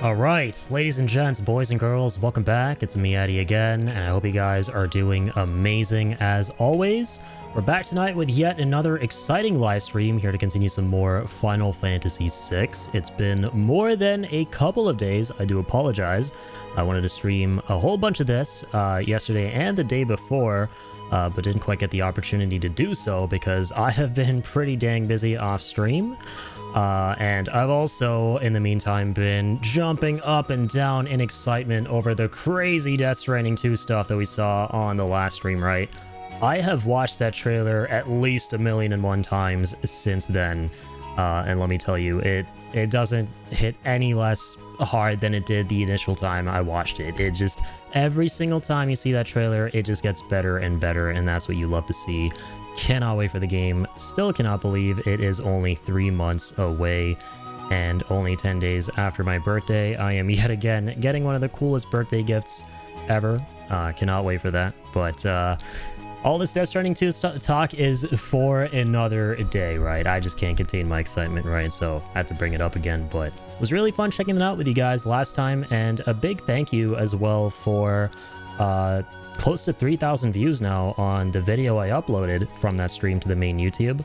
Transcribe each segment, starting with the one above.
All right, ladies and gents, boys and girls, welcome back. It's me, Eddie, again, and I hope you guys are doing amazing as always. We're back tonight with yet another exciting live stream here to continue some more Final Fantasy VI. It's been more than a couple of days. I do apologize. I wanted to stream a whole bunch of this yesterday and the day before, but didn't quite get the opportunity to do so because I have been pretty dang busy off stream. And I've also, in the meantime, been jumping up and down in excitement over the crazy Death Stranding 2 stuff that we saw on the last stream, right? I have watched that trailer at least 1,000,001 times since then, and let me tell you, it doesn't hit any less hard than it did the initial time I watched it. It just, every single time you see that trailer, it just gets better and better, and that's what you love to see. Cannot wait for the game. Still cannot believe it is only 3 months away and only 10 days after my birthday. I am yet again getting one of the coolest birthday gifts ever. Cannot wait for that. But all this Death Stranding 2 talk is for another day, right? I just can't contain my excitement, right? So I had to bring it up again. But it was really fun checking it out with you guys last time. And a big thank you as well for close to 3,000 views now on the video I uploaded from that stream to the main YouTube.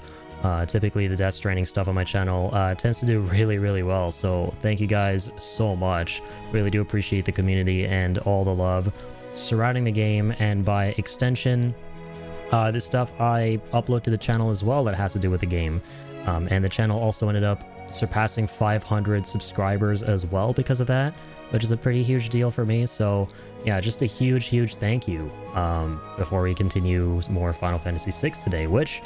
Typically the Death Stranding stuff on my channel tends to do really, really well. So thank you guys so much. Really do appreciate the community and all the love surrounding the game, and by extension, this stuff I upload to the channel as well that has to do with the game. And the channel also ended up surpassing 500 subscribers as well because of that, which is a pretty huge deal for me. So yeah, just a huge thank you before we continue more Final Fantasy VI today, which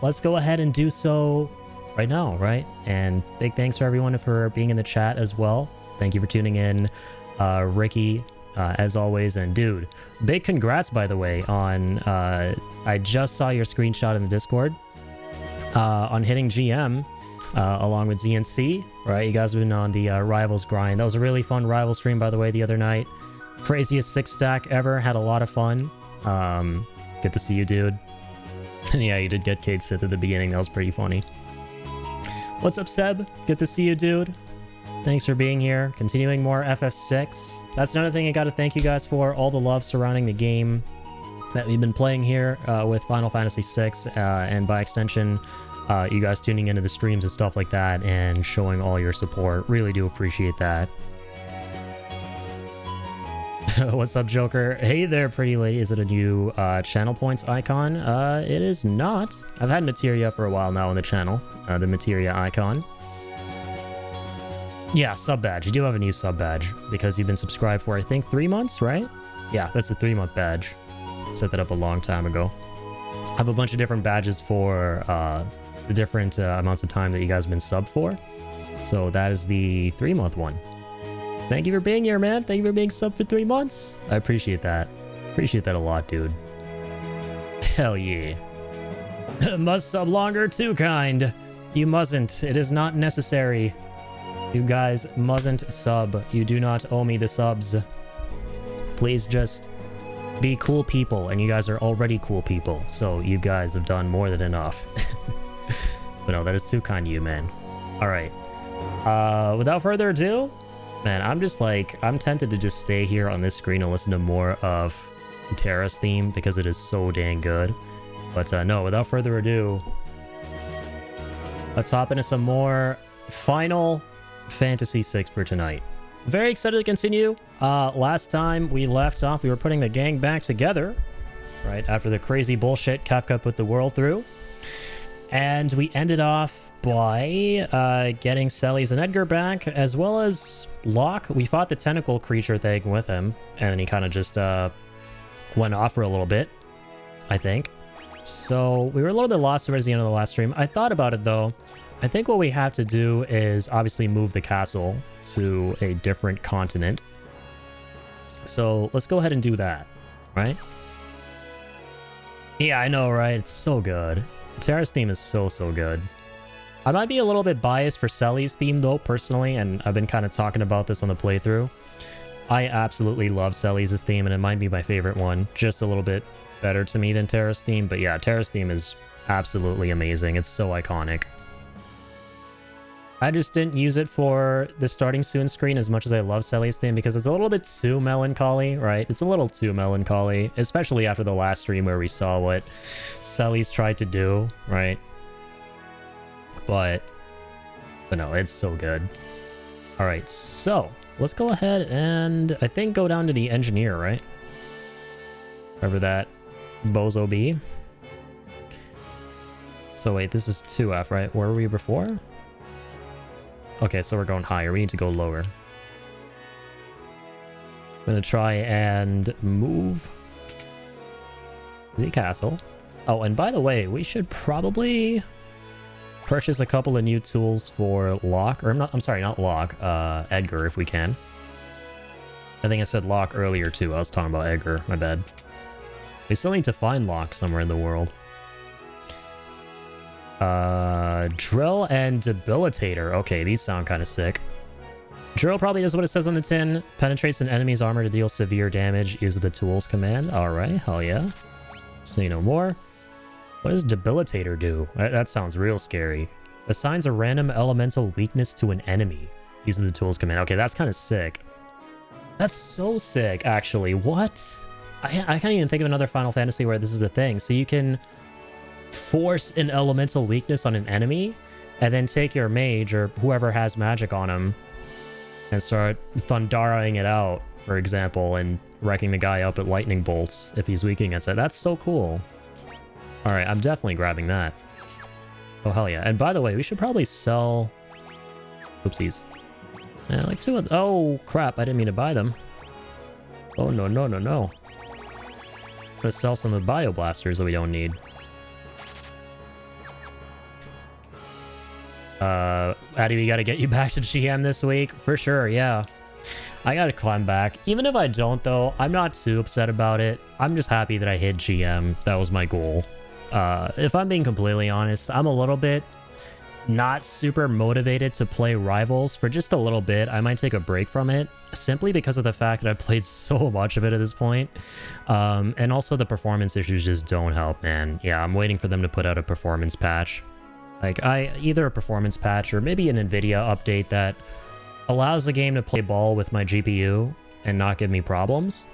let's go ahead and do so right now, right? And big thanks for everyone for being in the chat as well. Thank you for tuning in, Ricky, as always. And dude, big congrats, by the way, on I just saw your screenshot in the Discord on hitting GM along with ZNC, right? You guys have been on the Rivals grind. That was a really fun Rival stream, by the way, the other night. Craziest 6-stack ever. Had a lot of fun. Good to see you, dude. And yeah, you did get Cade Sith at the beginning. That was pretty funny. What's up, Seb? Good to see you, dude. Thanks for being here. Continuing more FF6. That's another thing I got to thank you guys for. All the love surrounding the game that we've been playing here with Final Fantasy VI, and by extension, you guys tuning into the streams and stuff like that and showing all your support. Really do appreciate that. What's up, Joker? Hey there, pretty lady. Is it a new channel points icon? It is not. I've had Materia for a while now on the channel. The Materia icon. Yeah, sub badge. You do have a new sub badge because you've been subscribed for, I think, 3 months, right? Yeah, that's a 3-month badge. Set that up a long time ago. I have a bunch of different badges for the different amounts of time that you guys have been subbed for. So that is the 3-month one. Thank you for being here, man. Thank you for being subbed for 3 months. I appreciate that. Appreciate that a lot, dude. Hell yeah. Must sub longer too, kind. You mustn't. It is not necessary. You guys mustn't sub. You do not owe me the subs. Please just be cool people, and you guys are already cool people, so you guys have done more than enough. But no, that is too kind of you, man. All right. Without further ado, man, I'm just like, I'm tempted to just stay here on this screen and listen to more of Terra's theme because it is so dang good. But no, without further ado, let's hop into some more Final Fantasy VI for tonight. Very excited to continue. Last time we left off, we were putting the gang back together, right, after the crazy bullshit Kefka put the world through. And we ended off by getting Celes and Edgar back, as well as Locke. We fought the tentacle creature thing with him, and then he kind of just went off for a little bit, I think. So we were a little bit lost towards the end of the last stream. I thought about it, though. I think what we have to do is obviously move the castle to a different continent. So let's go ahead and do that, right? Yeah, I know, right? It's so good. Terra's theme is so good. I might be a little bit biased for Celes' theme, though, personally, and I've been kind of talking about this on the playthrough. I absolutely love Celes' theme, and it might be my favorite one. Just a little bit better to me than Terra's theme, but yeah, Terra's theme is absolutely amazing. It's so iconic. I just didn't use it for the starting soon screen as much as I love Selly's theme because it's a little bit too melancholy, right? It's a little too melancholy, especially after the last stream where we saw what Selly's tried to do, right? But no, it's so good. All right, so let's go ahead and I think go down to the engineer, right? Wherever that bozo be. So wait, this is 2F, right? Where were we before? Okay, so we're going higher. We need to go lower. I'm gonna try and move the castle. Oh, and by the way, we should probably purchase a couple of new tools for Locke, or I'm sorry, not Locke, Edgar, if we can. I think I said Locke earlier too. I was talking about Edgar, my bad. We still need to find Locke somewhere in the world. Drill and Debilitator. Okay, these sound kind of sick. Drill probably does what it says on the tin. Penetrates an enemy's armor to deal severe damage. Use the tools command. Alright, hell yeah. Say no more. What does Debilitator do? That sounds real scary. Assigns a random elemental weakness to an enemy. Uses the tools command. Okay, that's kind of sick. That's so sick, actually. What? I can't even think of another Final Fantasy where this is a thing. So you can force an elemental weakness on an enemy and then take your mage or whoever has magic on him and start thundering it out, for example, and wrecking the guy up at lightning bolts if he's weak against it. That's so cool. All right, I'm definitely grabbing that. Oh, hell yeah. And by the way, we should probably sell... Oopsies. Yeah, like two of... Oh, crap. I didn't mean to buy them. Oh, no, no, no, no. I'm gonna sell some of the bioblasters that we don't need. Addy, we gotta get you back to GM this week. For sure, yeah. I gotta climb back. Even if I don't, though, I'm not too upset about it. I'm just happy that I hit GM. That was my goal. If I'm being completely honest, I'm a little bit not super motivated to play Rivals for just a little bit. I might take a break from it, simply because of the fact that I've played so much of it at this point. And also the performance issues just don't help, man. Yeah, I'm waiting for them to put out a performance patch. Like, either a performance patch or maybe an NVIDIA update that allows the game to play ball with my GPU and not give me problems.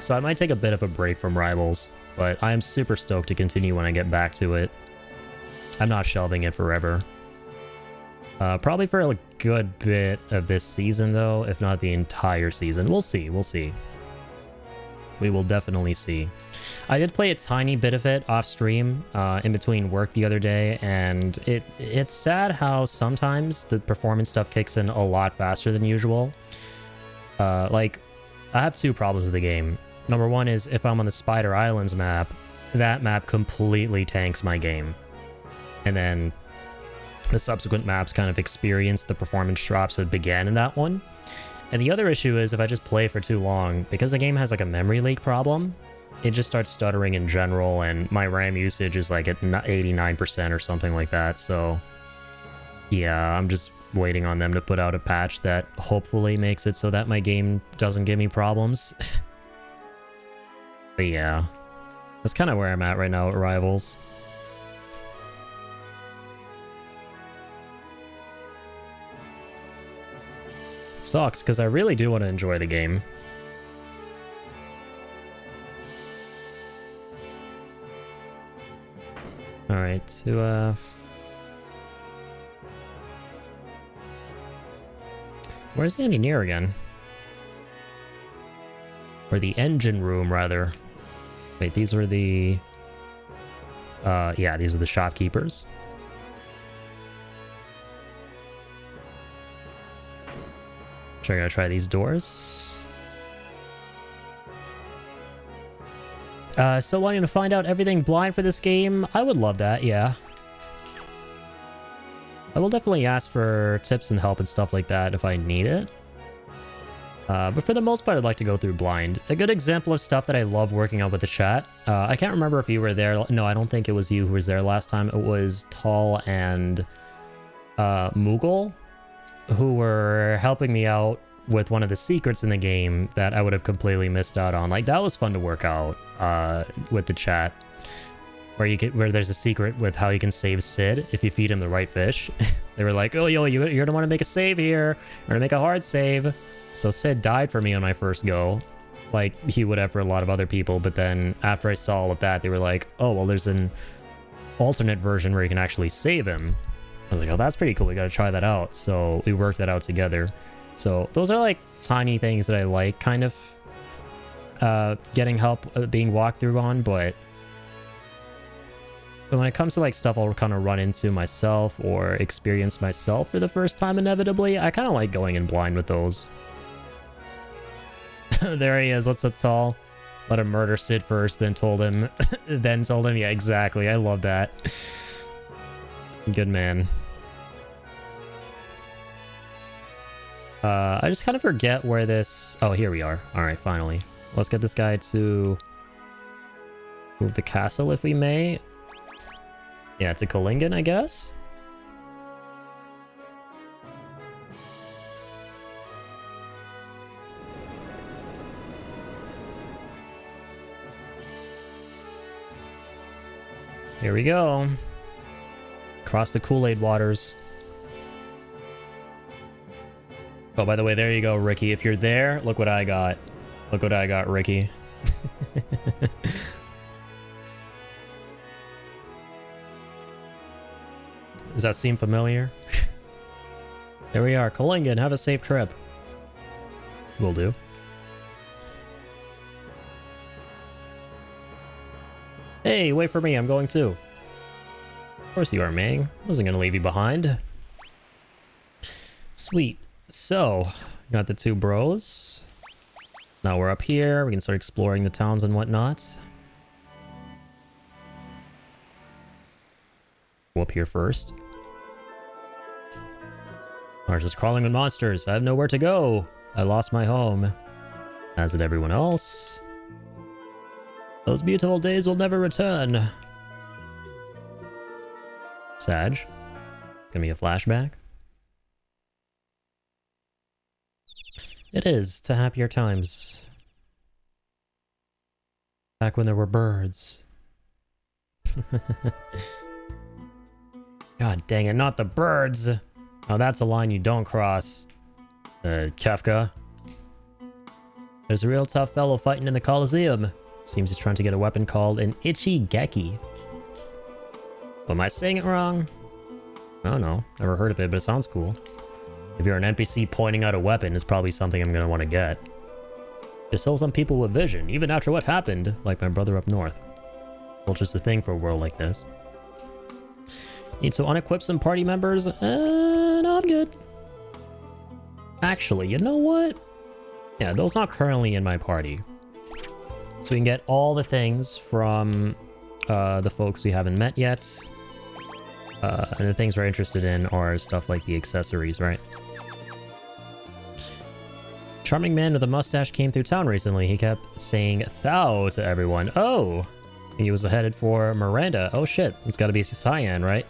So I might take a bit of a break from Rivals, but I am super stoked to continue when I get back to it. I'm not shelving it forever. Probably for a good bit of this season, though, if not the entire season. We'll see, we'll see. We will definitely see. I did play a tiny bit of it off stream in between work the other day, and it's sad how sometimes the performance stuff kicks in a lot faster than usual. Like, I have two problems with the game. Number one is if I'm on the Spider Islands map, that map completely tanks my game. And then the subsequent maps kind of experience the performance drops that began in that one. And the other issue is if I just play for too long, because the game has like a memory leak problem, it just starts stuttering in general, and my RAM usage is like at 89% or something like that. So yeah, I'm just waiting on them to put out a patch that hopefully makes it so that my game doesn't give me problems. But yeah, that's kind of where I'm at right now at Rivals. Sucks, because I really do want to enjoy the game. Alright, 2F. Where's the engineer again? Or the engine room, rather. Wait, these were the... yeah, these are the shopkeepers. Sure, I gotta try these doors. Still wanting to find out everything blind for this game? I would love that, yeah. I will definitely ask for tips and help and stuff like that if I need it. But for the most part, I'd like to go through blind. A good example of stuff that I love working on with the chat. I can't remember if you were there. No, I don't think it was you who was there last time. It was Tall and Moogle, who were helping me out with one of the secrets in the game that I would have completely missed out on. Like, that was fun to work out with the chat. where there's a secret with how you can save Sid if you feed him the right fish. They were like, oh, yo, you're gonna want to make a save here. You're gonna make a hard save. So Sid died for me on my first go, like he would have for a lot of other people. But then after I saw all of that, they were like, oh, well, there's an alternate version where you can actually save him. I was like, oh, that's pretty cool. We got to try that out. So we worked that out together. So those are like tiny things that I like kind of getting help being walked through on. But when it comes to like stuff I'll kind of run into myself or experience myself for the first time inevitably, I kind of like going in blind with those. There he is. What's up, Tall? Let him murder Sid first, then told him. Yeah, exactly. I love that. Good man. I just kind of forget where this... Oh, here we are. Alright, finally. Let's get this guy to move the castle, if we may. Yeah, to Kohlingen, I guess. Here we go. Cross the Kool-Aid waters. Oh, by the way, there you go, Ricky. If you're there, look what I got. Look what I got, Ricky. Does that seem familiar? There we are. Kohlingen, have a safe trip. Will do. Hey, wait for me. I'm going too. Of course you are, Mang. Wasn't gonna leave you behind. Sweet. So, got the two bros. Now we're up here. We can start exploring the towns and whatnot. Go up here first. Mars is crawling with monsters. I have nowhere to go. I lost my home. As did everyone else. Those beautiful days will never return. Sag. Gonna be a flashback. It is to happier times. Back when there were birds. God dang it, not the birds! Now that's a line you don't cross. Kefka. There's a real tough fellow fighting in the Colosseum. Seems he's trying to get a weapon called an Ichi-Geki. Am I saying it wrong? I don't know. Never heard of it, but it sounds cool. If you're an NPC pointing out a weapon, it's probably something I'm gonna want to get. There's still some people with vision, even after what happened, like my brother up north. Well, just a thing for a world like this. Need to unequip some party members? No, I'm good. Actually, you know what? Yeah, those not currently in my party. So we can get all the things from the folks we haven't met yet. And the things we're interested in are stuff like the accessories, right? Charming man with a mustache came through town recently. He kept saying "thou" to everyone. Oh! He was headed for Miranda. Oh shit, it's gotta be Cyan, right?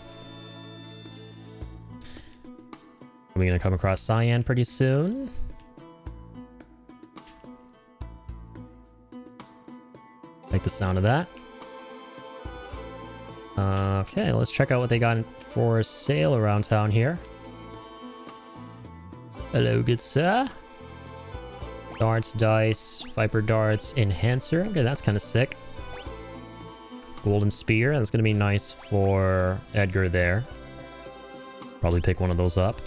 Are we gonna come across Cyan pretty soon? Like the sound of that. Okay, let's check out what they got for sale around town here. Hello, good sir. Darts, dice, Viper darts, enhancer. Okay, that's kind of sick. Golden spear. That's going to be nice for Edgar there. Probably pick one of those up.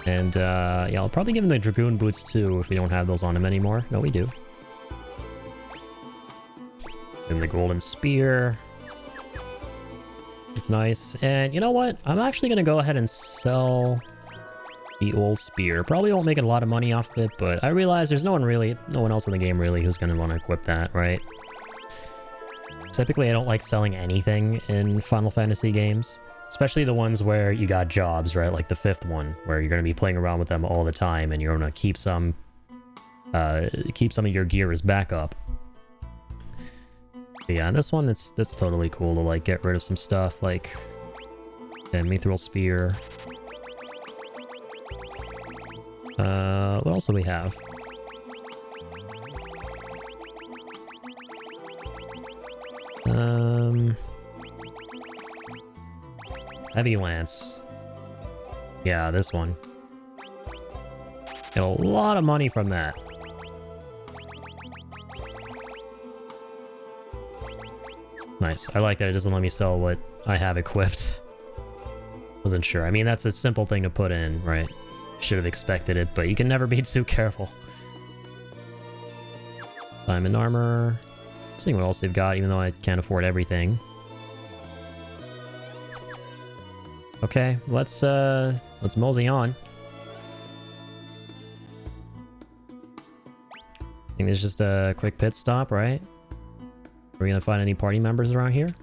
And yeah, I'll probably give him the Dragoon boots too if we don't have those on him anymore. No, we do. And the golden spear. It's nice. And you know what? I'm actually going to go ahead and sell the old spear. Probably won't make a lot of money off of it, but I realize there's no one else in the game really who's going to want to equip that, right? Typically, I don't like selling anything in Final Fantasy games. Especially the ones where you got jobs, right? Like the 5th one, where you're going to be playing around with them all the time and you're going to keep some of your gear as backup. But yeah, this one, that's totally cool to like get rid of some stuff like the Mithril Spear. What else do we have? Heavy Lance. Yeah, this one. Get a lot of money from that. Nice. I like that it doesn't let me sell what I have equipped. Wasn't sure. I mean, that's a simple thing to put in, right? Should have expected it, but you can never be too careful. Diamond armor. Seeing what else they've got, even though I can't afford everything. Okay, let's mosey on. I think there's just a quick pit stop, right? Are we gonna find any party members around here?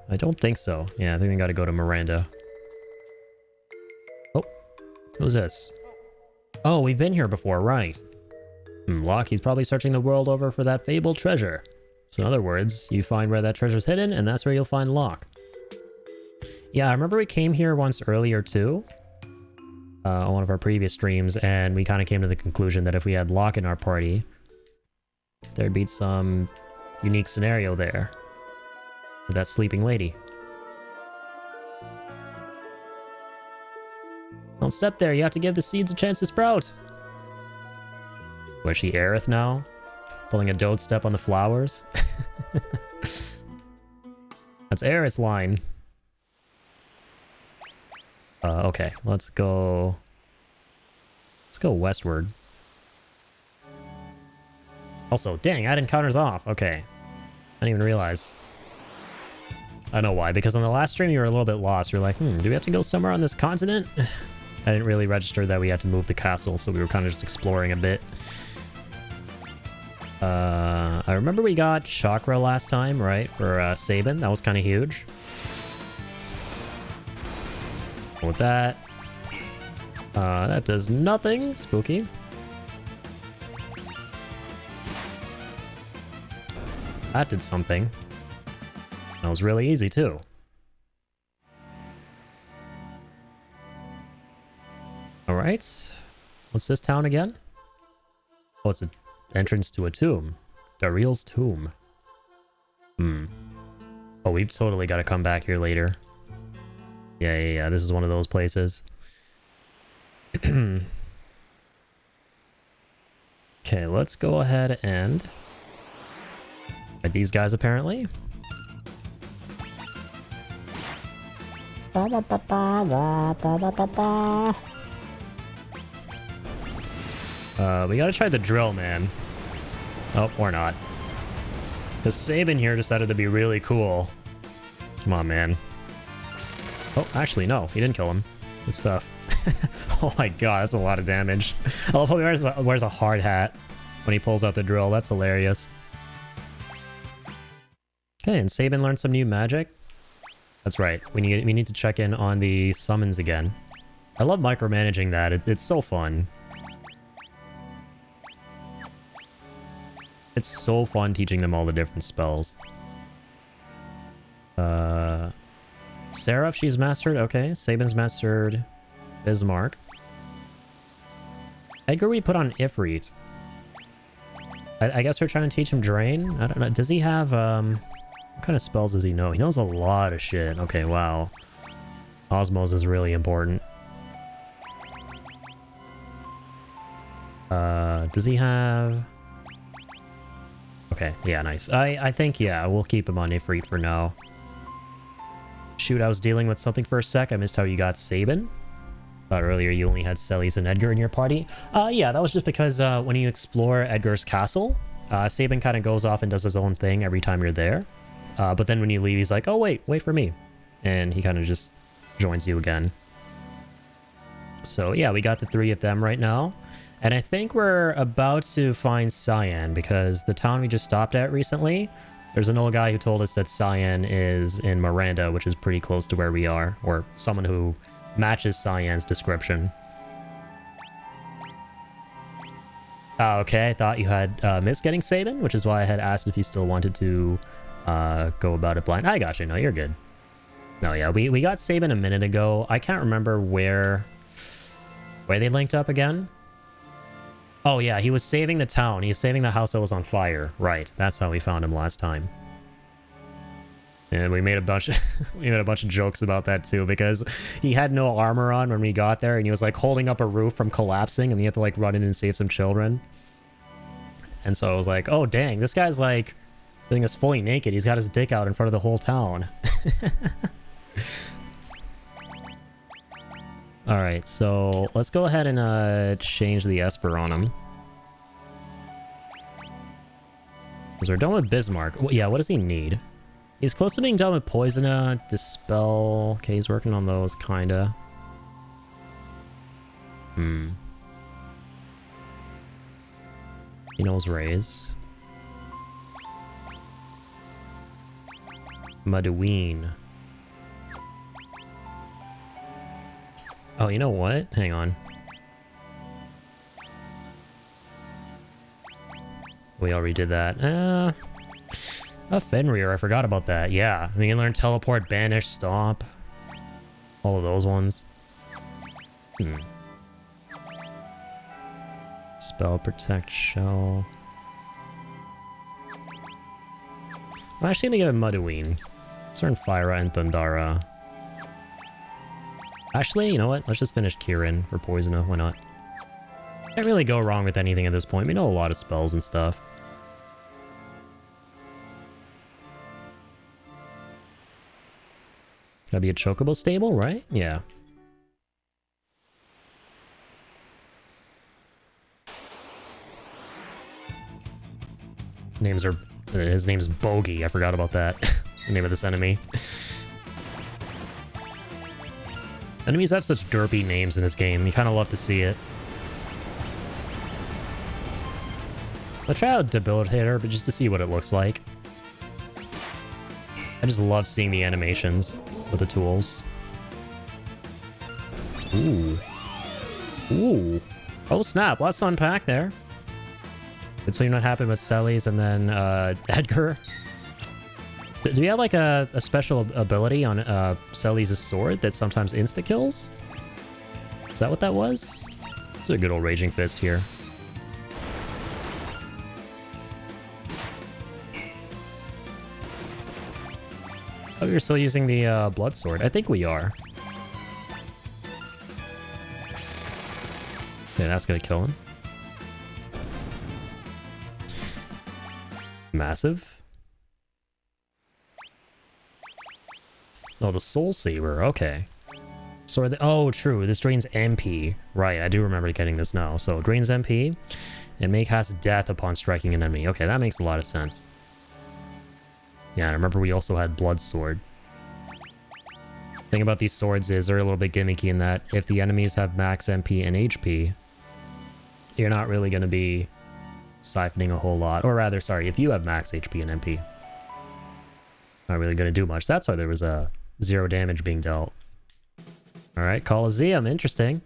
I don't think so. Yeah, I think we gotta go to Miranda. Oh, who's this? Oh, we've been here before, right? Locke, he's probably searching the world over for that fabled treasure. So in other words, you find where that treasure's hidden, and that's where you'll find Locke. Yeah, I remember we came here once earlier too. On one of our previous streams, and we kind of came to the conclusion that if we had Locke in our party, there'd be some unique scenario there. With that sleeping lady. Don't step there, you have to give the seeds a chance to sprout. Was she Aerith now? Pulling a dote step on the flowers? That's Aerith's line. Okay, let's go... Let's go westward. Also, dang, I had encounters off. Okay. I didn't even realize. I know why, because on the last stream you were a little bit lost. You're like, do we have to go somewhere on this continent? I didn't really register that we had to move the castle, so we were kind of just exploring a bit. I remember we got Chakra last time, right? For Sabin. That was kind of huge. With that. That does nothing. Spooky. That did something. That was really easy, too. Alright. What's this town again? Oh, it's an entrance to a tomb. Dariel's tomb. Oh, we've totally got to come back here later. Yeah. This is one of those places. Okay, let's go ahead and... fight these guys, apparently. We gotta try the drill, man. Oh, or not. Because Sabin here decided to be really cool. Come on, man. Oh, actually, no. He didn't kill him. Good stuff. Oh my god, that's a lot of damage. I love how he wears a hard hat when he pulls out the drill. That's hilarious. Okay, and Sabin learned some new magic. That's right. We need to check in on the summons again. I love micromanaging that. It's so fun. It's so fun teaching them all the different spells. Seraph, she's mastered. Okay, Sabin's mastered Bismarck. Edgar we put on Ifrit. I guess we're trying to teach him Drain. I don't know. Does he have... what kind of spells does he know? He knows a lot of shit. Okay, wow. Osmos is really important. Does he have... Okay, yeah, nice. I think, yeah, we'll keep him on Ifrit for now. Shoot, I was dealing with something for a sec. I missed how you got Sabin. Thought earlier you only had Celes and Edgar in your party. Yeah, that was just because when you explore Edgar's castle, Sabin kind of goes off and does his own thing every time you're there. But then when you leave, he's like, oh, wait for me. And he kind of just joins you again. So yeah, we got the three of them right now. And I think we're about to find Cyan, because the town we just stopped at recently, there's an old guy who told us that Cyan is in Miranda, which is pretty close to where we are, or someone who matches Cyan's description. Okay, I thought you had missed getting Sabin, which is why I had asked if you still wanted to go about it blind. I got you. No, you're good. No, yeah, we got Sabin a minute ago. I can't remember where they linked up again. Oh yeah, he was saving the town. He was saving the house that was on fire. Right, that's how we found him last time. And we made a bunch of we made a bunch of jokes about that too, because he had no armor on when we got there, and he was like holding up a roof from collapsing, and we had to like run in and save some children. And so I was like, oh dang, this guy's like doing this fully naked. He's got his dick out in front of the whole town. Alright, so let's go ahead and change the Esper on him. Because we're done with Bismarck. Yeah, what does he need? He's close to being done with Poisona, Dispel. Okay, he's working on those, kinda. He knows Raise. Madouine. Oh, you know what? Hang on. We already did that. Fenrir, I forgot about that. Yeah, we can learn Teleport, Banish, Stomp. All of those ones. Spell, Protect, Shell. I'm actually gonna give it Madouine. Let's learn Fyra and Thundara. Actually, you know what? Let's just finish Kirin for Poisona. Why not? Can't really go wrong with anything at this point. We know a lot of spells and stuff. Gotta be a Chocobo stable, right? Yeah. Names are... his name's Bogey. I forgot about that. The name of this enemy. Enemies have such derpy names in this game. You kind of love to see it. I'll try out Debilitator, but just to see what it looks like. I just love seeing the animations with the tools. Ooh. Ooh. Oh snap, let's unpack there. Good seeing what happened with Celes and then Edgar. Do we have like a special ability on Celes' sword that sometimes insta-kills? Is that what that was? It's a good old Raging Fist here. Oh, you're still using the blood sword. I think we are. Okay, that's gonna kill him. Massive. Oh, the Soul Saber. Okay. So, oh, true. This drains MP. Right, I do remember getting this now. So, it drains MP and may cast death upon striking an enemy. Okay, that makes a lot of sense. Yeah, I remember we also had Blood Sword. The thing about these swords is they're a little bit gimmicky in that if the enemies have max MP and HP, you're not really going to be siphoning a whole lot. Or rather, sorry, if you have max HP and MP, not really going to do much. That's why there was a 0 damage being dealt. Alright, Colosseum, interesting.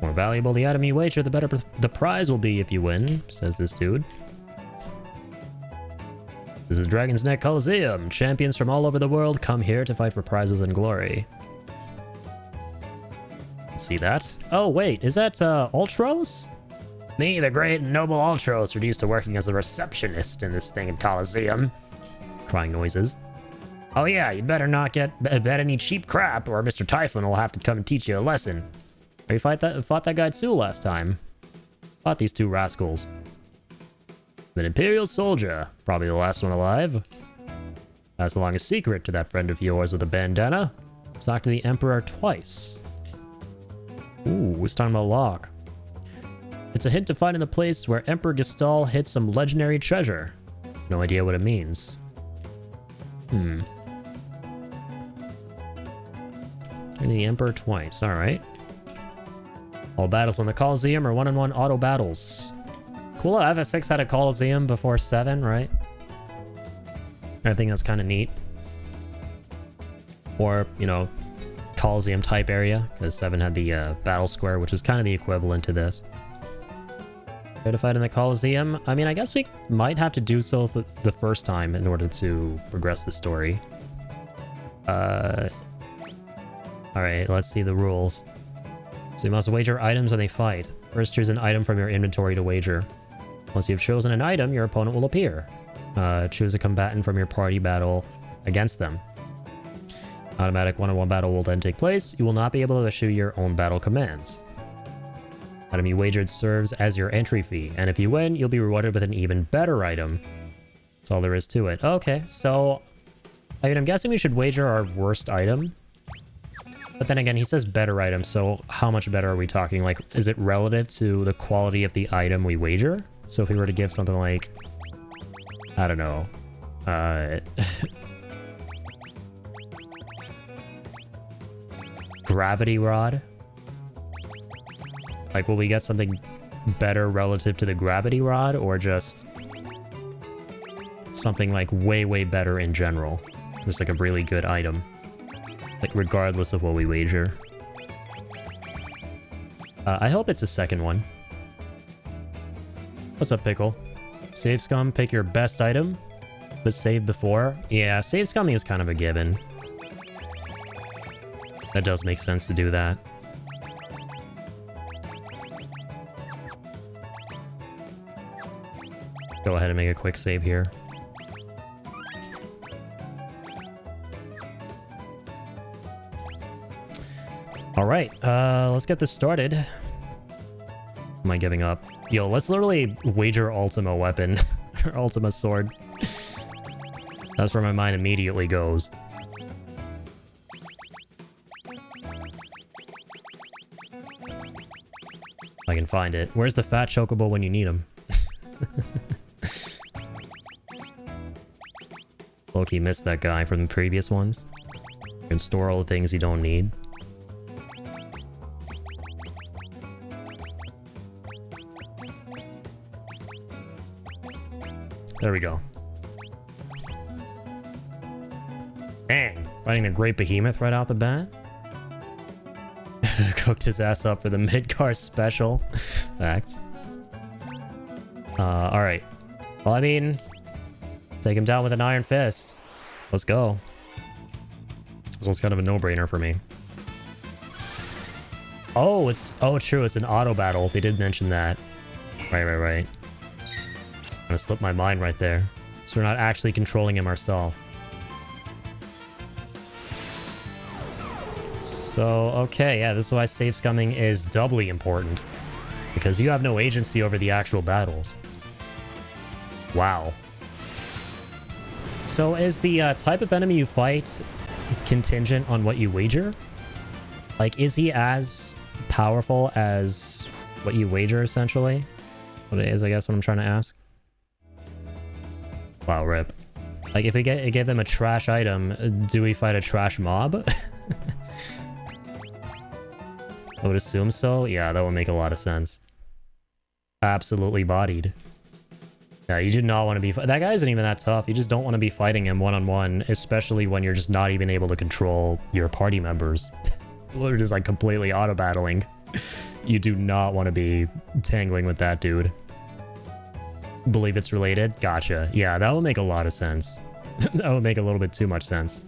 More valuable the item you wager, the better the prize will be if you win, says this dude. This is the Dragon's Neck Coliseum. Champions from all over the world come here to fight for prizes and glory. See that? Oh, wait, is that Ultros? Me, the great and noble Ultros, reduced to working as a receptionist in this thing in Coliseum. Crying noises. Oh yeah, you better not bet any cheap crap, or Mr. Typhon will have to come and teach you a lesson. You fought that guy too last time. Fought these two rascals. An Imperial soldier, probably the last one alive. Pass along a secret to that friend of yours with a bandana. Talk to the Emperor twice. Ooh, it's talking about Locke. It's a hint to find in the place where Emperor Gestal hid some legendary treasure. No idea what it means. And the Emperor twice, alright. All battles on the Coliseum are one-on-one auto battles. Cool, FS6 had a Coliseum before 7, right? I think that's kind of neat. Or, you know, Coliseum type area, because 7 had the battle square, which was kind of the equivalent to this. Try to fight in the Coliseum. I mean, I guess we might have to do so the first time in order to progress the story. Alright, let's see the rules. So you must wager items when they fight. First, choose an item from your inventory to wager. Once you've chosen an item, your opponent will appear. Choose a combatant from your party battle against them. Automatic one-on-one battle will then take place. You will not be able to issue your own battle commands. Item you wagered serves as your entry fee, and if you win, you'll be rewarded with an even better item. That's all there is to it. Okay, so I mean, I'm guessing we should wager our worst item. But then again, he says better item, so how much better are we talking? Like, is it relative to the quality of the item we wager? So if we were to give something like, I don't know, Gravity Rod? Like, will we get something better relative to the Gravity Rod, or just something like way, way better in general? Just like a really good item. Like, regardless of what we wager. I hope it's the second one. What's up, Pickle? Save Scum, pick your best item, but save before. Yeah, save scumming is kind of a given. That does make sense to do that. Go ahead and make a quick save here. All right, let's get this started. Am I giving up? Yo, let's literally wager Ultima weapon. Or Ultima sword. That's where my mind immediately goes. I can find it. Where's the fat chocobo when you need him? Loki missed that guy from the previous ones. You can store all the things you don't need. There we go. Dang, fighting a great behemoth right out the bat. Cooked his ass up for the Midgar special. Facts. Alright. Well, I mean, take him down with an iron fist. Let's go. This one's kind of a no-brainer for me. Oh, it's true, it's an auto battle. They did mention that. Right. I'm gonna slip my mind right there. So we're not actually controlling him ourselves. So, okay, yeah, this is why save scumming is doubly important. Because you have no agency over the actual battles. Wow. So is the type of enemy you fight contingent on what you wager? Like, is he as powerful as what you wager, essentially? What it is, I guess, what I'm trying to ask. Wow, rip. Like, if we gave them a trash item, do we fight a trash mob? I would assume so. Yeah, that would make a lot of sense. Absolutely bodied. Yeah, you do not want to be... That guy isn't even that tough. You just don't want to be fighting him one-on-one, especially when you're just not even able to control your party members. We're just, like, completely auto-battling. You do not want to be tangling with that dude. Believe it's related? Gotcha. Yeah, that would make a lot of sense. That would make a little bit too much sense.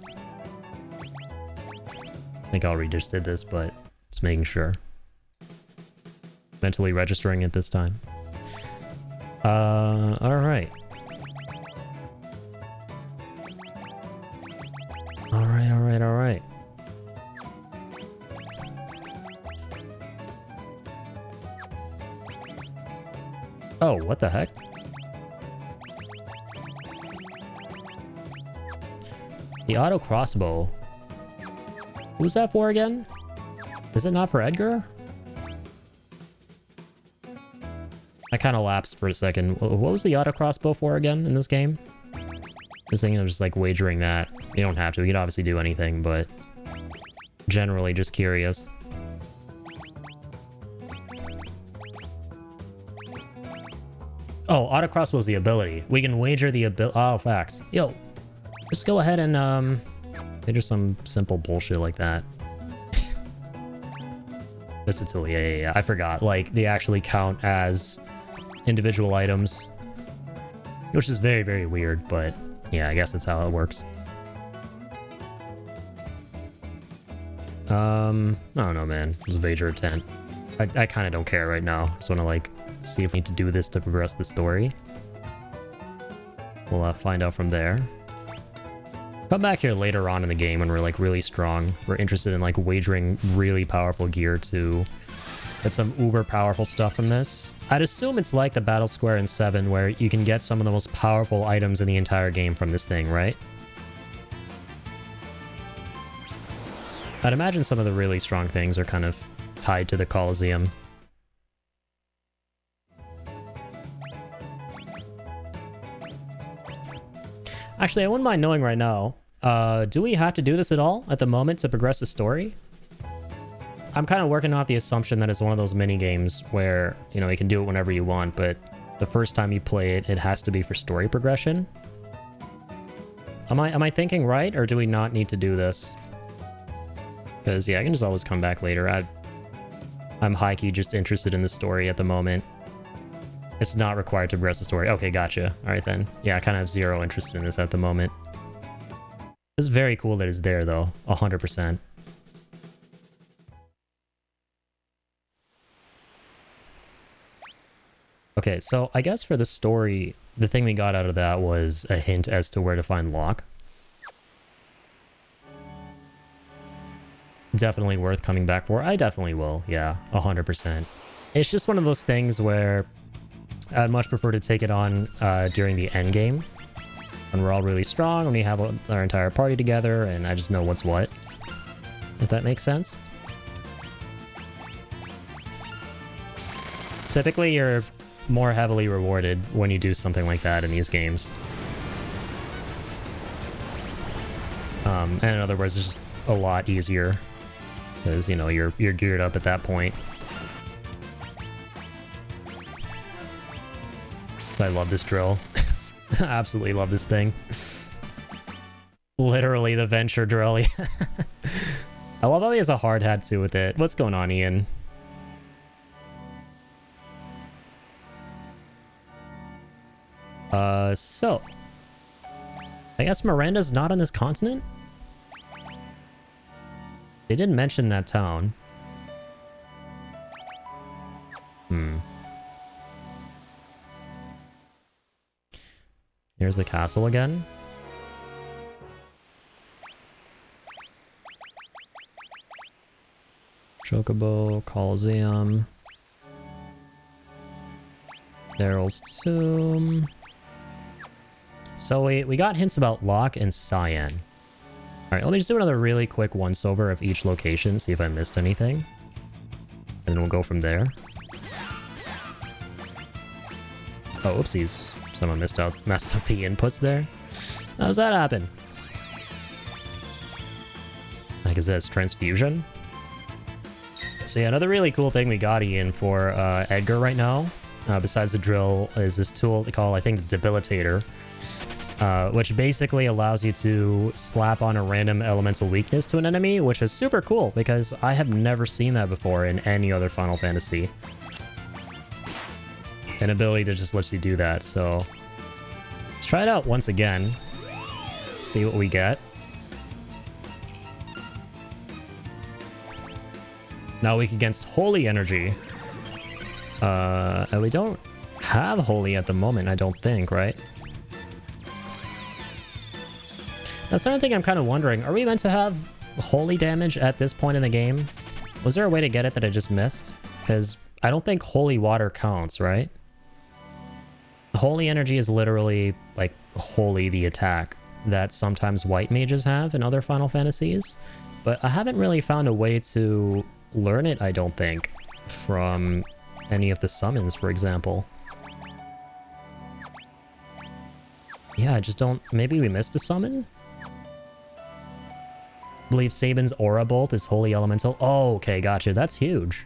I think I already just did this, but just making sure. Mentally registering it this time. Alright. Alright. Oh, what the heck? The auto crossbow. Who's that for again? Is it not for Edgar? I kind of lapsed for a second. What was the auto crossbow for again in this game? This thing of just like wagering that. You don't have to. You can obviously do anything, but generally just curious. Oh, auto crossbow is the ability. We can wager the ability. Oh, facts. Yo, just go ahead and wager some simple bullshit like that. That's a tool. Yeah. I forgot. Like, they actually count as individual items, which is very, very weird, but yeah, I guess that's how it works. I don't know, man. It was a wager tent. I kind of don't care right now. Just want to like see if we need to do this to progress the story. We'll find out from there. Come back here later on in the game when we're like really strong. We're interested in like wagering really powerful gear to get some uber powerful stuff from this. I'd assume it's like the Battle Square in 7 where you can get some of the most powerful items in the entire game from this thing, right? I'd imagine some of the really strong things are kind of tied to the Colosseum. Actually, I wouldn't mind knowing right now, do we have to do this at all at the moment to progress the story? I'm kind of working off the assumption that it's one of those mini games where, you know, you can do it whenever you want, but the first time you play it, it has to be for story progression. Am I thinking right, or do we not need to do this? Because, yeah, I can just always come back later. I'm high-key just interested in the story at the moment. It's not required to progress the story. Okay, gotcha. All right, then. Yeah, I kind of have zero interest in this at the moment. It's very cool that it's there, though. 100%. Okay, so I guess for the story, the thing we got out of that was a hint as to where to find Locke. Definitely worth coming back for. I definitely will. Yeah, 100%. It's just one of those things where I'd much prefer to take it on during the end game, when we're all really strong, when we have our entire party together, and I just know what's what. If that makes sense. Typically, you're more heavily rewarded when you do something like that in these games. And in other words, it's just a lot easier because, you know, you're geared up at that point. I love this drill. I absolutely love this thing. Literally the Venture drill. I love how he has a hard hat too with it. What's going on, Ian? So I guess Miranda's not on this continent? They didn't mention that town. Here's the castle again. Chocobo, Colosseum. Daryl's tomb. So we got hints about Locke and Cyan. Alright, let me just do another really quick once-over of each location, see if I missed anything. And then we'll go from there. Oh, oopsies. Someone messed up the inputs there. How does that happen? I guess that's transfusion. So yeah, another really cool thing we got Ian for Edgar right now, besides the drill, is this tool they call, I think, the Debilitator. Which basically allows you to slap on a random elemental weakness to an enemy, which is super cool because I have never seen that before in any other Final Fantasy. An ability that just lets you do that, so let's try it out once again. See what we get. Now weak against Holy Energy. And we don't have Holy at the moment, I don't think, right? That's another thing I'm kind of wondering. Are we meant to have Holy damage at this point in the game? Was there a way to get it that I just missed? Because I don't think Holy Water counts, right? Holy Energy is literally, like, Holy the attack that sometimes white mages have in other Final Fantasies. But I haven't really found a way to learn it, I don't think, from any of the summons, for example. Yeah, I just don't... Maybe we missed a summon? I believe Sabin's Aura Bolt is Holy Elemental. Oh, okay, gotcha. That's huge.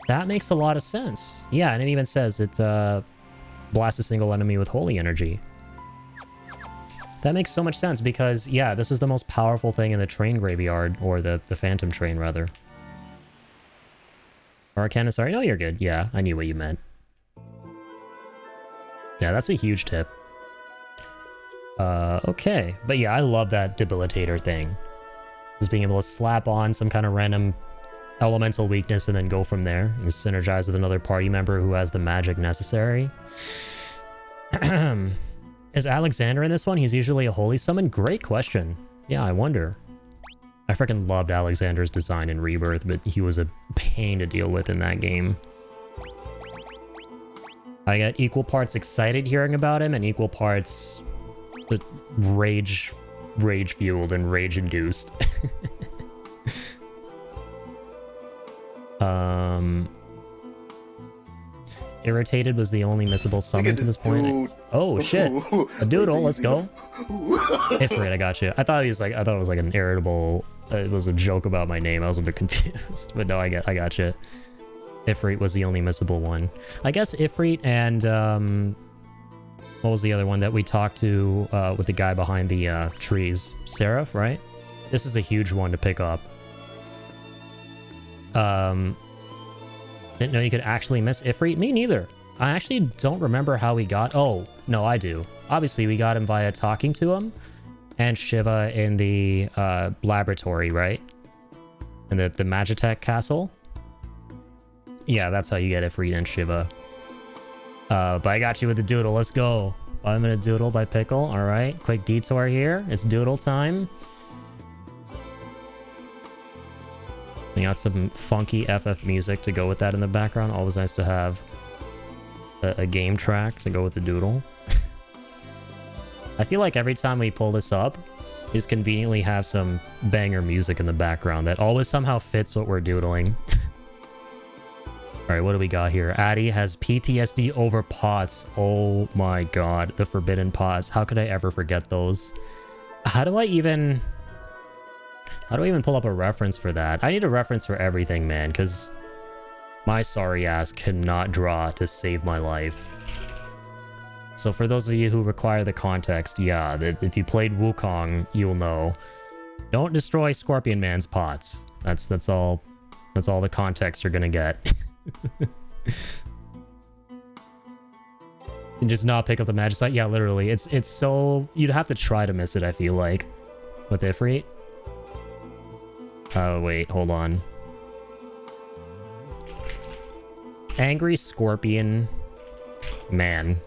That makes a lot of sense. Yeah, and it even says it blasts a single enemy with Holy Energy. That makes so much sense because, yeah, this is the most powerful thing in the train graveyard, or the Phantom Train, rather. Arcana, sorry. No, you're good. Yeah, I knew what you meant. Yeah, that's a huge tip. Okay. But yeah, I love that Debilitator thing. Just being able to slap on some kind of random elemental weakness and then go from there. You synergize with another party member who has the magic necessary. Is Alexander in this one? He's usually a holy summon? Great question. Yeah, I wonder. I freaking loved Alexander's design in Rebirth, but he was a pain to deal with in that game. I got equal parts excited hearing about him and equal parts rage fueled and rage induced. Irritated was the only missable summon to this point. Oh shit! A doodle, let's go. Ifrit, I got you. I thought it was like an irritable. It was a joke about my name. I was a bit confused, but no, I got you. Ifrit was the only missable one. I guess Ifrit and what was the other one that we talked to with the guy behind the trees? Seraph, right? This is a huge one to pick up. Didn't know you could actually miss Ifrit. Me neither. I actually don't remember how we got... Oh, no, I do. Obviously, we got him via talking to him and Shiva in the laboratory, right? In the Magitech castle. Yeah, that's how you get Ifrit and Shiva. But I got you with the doodle. Let's go. 5-minute doodle by Pickle. All right, quick detour here. It's doodle time. We got some funky FF music to go with that in the background. Always nice to have a game track to go with the doodle. I feel like every time we pull this up, we just conveniently have some banger music in the background that always somehow fits what we're doodling. Alright, what do we got here? Addy has PTSD over pots. Oh my god, the forbidden pots. How could I ever forget those? How do I even pull up a reference for that? I need a reference for everything, man, because my sorry ass cannot draw to save my life. So for those of you who require the context, yeah, if you played Wukong, you'll know. Don't destroy Scorpion Man's pots. That's all the context you're gonna get. And just not pick up the Magicite. Yeah, literally. It's so... You'd have to try to miss it, I feel like. With Ifrit. Oh, wait, hold on. Angry Scorpion Man.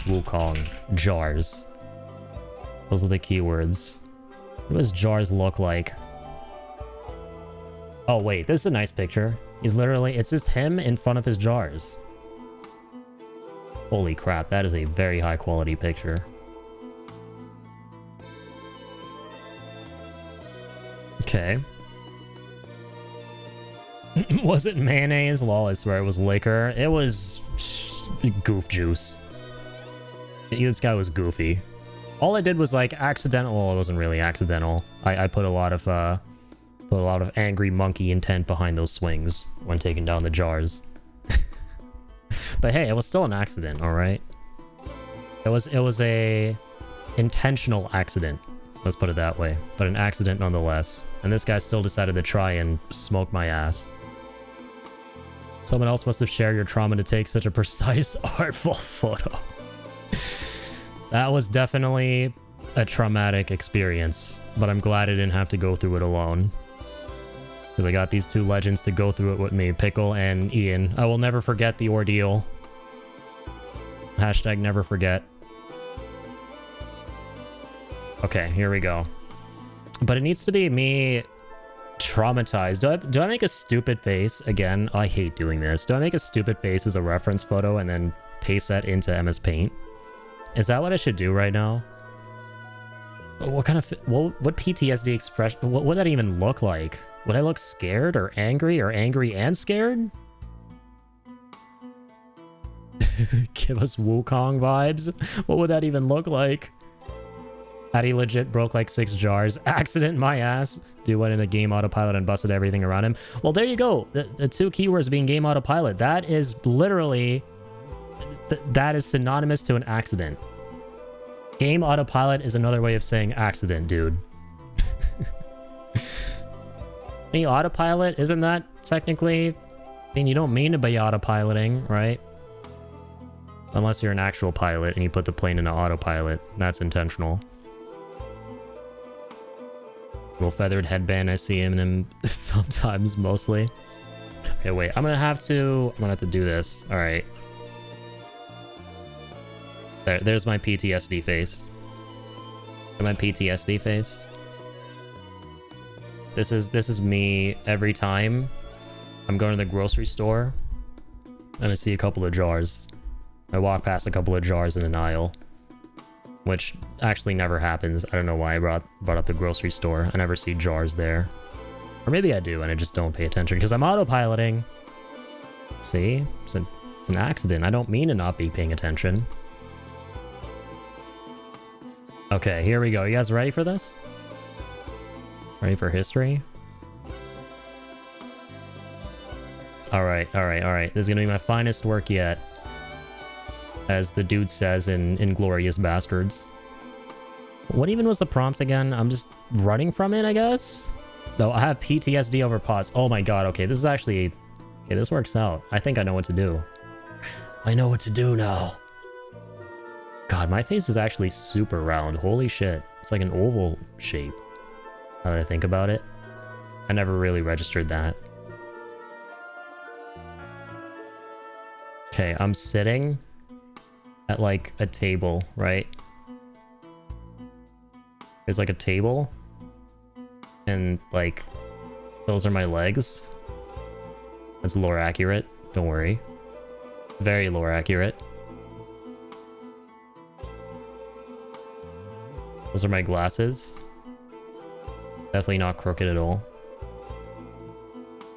Wukong. Jars. Those are the keywords. What does Jars look like? Oh, wait, this is a nice picture. He's literally... It's just him in front of his jars. Holy crap, that is a very high quality picture. Okay. Was it mayonnaise? Lol, I swear it was liquor. It was goof juice. This guy was goofy. All I did was like accidental. Well, it wasn't really accidental. I put a lot of angry monkey intent behind those swings when taking down the jars. But hey, it was still an accident, all right? It was a intentional accident. Let's put it that way. But an accident nonetheless. And this guy still decided to try and smoke my ass. Someone else must have shared your trauma to take such a precise, artful photo. That was definitely a traumatic experience. But I'm glad I didn't have to go through it alone. Because I got these two legends to go through it with me. Pickle and Ian. I will never forget the ordeal. Hashtag never forget. Okay, here we go. But it needs to be me traumatized. Do I make a stupid face again? I hate doing this. Do I make a stupid face as a reference photo and then paste that into MS Paint? Is that what I should do right now? What kind of... What PTSD expression... What would that even look like? Would I look scared or angry and scared? Give us Wukong vibes? What would that even look like? Addy legit broke like 6 jars. Accident my ass. Dude went into game autopilot and busted everything around him. Well, there you go. The two keywords being game autopilot. That is literally... that is synonymous to an accident. Game autopilot is another way of saying accident, dude. Any autopilot, isn't that technically... I mean, you don't mean to be autopiloting, right? Unless you're an actual pilot and you put the plane into autopilot. That's intentional. Little feathered headband. I see him in him sometimes, mostly. Okay, wait. I'm gonna have to do this. All right. There's my PTSD face. My PTSD face. This is me every time I'm going to the grocery store and I see a couple of jars. I walk past a couple of jars in an aisle, which actually never happens. I don't know why I brought up the grocery store. I never see jars there. Or maybe I do and I just don't pay attention because I'm autopiloting. See? It's an accident. I don't mean to not be paying attention. Okay, here we go. You guys ready for this? Ready for history? Alright. This is gonna be my finest work yet. As the dude says in Inglourious Bastards. What even was the prompt again? I'm just running from it, I guess? No, I have PTSD over pots. Oh my god, okay, this is actually... Okay, this works out. I think I know what to do. I know what to do now. God, my face is actually super round. Holy shit. It's like an oval shape. Now that I think about it. I never really registered that. Okay, I'm sitting at like a table, right? There's like a table. And like, those are my legs. That's lore accurate. Don't worry. Very lore accurate. Those are my glasses. Definitely not crooked at all.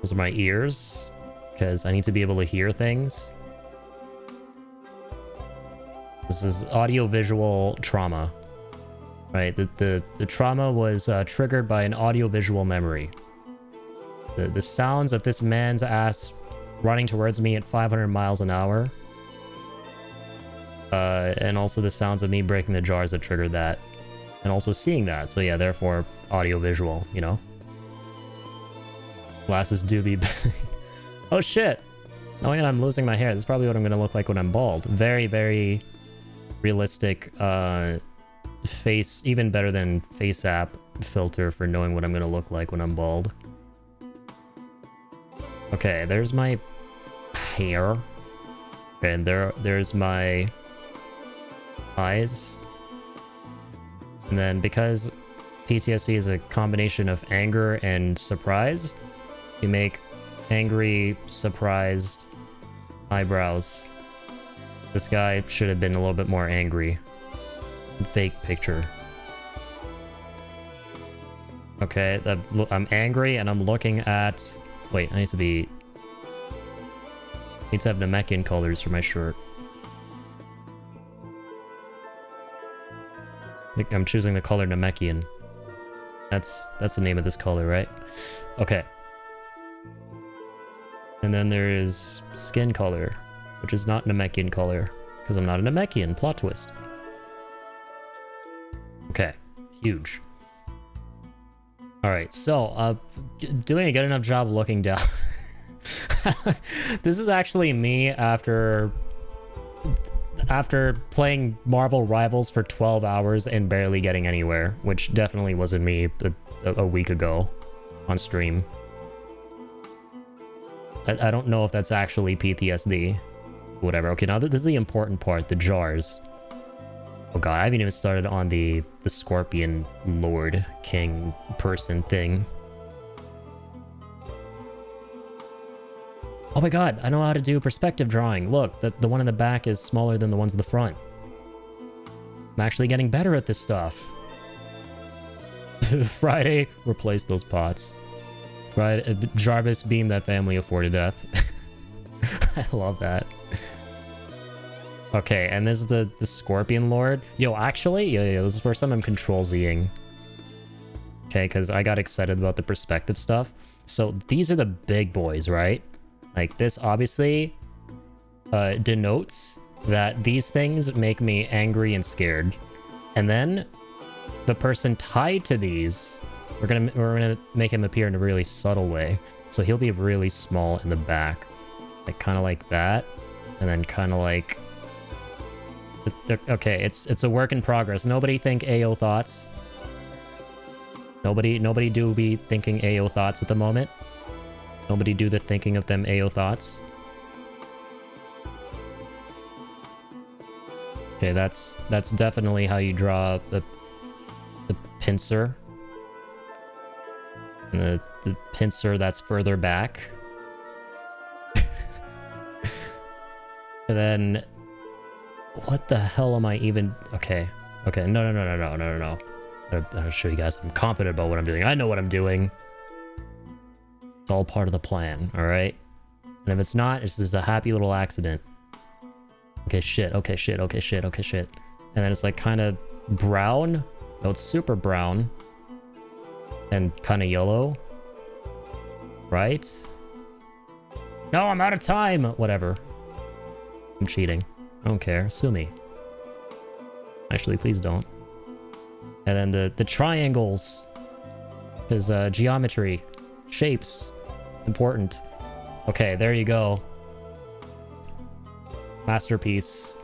Those are my ears, because I need to be able to hear things. This is audio-visual trauma. Right, the trauma was triggered by an audio-visual memory. The sounds of this man's ass running towards me at 500 miles an hour. And also the sounds of me breaking the jars that triggered that. And also seeing that. So yeah, therefore, audio-visual, you know? Glasses do be big. Oh shit! Oh yeah, I'm losing my hair. This is probably what I'm gonna look like when I'm bald. Very, very realistic face, even better than face app filter for knowing what I'm gonna look like when I'm bald. Okay, there's my hair. Okay, and there's my eyes. And then because PTSD is a combination of anger and surprise, you make angry, surprised eyebrows. This guy should have been a little bit more angry. Fake picture. Okay, I'm angry and I'm looking at... Wait, I need to have Namekian colors for my shirt. I'm choosing the color Namekian. That's the name of this color, right? Okay. And then there is skin color, which is not Namekian color, because I'm not a Namekian. Plot twist. Okay, huge. Alright, so, doing a good enough job looking down. This is actually me after playing Marvel Rivals for 12 hours and barely getting anywhere, which definitely wasn't me a week ago on stream. I don't know if that's actually PTSD. Whatever. Okay, now this is the important part, the jars. Oh god, I haven't even started on the Scorpion Lord King person thing. Oh my god, I know how to do perspective drawing. Look, the one in the back is smaller than the ones in the front. I'm actually getting better at this stuff. Friday, replace those pots. Friday, Jarvis beamed that family of 4 to death. I love that. Okay, and this is the Scorpion Lord. Yo, actually, yeah, this is the first time I'm Control-Z-ing. Okay, because I got excited about the perspective stuff. So these are the big boys, right? Like, this obviously denotes that these things make me angry and scared. And then the person tied to these, we're gonna make him appear in a really subtle way. So he'll be really small in the back. Like, kind of like that. And then kind of like... Okay, it's a work in progress. Nobody think AO thoughts. Nobody do be thinking AO thoughts at the moment. Nobody do the thinking of them AO thoughts. Okay, that's definitely how you draw the pincer. And the pincer that's further back. And then what the hell am I even... Okay. No. I'll show you guys. I'm confident about what I'm doing. I know what I'm doing. It's all part of the plan, all right? And if it's not, it's just a happy little accident. Okay, shit. And then it's like kind of brown. No, it's super brown. And kind of yellow. Right? No, I'm out of time! Whatever. I'm cheating. I don't care. Sue me. Actually, please don't. And then the triangles. Because geometry. Shapes. Important. Okay, there you go. Masterpiece.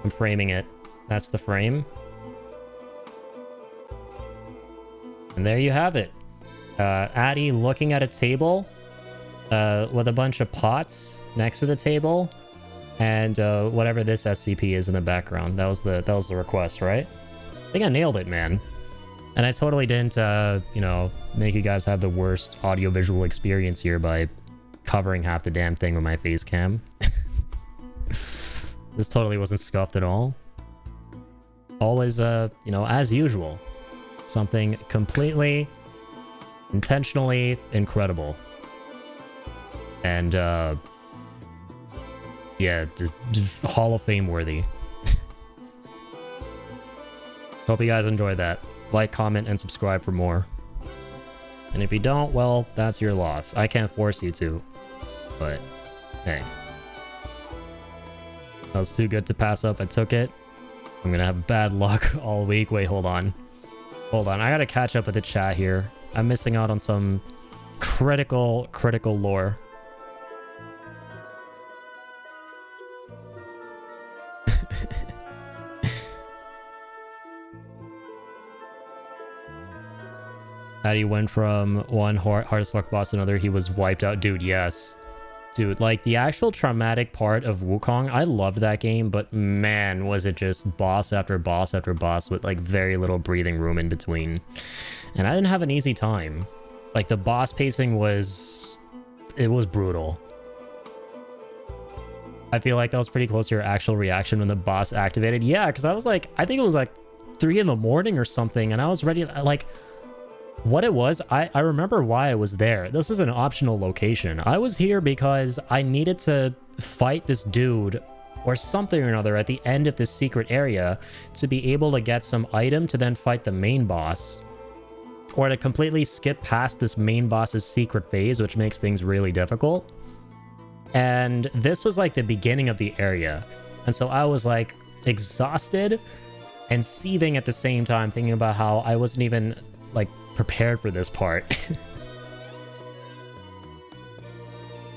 I'm framing it. That's the frame. And there you have it. Addy looking at a table with a bunch of pots next to the table. And whatever this SCP is in the background. That was the request, right? I think I nailed it, man. And I totally didn't, you know, make you guys have the worst audiovisual experience here by covering half the damn thing with my face cam. This totally wasn't scuffed at all. Always, you know, as usual. Something completely, intentionally incredible. And, yeah, just Hall of Fame worthy. Hope you guys enjoyed that. Like, comment, and subscribe for more. And if you don't, well, that's your loss. I can't force you to. But, hey. That was too good to pass up. I took it. I'm gonna have bad luck all week. Wait, hold on. Hold on. I gotta catch up with the chat here. I'm missing out on some critical lore. Addy went from one hard as fuck boss to another. He was wiped out. Dude, yes. Dude, like, the actual traumatic part of Wukong, I loved that game, but man, was it just boss after boss after boss with, like, very little breathing room in between. And I didn't have an easy time. Like, the boss pacing was... It was brutal. I feel like that was pretty close to your actual reaction when the boss activated. Yeah, because I was like... I think it was, like, 3 in the morning or something, and I was ready... Like... What it was, I remember why I was there. This was an optional location. I was here because I needed to fight this dude or something or another at the end of this secret area to be able to get some item to then fight the main boss. Or to completely skip past this main boss's secret phase, which makes things really difficult. And this was like the beginning of the area. And so I was like exhausted and seething at the same time, thinking about how I wasn't even like prepared for this part.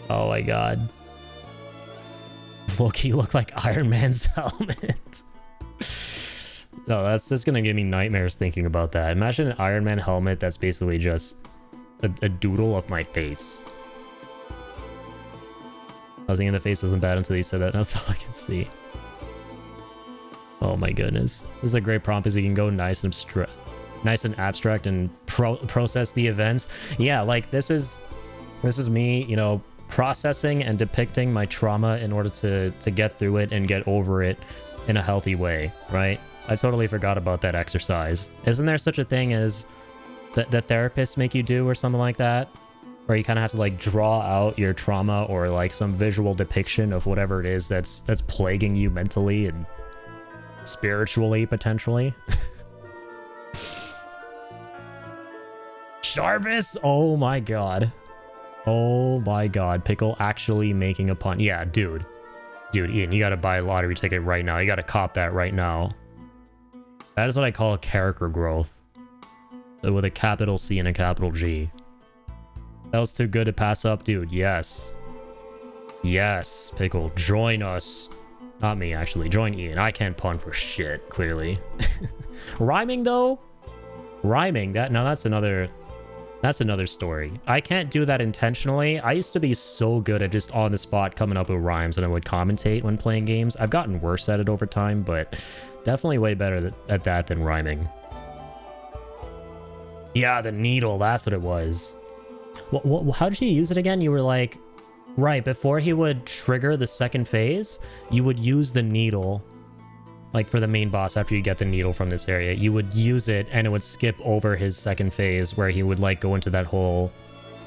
Oh my god. Loki looked like Iron Man's helmet. No, that's just gonna give me nightmares thinking about that. Imagine an Iron Man helmet that's basically just a doodle of my face. I was thinking the face wasn't bad until you said that. That's all I can see. Oh my goodness. This is a great prompt, is you can go nice and abstract and process the events. Yeah, like this is me, you know, processing and depicting my trauma in order to get through it and get over it in a healthy way, right? I totally forgot about that exercise. Isn't there such a thing as that therapists make you do or something like that? Where you kind of have to like draw out your trauma or like some visual depiction of whatever it is that's plaguing you mentally and spiritually, potentially. Jarvis! Oh my god. Oh my god. Pickle actually making a pun. Yeah, dude. Dude, Ian, you gotta buy a lottery ticket right now. You gotta cop that right now. That is what I call a character growth. With a capital C and a capital G. That was too good to pass up, dude. Yes. Yes, Pickle. Join us. Not me, actually. Join Ian. I can't pun for shit, clearly. Rhyming, though? Rhyming, that's another story. I can't do that intentionally. I used to be so good at just on the spot coming up with rhymes, and I would commentate when playing games. I've gotten worse at it over time, but definitely way better at that than rhyming. Yeah, the needle, that's what it was. How did you use it again? You were like, right, before he would trigger the second phase, you would use the needle. Like for the main boss, after you get the needle from this area, you would use it and it would skip over his second phase where he would like go into that whole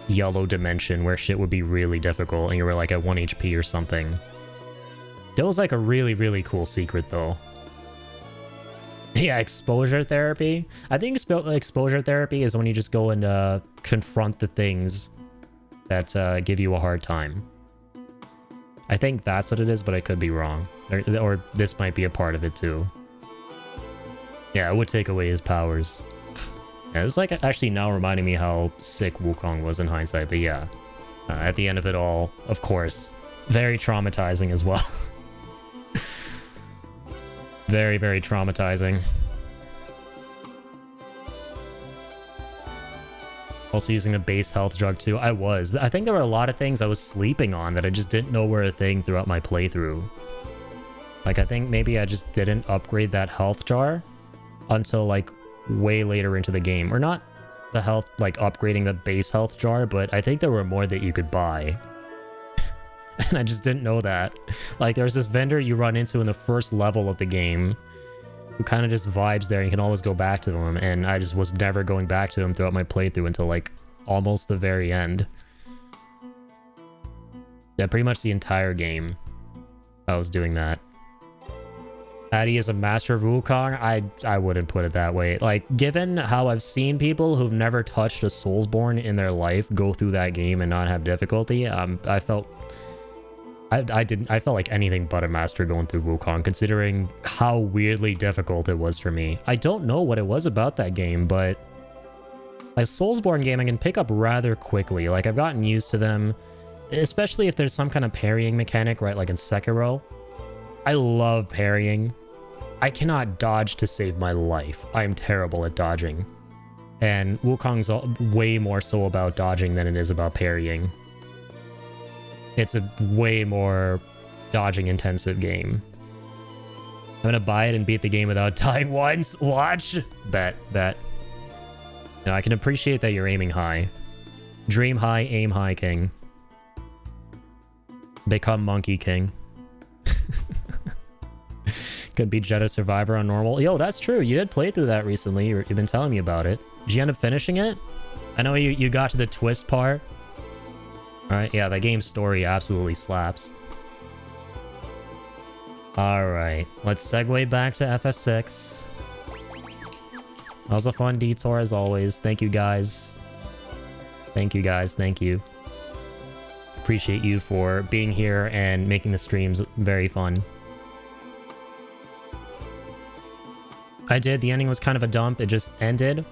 yellow dimension where shit would be really difficult and you were like at 1 HP or something. That was like a really, really cool secret though. Yeah, exposure therapy. I think exposure therapy is when you just go and confront the things that give you a hard time. I think that's what it is, but I could be wrong. Or this might be a part of it too. Yeah, it would take away his powers. Yeah, it's like actually now reminding me how sick Wukong was in hindsight, but yeah. At the end of it all, of course, very traumatizing as well. Very, very traumatizing. Also using the base health drug too. I think there were a lot of things I was sleeping on that I just didn't know were a thing throughout my playthrough. Like, I think maybe I just didn't upgrade that health jar until, like, way later into the game. Or not the health, like, upgrading the base health jar, but I think there were more that you could buy. And I just didn't know that. Like, there's this vendor you run into in the first level of the game who kind of just vibes there. You can always go back to them, and I just was never going back to him throughout my playthrough until, like, almost the very end. Yeah, pretty much the entire game I was doing that. Addy is a master of Wukong? I wouldn't put it that way. Like, given how I've seen people who've never touched a Soulsborne in their life go through that game and not have difficulty, I felt like anything but a master going through Wukong, considering how weirdly difficult it was for me. I don't know what it was about that game, but a Soulsborne game I can pick up rather quickly. Like, I've gotten used to them, especially if there's some kind of parrying mechanic, right? Like in Sekiro. I love parrying. I cannot dodge to save my life. I am terrible at dodging. And Wukong's way more so about dodging than it is about parrying. It's a way more dodging intensive game. I'm gonna buy it and beat the game without dying once. Watch! Bet. No, I can appreciate that you're aiming high. Dream high, aim high, king. Become Monkey King. Could be Jedi Survivor on normal. Yo, that's true. You did play through that recently. You've been telling me about it. Did you end up finishing it? I know you got to the twist part. Alright, yeah, that game's story absolutely slaps. Alright, let's segue back to FF6. That was a fun detour as always. Thank you guys. Thank you guys, thank you. Appreciate you for being here and making the streams very fun. I did. The ending was kind of a dump. It just ended.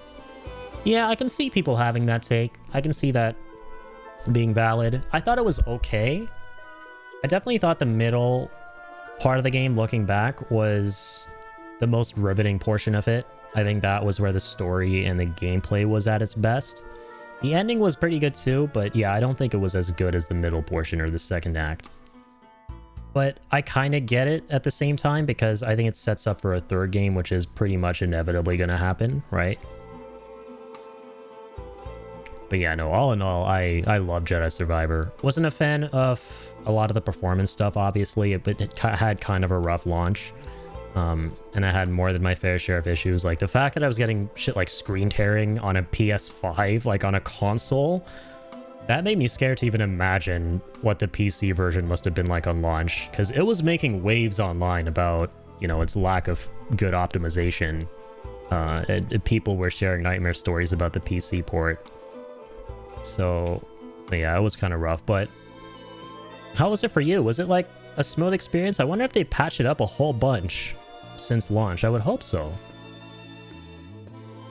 Yeah, I can see people having that take. I can see that being valid. I thought it was okay. I definitely thought the middle part of the game, looking back, was the most riveting portion of it. I think that was where the story and the gameplay was at its best. The ending was pretty good too, but yeah, I don't think it was as good as the middle portion or the second act. But I kind of get it at the same time because I think it sets up for a third game, which is pretty much inevitably going to happen, right? But yeah, no, all in all, I love Jedi Survivor. Wasn't a fan of a lot of the performance stuff, obviously, but it had kind of a rough launch. And I had more than my fair share of issues. Like the fact that I was getting shit like screen tearing on a PS5, like on a console, that made me scared to even imagine what the PC version must have been like on launch, because it was making waves online about, you know, its lack of good optimization. People were sharing nightmare stories about the PC port. So, yeah, it was kind of rough, but how was it for you? Was it like a smooth experience? I wonder if they patched it up a whole bunch since launch. I would hope so.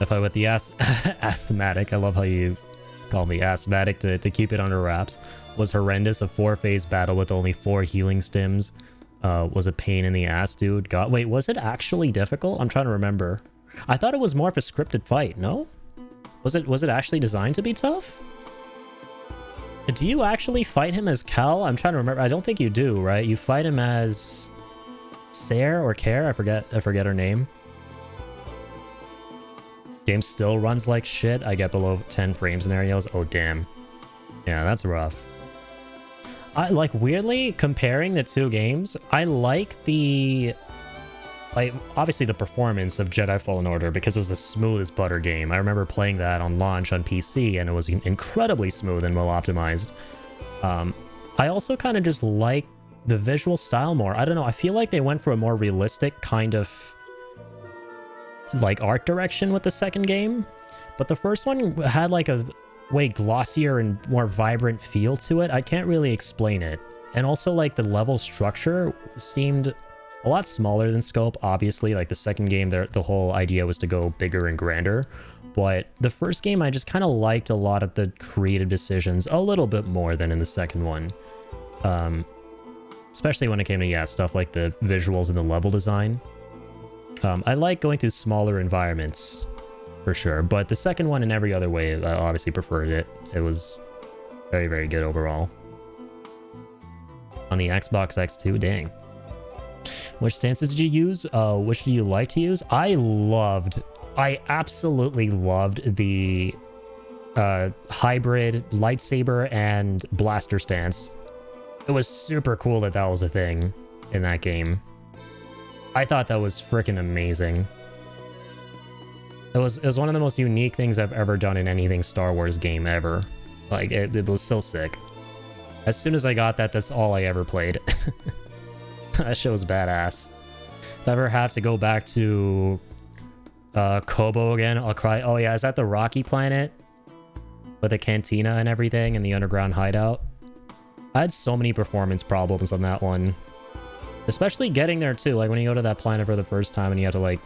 If I with the asthmatic, I love how you call me asthmatic to keep it under wraps, was horrendous. A 4-phase battle with only 4 healing stims was a pain in the ass, dude. God, wait, was it actually difficult? I'm trying to remember. I thought it was more of a scripted fight, no? Was it actually designed to be tough? Do you actually fight him as Cal? I'm trying to remember. I don't think you do, right? You fight him as Sarah or Care? I forget her name. Game still runs like shit. I get below 10 frame scenarios. Oh, damn. Yeah, that's rough. I like, weirdly, comparing the two games, I like the... like, obviously the performance of Jedi Fallen Order, because it was a smooth as butter game. I remember playing that on launch on PC, and it was incredibly smooth and well optimized. I also kind of just like the visual style more. I don't know, I feel like they went for a more realistic kind of like art direction with the second game, but the first one had like a way glossier and more vibrant feel to it. I can't really explain it. And also, like, the level structure seemed a lot smaller than Scope. Obviously, like the second game, the whole idea was to go bigger and grander, but the first game I just kind of liked a lot of the creative decisions a little bit more than in the second one, especially when it came to, yeah, stuff like the visuals and the level design. I like going through smaller environments for sure, but the second one in every other way, I obviously preferred it. It was very, very good overall. On the Xbox X2, dang. Which stances did you use? Which do you like to use? I absolutely loved the hybrid lightsaber and blaster stance. It was super cool that that was a thing in that game. I thought that was freaking amazing. It was one of the most unique things I've ever done in anything Star Wars game ever. Like, it was so sick. As soon as I got that, that's all I ever played. That shit was badass. If I ever have to go back to Kobo again, I'll cry. Oh yeah, is that the Rocky planet? With the cantina and everything and the underground hideout? I had so many performance problems on that one. Especially getting there too. Like when you go to that planet for the first time and you have to like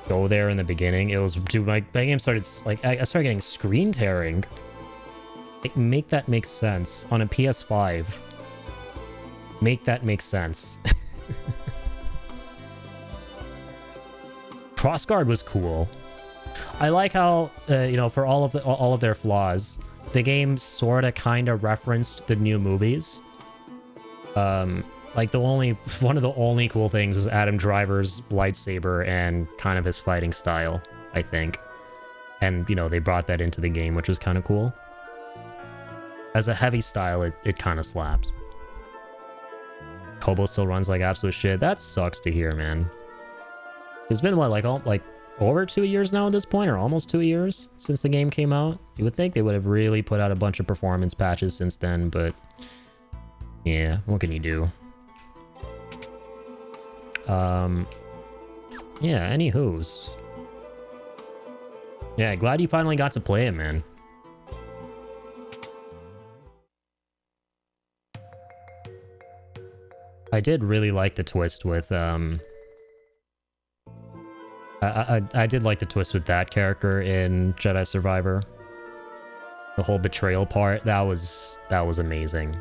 go there in the beginning. It was, dude, my game started, like, I started getting screen tearing. Like, make that make sense on a PS5. Make that make sense. Crossguard was cool. I like how, you know, for all of their flaws, the game sort of kind of referenced the new movies. Like one of the only cool things was Adam Driver's lightsaber and kind of his fighting style, I think. And, you know, they brought that into the game, which was kind of cool. As a heavy style, it kind of slaps. Kobo still runs like absolute shit. That sucks to hear, man. It's been, what, like over 2 years now at this point, or almost 2 years since the game came out? You would think they would have really put out a bunch of performance patches since then, but yeah, what can you do? Yeah, anywho's. Yeah, glad you finally got to play it, man. I did really like the twist with, I did like the twist with that character in Jedi Survivor. The whole betrayal part, that was amazing.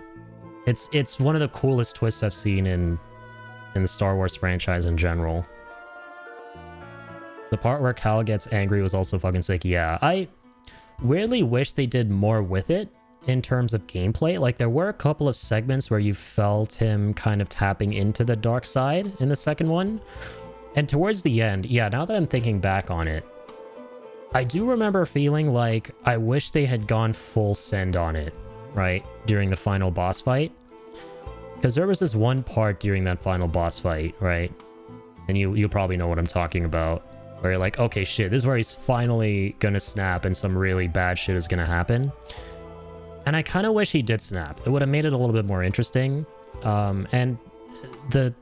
It's one of the coolest twists I've seen in the Star Wars franchise in general. The part where Cal gets angry was also fucking sick. Yeah, I weirdly wish they did more with it in terms of gameplay. Like, there were a couple of segments where you felt him kind of tapping into the dark side in the second one. And towards the end, yeah, now that I'm thinking back on it, I do remember feeling like I wish they had gone full send on it, right? During the final boss fight. Because there was this one part during that final boss fight, right? And you'll probably know what I'm talking about. Where you're like, okay, shit, this is where he's finally gonna snap and some really bad shit is gonna happen. And I kind of wish he did snap. It would have made it a little bit more interesting. And the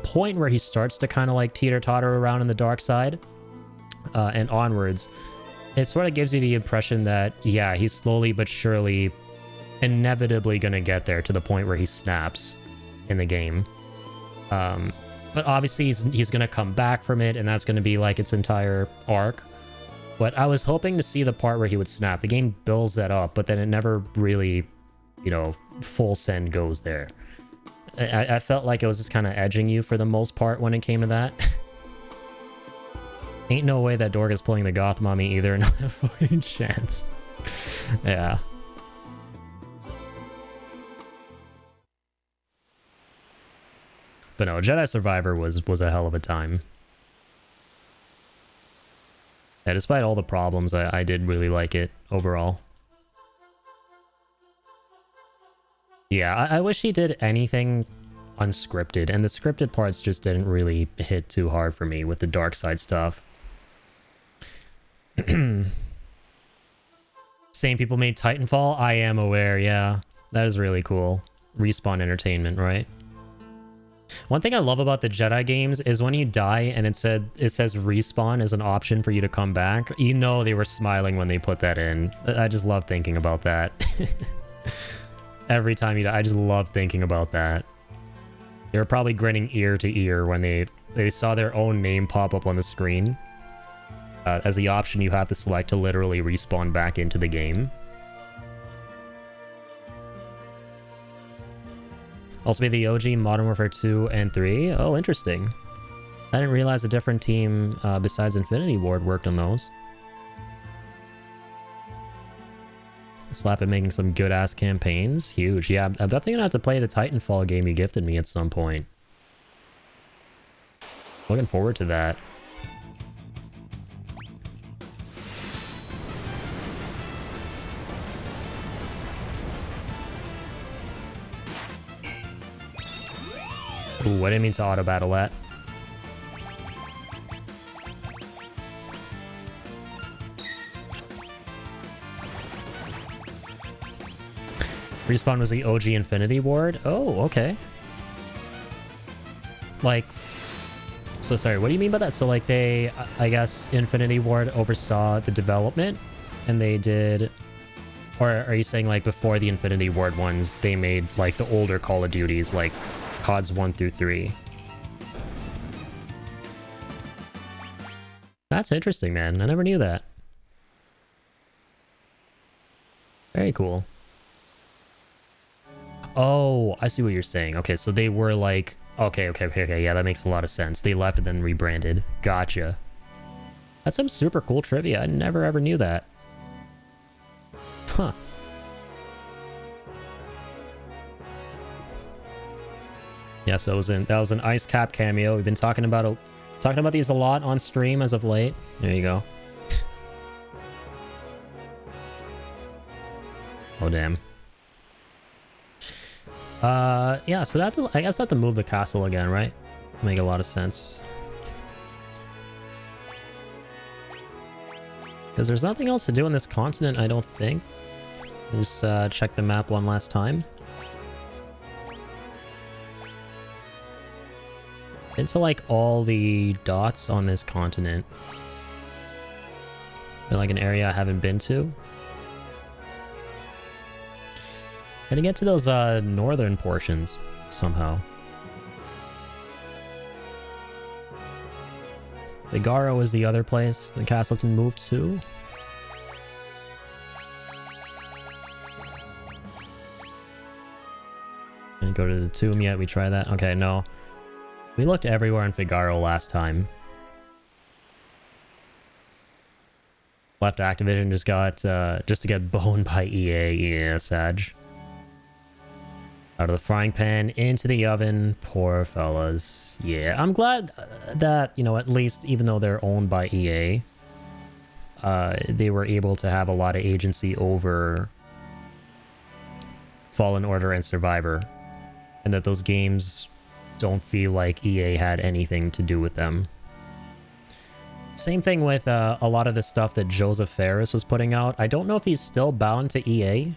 point where he starts to kind of like teeter-totter around in the dark side and onwards, it sort of gives you the impression that, yeah, he's slowly but surely inevitably gonna get there to the point where he snaps in the game. But obviously he's gonna come back from it, and that's gonna be like its entire arc. But I was hoping to see the part where he would snap. The game builds that up, but then it never really, you know, full send goes there. I felt like it was just kind of edging you for the most part when it came to that. Ain't no way that Dork is pulling the Goth Mummy either. Not a fucking chance. Yeah. But no, Jedi Survivor was a hell of a time. Yeah, despite all the problems, I did really like it overall. Yeah, I wish he did anything unscripted, and the scripted parts just didn't really hit too hard for me with the dark side stuff. Same people made Titanfall? I am aware, yeah. That is really cool. Respawn Entertainment, right? One thing I love about the Jedi games is when you die and it says respawn as an option for you to come back, you know they were smiling when they put that in. I just love thinking about that. Every time you die, I just love thinking about that. They were probably grinning ear to ear when they saw their own name pop up on the screen. As the option you have to select to literally respawn back into the game. Also be the OG Modern Warfare 2 and 3. Oh, interesting. I didn't realize a different team besides Infinity Ward worked on those. Slap at making some good-ass campaigns. Huge. Yeah, I'm definitely gonna have to play the Titanfall game you gifted me at some point. Looking forward to that. Ooh, I didn't mean to auto-battle that. Respawn was the OG Infinity Ward? Oh, okay. Like... So, sorry, what do you mean by that? So, like, they... I guess Infinity Ward oversaw the development, and they did... Or are you saying, like, before the Infinity Ward ones, they made, like, the older Call of Duties, like... CODs 1 through 3. That's interesting, man. I never knew that. Very cool. Oh, I see what you're saying. Okay, so they were like... Okay. Yeah, that makes a lot of sense. They left and then rebranded. Gotcha. That's some super cool trivia. I never ever knew that. Huh. Yeah, so that was an Ice Cap cameo. We've been talking about these a lot on stream as of late. There you go. Oh damn. Yeah, so I guess I have to move the castle again, right? Make a lot of sense. Because there's nothing else to do in this continent, I don't think. Just check the map one last time. Into like all the dots on this continent. They're like an area I haven't been to. Gonna get to those northern portions somehow. Figaro is the other place the castle can move to. Didn't go to the tomb yet. We try that. Okay, no. We looked everywhere in Figaro last time. Left Activision just to get boned by EA. Yeah, Sag. Out of the frying pan into the oven. Poor fellas. Yeah, I'm glad that, you know, at least even though they're owned by EA, they were able to have a lot of agency over Fallen Order and Survivor. And that those games don't feel like EA had anything to do with them. Same thing with a lot of the stuff that Joseph Fares was putting out. I don't know if he's still bound to EA.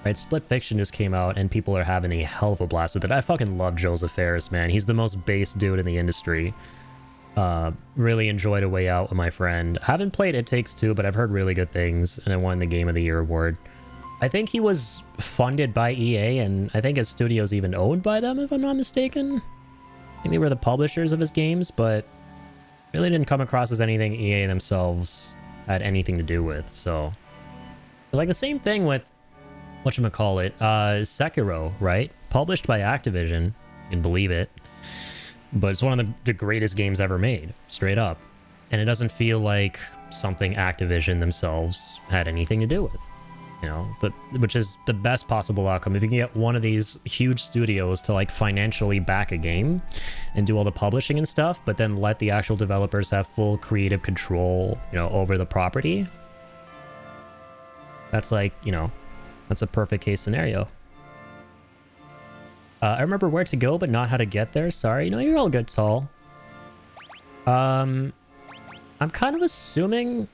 Right, Split Fiction just came out and people are having a hell of a blast with it. I fucking love Joseph Fares, man. He's the most base dude in the industry. Really enjoyed A Way Out with my friend. Haven't played It Takes Two, but I've heard really good things, and I won the Game of the Year award. I think he was funded by EA, and I think his studio's even owned by them, if I'm not mistaken. I think they were the publishers of his games, but really didn't come across as anything EA themselves had anything to do with, so... It's like the same thing with whatchamacallit, Sekiro, right? Published by Activision, you can believe it. But it's one of the greatest games ever made, straight up. And it doesn't feel like something Activision themselves had anything to do with. You know, which is the best possible outcome. If you can get one of these huge studios to like financially back a game and do all the publishing and stuff, but then let the actual developers have full creative control, you know, over the property. That's like, you know, that's a perfect case scenario. I remember where to go, but not how to get there. Sorry. No, you're all good, Saul. I'm kind of assuming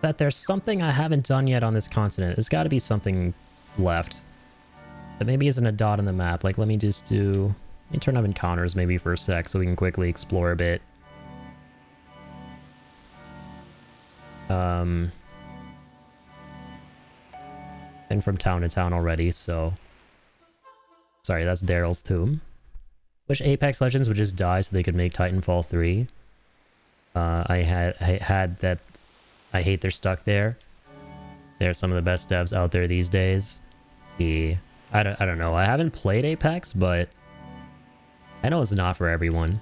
that there's something I haven't done yet on this continent. There's got to be something left that maybe isn't a dot on the map. Like, let me just do... Let me turn off encounters maybe for a sec so we can quickly explore a bit. Been from town to town already, so... Sorry, that's Daryl's tomb. Wish Apex Legends would just die so they could make Titanfall 3. I had that... I hate they're stuck there. They're some of the best devs out there these days. I don't know. I haven't played Apex, but I know it's not for everyone.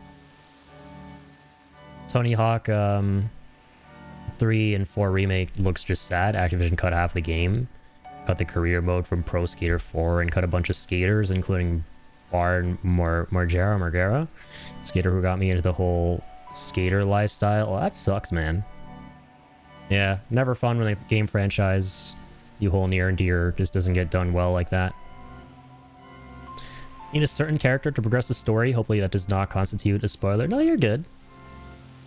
Tony Hawk 3 and 4 remake looks just sad. Activision cut half the game. Cut the career mode from Pro Skater 4 and cut a bunch of skaters, including Margera, skater who got me into the whole skater lifestyle. Oh, that sucks, man. Yeah, never fun when a game franchise you hold near and dear just doesn't get done well like that. Need a certain character to progress the story. Hopefully that does not constitute a spoiler. No, you're good.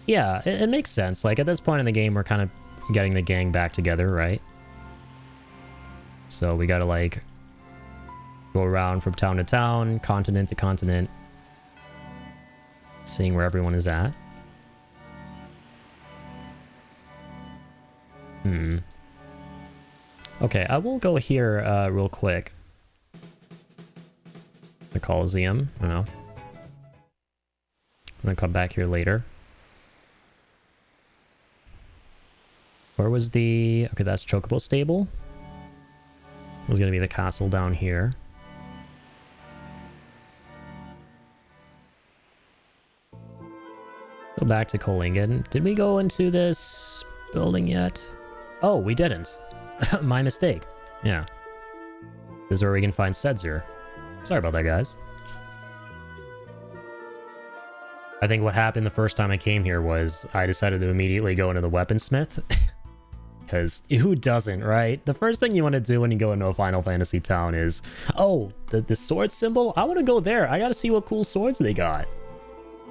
Yeah, it makes sense. Like, at this point in the game, we're kind of getting the gang back together, right? So we gotta, like, go around from town to town, continent to continent, seeing where everyone is at. Okay, I will go here real quick. The Coliseum, I don't know. I'm gonna come back here later. Where was the... Okay, that's Chocobo Stable. It was gonna be the castle down here. Go back to Kolingen. Did we go into this building yet? Oh, we didn't. My mistake. Yeah. This is where we can find Setzer. Sorry about that, guys. I think what happened the first time I came here was I decided to immediately go into the weaponsmith. Because who doesn't, right? The first thing you want to do when you go into a Final Fantasy town is, oh, the sword symbol? I want to go there. I got to see what cool swords they got.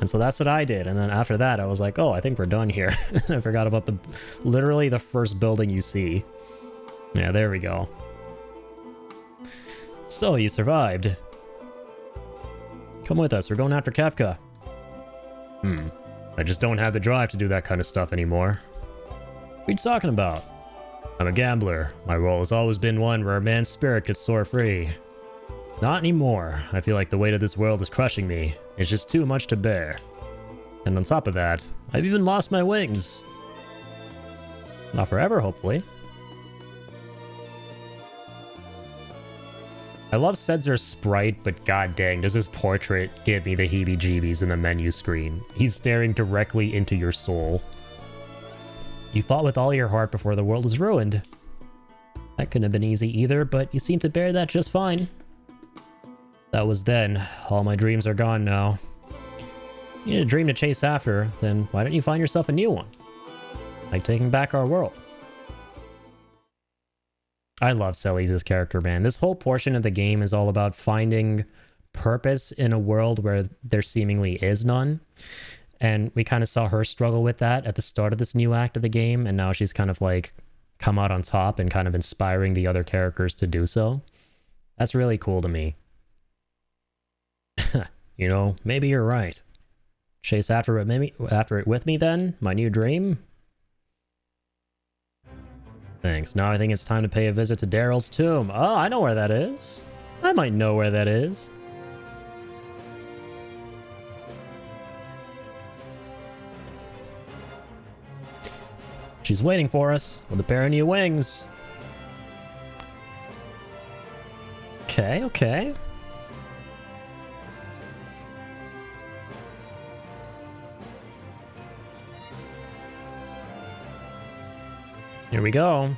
And so that's what I did. And then after that, I was like, oh, I think we're done here. I forgot about literally the first building you see. Yeah, there we go. So, you survived. Come with us. We're going after Kefka. I just don't have the drive to do that kind of stuff anymore. What are you talking about? I'm a gambler. My role has always been one where a man's spirit could soar free. Not anymore. I feel like the weight of this world is crushing me. It's just too much to bear. And on top of that, I've even lost my wings. Not forever, hopefully. I love Setzer's sprite, but god dang, does his portrait give me the heebie-jeebies in the menu screen. He's staring directly into your soul. You fought with all your heart before the world was ruined. That couldn't have been easy either, but you seem to bear that just fine. That was then. All my dreams are gone now. You need a dream to chase after, then why don't you find yourself a new one? Like taking back our world. I love Celise's character, man. This whole portion of the game is all about finding purpose in a world where there seemingly is none. And we kind of saw her struggle with that at the start of this new act of the game, and now she's kind of like come out on top and kind of inspiring the other characters to do so. That's really cool to me. You know, maybe you're right. Chase after it with me then? My new dream? Thanks. Now I think it's time to pay a visit to Daryl's tomb. Oh, I know where that is. I might know where that is. She's waiting for us with a pair of new wings. Okay, okay. Here we go.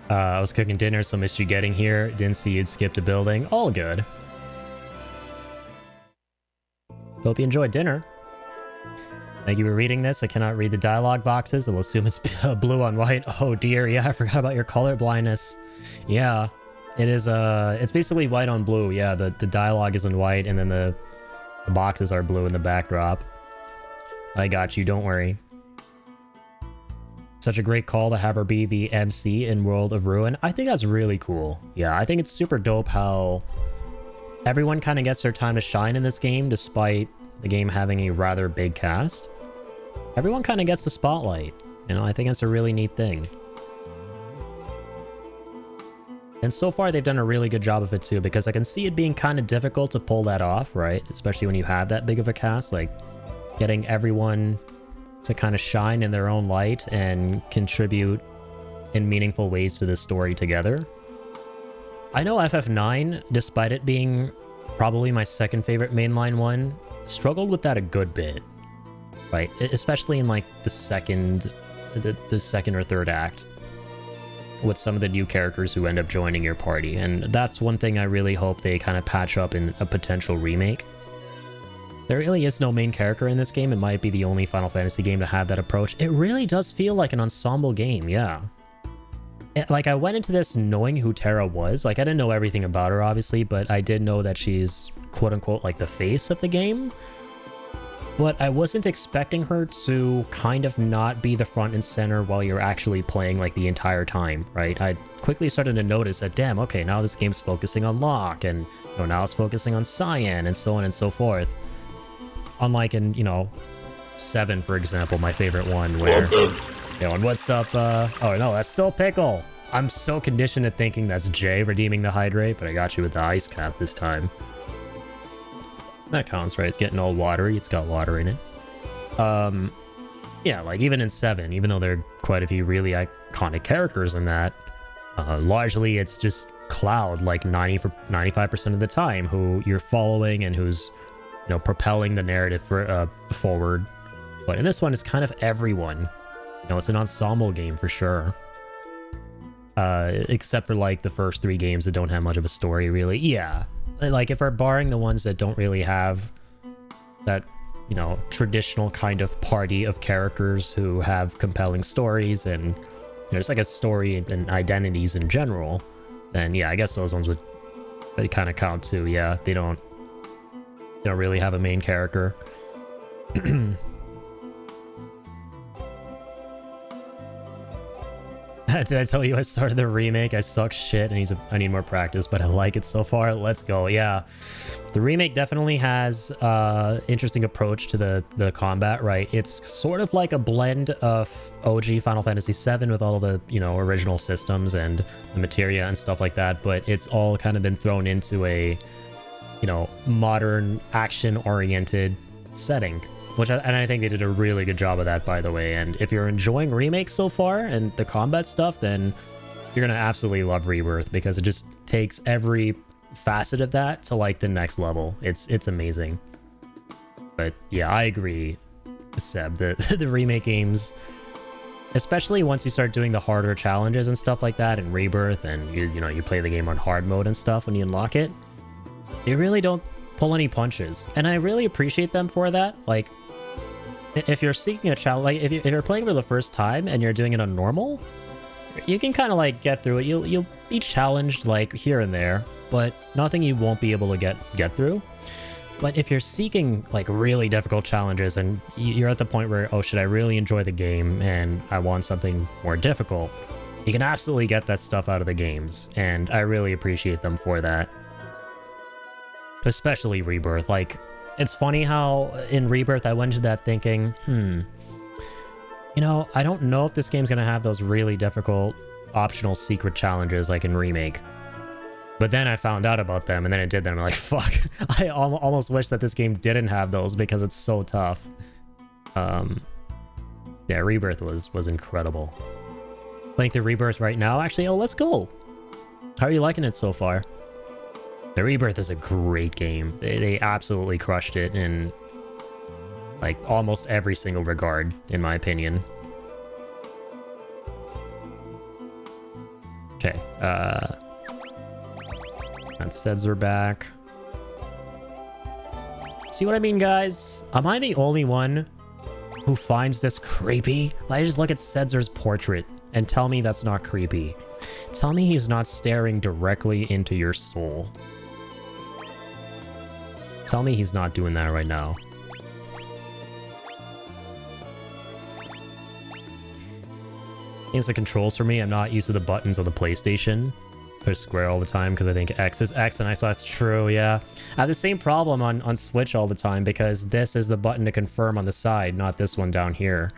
I was cooking dinner, so missed you getting here. Didn't see you'd skipped a building. All good. Hope you enjoyed dinner. Thank you for reading this. I cannot read the dialogue boxes. I'll assume it's blue on white. Oh dear, yeah, I forgot about your color blindness. Yeah, it is, it's basically white on blue. Yeah, the dialogue is in white, and then the boxes are blue in the backdrop. I got you, don't worry. Such a great call to have her be the MC in World of Ruin. I think that's really cool. Yeah, I think it's super dope how everyone kind of gets their time to shine in this game, despite the game having a rather big cast. Everyone kind of gets the spotlight. You know, I think it's a really neat thing. And so far, they've done a really good job of it too, because I can see it being kind of difficult to pull that off, right? Especially when you have that big of a cast, like getting everyone to kind of shine in their own light and contribute in meaningful ways to the story together. I know FF9, despite it being probably my second favorite mainline one, struggled with that a good bit, right? Especially in like the second or third act, with some of the new characters who end up joining your party. And that's one thing I really hope they kind of patch up in a potential remake. There really is no main character in this game. It might be the only Final Fantasy game to have that approach. It really does feel like an ensemble game, yeah. Like, I went into this knowing who Terra was. Like, I didn't know everything about her, obviously, but I did know that she's, quote-unquote, like, the face of the game. But I wasn't expecting her to kind of not be the front and center while you're actually playing, like, the entire time, right? I quickly started to notice that, damn, okay, now this game's focusing on Locke, and, you know, now it's focusing on Cyan, and so on and so forth. Unlike in, you know, 7, for example, my favorite one, where... Yo, and what's up, oh no, that's still Pickle! I'm so conditioned to thinking that's Jay redeeming the hydrate, but I got you with the ice cap this time. That counts, right? It's getting all watery, it's got water in it. Yeah, like even in 7, even though there are quite a few really iconic characters in that, largely it's just Cloud, like 95% of the time, who you're following and who's, you know, propelling the narrative forward. But in this one, it's kind of everyone. You know, it's an ensemble game for sure. Except for like the first 3 games that don't have much of a story, really. Yeah, like if we're barring the ones that don't really have that, you know, traditional kind of party of characters who have compelling stories and, you know, it's like a story and identities in general, then yeah, I guess those ones would kind of count too. Yeah, they don't really have a main character. Did I tell you I started the remake? I suck shit and I need more practice, but I like it so far. Let's go. Yeah, the remake definitely has interesting approach to the combat, right? It's sort of like a blend of OG Final Fantasy VII with all the, you know, original systems and the materia and stuff like that, but it's all kind of been thrown into a, you know, modern action-oriented setting. And I think they did a really good job of that, by the way. And if you're enjoying Remake so far and the combat stuff, then you're going to absolutely love Rebirth, because it just takes every facet of that to like the next level. It's amazing. But yeah, I agree, Seb. The Remake games, especially once you start doing the harder challenges and stuff like that in Rebirth, and you know, you play the game on hard mode and stuff when you unlock it, you really don't pull any punches. And I really appreciate them for that. Like, if you're seeking a challenge, like if you're playing for the first time and you're doing it on normal, you can kind of like get through it. You'll be challenged like here and there, but nothing you won't be able to get through. But if you're seeking like really difficult challenges and you're at the point where, oh, should I really enjoy the game and I want something more difficult, you can absolutely get that stuff out of the games, and I really appreciate them for that. Especially Rebirth. Like, it's funny how in Rebirth I went into that thinking, you know, I don't know if this game's gonna have those really difficult optional secret challenges like in Remake. But then I found out about them, and then it did them. I'm like, fuck, I almost wish that this game didn't have those because it's so tough. Yeah, Rebirth was incredible. Playing through Rebirth right now, actually. Oh, let's go. How are you liking it so far? The Rebirth is a great game. They absolutely crushed it, and Like, almost every single regard, in my opinion. Okay, that says we're back. See what I mean, guys? Am I the only one who finds this creepy? Like, just look at Sedzer's portrait and tell me that's not creepy. Tell me he's not staring directly into your soul. Tell me he's not doing that right now. I think it's the controls for me. I'm not used to the buttons of the PlayStation. Push square all the time because I think X is X and Xbox. True, yeah. I have the same problem on Switch all the time because this is the button to confirm on the side, not this one down here.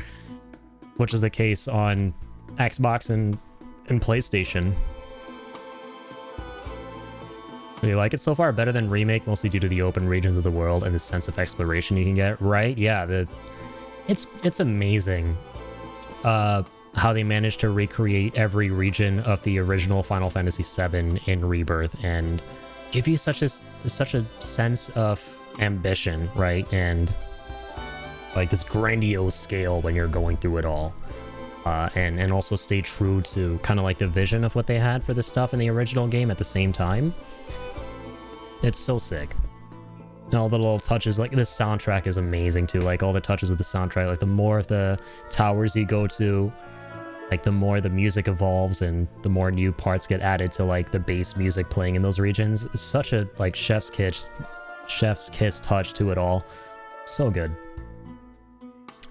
Which is the case on Xbox and PlayStation. Do you like it so far? Better than Remake, mostly due to the open regions of the world and the sense of exploration you can get, right? Yeah, it's amazing how they managed to recreate every region of the original Final Fantasy VII in Rebirth and give you such a sense of ambition, right? And like this grandiose scale when you're going through it all. And also stay true to kind of like the vision of what they had for this stuff in the original game at the same time. It's so sick. And all the little touches, like this soundtrack is amazing too. Like all the touches with the soundtrack, like the more of the towers you go to, like the more the music evolves and the more new parts get added to like the bass music playing in those regions. It's such a like chef's kiss touch to it all. So good.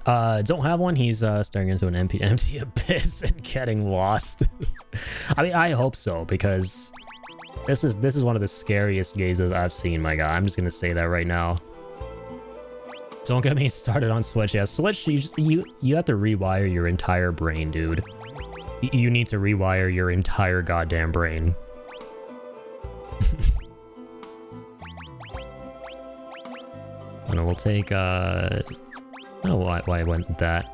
Don't have one. He's staring into an empty abyss and getting lost. I mean, I hope so, because this is one of the scariest gazes I've seen, my guy. I'm just gonna say that right now. Don't get me started on Switch. Yeah, Switch, you have to rewire your entire brain, dude. You need to rewire your entire goddamn brain. I know, we'll take I don't know why I went with that.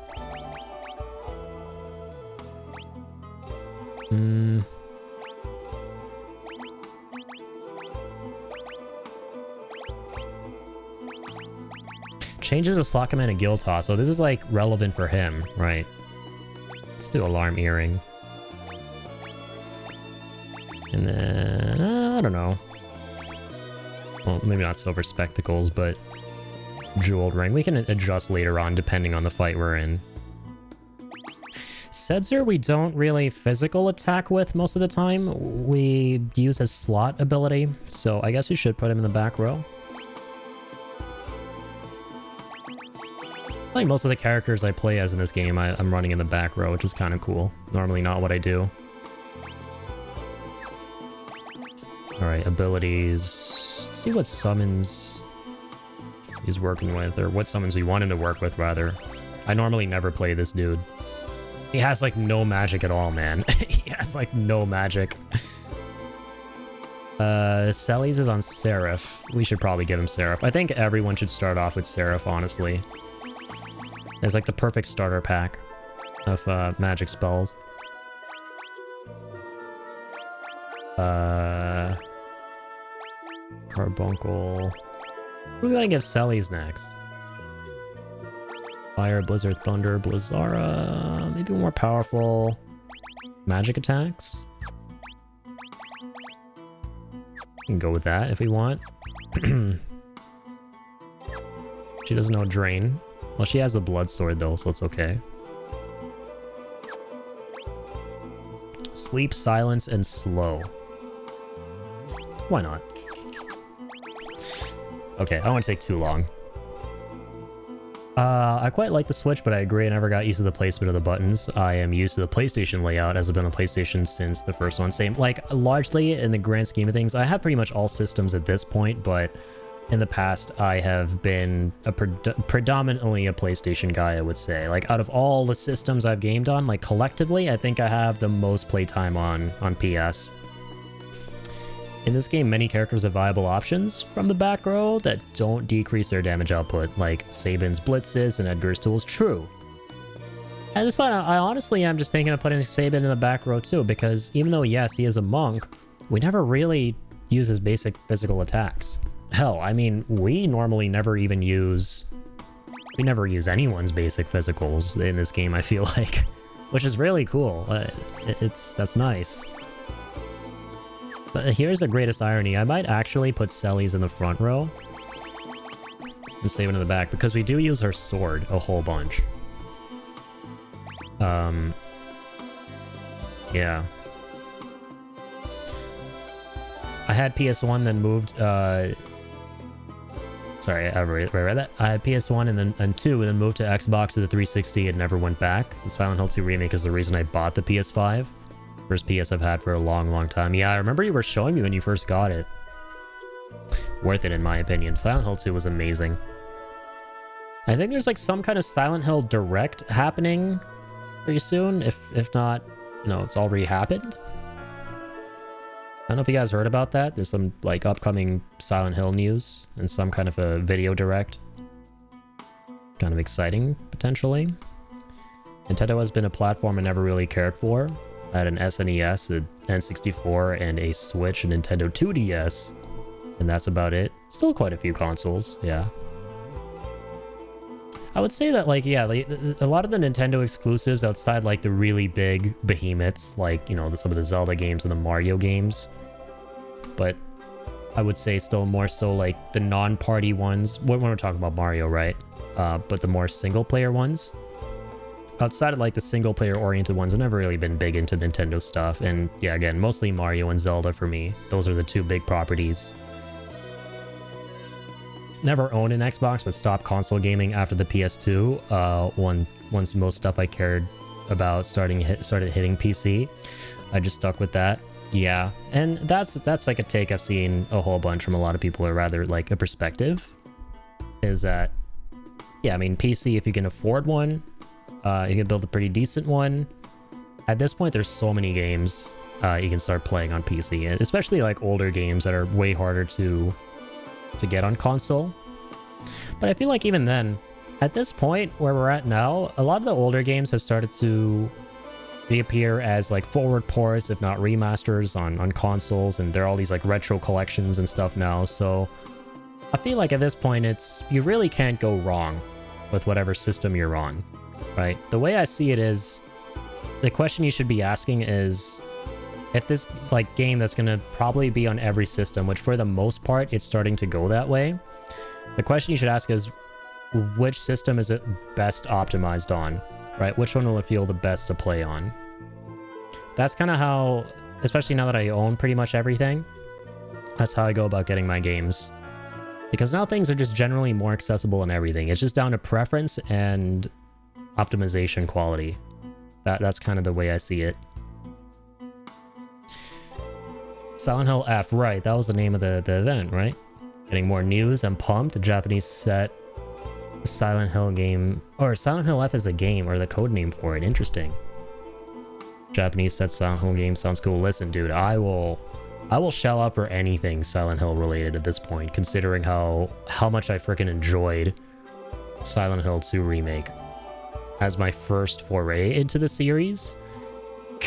Changes the slot command and guild toss, so this is like relevant for him, right? Let's do alarm earring. And then I don't know. Well, maybe not silver spectacles, but jeweled ring. We can adjust later on depending on the fight we're in. Sedzer we don't really physical attack with most of the time. We use his slot ability, so I guess you should put him in the back row. I think most of the characters I play as in this game, I'm running in the back row, which is kind of cool. Normally not what I do. Alright, abilities. Let's see what summons he's working with, or what summons we want him to work with, rather. I normally never play this dude. He has, like, no magic at all, man. He has, like, no magic. Sellies is on Seraph. We should probably give him Seraph. I think everyone should start off with Seraph, honestly. It's like the perfect starter pack of magic spells. Carbuncle. What are we gonna give Sellies next? Fire, Blizzard, Thunder, Blizzara. Maybe more powerful magic attacks. We can go with that if we want. She doesn't know Drain. Well, she has the blood sword though, so it's okay. Sleep, silence, and slow. Why not? Okay, I don't want to take too long. I quite like the Switch, but I agree I never got used to the placement of the buttons. I am used to the PlayStation layout, as I've been on PlayStation since the first one. Same, like, largely in the grand scheme of things, I have pretty much all systems at this point, but in the past, I have been a predominantly a PlayStation guy, I would say. Like, out of all the systems I've gamed on, like, collectively, I think I have the most playtime on PS. In this game, many characters have viable options from the back row that don't decrease their damage output, like Sabin's blitzes and Edgar's tools. True. At this point, I honestly am just thinking of putting Sabin in the back row too, because even though, yes, he is a monk, we never really use his basic physical attacks. Hell, I mean, we normally never even use We never use anyone's basic physicals in this game, I feel like, which is really cool. That's nice. But here's the greatest irony. I might actually put Selly's in the front row and save it in the back, because we do use her sword a whole bunch. Yeah. I had PS1, then moved, sorry, I read that. I had PS1 and 2, and then moved to Xbox to the 360 and never went back. The Silent Hill 2 remake is the reason I bought the PS5. First PS I've had for a long, long time. Yeah, I remember you were showing me when you first got it. Worth it, in my opinion. Silent Hill 2 was amazing. I think there's like some kind of Silent Hill Direct happening pretty soon. If not, you know, it's already happened. I don't know if you guys heard about that. There's some like upcoming Silent Hill news and some kind of a video direct. Kind of exciting, potentially. Nintendo has been a platform I never really cared for. I had an SNES, an N64, and a Switch, a Nintendo 2DS. And that's about it. Still quite a few consoles, yeah. I would say that, like, yeah, a lot of the Nintendo exclusives outside, like, the really big behemoths, like, you know, some of the Zelda games and the Mario games. But I would say still more so, like, the non-party ones, when we're talking about Mario, right? But the more single-player ones. Outside of, like, the single-player-oriented ones, I've never really been big into Nintendo stuff. And, yeah, again, mostly Mario and Zelda for me. Those are the two big properties. Never owned an Xbox, but stopped console gaming after the PS2. Once most stuff I cared about started hitting PC, I just stuck with that. Yeah, and that's like a take I've seen a whole bunch from a lot of people, or rather like a perspective, is that, yeah, I mean, PC, if you can afford one, you can build a pretty decent one. At this point, there's so many games you can start playing on PC, and especially like older games that are way harder to get on console. But I feel like even then, at this point where we're at now, a lot of the older games have started to reappear as like forward ports, if not remasters on consoles, and there are all these like retro collections and stuff now. So I feel like at this point, you really can't go wrong with whatever system you're on, right? The way I see it is, the question you should be asking is, if this like game that's going to probably be on every system, which for the most part, it's starting to go that way. The question you should ask is, which system is it best optimized on, right? Which one will it feel the best to play on? That's kind of how, especially now that I own pretty much everything, that's how I go about getting my games. Because now things are just generally more accessible and everything. It's just down to preference and optimization quality. That's kind of the way I see it. Silent Hill F, right, that was the name of the event, right? Getting more news, I'm pumped. A Japanese set Silent Hill game, or Silent Hill F is a game, or the code name for it. Interesting. Japanese set Silent Hill game sounds cool. Listen, dude, I will shell out for anything Silent Hill related at this point, considering how much I freaking enjoyed Silent Hill 2 Remake as my first foray into the series.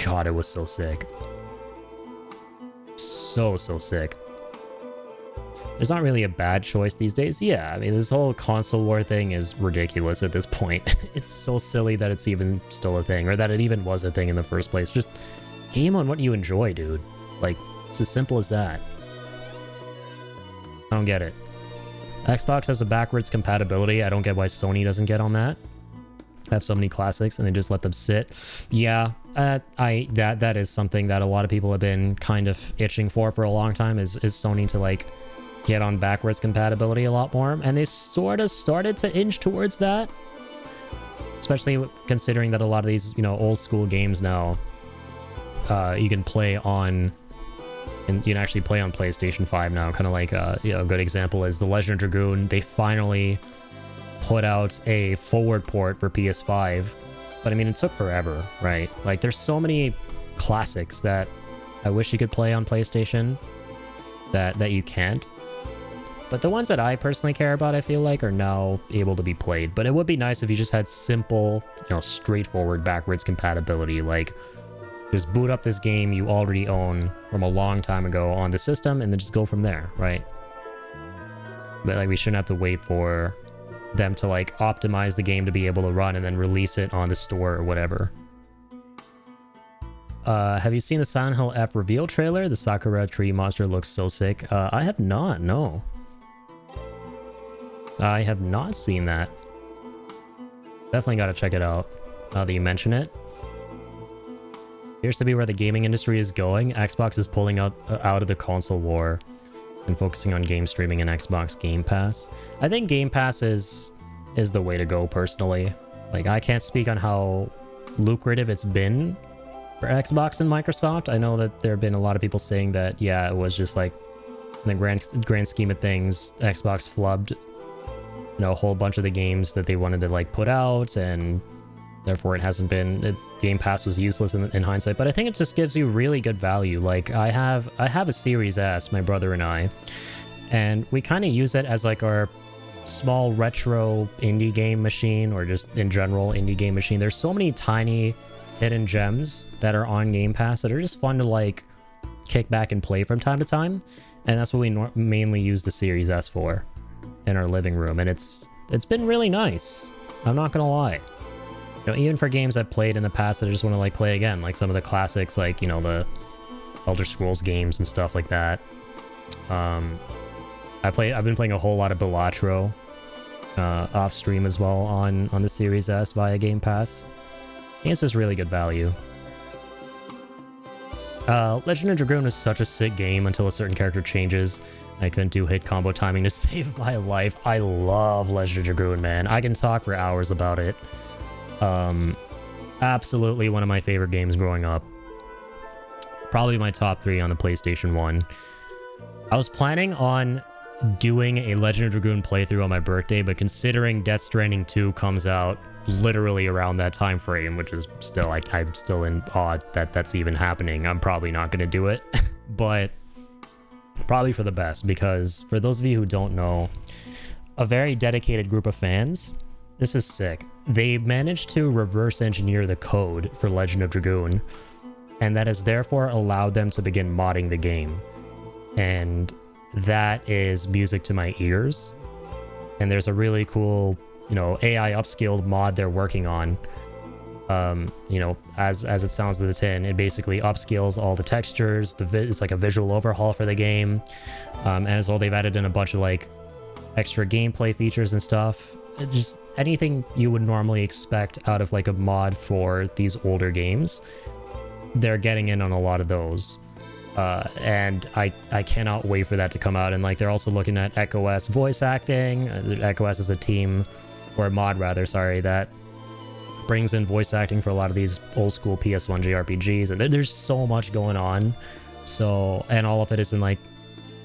God, it was so sick. So sick. There's not really a bad choice these days. Yeah, I mean, this whole console war thing is ridiculous at this point. It's so silly that it's even still a thing, or that it even was a thing in the first place. Just game on what you enjoy, dude. Like, it's as simple as that. I don't get it. Xbox has a backwards compatibility. I don't get why Sony doesn't get on that. I have so many classics and they just let them sit. Yeah, that is something that a lot of people have been kind of itching for a long time, is Sony to like get on backwards compatibility a lot more, and they sort of started to inch towards that, especially considering that a lot of these, you know, old school games now you can play on, and you can actually play on PlayStation 5 now. Kind of like you know, a good example is The Legend of Dragoon. They finally put out a forward port for PS5, but I mean, it took forever, right? Like, there's so many classics that I wish you could play on PlayStation that you can't. But the ones that I personally care about, I feel like, are now able to be played. But it would be nice if you just had simple, you know, straightforward backwards compatibility. Like, just boot up this game you already own from a long time ago on the system, and then just go from there, right? But like, we shouldn't have to wait for them to like optimize the game to be able to run and then release it on the store or whatever. Have you seen the Silent Hill F reveal trailer? The Sakura tree monster looks so sick. I have not, no. I have not seen that. Definitely gotta check it out, now that you mention it. Appears to be where the gaming industry is going. Xbox is pulling out of the console war and focusing on game streaming and Xbox Game Pass. I think Game Pass is the way to go, personally. Like, I can't speak on how lucrative it's been for Xbox and Microsoft. I know that there have been a lot of people saying that, yeah, it was just like, in the grand scheme of things, Xbox flubbed, you know, a whole bunch of the games that they wanted to like put out, and therefore it hasn't been, Game Pass was useless in hindsight. But I think it just gives you really good value. Like, I have a Series S, my brother and I, and we kind of use it as like our small retro indie game machine, or just in general indie game machine. There's so many tiny hidden gems that are on Game Pass that are just fun to like kick back and play from time to time, and that's what we mainly use the Series S for in our living room. And it's been really nice, I'm not gonna lie. You know, even for games I've played in the past that I just want to like play again, like some of the classics, like, you know, the Elder Scrolls games and stuff like that. I've been playing a whole lot of Balatro off stream as well on the Series S via Game Pass. I think it's just really good value. Legend of Dragoon is such a sick game until a certain character changes. I couldn't do hit combo timing to save my life. I love Legend of Dragoon, man. I can talk for hours about it. Absolutely one of my favorite games growing up. Probably my top 3 on the PlayStation 1. I was planning on doing a Legend of Dragoon playthrough on my birthday, but considering Death Stranding 2 comes out literally around that time frame, which is still, like, I'm still in awe that that's even happening, I'm probably not going to do it. But probably for the best, because for those of you who don't know, a very dedicated group of fans, this is sick, they managed to reverse engineer the code for Legend of Dragoon, and that has therefore allowed them to begin modding the game. And that is music to my ears. And there's a really cool, you know, AI upscaled mod they're working on. You know, as it sounds to the tin, it basically upscales all the textures. It's like a visual overhaul for the game. And as well, they've added in a bunch of like extra gameplay features and stuff. Just anything you would normally expect out of like a mod for these older games, they're getting in on a lot of those. And I cannot wait for that to come out. And like, they're also looking at EchoS voice acting. EchoS is a team, or a mod rather, sorry, that brings in voice acting for a lot of these old school PS1 JRPGs. And there's so much going on. So, and all of it is in like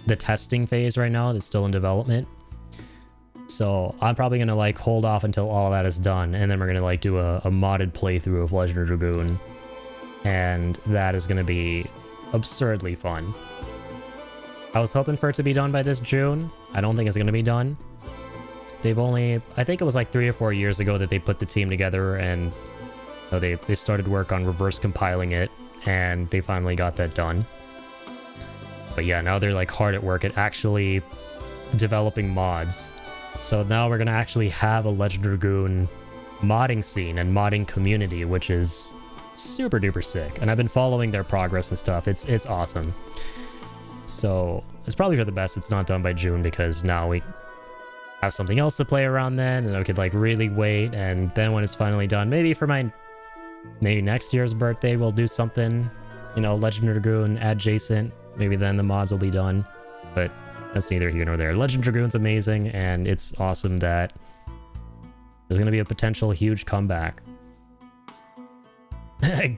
the testing phase right now. That's still in development. So I'm probably gonna like hold off until all that is done, and then we're gonna like do a modded playthrough of Legend of Dragoon, and that is gonna be absurdly fun. I was hoping for it to be done by this June. I don't think it's gonna be done. They've only, I think it was like 3 or 4 years ago that they put the team together, and you know, they started work on reverse compiling it, and they finally got that done. But yeah, now they're like hard at work at actually developing mods. So now we're gonna actually have a Legend of Dragoon modding scene and modding community, which is super duper sick. And I've been following their progress and stuff. It's awesome. So it's probably for the best it's not done by June, because now we have something else to play around then, and I could like really wait. And then when it's finally done, maybe for my next year's birthday, we'll do something, you know, Legend of Dragoon adjacent. Maybe then the mods will be done, but that's neither here nor there. Legend of Dragoon's amazing, and it's awesome that there's going to be a potential huge comeback.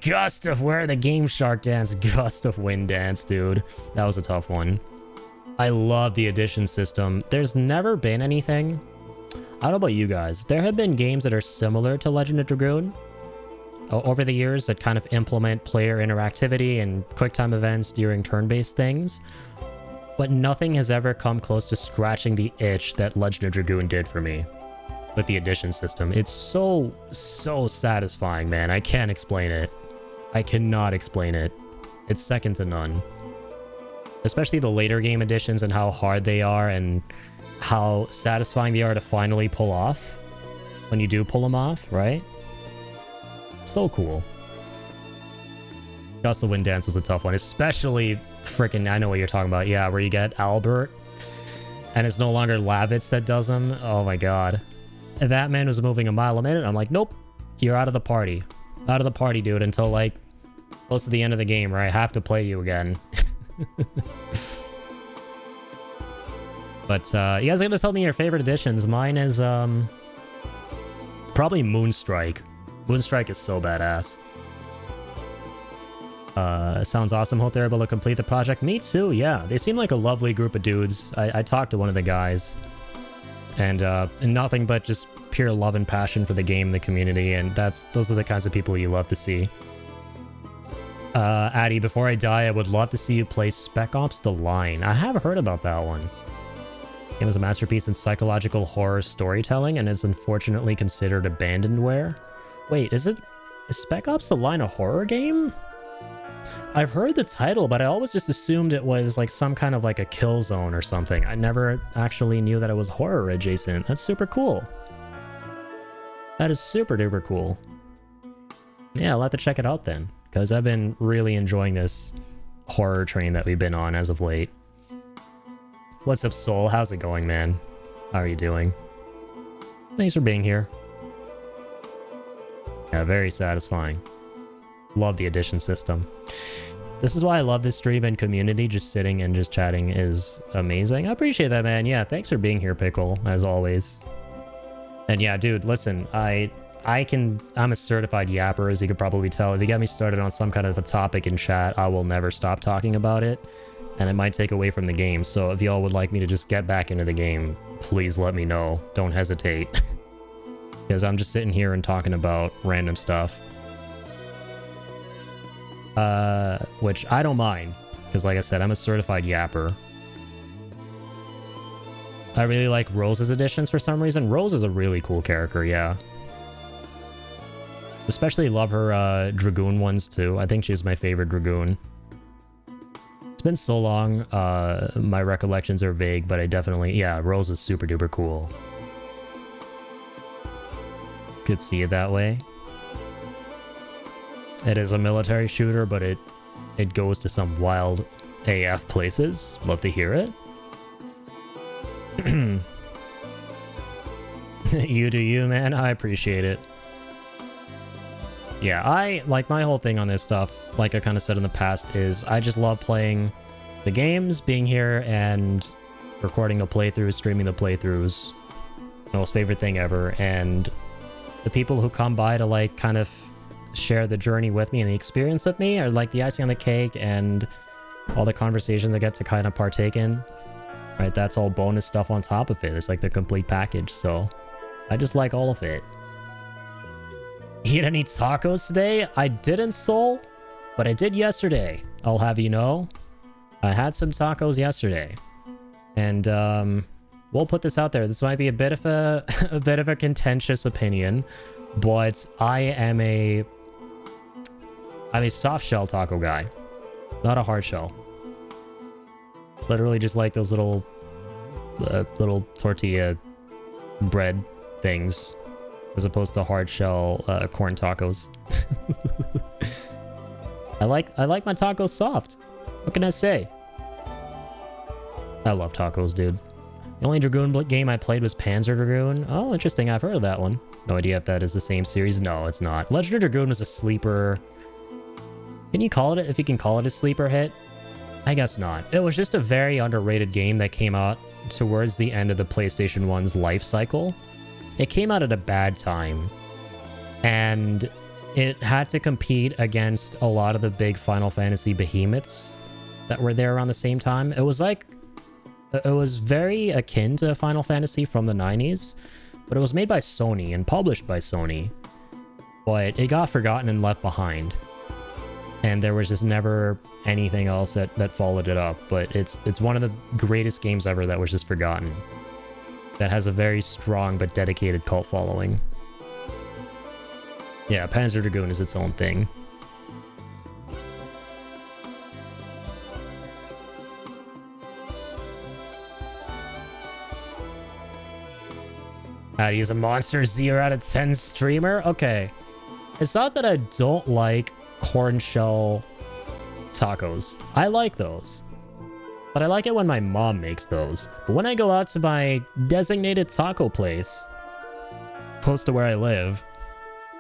Gust of where the Game Shark dance, Gust of Wind dance, dude. That was a tough one. I love the addition system. There's never been anything, I don't know about you guys, there have been games that are similar to Legend of Dragoon over the years that kind of implement player interactivity and QuickTime events during turn-based things, but nothing has ever come close to scratching the itch that Legend of Dragoon did for me with the addition system. It's so satisfying, man. I can't explain it. I cannot explain it. It's second to none. Especially the later game additions and how hard they are, and how satisfying they are to finally pull off when you do pull them off, right? So cool. Just the Wind Dance was a tough one, especially freaking, I know what you're talking about. Yeah, where you get Albert and it's no longer Lavitz that does them. Oh my god. And that man was moving a mile a minute. I'm like, nope, you're out of the party. Out of the party, dude, until like close to the end of the game where I have to play you again. But you guys are gonna tell me your favorite editions. Mine is probably Moonstrike. Moonstrike is so badass. Sounds awesome. Hope they're able to complete the project. Me too, yeah. They seem like a lovely group of dudes. I talked to one of the guys. And nothing but just pure love and passion for the game, the community, and those are the kinds of people you love to see. Addy, before I die, I would love to see you play Spec Ops: The Line. I have heard about that one. The game is a masterpiece in psychological horror storytelling and is unfortunately considered abandonware. Wait, is Spec Ops: The Line a horror game? I've heard the title, but I always just assumed it was like some kind of like a kill zone or something. I never actually knew that it was horror adjacent. That's super cool. That is super duper cool. Yeah, I'll have to check it out then, because I've been really enjoying this horror train that we've been on as of late. What's up, Soul? How's it going, man? How are you doing? Thanks for being here. Yeah, very satisfying. Love the addition system. This is why I love this stream and community. Just sitting and just chatting is amazing. I appreciate that, man. Yeah, thanks for being here, Pickle, as always. And yeah, dude, listen, I'm a certified yapper, as you could probably tell. If you get me started on some kind of a topic in chat, I will never stop talking about it. And it might take away from the game. So if y'all would like me to just get back into the game, please let me know. Don't hesitate. Because I'm just sitting here and talking about random stuff. Which I don't mind, because like I said, I'm a certified yapper. I really like Rose's additions for some reason. Rose is a really cool character, yeah. Especially love her Dragoon ones too. I think she's my favorite Dragoon. It's been so long, my recollections are vague, but I definitely, yeah, Rose is super duper cool. Could see it that way. It is a military shooter, but it goes to some wild AF places. Love to hear it. You do you, man. I appreciate it. Yeah, my whole thing on this stuff, like I kind of said in the past, is I just love playing the games, being here, and recording the playthroughs, streaming the playthroughs. Most favorite thing ever. And the people who come by to like kind of share the journey with me and the experience with me are like the icing on the cake, and all the conversations I get to kind of partake in, right? That's all bonus stuff on top of it. It's like the complete package. So I just like all of it. Eat any tacos today? I didn't, Soul, but I did yesterday. I'll have you know, I had some tacos yesterday, and we'll put this out there. This might be a bit of a contentious opinion, but I'm a soft shell taco guy, not a hard shell. Literally just like those little tortilla bread things, as opposed to hard shell corn tacos. I like my tacos soft. What can I say? I love tacos, dude. The only Dragoon game I played was Panzer Dragoon. Oh, interesting. I've heard of that one. No idea if that is the same series. No, it's not. Legend of Dragoon was a sleeper. Can you call it, if you can call it a sleeper hit? I guess not. It was just a very underrated game that came out towards the end of the PlayStation 1's life cycle. It came out at a bad time, and it had to compete against a lot of the big Final Fantasy behemoths that were there around the same time. It was very akin to Final Fantasy from the 90s, but it was made by Sony and published by Sony, but it got forgotten and left behind. And there was just never anything else that followed it up. But it's one of the greatest games ever that was just forgotten. That has a very strong but dedicated cult following. Yeah, Panzer Dragoon is its own thing. How to use a monster 0 out of 10 streamer? Okay. It's not that I don't like corn shell tacos. I like those. But I like it when my mom makes those. But when I go out to my designated taco place, close to where I live,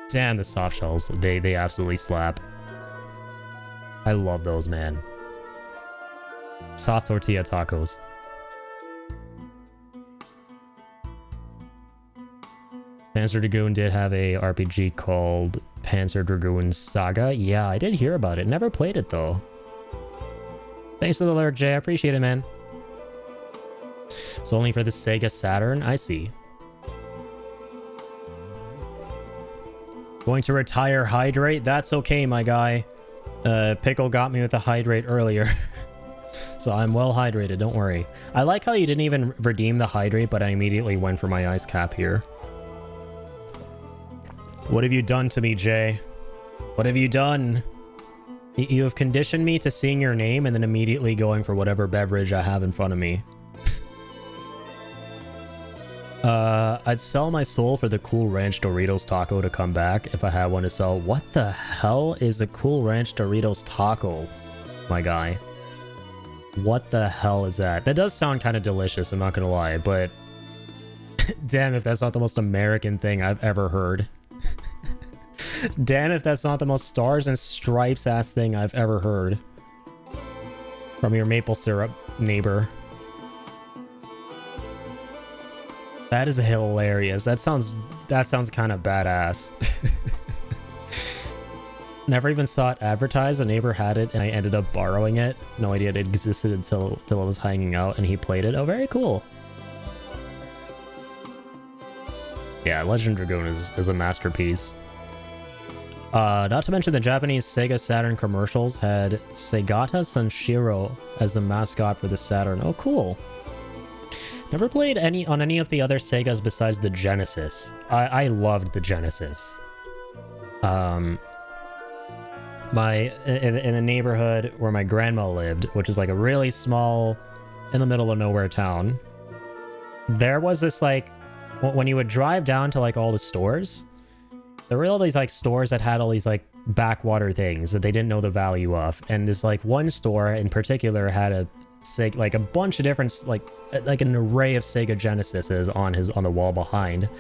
damn, the soft shells, they absolutely slap. I love those, man. Soft tortilla tacos. Panzer Dragoon did have a RPG called Panzer Dragoon Saga. Yeah, I did hear about it. Never played it, though. Thanks for the alert, Jay. I appreciate it, man. It's only for the Sega Saturn? I see. Going to retire Hydrate? That's okay, my guy. Pickle got me with the Hydrate earlier. So I'm well hydrated, don't worry. I like how you didn't even redeem the Hydrate, but I immediately went for my ice cap here. What have you done to me, Jay? What have you done? You have conditioned me to seeing your name and then immediately going for whatever beverage I have in front of me. I'd sell my soul for the Cool Ranch Doritos taco to come back if I had one to sell. What the hell is a Cool Ranch Doritos taco, my guy? What the hell is that? That does sound kind of delicious, I'm not gonna lie, but damn if that's not the most American thing I've ever heard. Damn if that's not the most stars and stripes ass thing I've ever heard from your maple syrup neighbor. That is hilarious. That sounds kind of badass. Never even saw it advertised. A neighbor had it and I ended up borrowing it. No idea it existed until it was hanging out and he played it. Oh, very cool. Yeah, Legend Dragoon is a masterpiece. Not to mention the Japanese Sega Saturn commercials had Segata Sanshiro as the mascot for the Saturn. Oh, cool. Never played on any of the other Segas besides the Genesis. I loved the Genesis. In the neighborhood where my grandma lived, which was like a really small, in the middle of nowhere town, there was this like, when you would drive down to like all the stores, there were all these like stores that had all these like backwater things that they didn't know the value of, and this like one store in particular had a like a bunch of different like an array of Sega Genesises on the wall behind,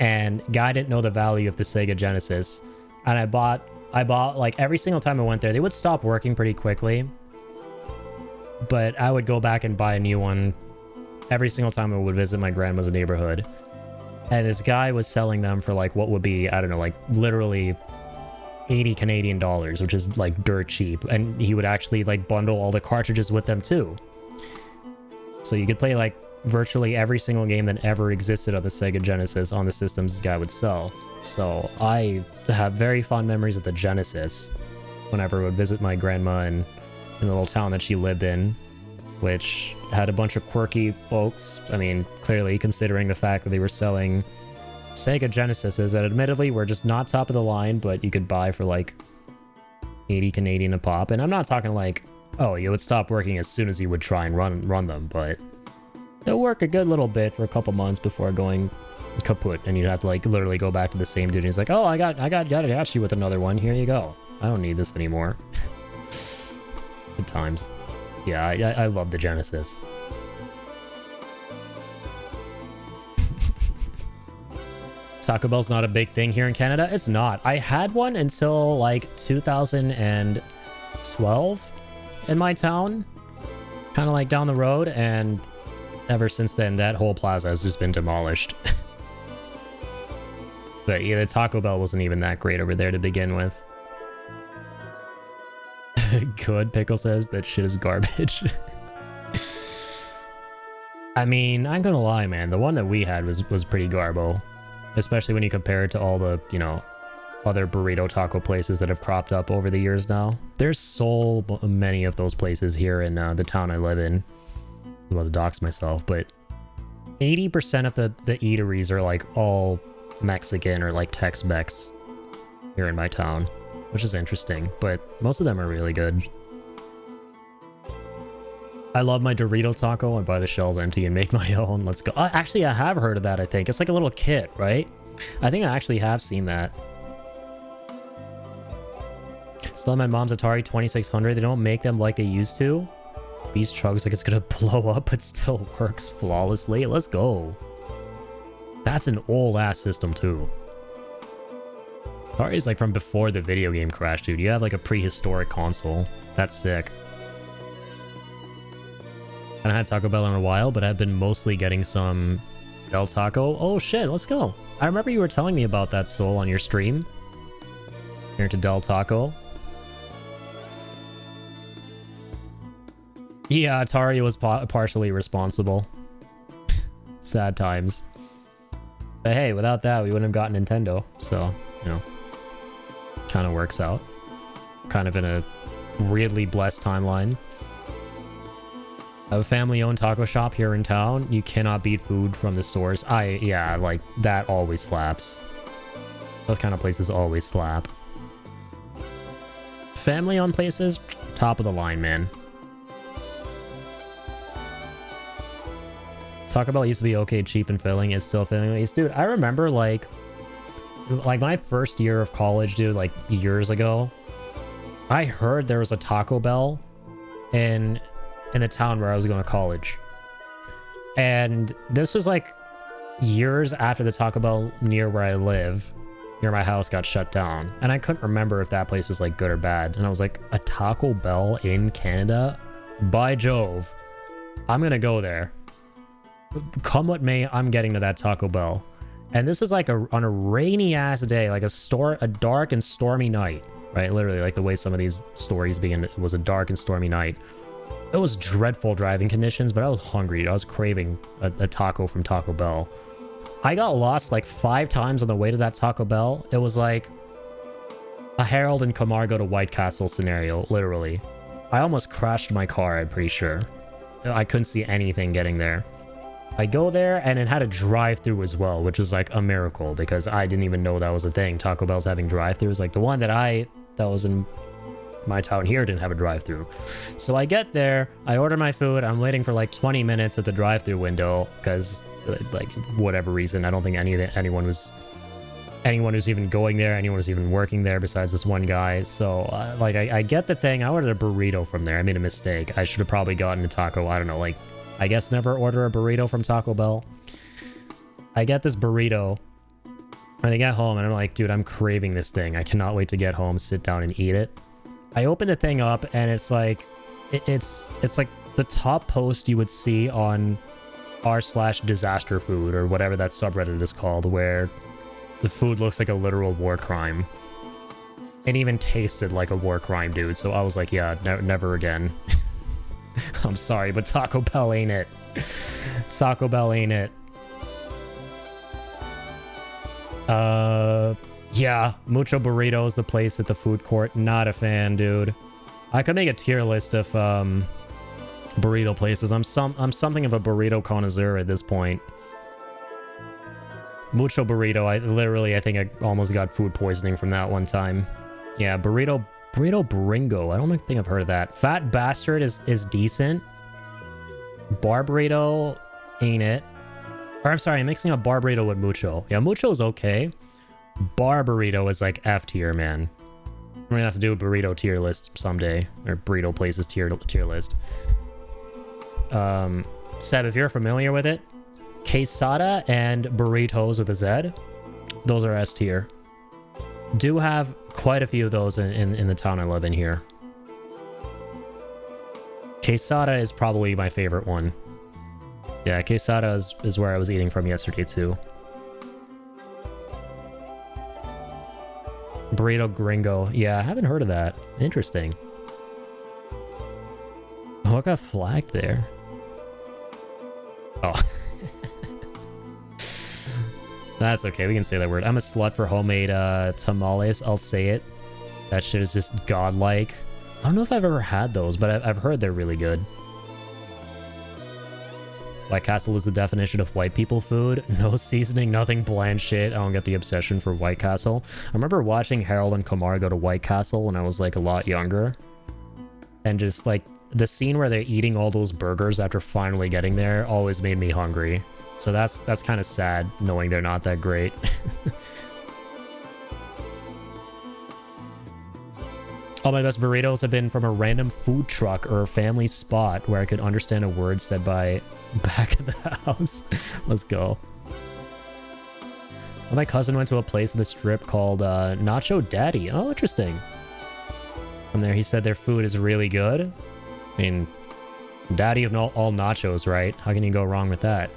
and guy didn't know the value of the Sega Genesis, and I bought like every single time I went there. They would stop working pretty quickly, but I would go back and buy a new one every single time I would visit my grandma's neighborhood. And this guy was selling them for like what would be, I don't know, like literally 80 Canadian dollars, which is like dirt cheap. And he would actually like bundle all the cartridges with them too. So you could play like virtually every single game that ever existed on the Sega Genesis on the systems this guy would sell. So I have very fond memories of the Genesis whenever I would visit my grandma in the little town that she lived in, which had a bunch of quirky folks. I mean, clearly considering the fact that they were selling Sega Genesises that admittedly were just not top of the line, but you could buy for like 80 Canadian a pop. And I'm not talking like, oh, you would stop working as soon as you would try and run them, but they'll work a good little bit for a couple months before going kaput, and you'd have to like literally go back to the same dude. And he's like, oh, I got you with another one. Here you go. I don't need this anymore. Good times. Yeah, I love the Genesis. Taco Bell's not a big thing here in Canada. It's not. I had one until like 2012 in my town, kind of like down the road, and ever since then that whole plaza has just been demolished. But yeah, the Taco Bell wasn't even that great over there to begin with. Good, Pickle says that shit is garbage. I mean, I'm gonna lie, man, the one that we had was pretty garbo, especially when you compare it to all the, you know, other burrito taco places that have cropped up over the years now. There's so many of those places here in the town I live in. I'm about to dox myself, but 80% of the eateries are like all Mexican or like Tex-Mex here in my town, which is interesting, but most of them are really good. I love my Dorito taco. I buy the shells empty and make my own. Let's go. Actually, I have heard of that, I think. It's like a little kit, right? I think I actually have seen that. Still my mom's Atari 2600. They don't make them like they used to. Beast chugs like it's gonna blow up, but still works flawlessly. Let's go. That's an old-ass system, too. Atari is like from before the video game crash, dude. You have like a prehistoric console. That's sick. I haven't had Taco Bell in a while, but I've been mostly getting some Del Taco. Oh shit, let's go. I remember you were telling me about that, Soul, on your stream. Here to Del Taco. Yeah, Atari was partially responsible. Sad times. But hey, without that, we wouldn't have gotten Nintendo. So, you know, kind of works out. Kind of in a weirdly blessed timeline. I have a family-owned taco shop here in town. You cannot beat food from the source. Yeah, like, that always slaps. Those kind of places always slap. Family-owned places, top of the line, man. Taco Bell used to be okay, cheap and filling. It's still filling. Dude, I remember, like my first year of college, dude, like, years ago, I heard there was a Taco Bell in the town where I was going to college. And this was like years after the Taco Bell near where I live, near my house, got shut down. And I couldn't remember if that place was like good or bad. And I was like, a Taco Bell in Canada? By Jove, I'm going to go there. Come what may, I'm getting to that Taco Bell. And this is like on a rainy ass day, like a dark and stormy night, right? Literally, like the way some of these stories begin, it was a dark and stormy night. It was dreadful driving conditions, but I was hungry. I was craving a taco from Taco Bell. I got lost like 5 times on the way to that Taco Bell. It was like a Harold and Camargo to White Castle scenario, literally. I almost crashed my car, I'm pretty sure. I couldn't see anything getting there. I go there, and it had a drive-thru as well, which was like a miracle, because I didn't even know that was a thing. Taco Bell's having drive-thrus. Like the one that was in my town here didn't have a drive-thru. So I get there, I order my food, I'm waiting for like 20 minutes at the drive-thru window, because like whatever reason, I don't think anyone was even going there, anyone was even working there besides this one guy. So like I get the thing, I ordered a burrito from there. I made a mistake. I should have probably gotten a taco. I don't know, like I guess never order a burrito from Taco Bell. I get this burrito and I get home and I'm like, dude, I'm craving this thing. I cannot wait to get home, sit down and eat it. I open the thing up and it's like, it's like the top post you would see on r/disaster food or whatever that subreddit is called, where the food looks like a literal war crime. It even tasted like a war crime, dude. So I was like, yeah, never again. I'm sorry, but Taco Bell ain't it. Taco Bell ain't it. Yeah, Mucho Burrito is the place at the food court. Not a fan, dude. I could make a tier list of burrito places. I'm something of a burrito connoisseur at this point. Mucho Burrito, I think I almost got food poisoning from that one time. Yeah, Burrito Bringo. I don't think I've heard of that. Fat Bastard is decent. Bar Burrito ain't it. Or I'm sorry, I'm mixing up Bar Burrito with Mucho. Yeah, Mucho's okay. Bar Burrito is like F tier, man. I'm gonna have to do a burrito tier list someday. Or burrito places tier list. Seb, if you're familiar with it, quesada and burritos with a Z, those are S tier. Do have quite a few of those in the town I live in here. Quesada is probably my favorite one. Yeah, quesada is where I was eating from yesterday too. Burrito Gringo. Yeah, I haven't heard of that. Interesting. Oh, I got flagged there. Oh. That's okay, we can say that word. I'm a slut for homemade tamales. I'll say it. That shit is just godlike. I don't know if I've ever had those, but I've heard they're really good. White Castle is the definition of white people food. No seasoning, nothing bland shit. I don't get the obsession for White Castle. I remember watching Harold and Kumar go to White Castle when I was like a lot younger. And just like the scene where they're eating all those burgers after finally getting there always made me hungry. So that's kind of sad knowing they're not that great. All my best burritos have been from a random food truck or a family spot where I could understand a word said by back of the house. Let's go. Well, my cousin went to a place in the strip called Nacho Daddy. Oh, interesting. From there, he said their food is really good. I mean, daddy of all nachos, right? How can you go wrong with that?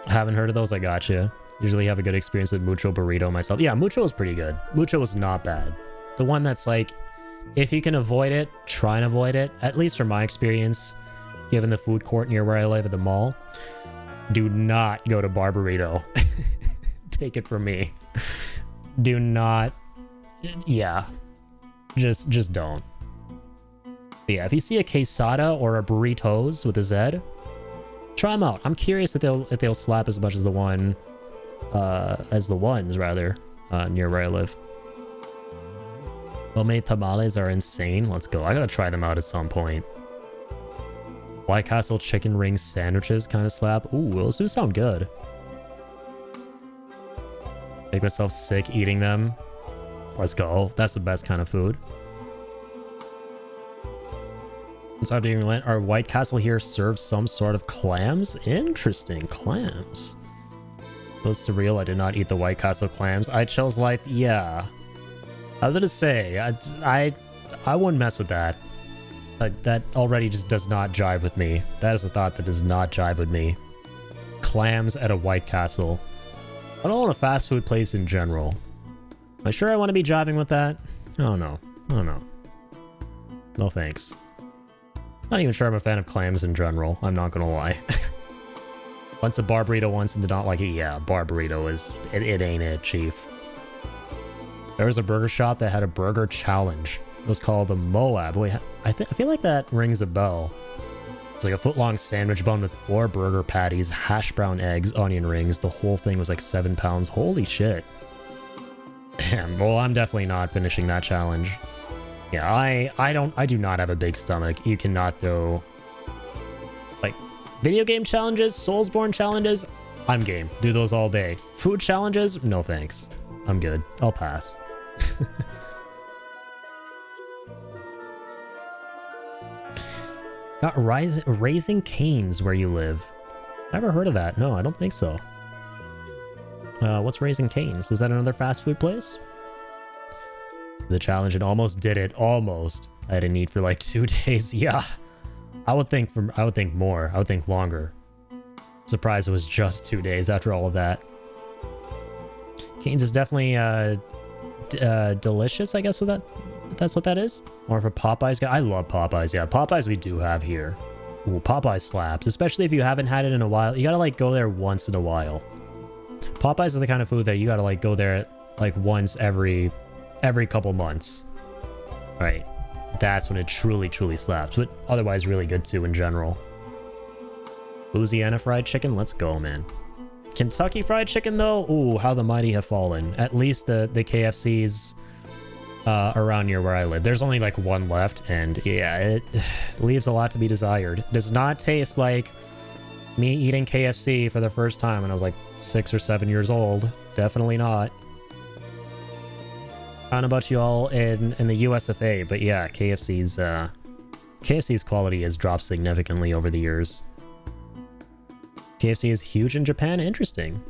I haven't heard of those. I gotcha. Usually have a good experience with Mucho Burrito myself. Yeah, Mucho is pretty good. Mucho is not bad. The one that's like, if you can avoid it, try and avoid it. At least from my experience, given the food court near where I live at the mall, do not go to Bar Burrito. Take it from me. Do not. Yeah. Just don't. But yeah, if you see a quesada or a burritos with a Z, try them out. I'm curious if they'll slap as much as the ones rather, near where I live. Homemade tamales are insane. Let's go. I gotta try them out at some point. White Castle chicken ring sandwiches kind of slap. Ooh, those do sound good. Make myself sick eating them. Let's go. That's the best kind of food. Inside being went, our White Castle here serves some sort of clams. Interesting, clams. It was surreal. I did not eat the White Castle clams. I chose life. Yeah, I was gonna say I wouldn't mess with that. That already just does not jive with me. That is a thought that does not jive with me. Clams at a White Castle. I don't want a fast food place in general. Am I sure I want to be jiving with that? I don't know. I don't know. No thanks. Not even sure I'm a fan of clams in general. I'm not gonna lie. Once a bar burrito once and did not like it. Yeah, bar burrito is... It ain't it, chief. There was a burger shop that had a burger challenge. It was called the Moab. Wait, I feel like that rings a bell. It's like a foot-long sandwich bun with 4 burger patties, hash brown eggs, onion rings. The whole thing was like 7 pounds. Holy shit. Damn, well, I'm definitely not finishing that challenge. Yeah, I do not have a big stomach. You cannot throw... Like, video game challenges, Soulsborne challenges, I'm game. Do those all day. Food challenges? No thanks. I'm good. I'll pass. Got Raising Cane's where you live. Never heard of that. No, I don't think so. What's Raising Cane's? Is that another fast food place? The challenge and almost did it. Almost. I had a need for like 2 days. Yeah. I would think more. I would think longer. Surprised it was just 2 days after all of that. Cane's is definitely delicious, I guess, with that. That's what that is. Or if a Popeyes guy. I love Popeyes. Yeah, Popeyes we do have here. Ooh, Popeyes slaps, especially if you haven't had it in a while. You gotta like go there once in a while. Popeyes is the kind of food that you gotta like go there like once every couple months. Right. That's when it truly slaps. But otherwise really good too in general. Louisiana fried chicken, let's go, man. Kentucky fried chicken though, ooh, how the mighty have fallen. At least the KFCs around near where I live. There's only like one left, and yeah, it leaves a lot to be desired. Does not taste like me eating KFC for the first time when I was like 6 or 7 years old. Definitely not. I don't know about you all in the US of A, but yeah, KFC's quality has dropped significantly over the years. KFC is huge in Japan. Interesting.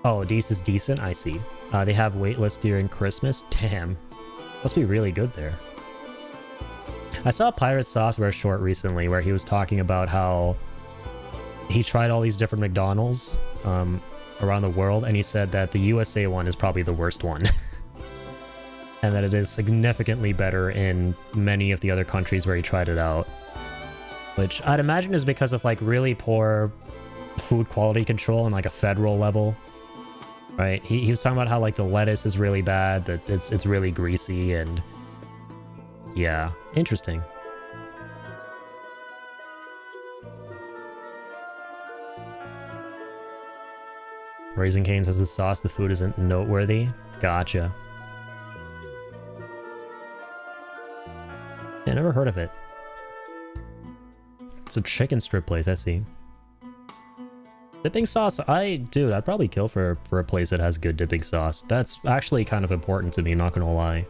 Oh, Dees is decent. I see. They have waitlist during Christmas. Damn. Must be really good there. I saw a Pirate Software short recently where he was talking about how he tried all these different McDonald's around the world, and he said that the USA one is probably the worst one. And that it is significantly better in many of the other countries where he tried it out. Which I'd imagine is because of like really poor food quality control on like a federal level. Right? He was talking about how like the lettuce is really bad, that it's really greasy, and yeah, interesting. Raising Cane's has the sauce, the food isn't noteworthy. Gotcha. never heard of it. It's a chicken strip place, I see. Dipping sauce, dude, I'd probably kill for a place that has good dipping sauce. That's actually kind of important to me, not gonna lie.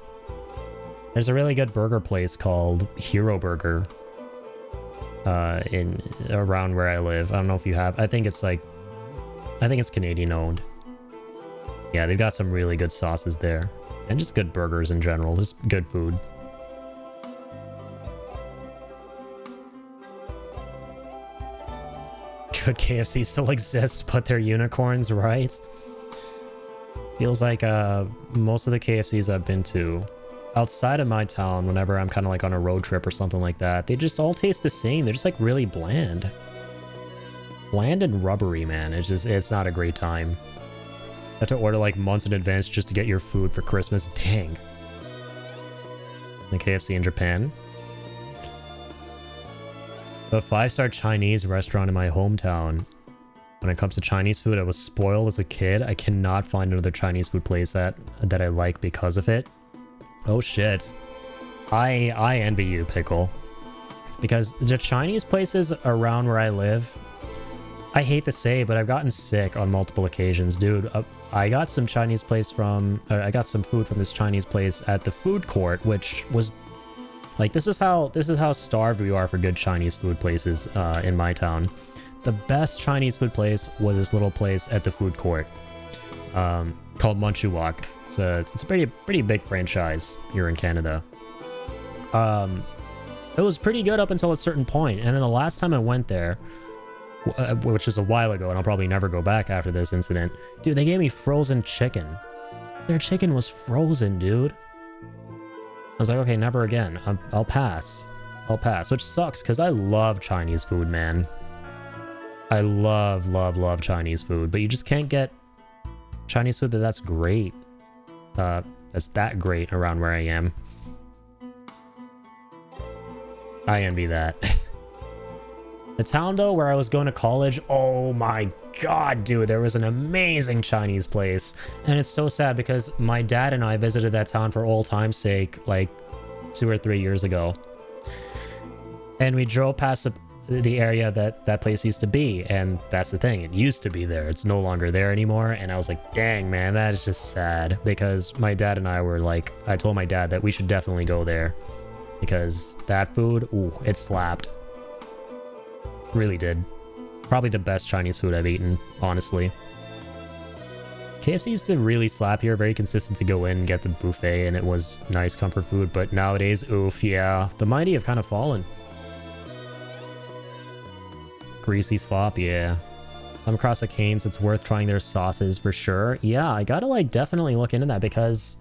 There's a really good burger place called Hero Burger in around where I live. I don't know if you have. I think it's Canadian owned. Yeah, they've got some really good sauces there. And just good burgers in general, just good food. Good KFC still exists, but they're unicorns, right? Feels like most of the KFCs I've been to outside of my town, whenever I'm kind of like on a road trip or something like that, they just all taste the same. They're just like really bland. Bland and rubbery, man. It's not a great time. You have to order like months in advance just to get your food for Christmas. Dang. The KFC in Japan. A 5-star Chinese restaurant in my hometown. When it comes to Chinese food, I was spoiled as a kid. I cannot find another Chinese food place that I like because of it. Oh shit. I envy you, Pickle. Because the Chinese places around where I live, I hate to say, but I've gotten sick on multiple occasions. Dude, I got some I got some food from this Chinese place at the food court, which was like, this is how starved we are for good Chinese food places in my town. The best Chinese food place was this little place at the food court called Manchuwak. It's a pretty big franchise here in Canada. It was pretty good up until a certain point, and then the last time I went there, which was a while ago, and I'll probably never go back after this incident, dude, they gave me frozen chicken. Their chicken was frozen, dude. I was like, okay, never again. I'll pass. I'll pass, which sucks because I love Chinese food, man. I love Chinese food, but you just can't get Chinese food that's great. That's that great around where I am. I envy that. The town, though, where I was going to college, oh my god, dude, there was an amazing Chinese place. And it's so sad because my dad and I visited that town for old time's sake, like 2 or 3 years ago. And we drove past the area that place used to be, and that's the thing, it used to be there. It's no longer there anymore, and I was like, dang, man, that is just sad. Because my dad and I were like, I told my dad that we should definitely go there. Because that food, ooh, it slapped. Really did. Probably the best Chinese food I've eaten, honestly. KFC used to really slap here, very consistent to go in and get the buffet, and it was nice comfort food, but nowadays, oof, yeah, the mighty have kind of fallen. Greasy slop, yeah. Come across a Cane's, it's worth trying their sauces for sure. Yeah, I gotta like definitely look into that because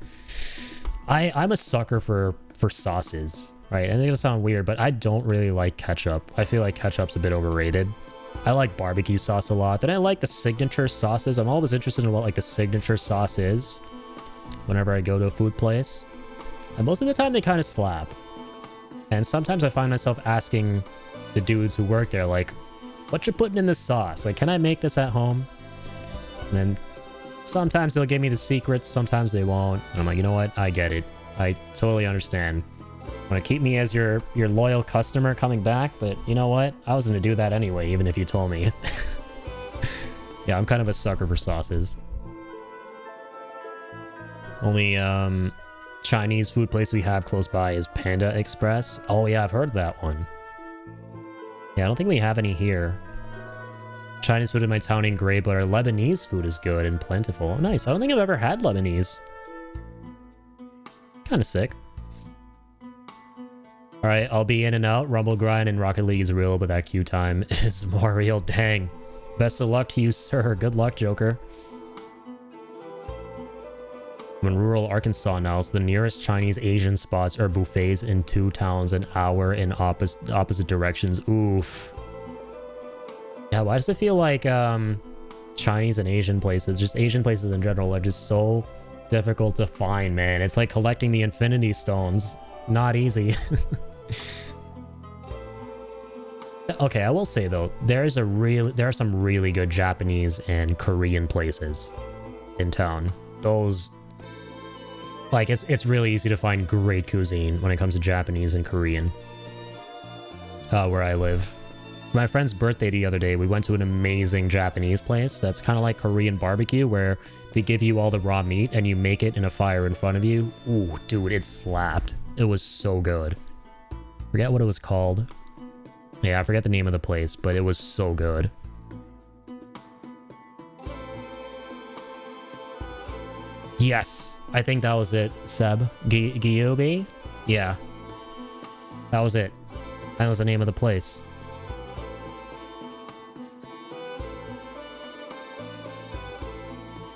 I'm a sucker for sauces, right? And it's gonna sound weird, but I don't really like ketchup. I feel like ketchup's a bit overrated. I like barbecue sauce a lot. Then I like the signature sauces. I'm always interested in what like the signature sauce is whenever I go to a food place. And most of the time they kind of slap. And sometimes I find myself asking the dudes who work there, like, what you putting in this sauce? Like, can I make this at home? And then sometimes they'll give me the secrets, sometimes they won't. And I'm like, you know what? I get it. I totally understand. Want to keep me as your loyal customer coming back, but you know what? I was going to do that anyway, even if you told me. Yeah, I'm kind of a sucker for sauces. Only Chinese food place we have close by is Panda Express. Oh yeah, I've heard of that one. Yeah, I don't think we have any here. Chinese food in my town ain't great, but our Lebanese food is good and plentiful. Oh, nice. I don't think I've ever had Lebanese. Kind of sick. Alright, I'll be in and out. Rumble Grind and Rocket League is real, but that queue time is more real. Dang. Best of luck to you, sir. Good luck, Joker. I'm in rural Arkansas now, so the nearest Chinese Asian spots are buffets in 2 towns an hour in opposite directions. Oof. Yeah, why does it feel like Chinese and Asian places, just Asian places in general, are just so difficult to find, man? It's like collecting the Infinity Stones. Not easy. Okay, I will say though, there are some really good Japanese and Korean places in town. Those Like, it's really easy to find great cuisine when it comes to Japanese and Korean. Where I live. For my friend's birthday the other day, we went to an amazing Japanese place that's kind of like Korean barbecue, where they give you all the raw meat and you make it in a fire in front of you. Ooh, dude, it slapped. It was so good. Forget what it was called. Yeah, I forget the name of the place, but it was so good. Yes, I think that was it, Seb. Gyubi? Yeah. That was it. That was the name of the place.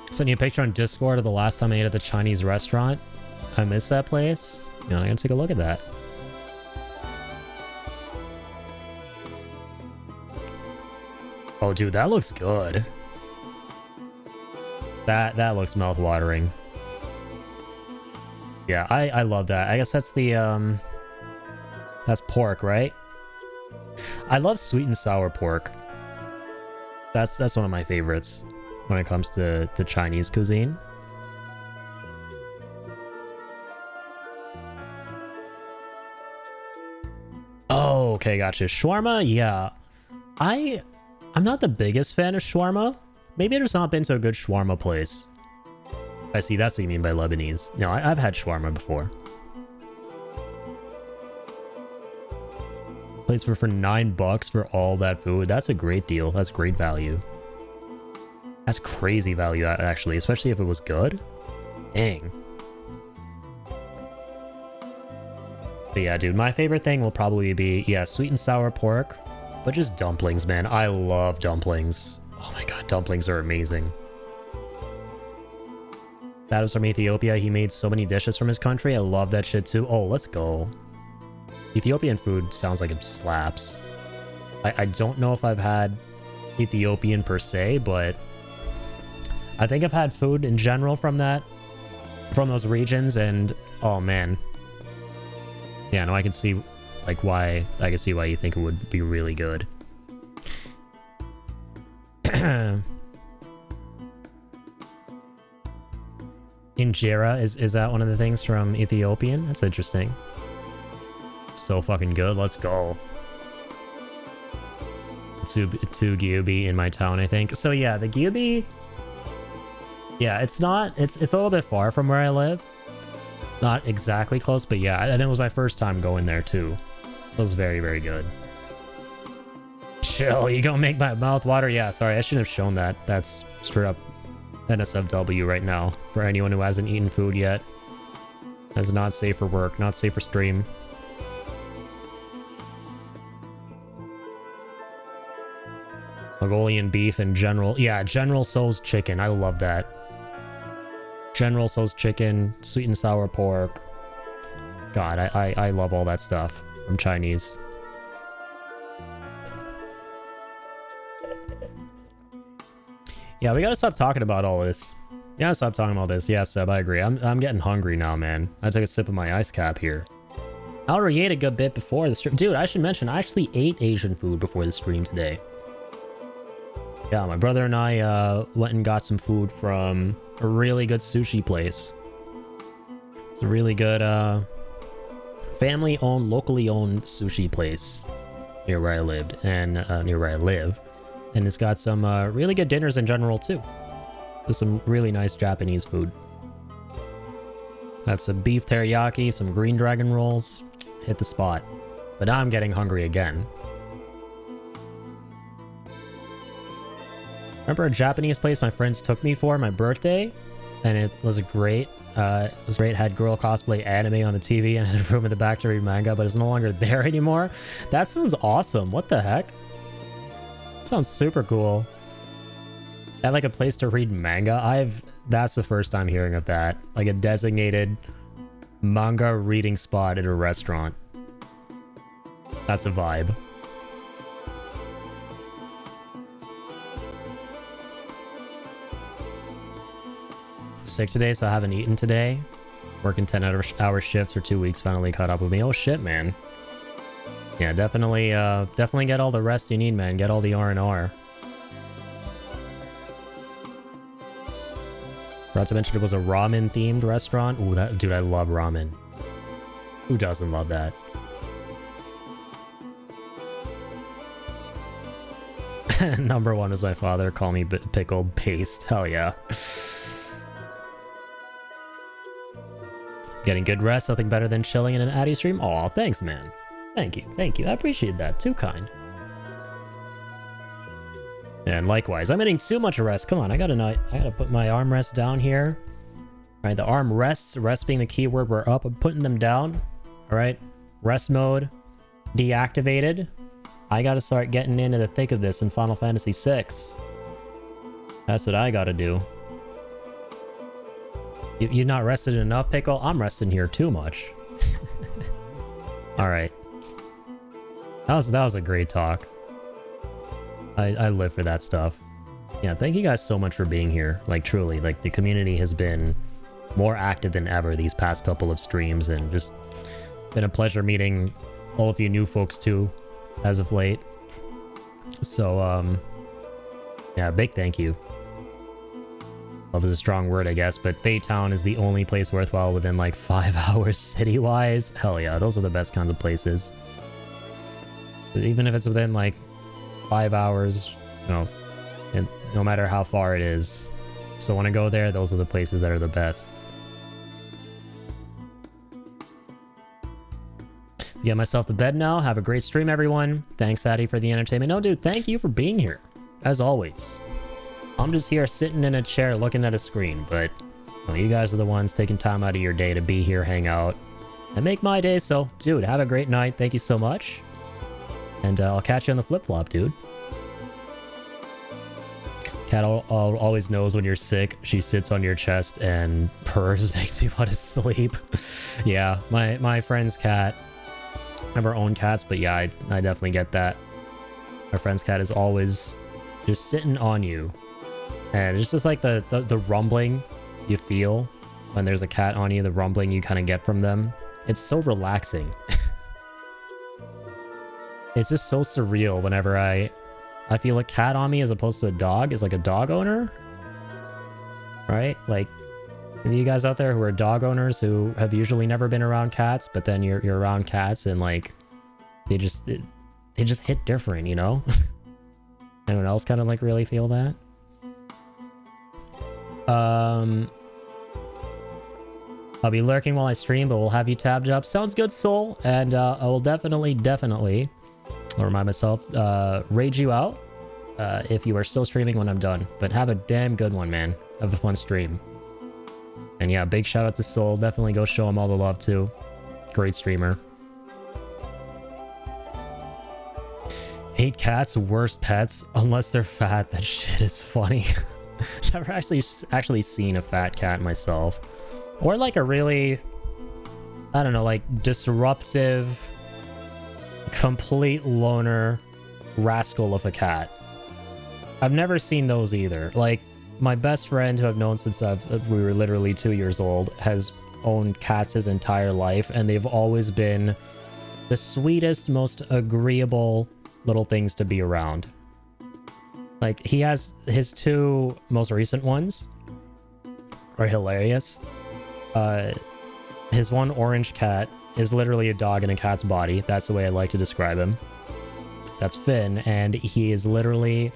Sent you a picture on Discord of the last time I ate at the Chinese restaurant. I miss that place. You know, I gotta take a look at that. Oh, dude, that looks good. That looks mouth-watering. Yeah, I love that. I guess that's the that's pork, right? I love sweet and sour pork. That's one of my favorites when it comes to Chinese cuisine. Oh, okay, gotcha. Shawarma, yeah. I'm not the biggest fan of shawarma. Maybe I've just not been to a good shawarma place. I see, that's what you mean by Lebanese. No, I've had shawarma before. Place for $9 for all that food. That's a great deal. That's great value. That's crazy value, actually, especially if it was good. Dang. But yeah, dude, my favorite thing will probably be, yeah, sweet and sour pork, but just dumplings, man. I love dumplings. Oh my god, dumplings are amazing. That was from Ethiopia. He made so many dishes from his country. I love that shit too. Oh, let's go. Ethiopian food sounds like it slaps. I don't know if I've had Ethiopian per se, but I think I've had food in general from those regions, and oh man. Yeah, no, I can see like why you think it would be really good. Injera, is that one of the things from Ethiopian? That's interesting. So fucking good. Let's go. To Gyubi in my town, I think. So yeah, the Gyubi. Yeah, it's a little bit far from where I live. Not exactly close, but yeah, and it was my first time going there too. It was very, very good. Chill, you gonna make my mouth water? Yeah, sorry, I shouldn't have shown that. That's straight up NSFW right now. For anyone who hasn't eaten food yet. That's not safe for work, not safe for stream. Mongolian beef and General... Yeah, General Tso's chicken. I love that. General Tso's chicken, sweet and sour pork. God, I love all that stuff from Chinese. Yeah, we gotta stop talking about all this. We gotta stop talking about this. Yeah, Seb, I agree. I'm getting hungry now, man. I took a sip of my ice cap here. I already ate a good bit before the stream. Dude, I should mention, I actually ate Asian food before the stream today. Yeah, my brother and I went and got some food from a really good sushi place. It's a really good family-owned, locally owned sushi place near where I lived and near where I live. And it's got some really good dinners in general too. There's some really nice Japanese food. That's some beef teriyaki, some green dragon rolls. Hit the spot. But now I'm getting hungry again. Remember a Japanese place my friends took me for my birthday? And it was great. It was great. Had girl cosplay anime on the TV and had a room in the back to read manga, but it's no longer there anymore. That sounds awesome. What the heck? Sounds super cool. Had like a place to read manga. That's the first time hearing of that. Like a designated manga reading spot at a restaurant. That's a vibe. Sick today, so I haven't eaten today. Working 10-hour shifts for 2 weeks finally caught up with me. Oh shit, man. Yeah, definitely get all the rest you need, man. Get all the R&R. Forgot to mention it was a ramen themed restaurant. Ooh, that dude, I love ramen. Who doesn't love that? Number one is my father. Call me pickled paste. Hell yeah. Getting good rest. Nothing better than chilling in an Addy stream. Aw, thanks, man. Thank you. Thank you. I appreciate that. Too kind. And likewise, I'm getting too much rest. Come on, I gotta put my armrest down here. All right, the arm rests. Rest being the keyword. We're up. I'm putting them down. All right, rest mode deactivated. I gotta start getting into the thick of this in Final Fantasy VI. That's what I gotta do. You're not rested enough, Pickle? I'm resting here too much. All right. That was a great talk. I live for that stuff. Yeah, thank you guys so much for being here. Like, truly, like, the community has been more active than ever these past couple of streams, and just been a pleasure meeting all of you new folks too, as of late. So, yeah, big thank you. Love is a strong word, I guess, but Baytown is the only place worthwhile within like 5 hours city-wise. Hell yeah, those are the best kinds of places. Even if it's within like 5 hours, and no matter how far it is. So when I go there, those are the places that are the best. Get myself to bed now. Have a great stream, everyone. Thanks, Addy, for the entertainment. No, dude, thank you for being here, as always. I'm just here sitting in a chair looking at a screen, but you guys are the ones taking time out of your day to be here, hang out, and make my day. So, dude, have a great night. Thank you so much. And I'll catch you on the flip-flop, dude. Cat always knows when you're sick. She sits on your chest and purrs, makes me want to sleep. Yeah, my friend's cat. Never owned cats, but yeah, I definitely get that. My friend's cat is always just sitting on you. And it's just like the rumbling you feel when there's a cat on you, the rumbling you kind of get from them. It's so relaxing. It's just so surreal whenever I feel a cat on me as opposed to a dog. It's like a dog owner, right? Like, you guys out there who are dog owners who have usually never been around cats, but then you're around cats and like they just hit different, you know? Anyone else kind of like really feel that? I'll be lurking while I stream, but we'll have you tabbed up. Sounds good, Soul. And I will definitely I'll remind myself, raid you out if you are still streaming when I'm done. But have a damn good one, man. Have a fun stream. And yeah, big shout out to Soul. Definitely go show him all the love too. Great streamer. Hate cats, worst pets, unless they're fat. That shit is funny. Never actually seen a fat cat myself. Or like a really, I don't know, like disruptive, complete loner rascal of a cat. I've never seen those either. Like, my best friend who I've known since we were literally 2 years old has owned cats his entire life, and they've always been the sweetest, most agreeable little things to be around. Like, he has his 2 most recent ones are hilarious. His one orange cat is literally a dog in a cat's body. That's the way I like to describe him. That's Finn, and he is literally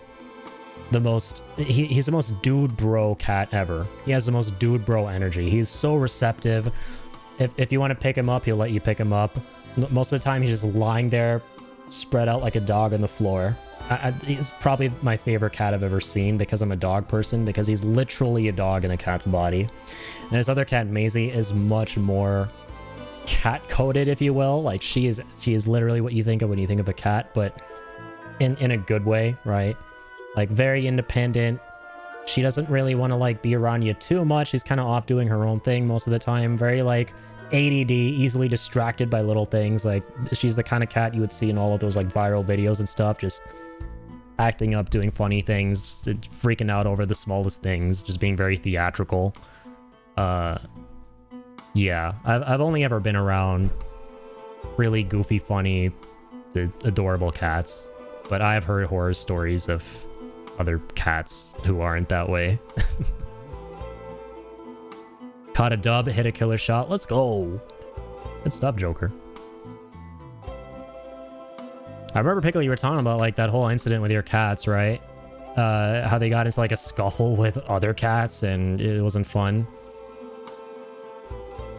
the most he's the most dude bro cat ever. He has the most dude bro energy. He's so receptive. If you want to pick him up, he'll let you pick him up. Most of the time he's just lying there spread out like a dog on the floor. He's probably my favorite cat I've ever seen because I'm a dog person, because he's literally a dog in a cat's body. And his other cat, Maisie, is much more cat-coded, if you will. Like, she is literally what you think of when you think of a cat, but in a good way, right? Like, very independent. She doesn't really want to like be around you too much. She's kind of off doing her own thing most of the time. Very like ADD, easily distracted by little things. Like, she's the kind of cat you would see in all of those like viral videos and stuff, just acting up, doing funny things, freaking out over the smallest things, just being very theatrical. Yeah, I've only ever been around really goofy, funny, adorable cats, but I've heard horror stories of other cats who aren't that way. Caught a dub, hit a killer shot. Let's go. Good stuff, Joker. I remember, Pickle, you were talking about like that whole incident with your cats, right? How they got into like a scuffle with other cats and it wasn't fun.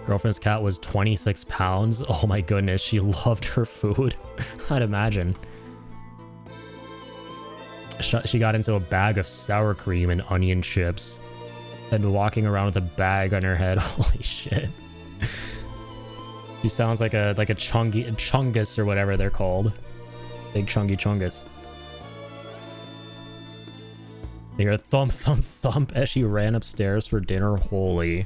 Girlfriend's cat was 26 pounds. Oh my goodness, she loved her food. I'd imagine. She got into a bag of sour cream and onion chips. And walking around with a bag on her head. Holy shit. She sounds like a chungus or whatever they're called. Big chungy chungus. You hear a thump thump thump as she ran upstairs for dinner. Holy.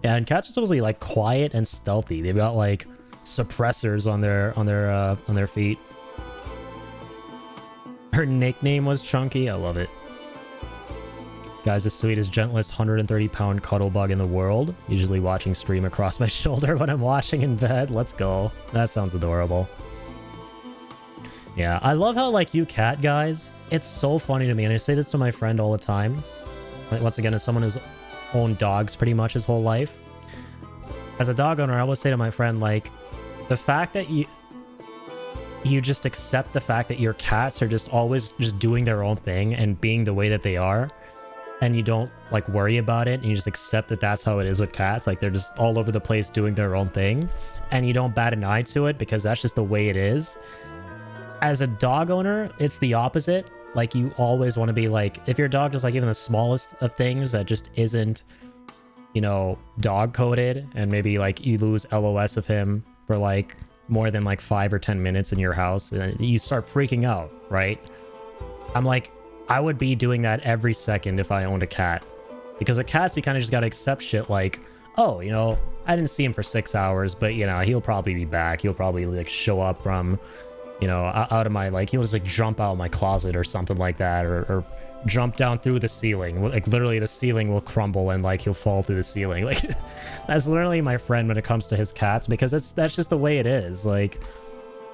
Yeah, and cats are supposedly like quiet and stealthy. They've got like suppressors on their feet. Her nickname was Chunky. I love it. Guy's the sweetest, gentlest 130-pound cuddle bug in the world. Usually watching stream across my shoulder when I'm watching in bed. Let's go. That sounds adorable. Yeah, I love how, like, you cat guys, it's so funny to me, and I say this to my friend all the time. Like, once again, as someone who's owned dogs pretty much his whole life. As a dog owner, I always say to my friend, like, the fact that you just accept the fact that your cats are just always just doing their own thing and being the way that they are, and you don't like worry about it, and you just accept that that's how it is with cats. Like, they're just all over the place doing their own thing, and you don't bat an eye to it because that's just the way it is. As a dog owner, it's the opposite. Like, you always want to be like, if your dog does like even the smallest of things that just isn't, you know, dog coded, and maybe like you lose LOS of him for like more than like 5 or 10 minutes in your house, and you start freaking out, right? I'm like, I would be doing that every second if I owned a cat. Because with cats, you kind of just got to accept shit like, oh, you know, I didn't see him for 6 hours, but, you know, he'll probably be back. He'll probably, like, show up from, you know, out of my, like, he'll just, like, jump out of my closet or something like that, or jump down through the ceiling. Like, literally, the ceiling will crumble and, like, he'll fall through the ceiling. Like, that's literally my friend when it comes to his cats, because that's just the way it is. Like,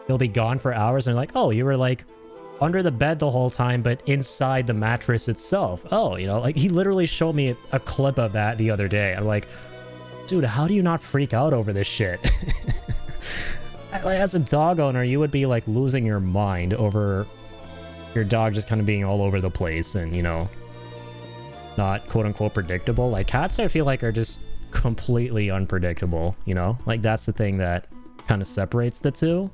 he'll be gone for hours, and like, oh, you were, like, under the bed the whole time, but inside the mattress itself. Oh, you know, like, he literally showed me a clip of that the other day. I'm like, dude, how do you not freak out over this shit? Like, as a dog owner, you would be like losing your mind over your dog just kind of being all over the place and, you know, not quote unquote predictable. Like, cats, I feel like, are just completely unpredictable, you know? Like, that's the thing that kind of separates the two.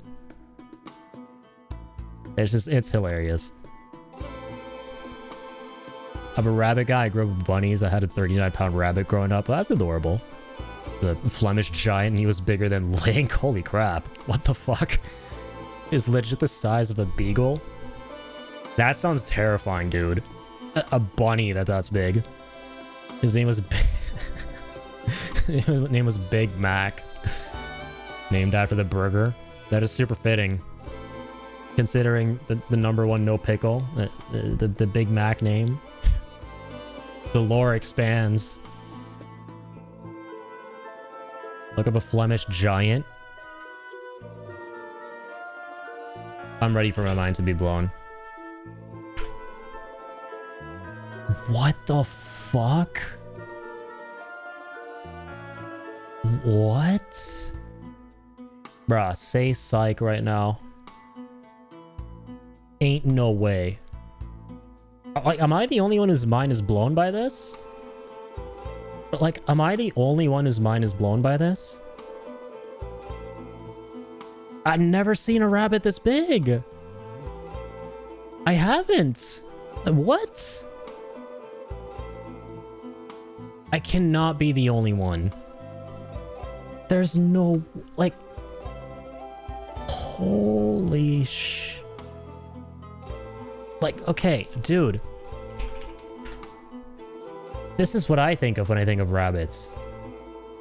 It's hilarious. I'm a rabbit guy. I grew up with bunnies. I had a 39-pound rabbit growing up. That's adorable. The Flemish giant, and he was bigger than Link. Holy crap. What the fuck? Is legit the size of a beagle? That sounds terrifying, dude. A bunny that's big. His name was... His name was Big Mac. Named after the burger. That is super fitting. Considering the #1 no pickle, the Big Mac name. The lore expands. Look up a Flemish giant. I'm ready for my mind to be blown. What the fuck? What? Bruh, say psych right now. Ain't no way. Like, am I the only one whose mind is blown by this? But, like, am I the only one whose mind is blown by this? I've never seen a rabbit this big. I haven't. What? I cannot be the only one. There's no... Like... Holy sh... Like, okay, dude. This is what I think of when I think of rabbits.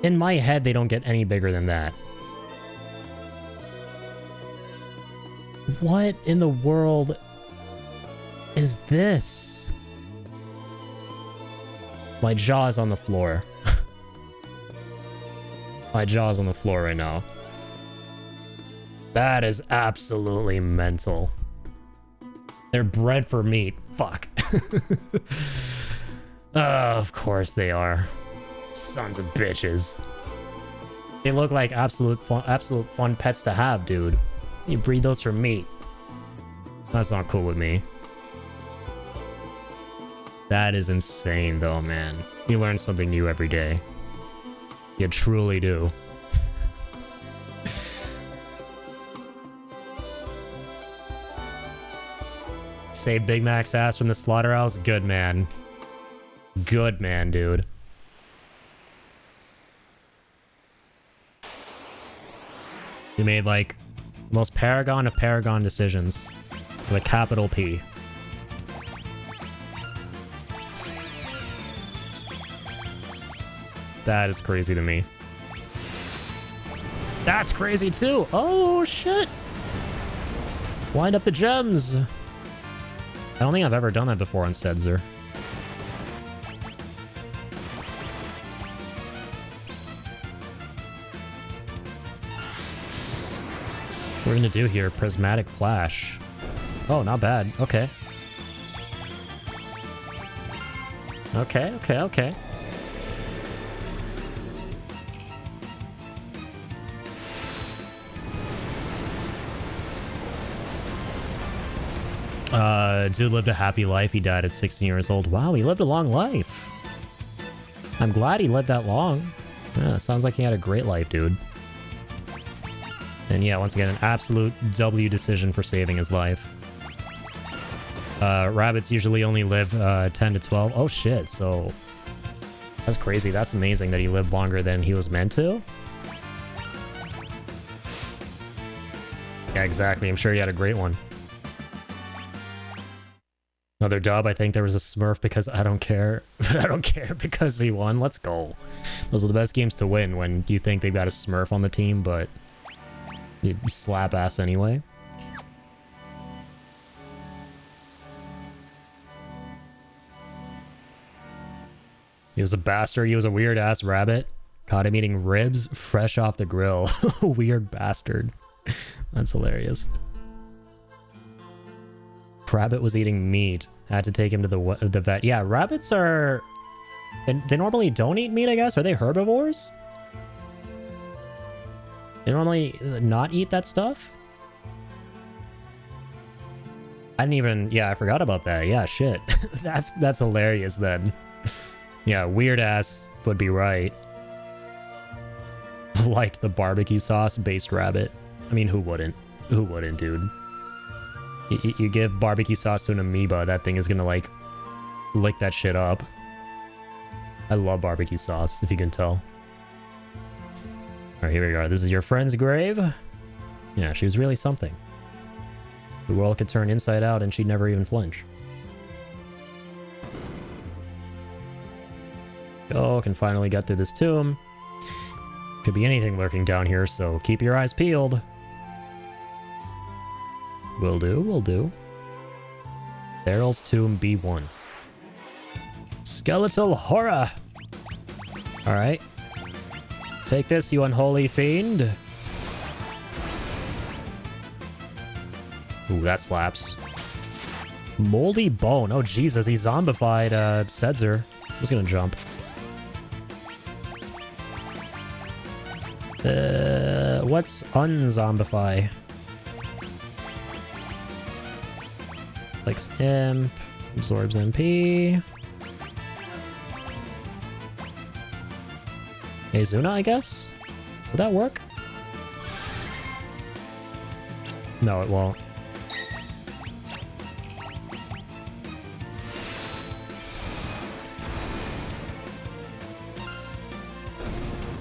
In my head, they don't get any bigger than that. What in the world is this? My jaw is on the floor. My jaw's on the floor right now. That is absolutely mental. They're bred for meat. Fuck. Of course they are. Sons of bitches. They look like absolute fun pets to have, dude. You breed those for meat. That's not cool with me. That is insane, though, man. You learn something new every day. You truly do. Save Big Mac's ass from the slaughterhouse? Good man. Good man, dude. You made, like, the most paragon of paragon decisions. With a capital P. That is crazy to me. That's crazy, too! Oh, shit! Wind up the gems! I don't think I've ever done that before on Setzer. What we're gonna do here? Prismatic Flash. Oh, not bad. Okay. Okay, okay, okay. Dude lived a happy life. He died at 16 years old. Wow, he lived a long life. I'm glad he lived that long. Yeah, sounds like he had a great life, dude. And yeah, once again, an absolute W decision for saving his life. Rabbits usually only live 10 to 12. Oh shit, so... That's crazy. That's amazing that he lived longer than he was meant to. Yeah, exactly. I'm sure he had a great one. Another dub. I think there was a Smurf because I don't care. But I don't care because we won. Let's go. Those are the best games to win when you think they've got a Smurf on the team, but you slap ass anyway. He was a bastard. He was a weird ass rabbit. Caught him eating ribs fresh off the grill. Weird bastard. That's hilarious. Rabbit was eating meat. Had to take him to the vet. Yeah, rabbits are... They normally don't eat meat, I guess. Are they herbivores? They normally not eat that stuff? I didn't even... Yeah, I forgot about that. Yeah, shit. That's hilarious then. Yeah, weird ass would be right. Liked the barbecue sauce based rabbit. I mean, who wouldn't? Who wouldn't, dude? You give barbecue sauce to an amoeba, that thing is gonna, like, lick that shit up. I love barbecue sauce, if you can tell. Alright, here we are. This is your friend's grave. Yeah, she was really something. The world could turn inside out and she'd never even flinch. Oh, can finally get through this tomb. Could be anything lurking down here, so keep your eyes peeled. Will do, will do. Daryl's Tomb B1. Skeletal horror! Alright. Take this, you unholy fiend. Ooh, that slaps. Moldy bone. Oh, Jesus, he zombified Setzer. I'm just gonna jump. What's unzombify? Likes imp, absorbs MP. Azuna, I guess? Would that work? No, it won't.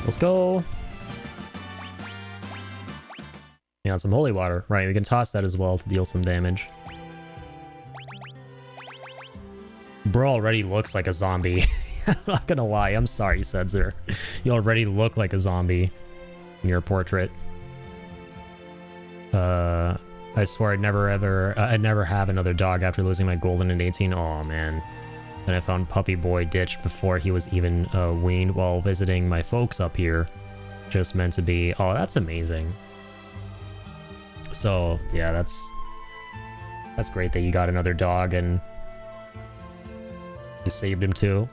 Let's go. Yeah, some holy water. Right, we can toss that as well to deal some damage. Bro already looks like a zombie. I'm not gonna lie. I'm sorry, Setzer. You already look like a zombie in your portrait. I swear I'd never have another dog after losing my golden at 18. Oh, man. Then I found Puppy Boy ditched before he was even weaned while visiting my folks up here. Just meant to be. Oh, that's amazing. So, yeah, that's great that you got another dog and you saved him too.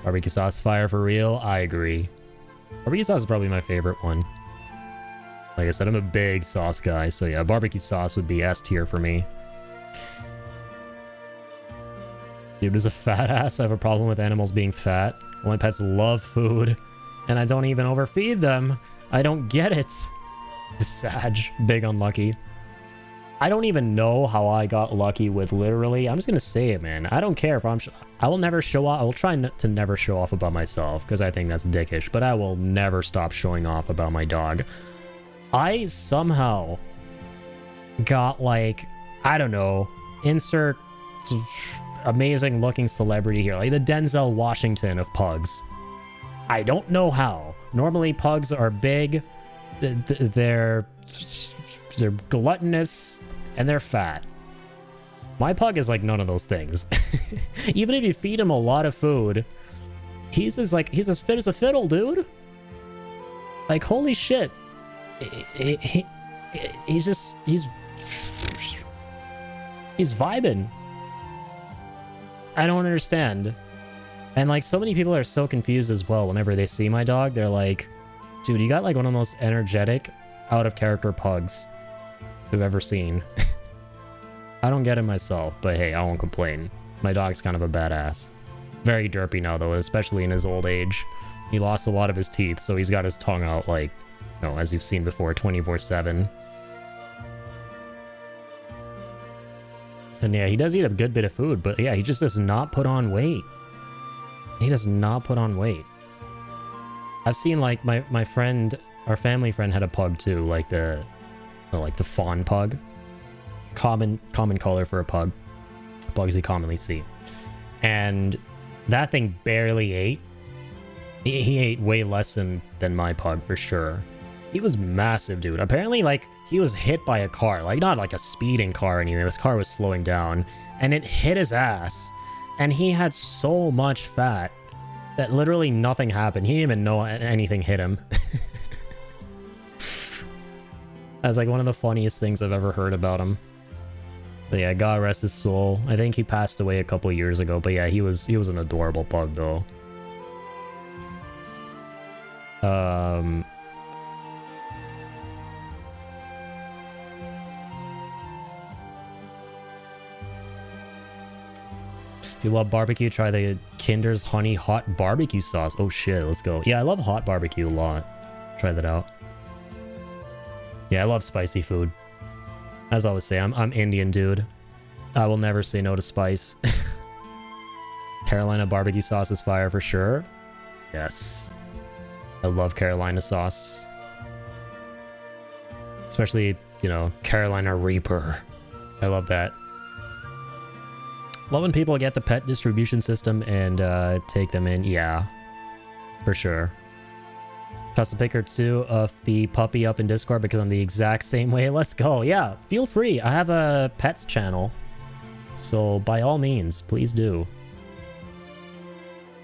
Barbecue sauce fire for real. I agree. Barbecue sauce is probably my favorite one. Like I said, I'm a big sauce guy, so yeah, barbecue sauce would be S tier for me. Dude is a fat ass. I have a problem with animals being fat. My pets love food, and I don't even overfeed them. I don't get it. Sag, big unlucky. I don't even know how I got lucky with literally. I'm just gonna say it, man. I don't care if I will never show off. I will try to never show off about myself because I think that's dickish. But I will never stop showing off about my dog. I somehow got like, I don't know, insert amazing looking celebrity here, like the Denzel Washington of pugs. I don't know how. Normally pugs are big, they're gluttonous, and they're fat. My pug is like none of those things. Even if you feed him a lot of food, he's as fit as a fiddle, dude. Like, holy shit. He's vibing. I don't understand. And like, so many people are so confused as well whenever they see my dog. They're like, dude, you got like one of the most energetic, out of character pugs we've ever seen. I don't get it myself, but hey, I won't complain. My dog's kind of a badass. Very derpy now though, especially in his old age. He lost a lot of his teeth, so he's got his tongue out like, you know, as you've seen before, 24/7. And yeah, he does eat a good bit of food, but yeah, he just does not put on weight. He does not put on weight. I've seen like my friend, our family friend had a pug too, like the fawn pug. Common color for a pug. Pugs you commonly see. And that thing barely ate. He ate way less than my pug for sure. He was massive, dude. Apparently, like, he was hit by a car. Like, not like a speeding car or anything. This car was slowing down. And it hit his ass. And he had so much fat that literally nothing happened. He didn't even know anything hit him. That's like one of the funniest things I've ever heard about him. But yeah, God rest his soul. I think he passed away a couple years ago. But yeah, he was an adorable pug, though. If you love barbecue, try the Kinder's Honey Hot Barbecue Sauce. Oh shit, let's go. Yeah, I love hot barbecue a lot. Try that out. Yeah, I love spicy food. As I always say, I'm Indian, dude. I will never say no to spice. Carolina barbecue sauce is fire for sure. Yes. I love Carolina sauce. Especially, you know, Carolina Reaper. I love that. Love when people get the pet distribution system and take them in. Yeah, for sure. Toss a pic or two of the puppy up in Discord because I'm the exact same way. Let's go. Yeah, feel free. I have a pets channel. So by all means, please do.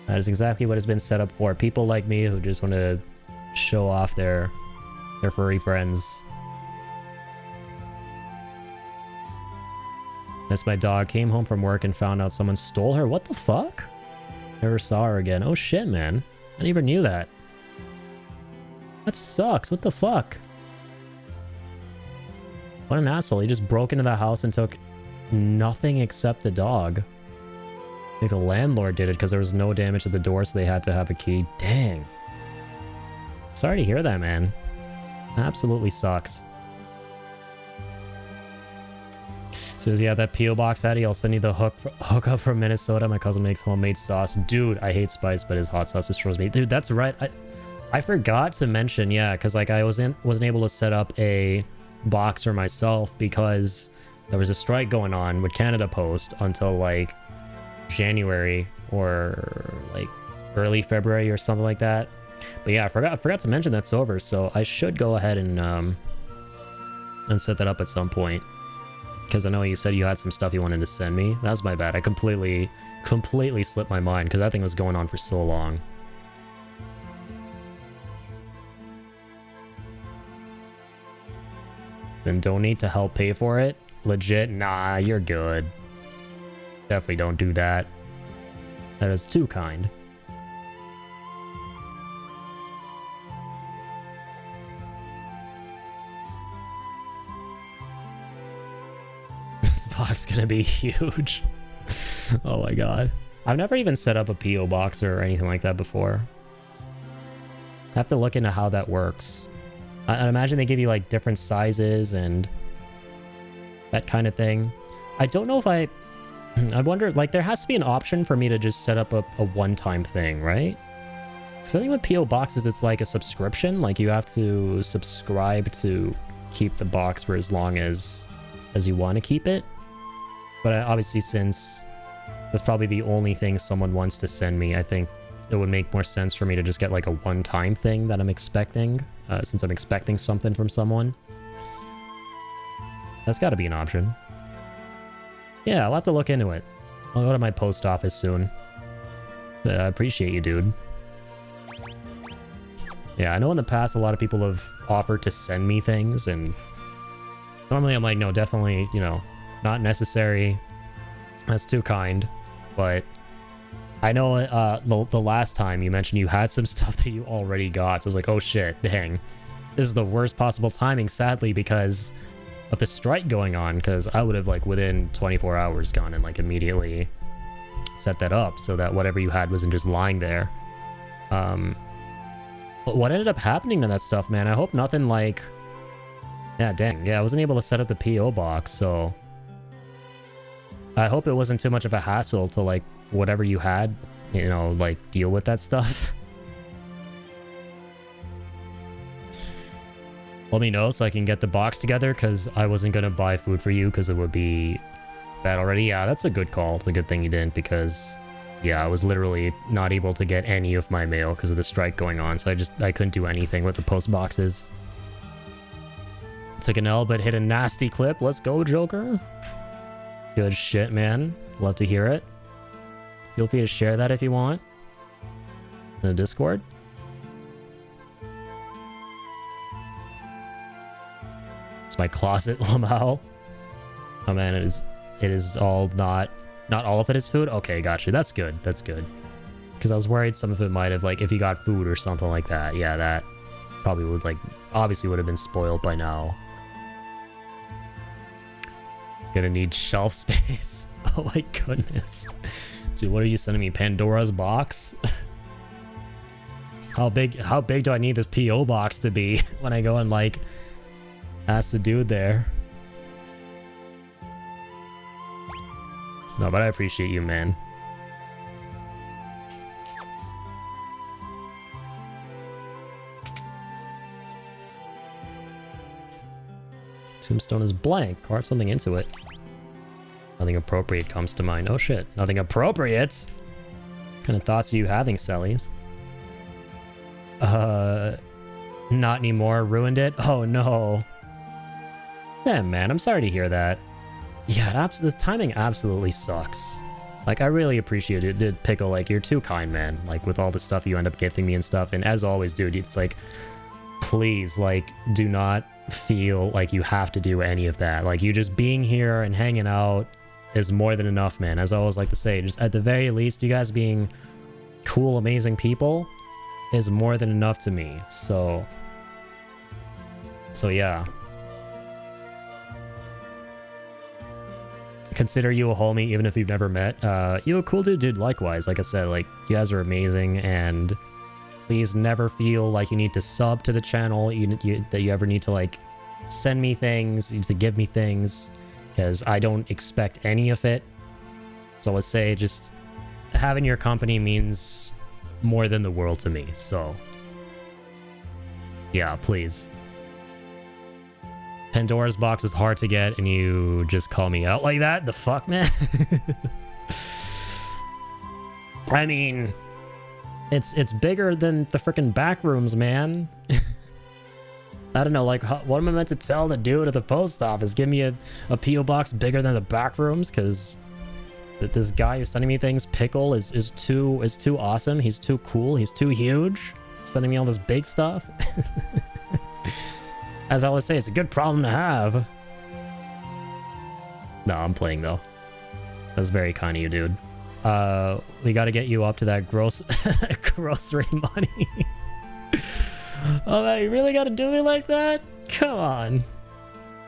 That is exactly what has been set up for. People like me who just want to show off their furry friends. That's my dog. Came home from work and found out someone stole her. What the fuck? Never saw her again. Oh shit, man. I never knew that. That sucks. What the fuck? What an asshole. He just broke into the house and took nothing except the dog. I think the landlord did it because there was no damage to the door, so they had to have a key. Dang. Sorry to hear that, man. Absolutely sucks. Says, yeah, that P.O. box, Addy, I'll send you the hookup from Minnesota. My cousin makes homemade sauce. Dude, I hate spice, but his hot sauce destroys me. Dude, that's right. I forgot to mention, yeah, because like I wasn't able to set up a box for myself because there was a strike going on with Canada Post until like January or like early February or something like that. But yeah, I forgot to mention that's over, so I should go ahead and set that up at some point. Because I know you said you had some stuff you wanted to send me. That was my bad. I completely slipped my mind because that thing was going on for so long. Then donate to help pay for it? Legit? Nah, you're good. Definitely don't do that. That is too kind. box gonna be huge. Oh my god. I've never even set up a PO box or anything like that before. I have to look into how that works. I imagine they give you like different sizes and that kind of thing. I don't know if I wonder, like, there has to be an option for me to just set up a one-time thing, right? Because I think with PO boxes, it's like a subscription. Like, you have to subscribe to keep the box for as long as you want to keep it. But obviously, since that's probably the only thing someone wants to send me, I think it would make more sense for me to just get like a one-time thing that I'm expecting, since I'm expecting something from someone. That's got to be an option. Yeah, I'll have to look into it. I'll go to my post office soon. But I appreciate you, dude. Yeah, I know in the past a lot of people have offered to send me things, and normally I'm like, no, definitely, you know, not necessary. That's too kind. But I know the last time you mentioned you had some stuff that you already got, so I was like, oh shit, dang. This is the worst possible timing, sadly, because of the strike going on, because I would have like within 24 hours gone and like immediately set that up so that whatever you had wasn't just lying there. But what ended up happening to that stuff, man? I hope nothing like... Yeah, dang. Yeah, I wasn't able to set up the PO box, so... I hope it wasn't too much of a hassle to like whatever you had, you know, like deal with that stuff. Let me know so I can get the box together, because I wasn't going to buy food for you because it would be bad already. Yeah, that's a good call. It's a good thing you didn't, because yeah, I was literally not able to get any of my mail because of the strike going on, so I couldn't do anything with the post boxes. Took an L but hit a nasty clip. Let's go, Joker. Good shit, man. Love to hear it. Feel free to share that if you want in the Discord. It's my closet, Lamau. Oh man, it is all not all of it is food. Okay, gotcha. That's good. That's good. Because I was worried some of it might have, like, if you got food or something like that. Yeah, that probably would, like, obviously would have been spoiled by now. Gonna need shelf space. Oh my goodness. Dude, what are you sending me? Pandora's box? How big do I need this PO box to be when I go and like ask the dude there? No, but I appreciate you, man. Tombstone is blank. Carve something into it. Nothing appropriate comes to mind. Oh shit. Nothing appropriate? What kind of thoughts are you having, Sellies? Not anymore. Ruined it? Oh no. Yeah, man. I'm sorry to hear that. Yeah, the timing absolutely sucks. Like, I really appreciate it, dude. Pickle, like, you're too kind, man. Like, with all the stuff you end up gifting me and stuff. And as always, dude, it's like, please, like, do not feel like you have to do any of that. Like, you just being here and hanging out is more than enough, man. As I always like to say, just at the very least, you guys being cool, amazing people is more than enough to me. So yeah. Consider you a homie even if you've never met. You a cool dude, likewise. Like I said, like, you guys are amazing, and please never feel like you need to sub to the channel, that you ever need to like send me things, you need to give me things, because I don't expect any of it. So let's say just having your company means more than the world to me. So yeah, please. Pandora's box is hard to get and you just call me out like that? The fuck, man? I mean, it's bigger than the freaking back rooms, man. I don't know, like, what am I meant to tell the dude at the post office? Give me a P.O. box bigger than the back rooms? Because this guy who's sending me things, Pickle, is too awesome. He's too cool. He's too huge. Sending me all this big stuff. As I always say, it's a good problem to have. No, I'm playing, though. That's very kind of you, dude. We got to get you up to that grocery money. Oh, man, you really got to do me like that? Come on.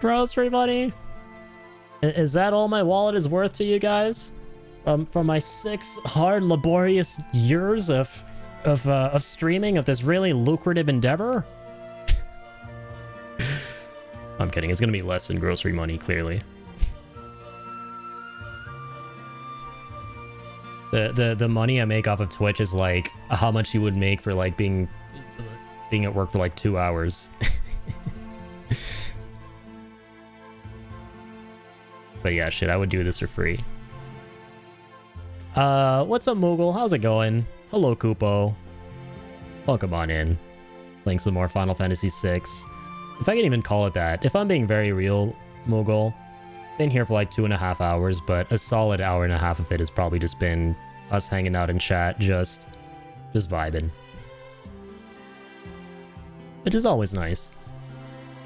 Grocery money? Is that all my wallet is worth to you guys? From my 6 hard, laborious years of streaming of this really lucrative endeavor? I'm kidding. It's gonna be less than grocery money, clearly. The money I make off of Twitch is like how much you would make for like being at work for like 2 hours. But yeah, shit, I would do this for free. What's up, Moogle? How's it going? Hello, Kupo. Welcome on in. Playing some more Final Fantasy VI. If I can even call it that. If I'm being very real, Moogle, been here for like 2.5 hours, but a solid hour and a half of it has probably just been us hanging out in chat, just vibing. Which is always nice.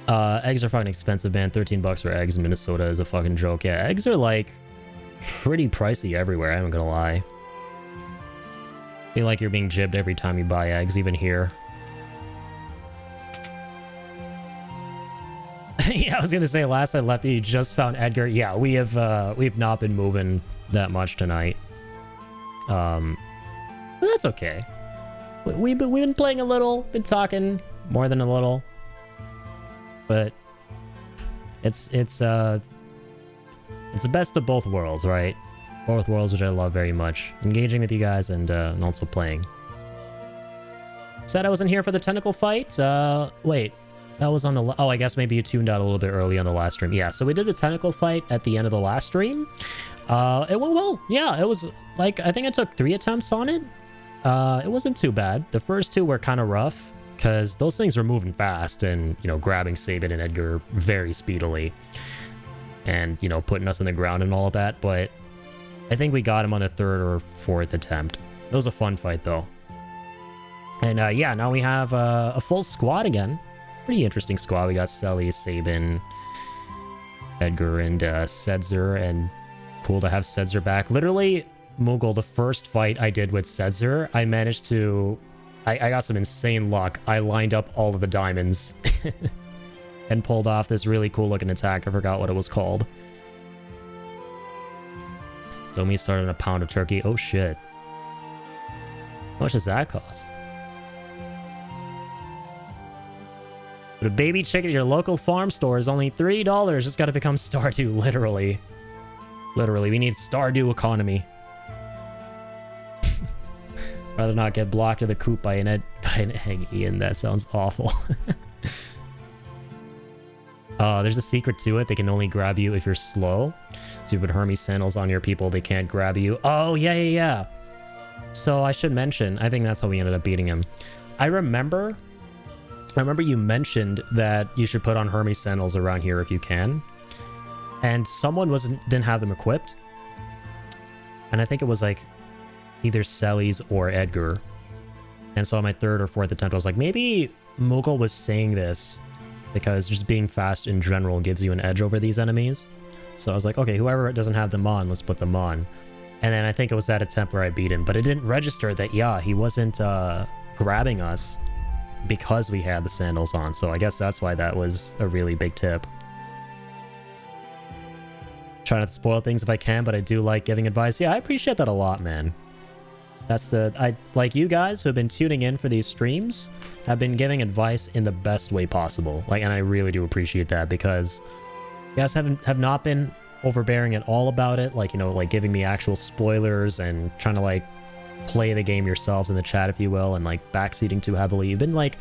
Eggs are fucking expensive, man. $13 for eggs in Minnesota is a fucking joke. Yeah, eggs are like pretty pricey everywhere, I'm not gonna lie. Feel like you're being jibbed every time you buy eggs, even here. Yeah, I was gonna say, last I left you just found Edgar. Yeah, we've not been moving that much tonight. But that's okay. We've been playing a little, been talking more than a little. But it's the best of both worlds, right? Both worlds, which I love very much. Engaging with you guys and also playing. Said I wasn't here for the tentacle fight. Wait, that was on the... Oh, I guess maybe you tuned out a little bit early on the last stream. Yeah, so we did the tentacle fight at the end of the last stream. It went well. Yeah, it was like, I think I took 3 attempts on it. It wasn't too bad. The first 2 were kind of rough, because those things were moving fast and, you know, grabbing Sabin and Edgar very speedily. And, you know, putting us on the ground and all of that. But I think we got him on the 3rd or 4th attempt. It was a fun fight, though. And, yeah, now we have a full squad again. Pretty interesting squad. We got Selly, Sabin, Edgar, and Setzer. And cool to have Setzer back. Literally, Moogle, the first fight I did with Setzer, I managed to... I got some insane luck. I lined up all of the diamonds and pulled off this really cool looking attack. I forgot what it was called. So we started on a pound of turkey. Oh shit. How much does that cost? But a baby chicken at your local farm store is only $3. Just gotta become Stardew, literally. Literally, we need Stardew economy. Rather not get blocked in the coop by an egg, Ian. That sounds awful. There's a secret to it. They can only grab you if you're slow. So you put Hermes sandals on your people, they can't grab you. Oh, yeah. So I should mention, I think that's how we ended up beating him. I remember you mentioned that you should put on Hermes sandals around here if you can. And someone didn't have them equipped. And I think it was like either Selly's or Edgar. And so on my 3rd or 4th attempt, I was like, maybe Moogle was saying this because just being fast in general gives you an edge over these enemies. So I was like, okay, whoever doesn't have them on, let's put them on. And then I think it was that attempt where I beat him, but it didn't register that, yeah, he wasn't grabbing us because we had the sandals on. So I guess that's why that was a really big tip. Trying not to spoil things if I can, but I do like giving advice. Yeah, I appreciate that a lot, man. That's like you guys who have been tuning in for these streams have been giving advice in the best way possible. Like, and I really do appreciate that because you guys have not been overbearing at all about it. Like, you know, like giving me actual spoilers and trying to like play the game yourselves in the chat, if you will, and like backseating too heavily. You've been like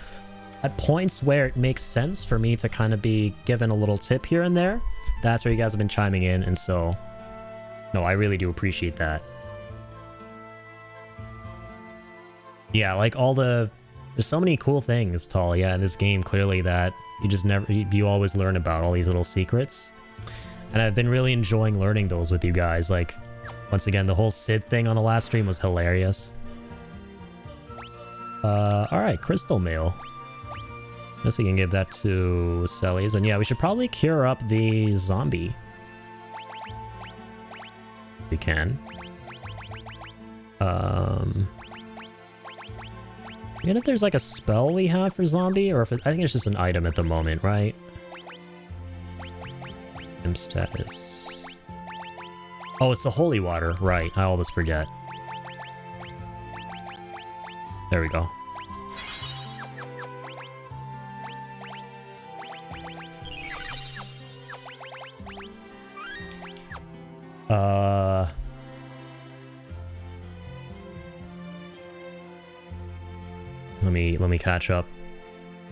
at points where it makes sense for me to kind of be given a little tip here and there. That's where you guys have been chiming in. And so, no, I really do appreciate that. Yeah, like there's so many cool things, Tall, yeah, in this game, clearly, that you always learn about all these little secrets. And I've been really enjoying learning those with you guys. Like, once again, the whole Sid thing on the last stream was hilarious. Alright, Crystal Mail. Guess we can give that to Selly's. And yeah, we should probably cure up the zombie. We can. Forget if there's like a spell we have for zombie, or if I think it's just an item at the moment, right? Item status. Oh, it's the holy water. Right. I always forget. There we go. Let me catch up.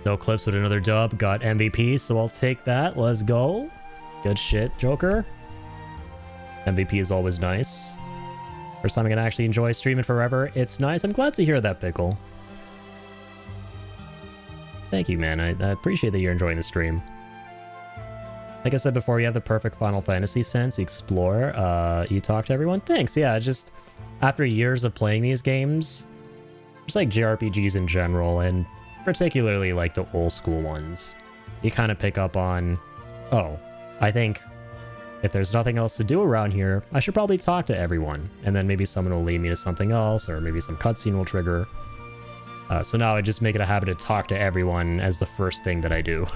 No clips with another dub. Got MVP, so I'll take that. Let's go. Good shit, Joker. MVP is always nice. First time I can actually enjoy streaming forever. It's nice. I'm glad to hear that, Pickle. Thank you, man. I appreciate that you're enjoying the stream. Like I said before, you have the perfect Final Fantasy sense. You explore, you talk to everyone. Thanks. Yeah, just after years of playing these games, just like JRPGs in general, and particularly like the old school ones, you kind of pick up on, oh, I think if there's nothing else to do around here, I should probably talk to everyone. And then maybe someone will lead me to something else, or maybe some cutscene will trigger. So now I just make it a habit to talk to everyone as the first thing that I do.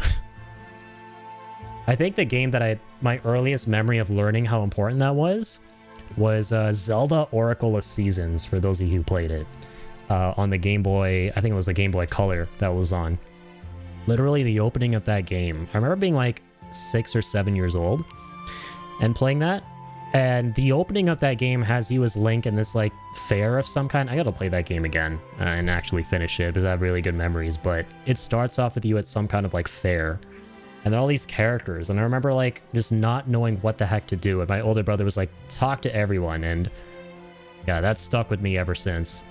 I think the game that my earliest memory of learning how important that was Zelda Oracle of Seasons, for those of you who played it. On the Game Boy, I think it was the Game Boy Color that was on. Literally the opening of that game. I remember being like 6 or 7 years old and playing that. And the opening of that game has you as Link in this like fair of some kind. I gotta play that game again and actually finish it because I have really good memories. But it starts off with you at some kind of like fair. And there are all these characters. And I remember like just not knowing what the heck to do. And my older brother was like, talk to everyone. And yeah, that's stuck with me ever since.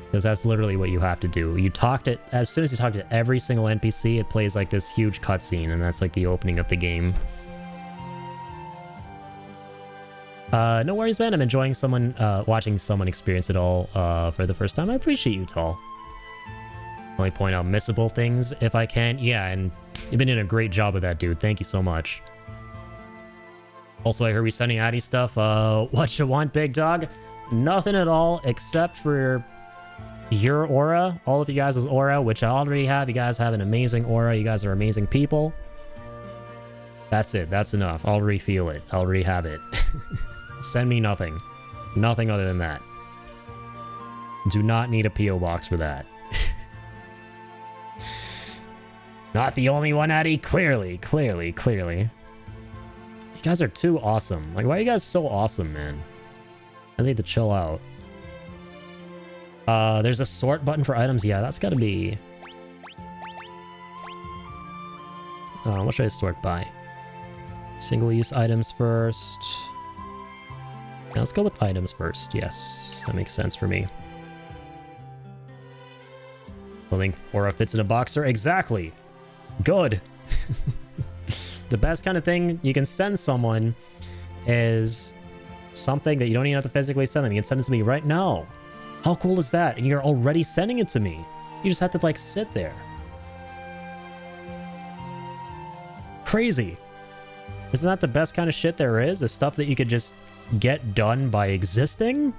Because that's literally what you have to do. You talk to, as soon as you talk to every single NPC, it plays like this huge cutscene, and that's like the opening of the game. No worries, man. I'm enjoying watching someone experience it all for the first time. I appreciate you, Tall. Only point out missable things if I can. Yeah, and you've been doing a great job with that, dude. Thank you so much. Also, I heard we sending Addy stuff. What you want, big dog? Nothing at all, except for your aura, all of you guys' aura, which I already have. You guys have an amazing aura. You guys are amazing people. That's it. That's enough. I'll already feel it. I already have it. Send me nothing. Nothing other than that. Do not need a P.O. box for that. Not the only one, Addy. Clearly. You guys are too awesome. Like, why are you guys so awesome, man? I need to chill out. There's a sort button for items. Yeah, that's gotta be... what should I sort by? Single-use items first. Yeah, let's go with items first. Yes, that makes sense for me. Clothing aura fits in a boxer. Exactly. Good. The best kind of thing you can send someone is something that you don't even have to physically send them. You can send it to me right now. How cool is that? And you're already sending it to me. You just have to like sit there. Crazy. Isn't that the best kind of shit there is? The stuff that you could just get done by existing?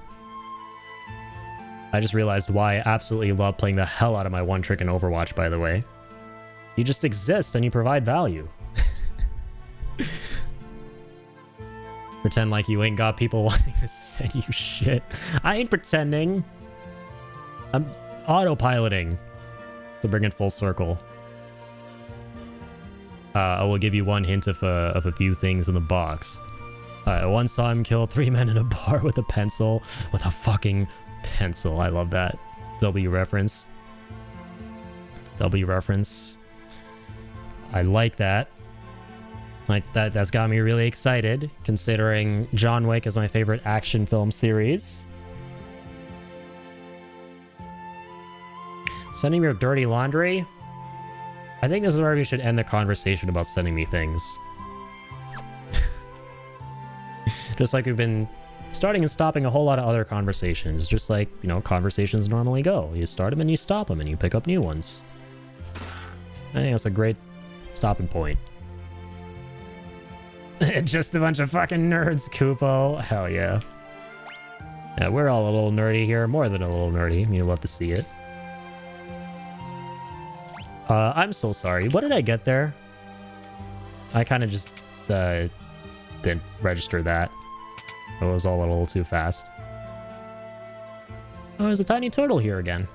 I just realized why I absolutely love playing the hell out of my one trick in Overwatch, by the way. You just exist and you provide value. Pretend like you ain't got people wanting to send you shit. I ain't pretending. I'm autopiloting to bring it full circle. I will give you one hint of a few things in the box. I once saw him kill 3 men in a bar with a pencil. With a fucking pencil. I love that. W reference. W reference. I like that. Like that's got me really excited, considering John Wick is my favorite action film series. Sending me your dirty laundry? I think this is where we should end the conversation about sending me things. Just like we've been starting and stopping a whole lot of other conversations. Just like, you know, conversations normally go. You start them and you stop them and you pick up new ones. I think that's a great stopping point. Just a bunch of fucking nerds, Kupo. Hell yeah. Yeah, we're all a little nerdy here. More than a little nerdy. You'd love to see it. I'm so sorry. What did I get there? I kind of just didn't register that. It was all a little too fast. Oh, there's a tiny turtle here again.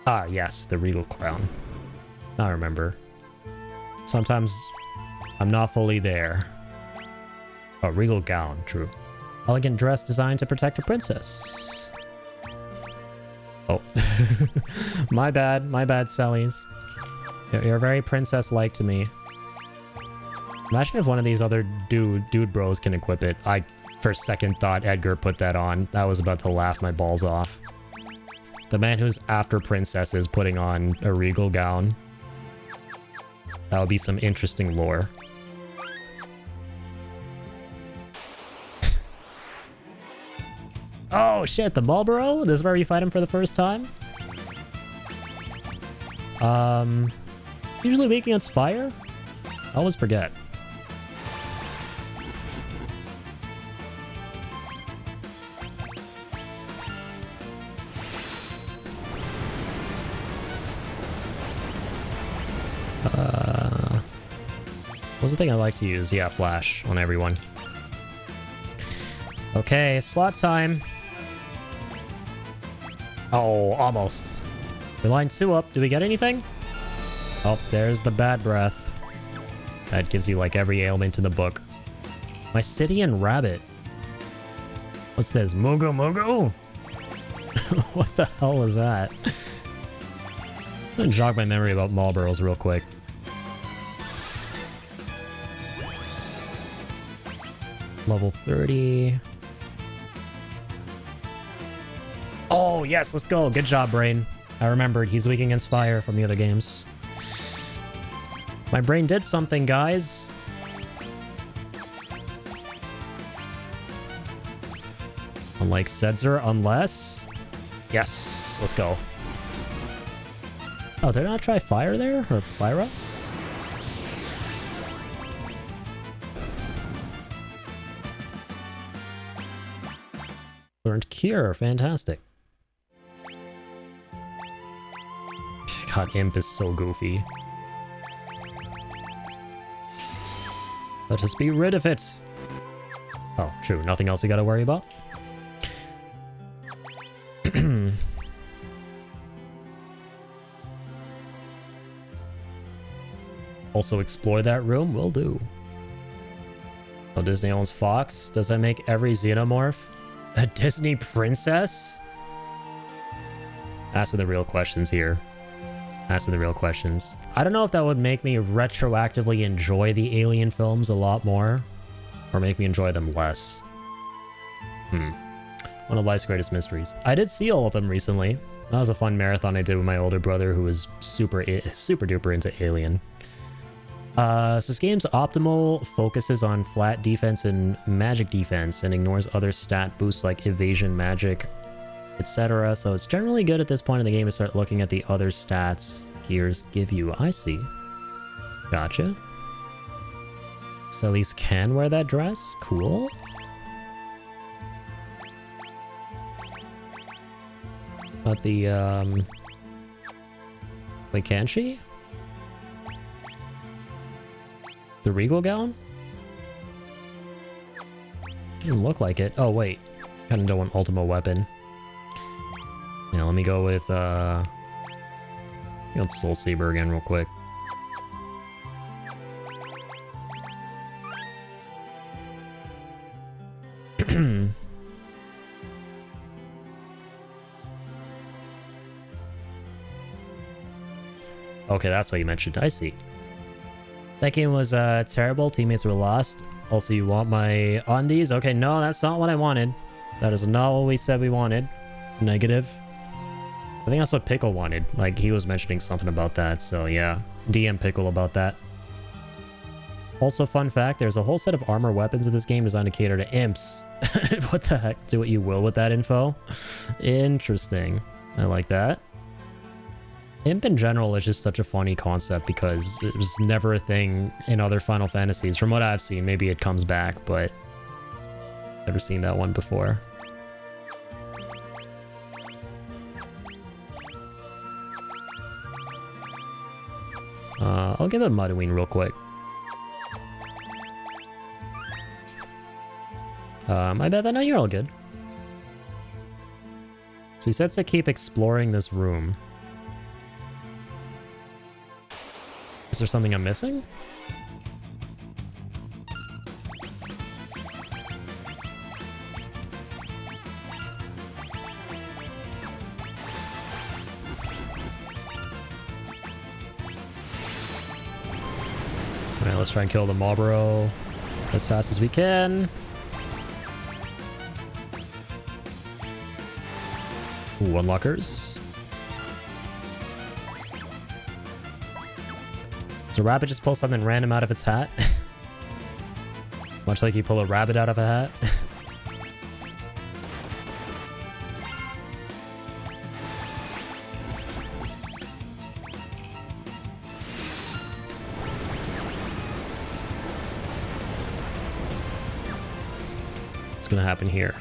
Ah, yes, the regal crown. I remember. Sometimes I'm not fully there. Oh, regal gown, true. Elegant dress designed to protect a princess. Oh. My bad, Sellys. You're very princess-like to me. Imagine if one of these other dude bros can equip it. I, for a second, thought Edgar put that on. I was about to laugh my balls off. The man who's after princesses putting on a regal gown. That would be some interesting lore. Oh shit, the Marlboro? This is where you fight him for the first time? Usually weak against fire? I always forget. What's the thing I like to use? Yeah, flash on everyone. Okay, slot time. Oh, almost. We lined 2 up. Do we get anything? Oh, there's the bad breath. That gives you like every ailment in the book. Mysidian rabbit. What's this? Mugu Mugu? What the hell is that? I'm gonna jog my memory about Marlboros real quick. Level 30. Oh, yes, let's go. Good job, brain. I remembered. He's weak against fire from the other games. My brain did something, guys. Unlike Setzer, unless... Yes, let's go. Oh, did I not try fire there? Or Fyra? Learned Cure. Fantastic. God, Imp is so goofy. Let us be rid of it. Oh, true. Nothing else you gotta worry about? Also explore that room? Will do. Oh, Disney owns Fox? Does that make every Xenomorph a Disney princess? Asking the real questions here. Asking the real questions. I don't know if that would make me retroactively enjoy the Alien films a lot more, or make me enjoy them less. One of life's greatest mysteries. I did see all of them recently. That was a fun marathon I did with my older brother, who was super duper into Alien. So this game's optimal focuses on flat defense and magic defense, and ignores other stat boosts like evasion, magic, etc. So it's generally good at this point in the game to start looking at the other stats gears give you. I see. Gotcha. Celes can wear that dress? Cool. But the, wait, can she? The regal gown? Doesn't look like it. Oh, wait. Kinda don't want ultimate weapon. Yeah, let me go with, Soul Saber again real quick. Okay, that's what you mentioned. I see. That game was terrible. Teammates were lost. Also, you want my undies? Okay, no, that's not what I wanted. That is not what we said we wanted. Negative. I think that's what Pickle wanted. Like, he was mentioning something about that, so yeah. DM Pickle about that. Also, fun fact, there's a whole set of armor weapons in this game designed to cater to imps. What the heck? Do what you will with that info. Interesting. I like that. Imp in general is just such a funny concept because it was never a thing in other Final Fantasies. From what I've seen, maybe it comes back, but never seen that one before. I'll give it a Mudween real quick. I bet that no, you're all good. So he said to keep exploring this room. Is there something I'm missing? Alright, let's try and kill the Marlboro as fast as we can. Ooh, unlockers. Does a rabbit just pull something random out of its hat? Much like you pull a rabbit out of a hat. What's gonna happen here?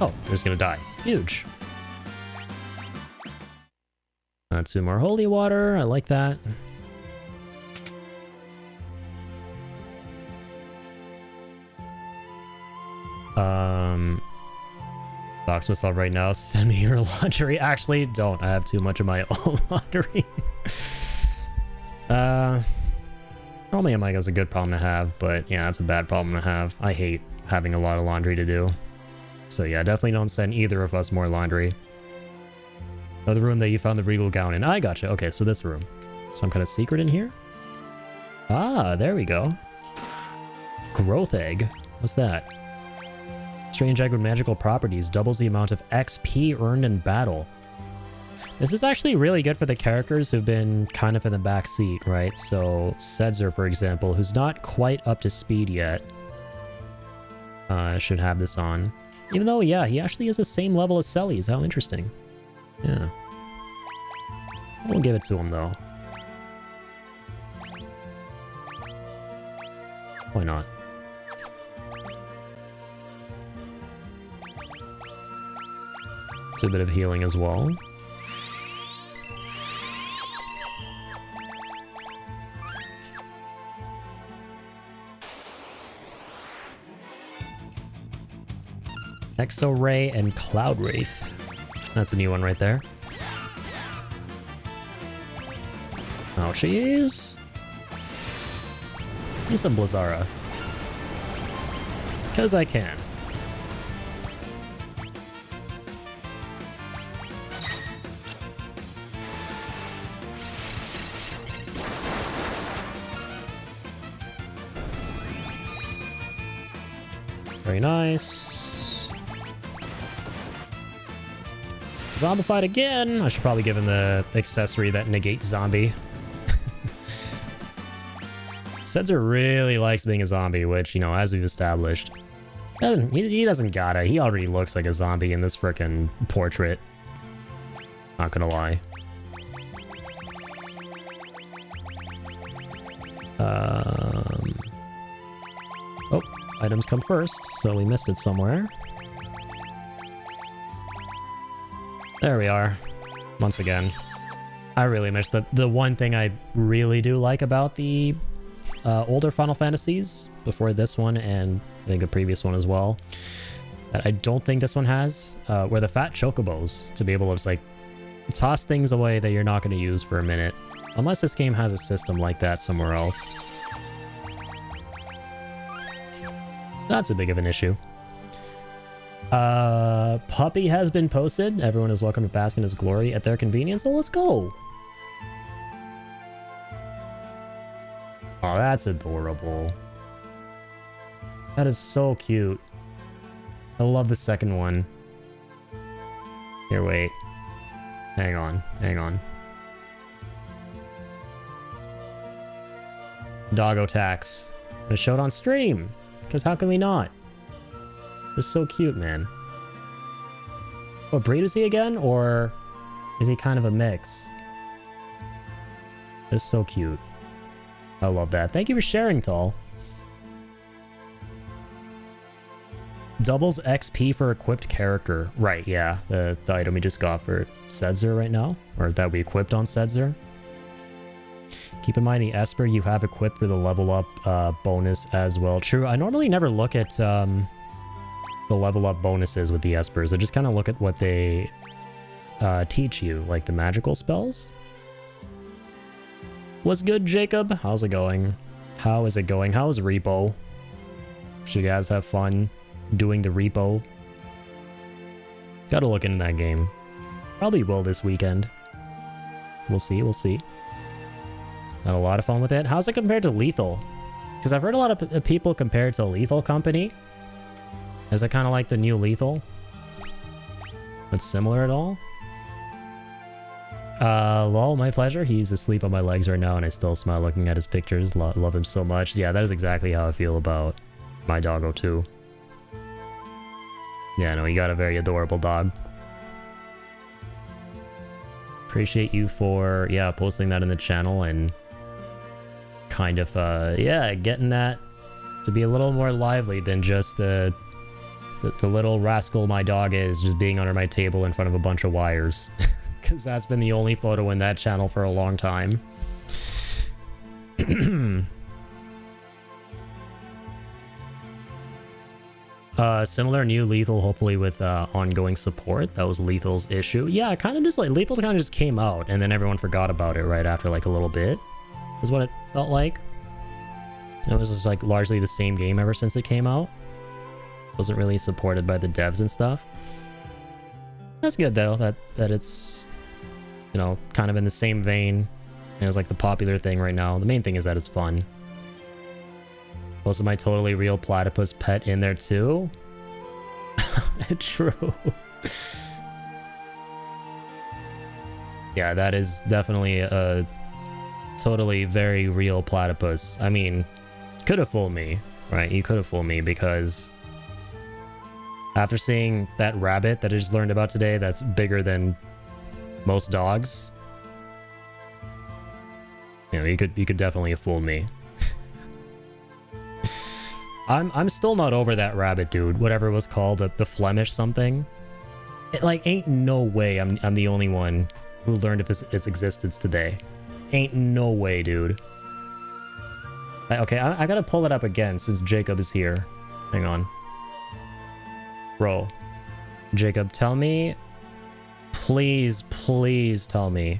Oh, they're just gonna die. Huge. Some more holy water. I like that. Box myself right now. Send me your laundry. Actually, don't. I have too much of my own laundry. Normally, I'm like, that's a good problem to have, but yeah, that's a bad problem to have. I hate having a lot of laundry to do. So yeah, definitely don't send either of us more laundry. Oh, the room that you found the regal gown in. I gotcha. Okay, so this room. Some kind of secret in here? Ah, there we go. Growth egg. What's that? Strange egg with magical properties. Doubles the amount of XP earned in battle. This is actually really good for the characters who've been kind of in the back seat, right? So, Setzer, for example, who's not quite up to speed yet. Should have this on. Even though, yeah, he actually is the same level as Celes. How interesting. Yeah. We'll give it to him, though. Why not? It's a bit of healing as well. Exo-Ray and Cloud Wraith. That's a new one right there. Oh, jeez. Use some Blizzara. Because I can. Very nice. Zombified again. I should probably give him the accessory that negates zombie. Setzer really likes being a zombie, which, you know, as we've established, he doesn't gotta. He already looks like a zombie in this frickin' portrait. Not gonna lie. Oh, items come first, so we missed it somewhere. There we are. Once again. I really miss the one thing I really do like about the older Final Fantasies, before this one and I think the previous one as well, that I don't think this one has, were the fat chocobos, to be able to just like toss things away that you're not going to use for a minute. Unless this game has a system like that somewhere else. Not so big of an issue. Puppy has been posted. Everyone is welcome to bask in his glory at their convenience. So let's go. Oh, that's adorable. That is so cute. I love the second one. Here, wait. Hang on. Hang on. Doggo tax. I showed on stream. Because how can we not? It's so cute, man. What breed is he again? Or is he kind of a mix? It's so cute. I love that. Thank you for sharing, Tall. Doubles XP for equipped character. Right, yeah. The item we just got for Setzer right now. Or that we equipped on Setzer. Keep in mind the Esper you have equipped for the level up bonus as well. True, I normally never look at the level up bonuses with the Espers. I just kind of look at what they teach you, like the magical spells. What's good, Jacob? How's it going? How is it going? How is Repo? Should you guys have fun doing the Repo? Gotta look into that game. Probably will this weekend. We'll see, we'll see. Had a lot of fun with it. How's it compared to Lethal? Because I've heard a lot of people compare it to Lethal Company. Is it kind of like the new Lethal? But similar at all? Lol, my pleasure. He's asleep on my legs right now and I still smile looking at his pictures. Love him so much. Yeah, that is exactly how I feel about my doggo too. Yeah, no, you got a very adorable dog. Appreciate you for, yeah, posting that in the channel and kind of, yeah, getting that to be a little more lively than just the little rascal my dog is just being under my table in front of a bunch of wires. Because that's been the only photo in that channel for a long time. Similar new Lethal, hopefully with ongoing support. That was Lethal's issue. Yeah, kind of just like Lethal kind of just came out and then everyone forgot about it right after like a little bit. Is what it felt like. It was just like largely the same game ever since it came out. Wasn't really supported by the devs and stuff. That's good though, that it's, you know, kind of in the same vein. And it's like the popular thing right now. The main thing is that it's fun. Also, my totally real platypus pet in there too. True. Yeah, that is definitely a totally very real platypus. I mean, could have fooled me, right? You could have fooled me because after seeing that rabbit that I just learned about today that's bigger than most dogs, you know, you could definitely have fooled me. I'm still not over that rabbit, dude. Whatever it was called, the Flemish something. It like ain't no way I'm the only one who learned of its existence today. Ain't no way, dude. Okay, I gotta pull it up again since Jacob is here. Hang on. Bro. Jacob, tell me. Please, please tell me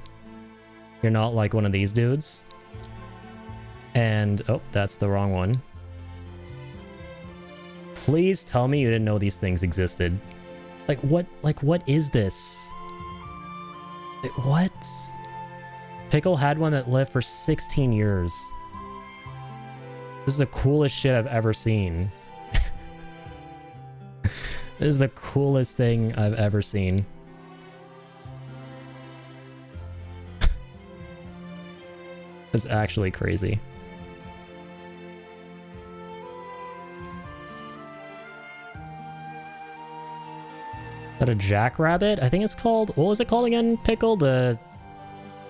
you're not like one of these dudes. And, oh, that's the wrong one. Please tell me you didn't know these things existed. Like, what is this? What? Pickle had one that lived for 16 years. This is the coolest shit I've ever seen. This is the coolest thing I've ever seen. It's actually crazy. Is that a jackrabbit? I think it's called, what was it called again? Pickle? I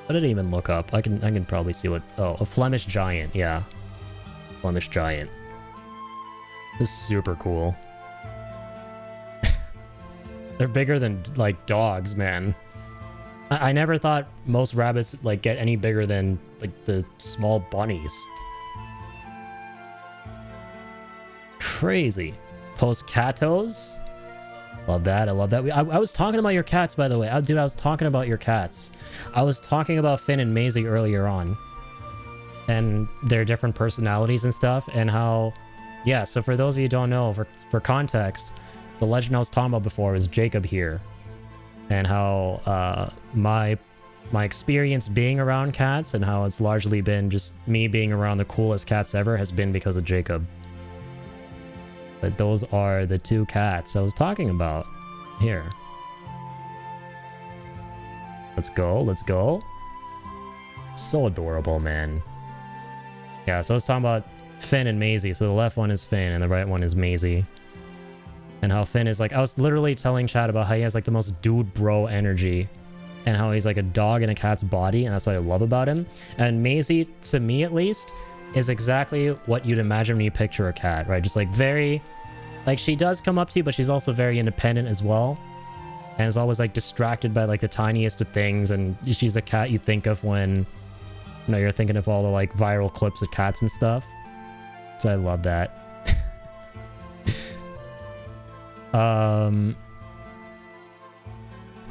didn't even look up. I can probably see what, oh, a Flemish giant, yeah. Flemish giant. This is super cool. They're bigger than like dogs, man. I never thought most rabbits like get any bigger than like the small bunnies. Crazy. Postcatos. Love that. I love that. I was talking about your cats, by the way. Dude, I was talking about your cats. I was talking about Finn and Maisie earlier on. And their different personalities and stuff. And how... Yeah, so for those of you who don't know, for context, the legend I was talking about before was Jacob here. And how my experience being around cats and how it's largely been just me being around the coolest cats ever has been because of Jacob. But those are the two cats I was talking about. Here. Let's go, let's go. So adorable, man. Yeah, so I was talking about Finn and Maisie. So the left one is Finn and the right one is Maisie. And how Finn is like, I was literally telling Chad about how he has like the most dude bro energy. And how he's like a dog in a cat's body, and that's what I love about him. And Maisie, to me at least, is exactly what you'd imagine when you picture a cat, right? Just like very... Like, she does come up to you, but she's also very independent as well. And is always, like, distracted by, like, the tiniest of things. And she's a cat you think of when No, you're thinking of all the like viral clips of cats and stuff. So I love that. I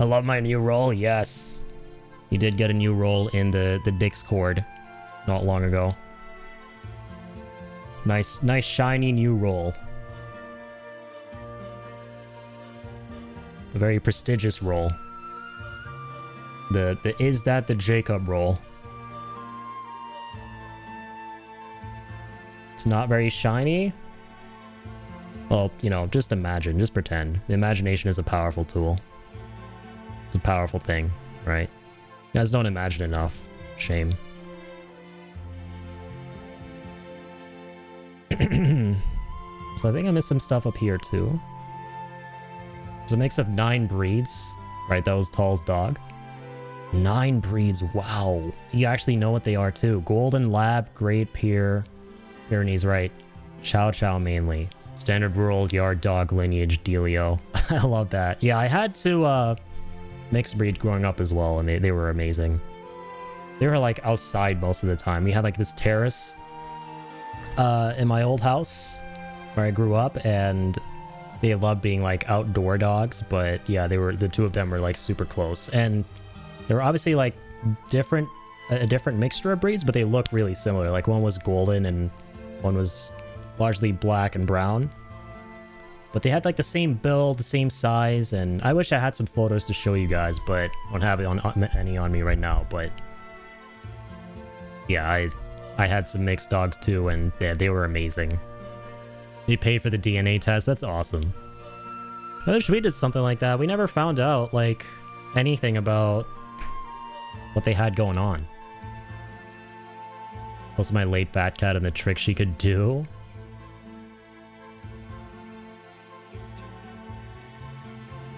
love my new role. Yes, you did get a new role in the Discord not long ago. Nice shiny new role. A very prestigious role. The Is That the Jacob role. It's not very shiny. Well, you know, just imagine, just pretend. The imagination is a powerful tool. It's a powerful thing, right? You guys don't imagine enough. Shame. So I think I missed some stuff up here too. It's a mix of 9 breeds. Right, that was Tall's dog. 9 breeds, wow. You actually know what they are too. Golden Lab, Great Pyrenees, right. Chow Chow mainly. Standard rural yard dog lineage dealio. I love that. Yeah, I had to mixed breed growing up as well, and they were amazing. They were like outside most of the time. We had like this terrace in my old house where I grew up, and they loved being like outdoor dogs. But yeah, the two of them were like super close, and they were obviously like a different mixture of breeds, but they looked really similar. Like one was golden and one was largely black and brown, but they had like the same build, the same size. And I wish I had some photos to show you guys, but I don't have any on me right now. But yeah, I had some mixed dogs too, and they were amazing. They paid for the DNA test. That's awesome. I wish we did something like that. We never found out like anything about what they had going on. Was my late fat cat and the trick she could do?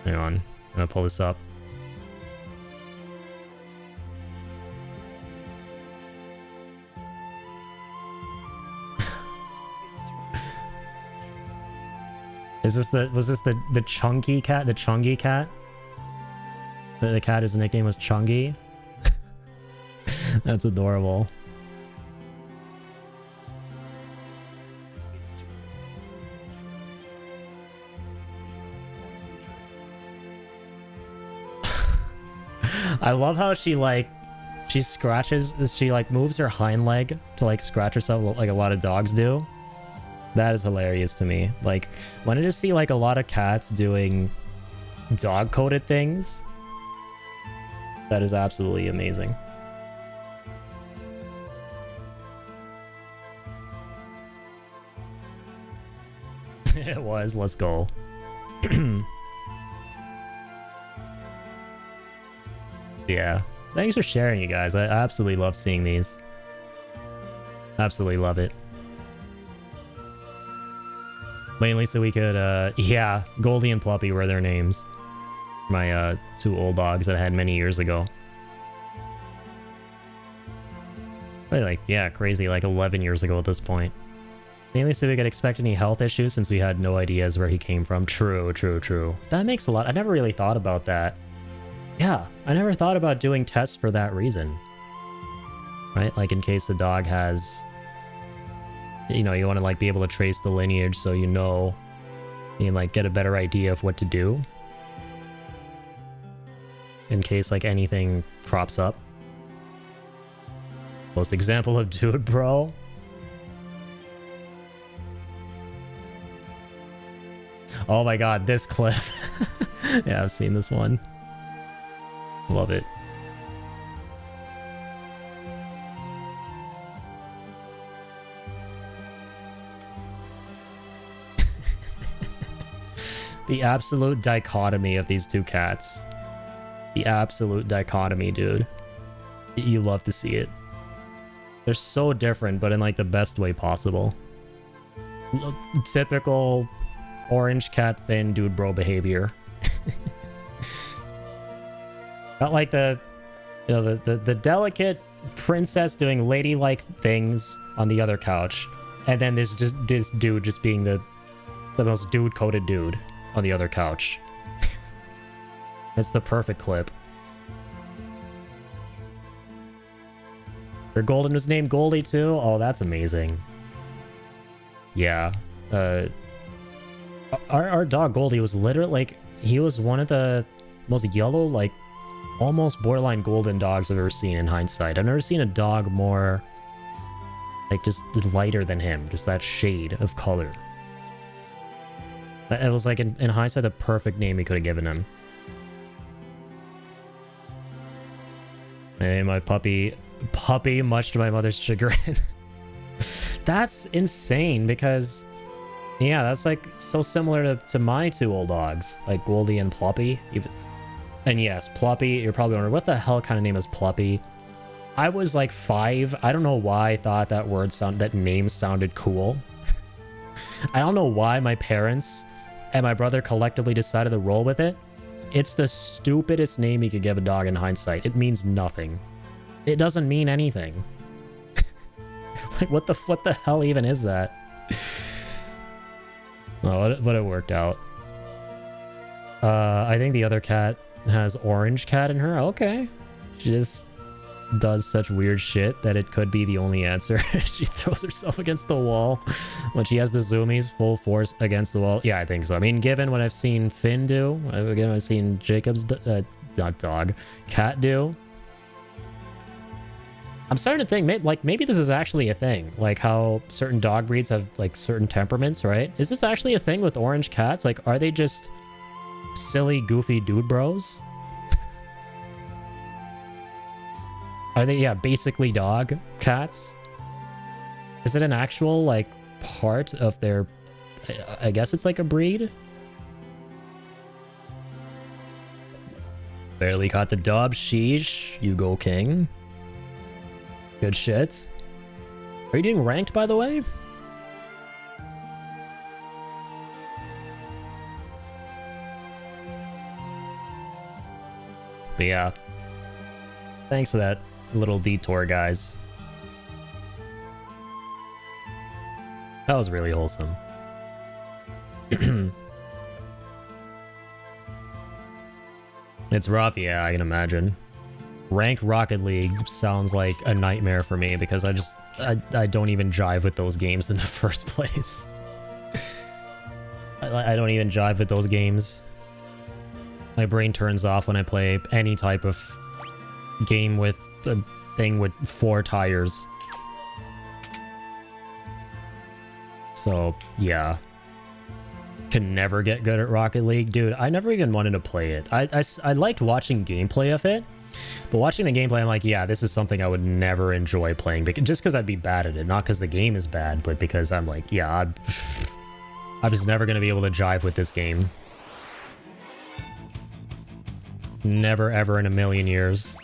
Hang on, I'm gonna pull this up. Was this the Chunky cat? The Chungy cat? The cat, his nickname was Chungy? That's adorable. I love how she like she like moves her hind leg to like scratch herself like a lot of dogs do. That is hilarious to me. Like when I just see like a lot of cats doing dog coded things, that is absolutely amazing. It was. Let's go. Yeah. Thanks for sharing, you guys. I absolutely love seeing these. Absolutely love it. Mainly so we could, yeah, Goldie and Pluppy were their names. My 2 old dogs that I had many years ago. Probably like, yeah, crazy, like 11 years ago at this point. Mainly so we could expect any health issues since we had no ideas where he came from. True. That makes a lot. I never really thought about that. Yeah, I never thought about doing tests for that reason. Right? Like in case the dog has, you know, you want to like be able to trace the lineage so you know, you can like get a better idea of what to do. In case like anything crops up. Most example of dude, bro. Oh my god, this clip. Yeah, I've seen this one. Love it. The absolute dichotomy of these 2 cats. The absolute dichotomy, dude. You love to see it. They're so different, but in like the best way possible. Typical orange cat fin dude bro behavior. Not like the, you know, the delicate princess doing ladylike things on the other couch, and then this dude just being the most dude-coded dude on the other couch. It's the perfect clip. Your Golden was named Goldie too? Oh, that's amazing. Yeah. Our dog Goldie was literally like, he was one of the most yellow, like almost borderline golden dogs I've ever seen in hindsight. I've never seen a dog more like just lighter than him, just that shade of color. It was like in hindsight the perfect name he could have given him. And my puppy, much to my mother's chagrin. That's insane because, yeah, that's like so similar to my two old dogs, like Goldie and Ploppy. And yes, Ploppy, you're probably wondering, what the hell kind of name is Ploppy? I was like 5. I don't know why I thought that name sounded cool. I don't know why my parents and my brother collectively decided to roll with it. It's the stupidest name you could give a dog in hindsight. It means nothing. It doesn't mean anything. Like, what the hell even is that? Oh, but it worked out. I think the other cat has orange cat in her. Okay. She just does such weird shit that it could be the only answer. She throws herself against the wall when she has the zoomies full force against the wall. Yeah, I think so. I mean, given what I've seen Finn do, again, I've seen Jacob's cat do. I'm starting to think, like, maybe this is actually a thing. Like how certain dog breeds have like certain temperaments, right? Is this actually a thing with orange cats? Like, are they just silly, goofy dude bros? Are they, yeah, basically dog cats? Is it an actual, like, part of their... I guess it's like a breed? Barely caught the dub. Sheesh. You go, king. Good shit. Are you doing ranked, by the way? But yeah. Thanks for that little detour, guys. That was really wholesome. It's rough, yeah, I can imagine. Ranked Rocket League sounds like a nightmare for me because I don't even jive with those games in the first place. I don't even jive with those games. My brain turns off when I play any type of game with a thing with 4 tires. So, yeah. Can never get good at Rocket League. Dude, I never even wanted to play it. I liked watching gameplay of it, but watching the gameplay, I'm like, yeah, this is something I would never enjoy playing, just because I'd be bad at it. Not because the game is bad, but because I'm like, yeah, I'm just never going to be able to jive with this game. Never, ever in a million years.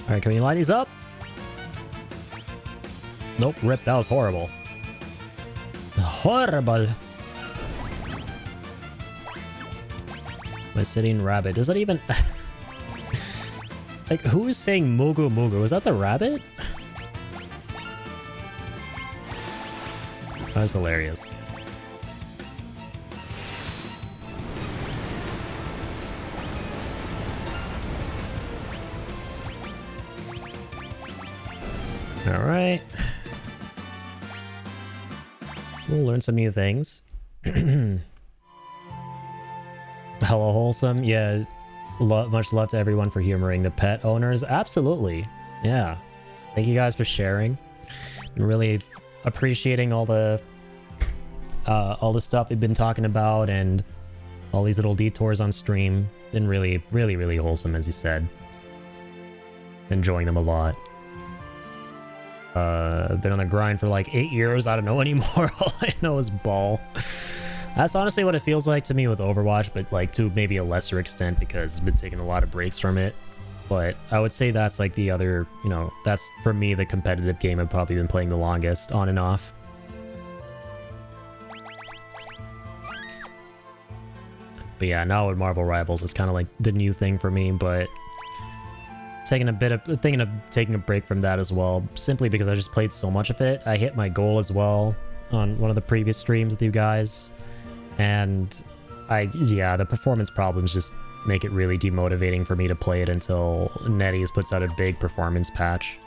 Alright, can we line these up? Nope, rip, that was horrible. Horrible. My sitting rabbit. Does that even... like, who is saying Mugu Mugu? Is that the rabbit? That's hilarious. Alright. We'll learn some new things. Hello, wholesome. Yeah, much love to everyone for humoring the pet owners. Absolutely. Yeah. Thank you guys for sharing. And really appreciating all the stuff we've been talking about and all these little detours on stream. Been really, really, really wholesome, as you said. Enjoying them a lot. I've been on the grind for like 8 years. I don't know anymore. All I know is ball. That's honestly what it feels like to me with Overwatch, but like to maybe a lesser extent because I've been taking a lot of breaks from it. But I would say that's like the other, you know, that's for me the competitive game I've probably been playing the longest on and off. But yeah, now with Marvel Rivals, it's kind of like the new thing for me, but thinking of taking a break from that as well, simply because I just played so much of it. I hit my goal as well on one of the previous streams with you guys, and the performance problems just make it really demotivating for me to play it until NetEase puts out a big performance patch.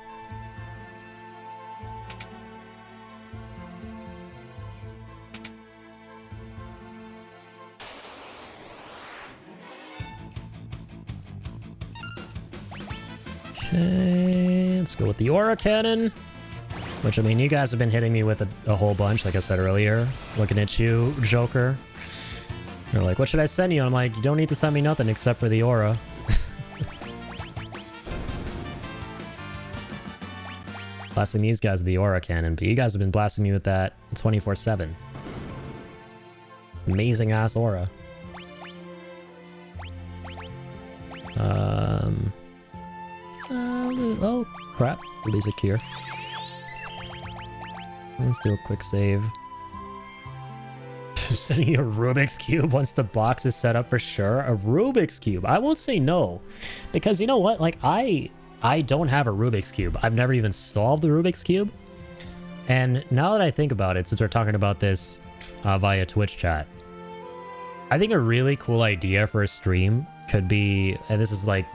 Okay, let's go with the Aura Cannon. Which, I mean, you guys have been hitting me with a whole bunch, like I said earlier. Looking at you, Joker. They're like, what should I send you? I'm like, you don't need to send me nothing except for the Aura. Blasting these guys with the Aura Cannon, but you guys have been blasting me with that 24/7. Amazing ass Aura. Oh, crap. Ruby's a cure. Let's do a quick save. Sending you a Rubik's Cube once the box is set up for sure. A Rubik's Cube. I won't say no. Because you know what? Like, I don't have a Rubik's Cube. I've never even solved the Rubik's Cube. And now that I think about it, since we're talking about this via Twitch chat, I think a really cool idea for a stream could be, and this is like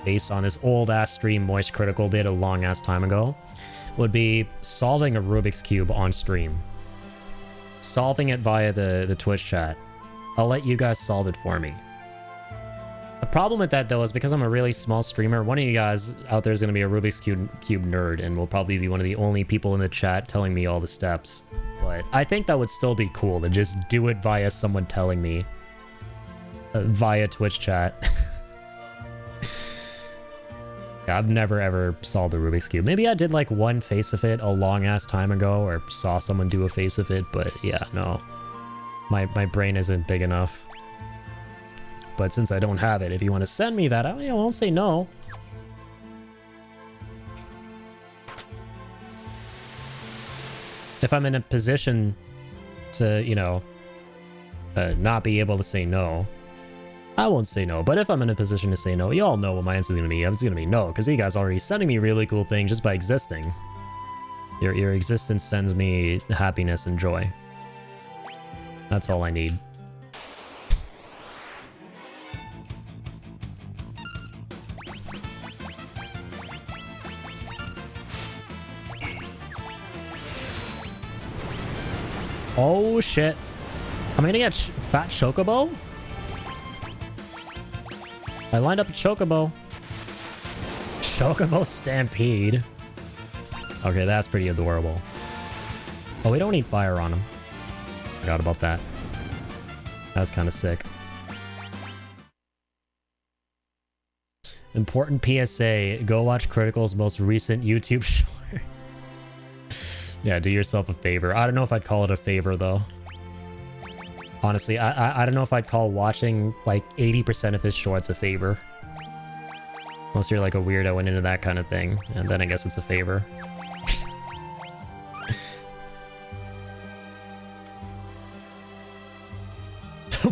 based on this old ass stream Moist Critical did a long ass time ago, would be solving a Rubik's Cube on stream. Solving it via the Twitch chat. I'll let you guys solve it for me. The problem with that though is because I'm a really small streamer, one of you guys out there is going to be a Rubik's Cube nerd and will probably be one of the only people in the chat telling me all the steps. But I think that would still be cool to just do it via someone telling me via Twitch chat. Yeah, I've never ever solved the Rubik's Cube. Maybe I did like one face of it a long ass time ago, or saw someone do a face of it, but yeah, no. My brain isn't big enough. But since I don't have it, if you want to send me that, I won't say no. If I'm in a position to, you know, not be able to say no, I won't say no. But if I'm in a position to say no, you all know what my answer is going to be. It's going to be no, because you guys are already sending me really cool things just by existing. Your existence sends me happiness and joy. That's all I need. Oh shit. Am I gonna get Fat Chocobo? I lined up a Chocobo. Chocobo Stampede. Okay, that's pretty adorable. Oh, we don't need fire on him. Forgot about that. That's kind of sick. Important PSA. Go watch Critical's most recent YouTube short. Yeah, do yourself a favor. I don't know if I'd call it a favor, though. Honestly, I don't know if I'd call watching, like, 80% of his shorts a favor. Unless you're, like, a weirdo and into that kind of thing. And then I guess it's a favor.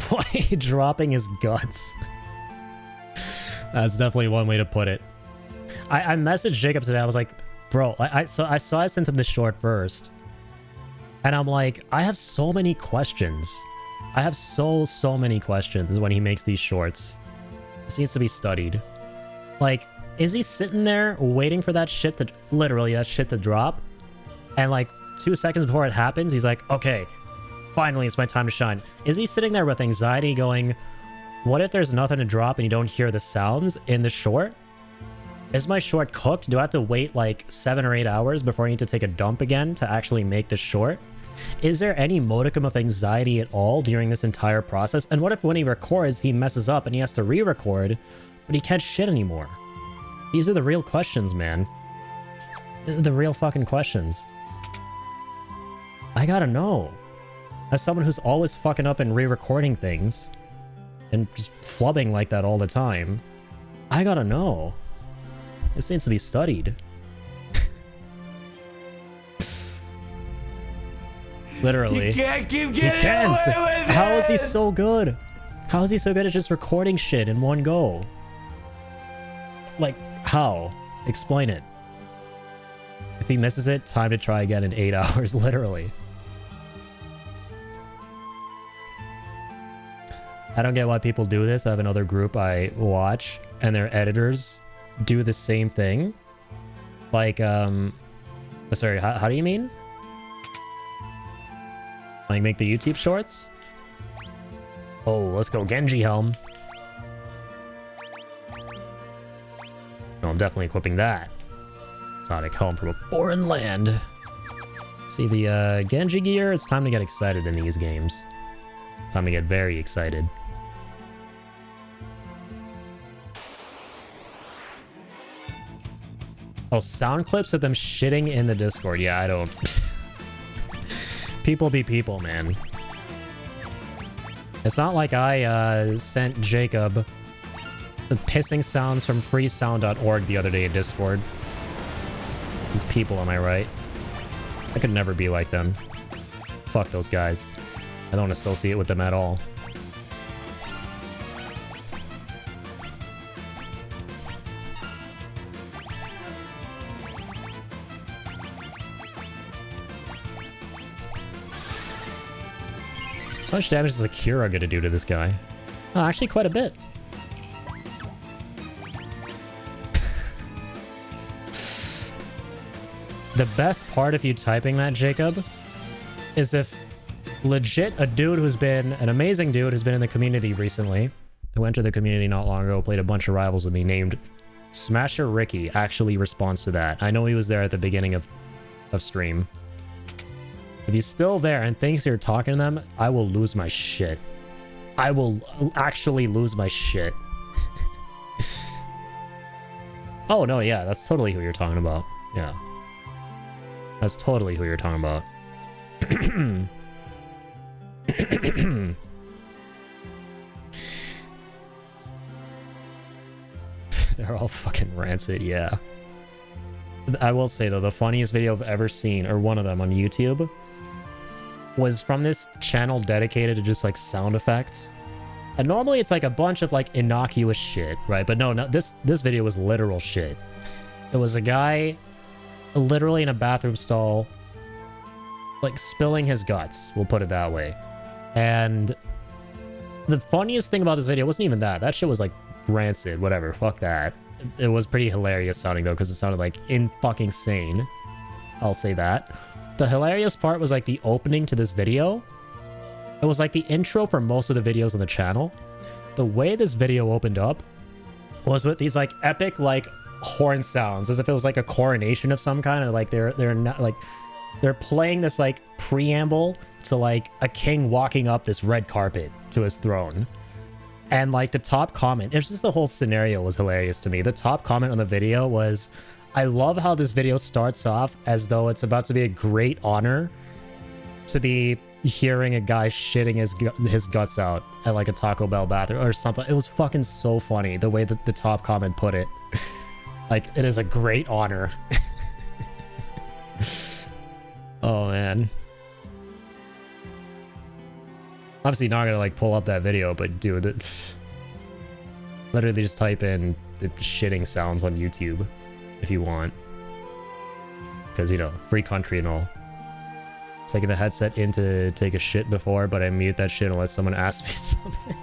Why dropping his guts? That's definitely one way to put it. I messaged Jacob today. I was like, bro, I saw I sent him the short first. And I'm like, I have so many questions. I have so many questions when he makes these shorts. This needs to be studied. Like, is he sitting there waiting for that shit to, literally that shit to drop? And like 2 seconds before it happens, he's like, okay, finally it's my time to shine. Is he sitting there with anxiety going, what if there's nothing to drop and you don't hear the sounds in the short? Is my short cooked? Do I have to wait like 7 or 8 hours before I need to take a dump again to actually make the short? Is there any modicum of anxiety at all during this entire process? And what if when he records, he messes up and he has to re-record, but he can't shit anymore? These are the real questions, man. The real fucking questions. I gotta know. As someone who's always fucking up and re-recording things, and just flubbing like that all the time, I gotta know. This needs to be studied. Literally. You can't keep getting away with it! How is he so good? How is he so good at just recording shit in one go? Like, How? Explain it. If he misses it, time to try again in 8 hours, literally. I don't get why people do this. I have another group I watch, and their editors do the same thing. Like, sorry, how do you mean? Like, make the YouTube shorts? Oh, let's go Genji Helm. No, I'm definitely equipping that. Sonic Helm from a foreign land. See the Genji gear? It's time to get excited in these games. Time to get very excited. Oh, sound clips of them shitting in the Discord. Yeah, I don't... People be people, man. It's not like I sent Jacob the pissing sounds from freesound.org the other day in Discord. These people, am I right? I could never be like them. Fuck those guys. I don't associate with them at all. How much damage is Akira gonna do to this guy? Oh, actually quite a bit. The best part of you typing that, Jacob, is if legit a dude who's been an amazing dude who's been in the community recently, who entered the community not long ago, played a bunch of rivals with me, named Smasher Ricky, actually responds to that. I know he was there at the beginning of stream. If he's still there and thinks you're talking to them, I will lose my shit. I will actually lose my shit. Oh, no, yeah, that's totally who you're talking about. Yeah. That's totally who you're talking about. They're all fucking rancid, yeah. I will say, though, the funniest video I've ever seen, or one of them on YouTube, was from this channel dedicated to just, like, sound effects. And normally it's, like, a bunch of, like, innocuous shit, right? But no, this video was literal shit. It was a guy literally in a bathroom stall, like, spilling his guts, we'll put it that way. And the funniest thing about this video wasn't even that. That shit was, like, rancid, whatever, fuck that. It was pretty hilarious sounding, though, because it sounded, like, fucking sane. I'll say that. The hilarious part was, like, the opening to this video. It was, like, the intro for most of the videos on the channel. The way this video opened up was with these, like, epic, like, horn sounds, as if it was, like, a coronation of some kind, or, like, they're not, like, they're playing this, like, preamble to, like, a king walking up this red carpet to his throne. And, like, the top comment, it's just the whole scenario was hilarious to me. The top comment on the video was, I love how this video starts off as though it's about to be a great honor to be hearing a guy shitting his guts out at, like, a Taco Bell bathroom or something. It was fucking so funny, the way that the top comment put it. Like, it is a great honor. Oh, man. Obviously not gonna, like, pull up that video, but dude, literally just type in the shitting sounds on YouTube if you want. Because, you know, free country and all. It's taking the headset in to take a shit before, but I mute that shit unless someone asks me something.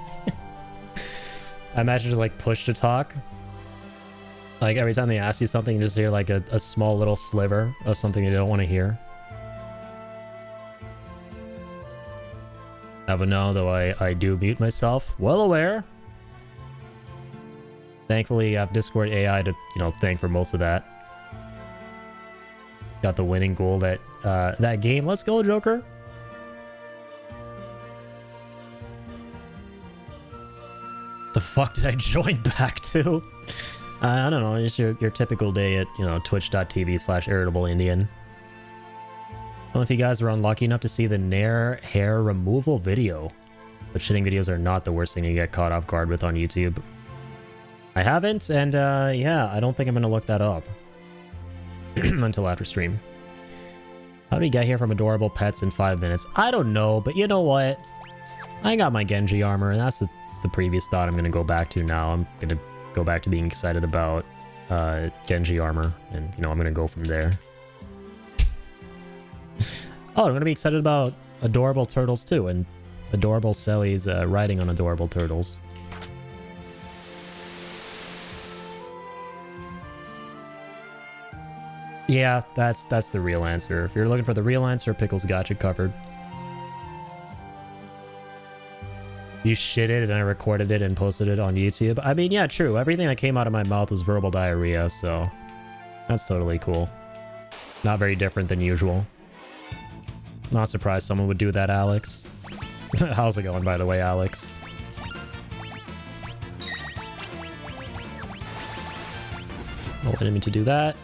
I imagine just, like, push to talk. Like, every time they ask you something, you just hear, like, a small little sliver of something you don't want to hear. But no, though I do mute myself. Well aware. Thankfully, I have Discord AI to, you know, thank for most of that. Got the winning goal that game. Let's go, Joker. The fuck did I join back to? I don't know, just your typical day at, you know, twitch.tv/irritableindian. I don't know if you guys were unlucky enough to see the Nair hair removal video. But shitting videos are not the worst thing to get caught off guard with on YouTube. I haven't, and yeah, I don't think I'm going to look that up. Until after stream. How did we get here from adorable pets in 5 minutes? I don't know, but you know what? I got my Genji armor, and that's the previous thought I'm going to go back to now. I'm going to go back to being excited about Genji armor, and you know I'm gonna go from there. Oh, I'm gonna be excited about Adorable Turtles too, and Adorable Selly's riding on Adorable Turtles. Yeah, that's the real answer. If you're looking for the real answer, Pickles got you covered. You shit it and I recorded it and posted it on YouTube. I mean, yeah, true. Everything that came out of my mouth was verbal diarrhea, so that's totally cool. Not very different than usual. Not surprised someone would do that, Alex. How's it going, by the way, Alex? Oh, I didn't mean to do that.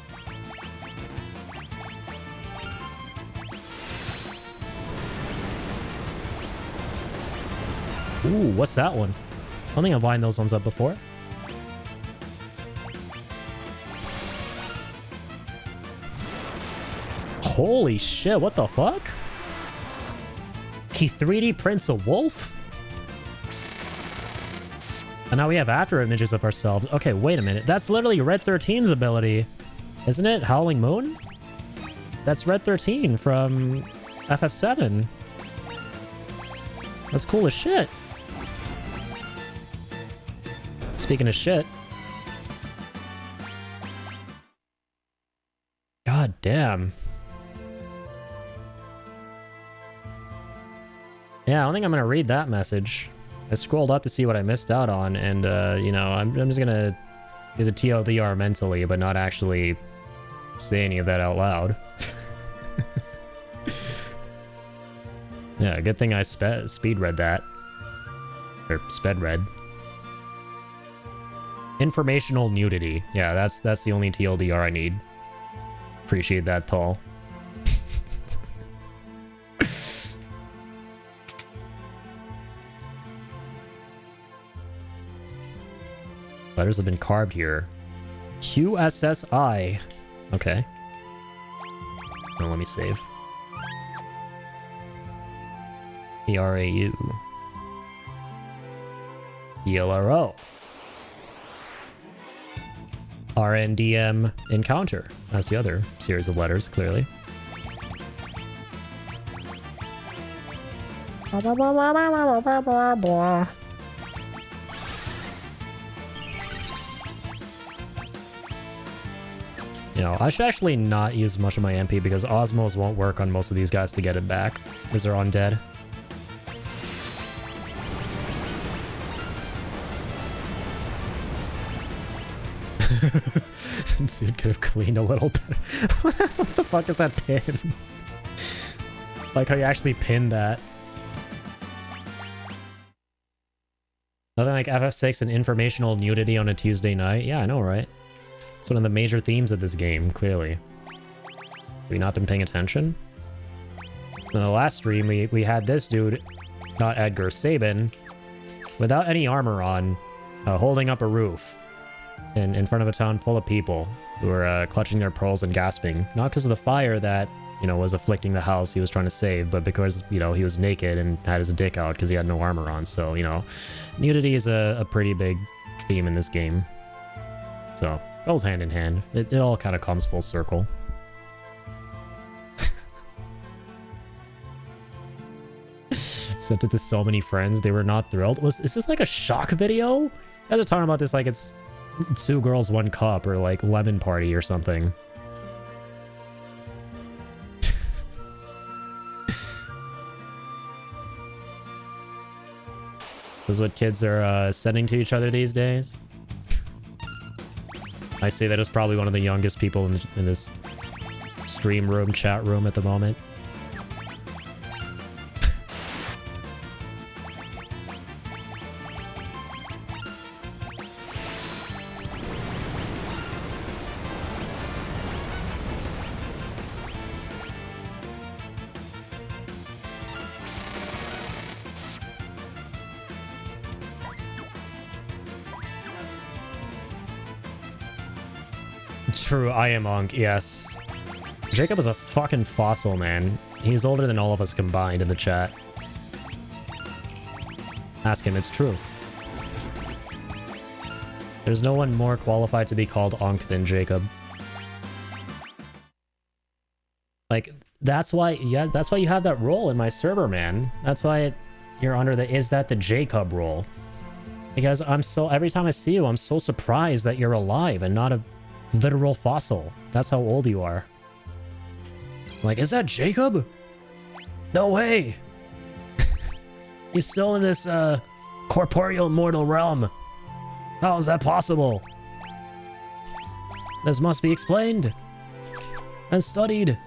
Ooh, what's that one? I don't think I've lined those ones up before. Holy shit, what the fuck? He 3D prints a wolf? And now we have after images of ourselves. Okay, wait a minute. That's literally Red 13's ability. Isn't it? Howling Moon? That's Red 13 from FF7. That's cool as shit. Speaking of shit. God damn. Yeah, I don't think I'm gonna read that message. I scrolled up to see what I missed out on, and you know, I'm just gonna do the TLDR mentally, but not actually say any of that out loud. Yeah, good thing I speed read that. Or sped read. Informational nudity. Yeah, that's the only TLDR I need. Appreciate that, Tall. Letters have been carved here. QSSI. Okay. Now let me save. ERAU. ELRO. RNDM encounter. That's the other series of letters, clearly. You know, I should actually not use much of my MP because Osmos won't work on most of these guys to get it back because they're undead. Dude could have cleaned a little bit. What the fuck is that pin? Like how you actually pinned that. Nothing like FF6 and informational nudity on a Tuesday night. Yeah, I know, right? It's one of the major themes of this game, clearly. Have we not been paying attention? In the last stream, we had this dude, not Edgar, Sabin, without any armor on, holding up a roof in front of a town full of people who were clutching their pearls and gasping. Not because of the fire that, you know, was afflicting the house he was trying to save, but because, you know, he was naked and had his dick out because he had no armor on. So, you know, nudity is a pretty big theme in this game. So, it goes hand in hand. It all kind of comes full circle. Sent it to so many friends. They were not thrilled. Is this like a shock video? You guys are talking about this like it's 2 girls, 1 cup or like lemon party or something. This is what kids are sending to each other these days. I say that as probably one of the youngest people in this stream room, chat room at the moment. True, I am Unk, yes. Jacob is a fucking fossil, man. He's older than all of us combined in the chat. Ask him, it's true. There's no one more qualified to be called Ankh than Jacob. Like, that's why you have that role in my server, man. That's why you're under the is that the Jacob role. Because every time I see you, I'm so surprised that you're alive and not a literal fossil. That's how old you are. Like, is that Jacob? No way! He's still in this, corporeal mortal realm. How is that possible? This must be explained and studied.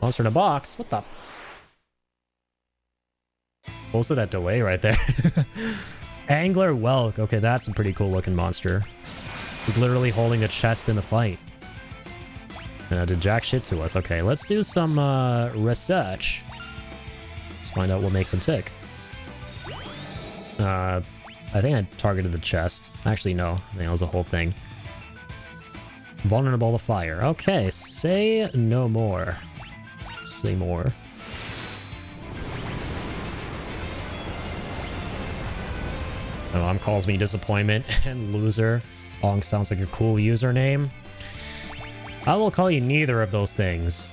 Monster in a box? What the? Most of that delay right there. Angler Whelk. Okay, that's a pretty cool looking monster. He's literally holding the chest in the fight. Did jack shit to us. Okay, let's do some research. Let's find out what makes him tick. I think I targeted the chest. Actually, no. I think that was the whole thing. Vulnerable to fire. Okay, say no more. Say more. My mom calls me disappointment and loser. Ankh sounds like a cool username. I will call you neither of those things.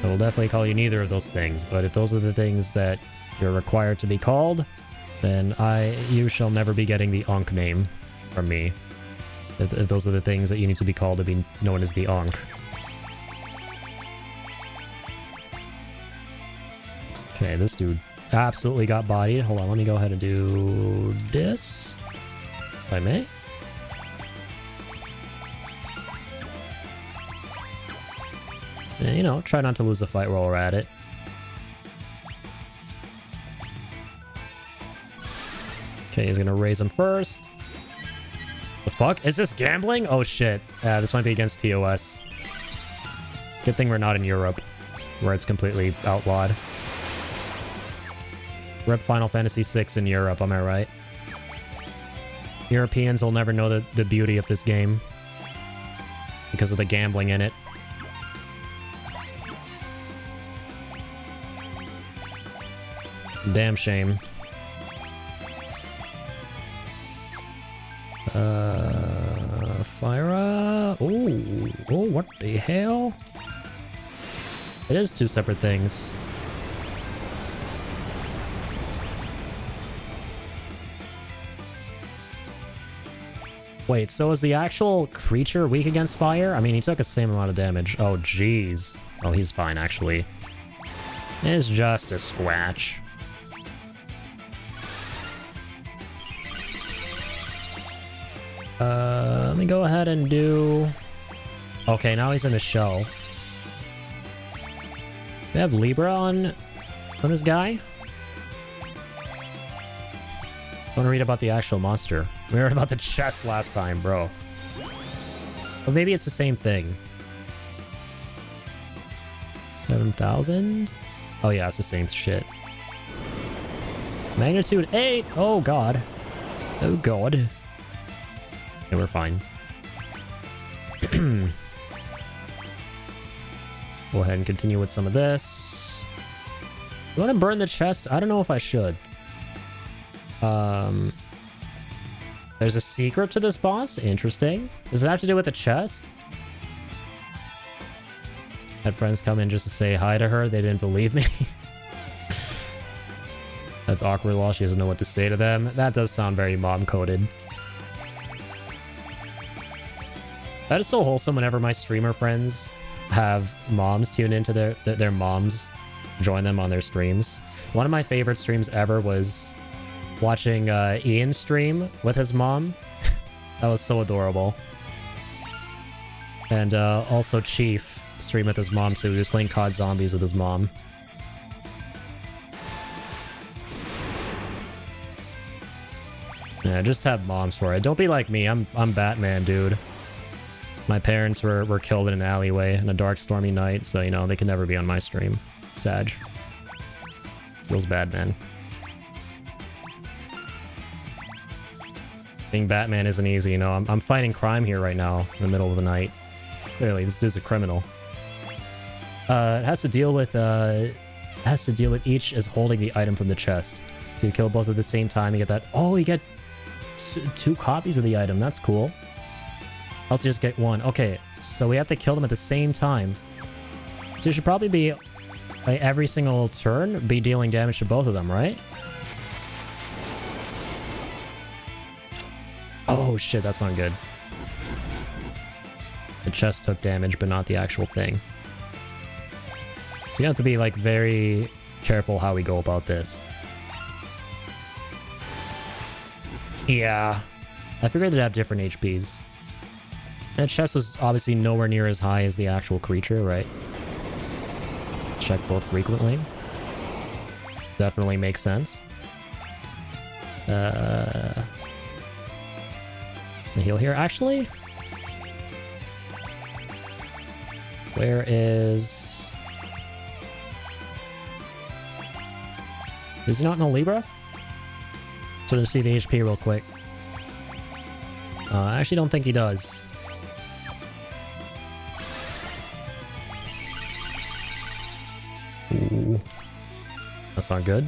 I will definitely call you neither of those things. But if those are the things that you're required to be called, then you shall never be getting the Ankh name from me. If those are the things that you need to be called to be known as the Ankh. Okay, this dude absolutely got bodied. Hold on, let me go ahead and do this. If I may. And, you know, try not to lose the fight while we're at it. Okay, he's gonna raise him first. The fuck? Is this gambling? Oh shit. This might be against TOS. Good thing we're not in Europe, where it's completely outlawed. Rep Final Fantasy VI in Europe, am I right? Europeans will never know the beauty of this game because of the gambling in it. Damn shame. Fyra. Oh, what the hell? It is two separate things. Wait, so is the actual creature weak against fire? I mean, he took the same amount of damage. Oh, jeez. Oh, he's fine, actually. It's just a squatch. Let me go ahead and do... Okay, now he's in the shell. We have Libra on this guy? I want to read about the actual monster. We heard about the chest last time, bro. But maybe it's the same thing. 7,000? Oh yeah, it's the same shit. Magnitude 8! Oh god. Oh god. Yeah, we're fine. Go ahead and continue with some of this. You want to burn the chest? I don't know if I should. There's a secret to this boss? Interesting. Does it have to do with the chest? Had friends come in just to say hi to her. They didn't believe me. That's awkward while she doesn't know what to say to them. That does sound very mom-coded. That is so wholesome whenever my streamer friends have moms tune into their moms, join them on their streams. One of my favorite streams ever was watching Ian stream with his mom. That was so adorable. And also Chief stream with his mom too. He was playing COD Zombies with his mom. Yeah, just have moms for it. Don't be like me. I'm Batman, dude. My parents were killed in an alleyway in a dark, stormy night, so, you know, they can never be on my stream. Sag. Feels bad, man. Being Batman isn't easy, you know. I'm fighting crime here right now in the middle of the night. Clearly, this dude's a criminal. It has to deal with has to deal with each as holding the item from the chest. So you kill both at the same time, you get that. Oh, you get 2 copies of the item. That's cool. Also just get 1. Okay, so we have to kill them at the same time. So you should probably be, like, every single turn, be dealing damage to both of them, right? Oh shit, that's not good. The chest took damage, but not the actual thing. So you have to be, like, very careful how we go about this. Yeah. I figured they'd have different HPs. That chest was obviously nowhere near as high as the actual creature, right? Check both frequently. Definitely makes sense. The heal here. Actually, where is... Is he not in a Libra? So to see the HP real quick. I actually don't think he does. Ooh. That's not good.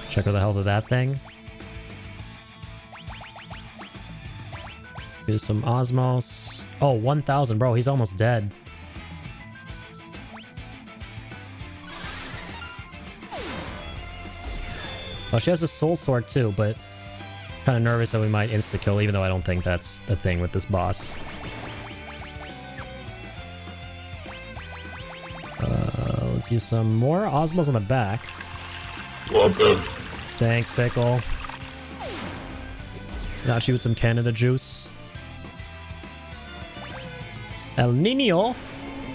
Check out the health of that thing. Do some Osmos. Oh, 1,000, bro. He's almost dead. Well, she has a soul sword too, but kind of nervous that we might insta-kill, even though I don't think that's the thing with this boss. Let's use some more Osmos on the back. Welcome. Thanks, Pickle. Got you with some Canada juice. El Nino?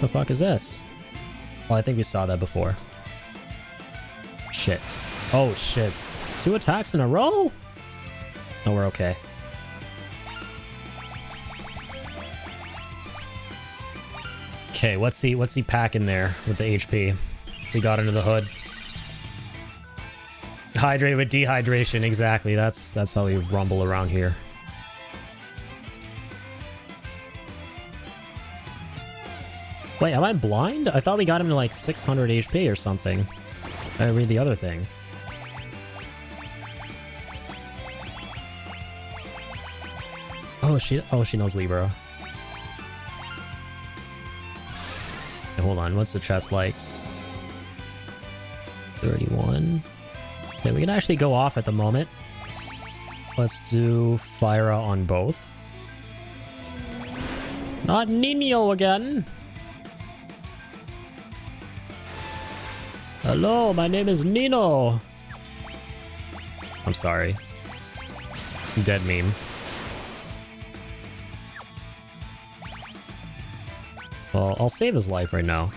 The fuck is this? Well, I think we saw that before. Shit. Oh, shit. 2 attacks in a row? Oh, we're okay. Okay, what's he packing there with the HP? What's he got under the hood? Hydrate with dehydration, exactly. That's how we rumble around here. Wait, am I blind? I thought we got him to like 600 HP or something. I read the other thing. Oh, she knows Libra. Okay, hold on, what's the chest like? 31. Okay, we can actually go off at the moment. Let's do Fyra on both. Not Nino again. Hello, my name is Nino. I'm sorry. Dead meme. Well, I'll save his life right now.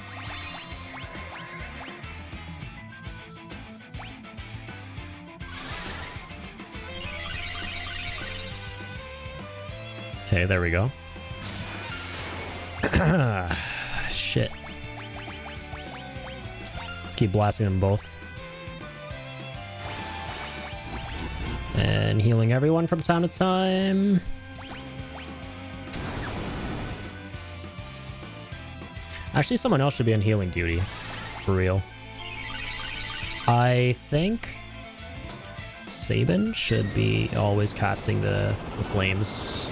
Okay, there we go. Shit. Let's keep blasting them both. And healing everyone from time to time. Actually, someone else should be on healing duty. For real. I think Sabin should be always casting the flames.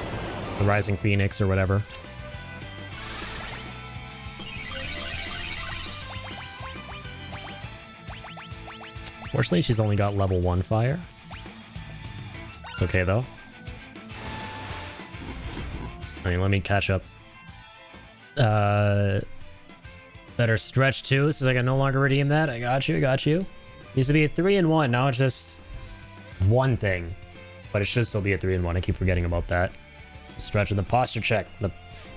The Rising Phoenix or whatever. Fortunately, she's only got level 1 fire. It's okay, though. I mean, let me catch up. Better stretch too, since I can no longer redeem that. I got you. Used to be a 3-in-1, now it's just one thing. But it should still be a 3-in-1. I keep forgetting about that. Stretch in the posture check.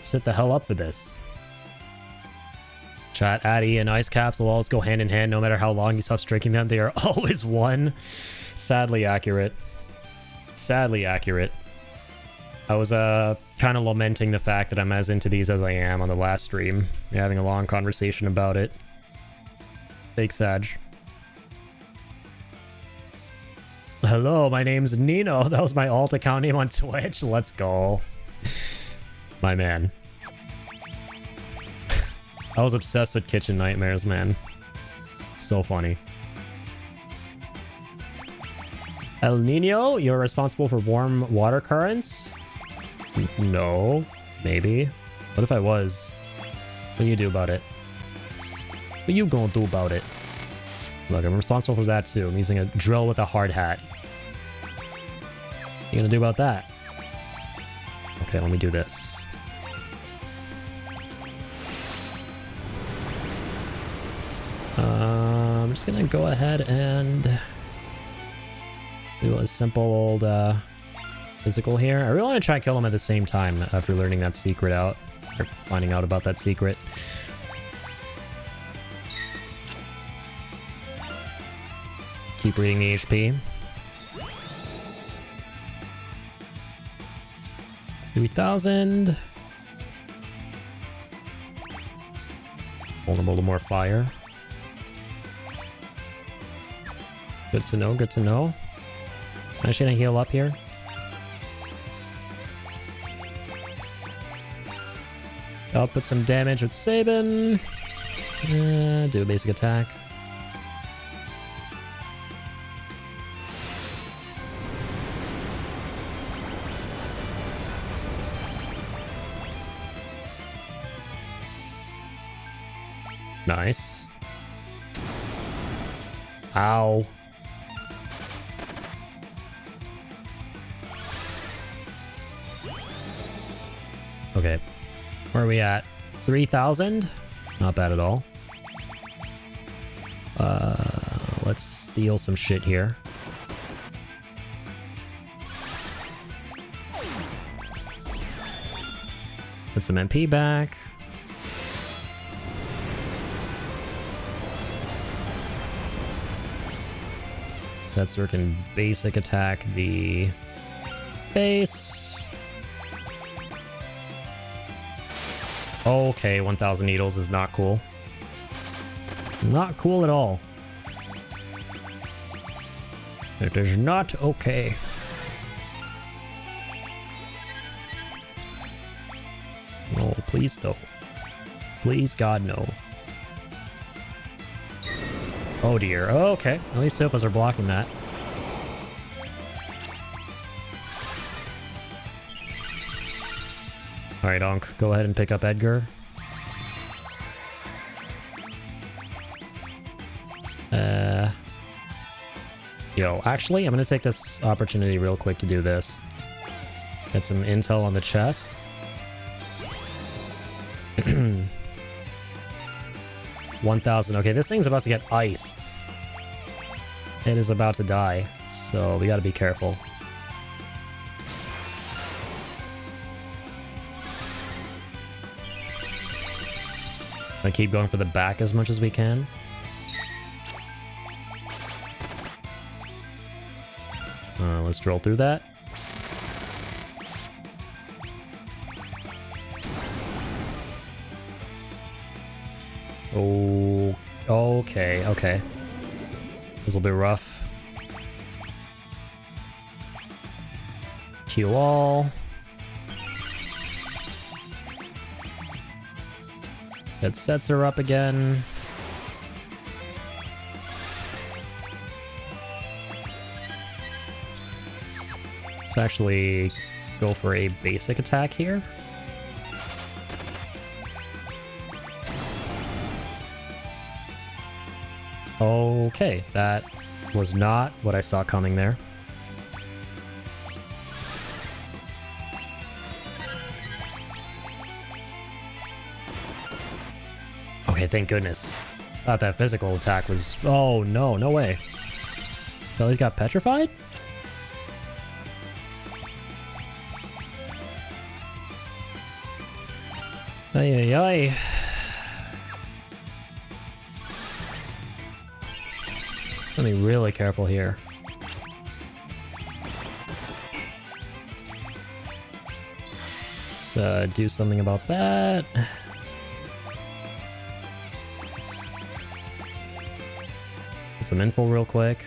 Sit the hell up for this. Chat, Addy and Ice Caps will always go hand in hand no matter how long you stop striking them. They are always one. Sadly accurate. Sadly accurate. I was kind of lamenting the fact that I'm as into these as I am on the last stream. We're having a long conversation about it. Fake Sag. Hello, my name's Nino. That was my alt account name on Twitch. Let's go. My man. I was obsessed with Kitchen Nightmares, man. So funny. El Nino, you're responsible for warm water currents? No. Maybe. What if I was? What do you do about it? What you gonna do about it? Look, I'm responsible for that too. I'm using a drill with a hard hat. What you gonna do about that? Okay, let me do this. I'm just gonna go ahead and do a simple old physical here. I really want to try and kill him at the same time after learning that secret out, or finding out about that secret. Keep reading the HP. 3,000. Vulnerable to more fire. Good to know, good to know. Am I just gonna heal up here? I'll put some damage with Sabin. Do a basic attack. Nice. Ow. Okay. Where are we at? 3,000? Not bad at all. Let's steal some shit here. Put some MP back. Setzer can basic attack the base. Okay, 1,000 needles is not cool. Not cool at all. It is not okay. No, please no. Please, God, no. Oh dear. Oh, okay. At least Sofas are blocking that. Alright, Onk, go ahead and pick up Edgar. Yo, actually, I'm gonna take this opportunity real quick to do this. Get some intel on the chest. 1,000. Okay, this thing's about to get iced. It is about to die, so we gotta be careful. I keep going for the back as much as we can. Let's drill through that. Oh, okay, okay. This will be rough. Q all. That sets her up again. Let's actually go for a basic attack here. Okay, that was not what I saw coming there. Okay, thank goodness. Thought that physical attack was... Oh, no, no way. So he's got petrified? Ay, ay, ay. Let me be really careful here. Let's do something about that. Get some info real quick.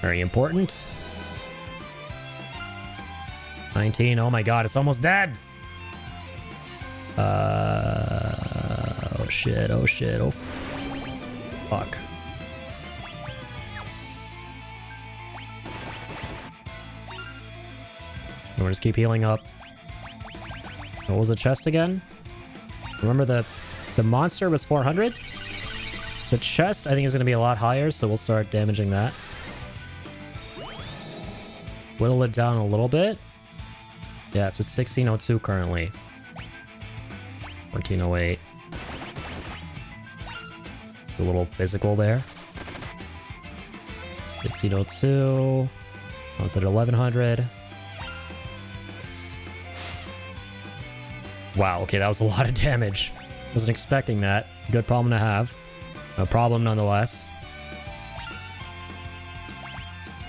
Very important. 19. Oh my god, it's almost dead. Oh shit, oh shit, oh fuck. We'll just keep healing up. What was the chest again? Remember the monster was 400? The chest, I think, is going to be a lot higher, so we'll start damaging that. Whittle it down a little bit. Yeah, so it's 1602 currently. 1408. A little physical there. 1602. Once at 1100. Wow, okay, that was a lot of damage. Wasn't expecting that. Good problem to have. A problem nonetheless.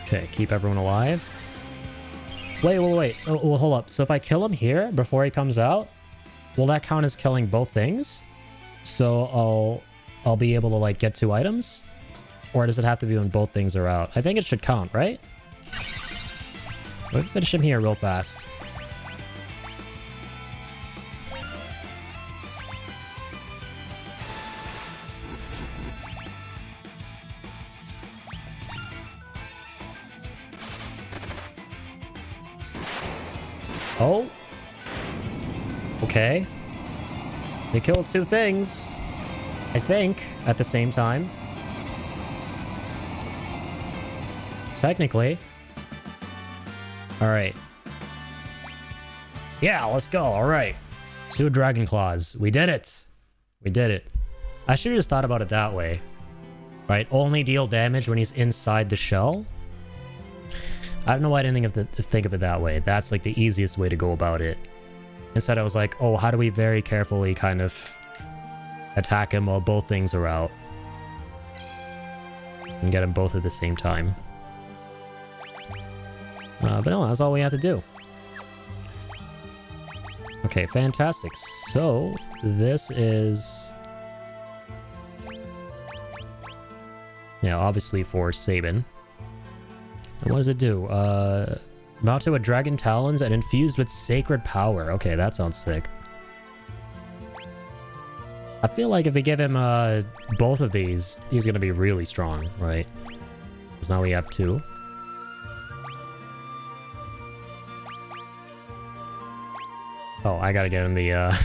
Okay, keep everyone alive. Wait. Oh, well, hold up. So if I kill him here before he comes out, will that count as killing both things? So I'll be able to like get 2 items? Or does it have to be when both things are out? I think it should count, right? We'll finish him here real fast. Oh. Okay. They killed 2 things, I think, at the same time. Technically. Alright. Yeah, let's go. Alright. 2 Dragon Claws. We did it. We did it. I should have just thought about it that way. Right? Only deal damage when he's inside the shell. I don't know why I didn't think of it that way. That's like the easiest way to go about it. Instead, I was like, oh, how do we very carefully kind of attack him while both things are out? And get them both at the same time. But no, that's all we have to do. Okay, fantastic. So, this is... yeah, obviously for Sabin. And what does it do? Mount to a dragon talons and infused with sacred power. Okay, that sounds sick. I feel like if we give him both of these, he's going to be really strong, right? Because now we have 2. Oh, I gotta get him the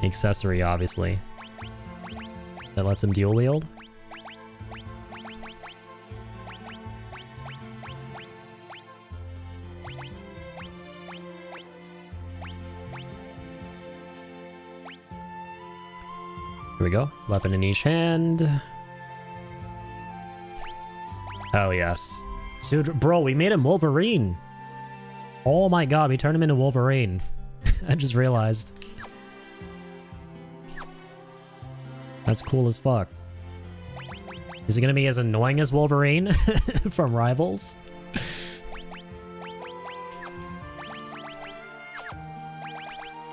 accessory, obviously. That lets him dual wield. Here we go. Weapon in each hand. Hell yes. Dude, bro, we made him Wolverine. Oh my god, we turned him into Wolverine. I just realized. That's cool as fuck. Is he gonna be as annoying as Wolverine from Rivals?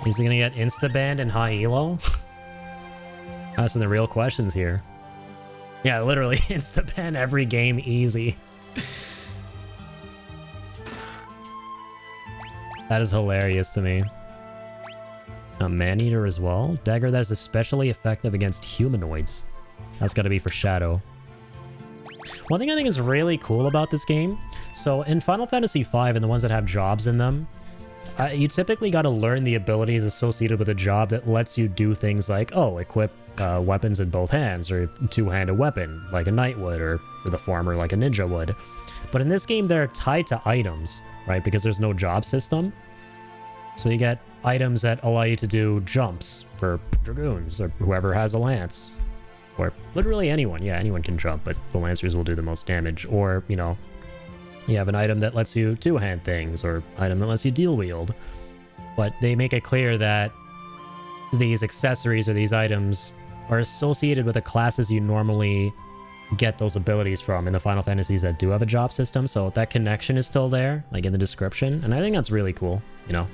Is he gonna get insta-banned in high elo? Asking the real questions here. Yeah, literally insta-ban every game easy. That is hilarious to me. A man-eater as well. Dagger that is especially effective against humanoids. That's got to be for Shadow. One thing I think is really cool about this game. So in Final Fantasy V and the ones that have jobs in them, you typically got to learn the abilities associated with a job that lets you do things like, oh, equip weapons in both hands, or two-handed weapon like a knight would, or for the former like a ninja would. But in this game, they're tied to items, right? Because there's no job system. So you get items that allow you to do jumps for dragoons, or whoever has a lance. Or literally anyone. Yeah, anyone can jump, but the lancers will do the most damage. Or, you know, you have an item that lets you two-hand things, or item that lets you dual wield. But they make it clear that these accessories or these items are associated with the classes you normally get those abilities from in the Final Fantasies that do have a job system. So that connection is still there, like in the description. And I think that's really cool, you know.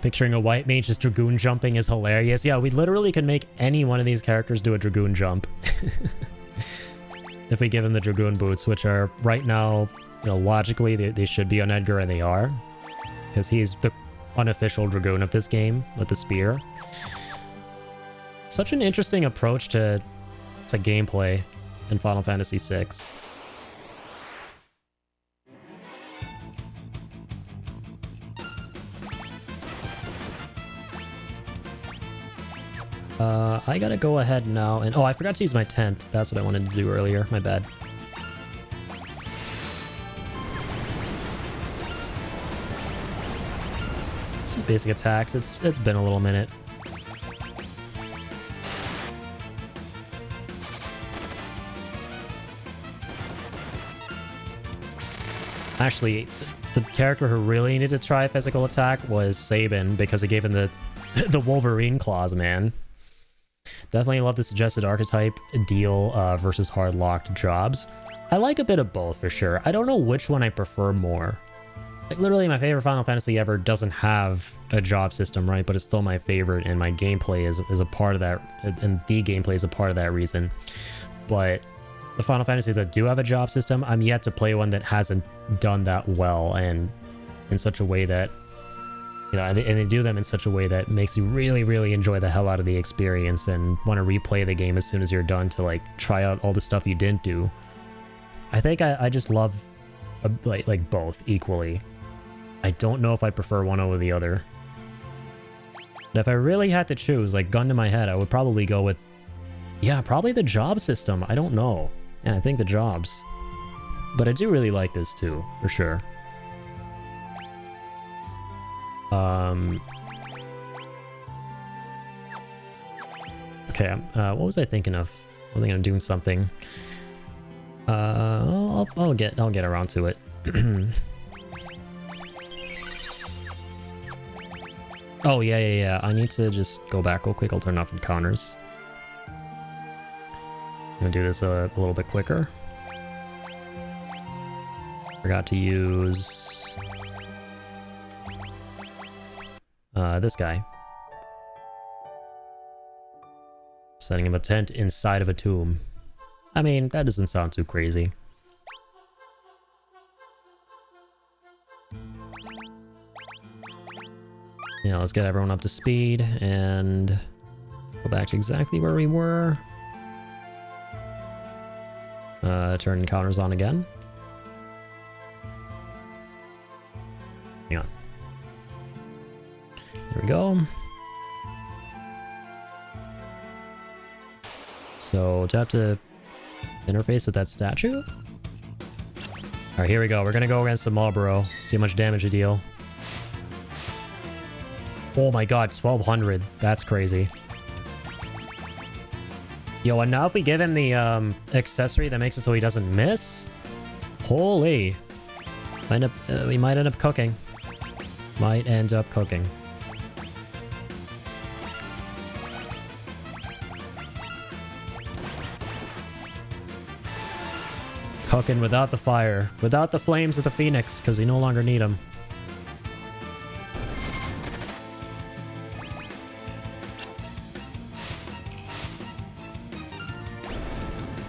Picturing a white mage just dragoon jumping is hilarious. Yeah, we literally can make any one of these characters do a dragoon jump. if we give him the Dragoon boots, which are right now, you know, logically they should be on Edgar, and they are, because he's the unofficial Dragoon of this game with the spear. Such an interesting approach to gameplay in Final Fantasy VI. I gotta go ahead now and... Oh, I forgot to use my tent. That's what I wanted to do earlier. My bad. Just basic attacks. It's been a little minute. Actually, the character who really needed to try physical attack was Sabin, because it gave him the the Wolverine claws, man. Definitely love the suggested archetype deal versus hard locked jobs. I like a bit of both for sure. I don't know which one I prefer more. Like, literally, my favorite Final Fantasy ever doesn't have a job system, right? But it's still my favorite, and my gameplay is a part of that, and the gameplay is a part of that reason. But the Final Fantasies that do have a job system, I'm yet to play one that hasn't done that well, and in such a way that, you know, and they do them in such a way that makes you really, really enjoy the hell out of the experience and want to replay the game as soon as you're done to, like, try out all the stuff you didn't do. I think I just love, like both equally. I don't know if I prefer one over the other. But if I really had to choose, like, gun to my head, I would probably go with, yeah, probably the job system. I don't know. Yeah, I think the jobs. But I do really like this too, for sure. Okay, what was I thinking of? I was thinking of doing something. I'll get around to it. Oh, yeah. I need to just go back real quick. I'll turn off encounters. I'm gonna do this a little bit quicker. Forgot to use this guy. Setting him a tent inside of a tomb. I mean, that doesn't sound too crazy. Yeah, let's get everyone up to speed and go back to exactly where we were. Turn encounters on again. Hang on. There we go. So, do I have to interface with that statue? Alright, here we go. We're gonna go against the Marlboro. See how much damage we deal. Oh my god, 1200. That's crazy. Yo, and now if we give him the accessory that makes it so he doesn't miss? Holy. We might end up cooking. Might end up cooking. Cooking without the fire. Without the flames of the Phoenix, because we no longer need them.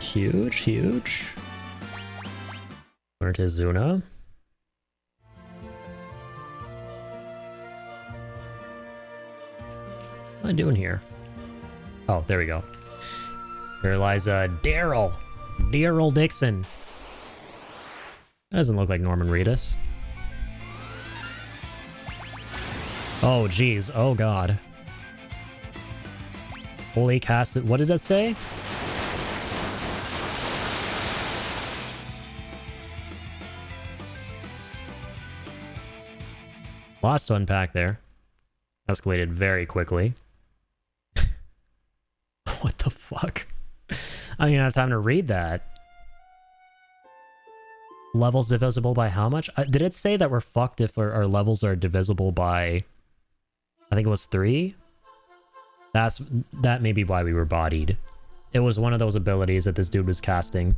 Huge. Where to Zuna? What am I doing here? Oh, there we go. There lies Daryl Dixon. That doesn't look like Norman Reedus. Oh, geez. Oh, God. Holy cast. What did that say? Lots to unpack there. Escalated very quickly. What the fuck? I don't even have time to read that. Levels divisible by how much? Did it say that we're fucked if our levels are divisible by... I think it was 3? That may be why we were bodied. It was one of those abilities that this dude was casting.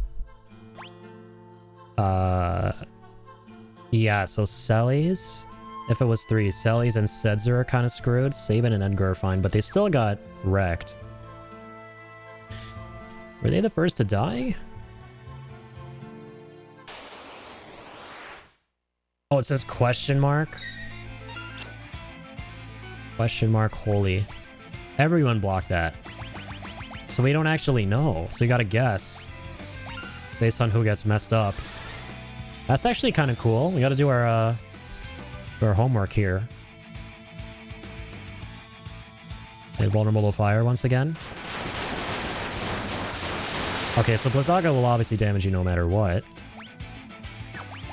Yeah, so Sellies... If it was 3, Sellies and Setzer are kind of screwed. Sabin and Edgar are fine, but they still got wrecked. Were they the first to die? Oh, it says question mark. Question mark holy. Everyone blocked that. So we don't actually know. So you gotta guess. Based on who gets messed up. That's actually kind of cool. We gotta do our homework here. Invulnerable to fire once again. Okay, so Blizzaga will obviously damage you no matter what.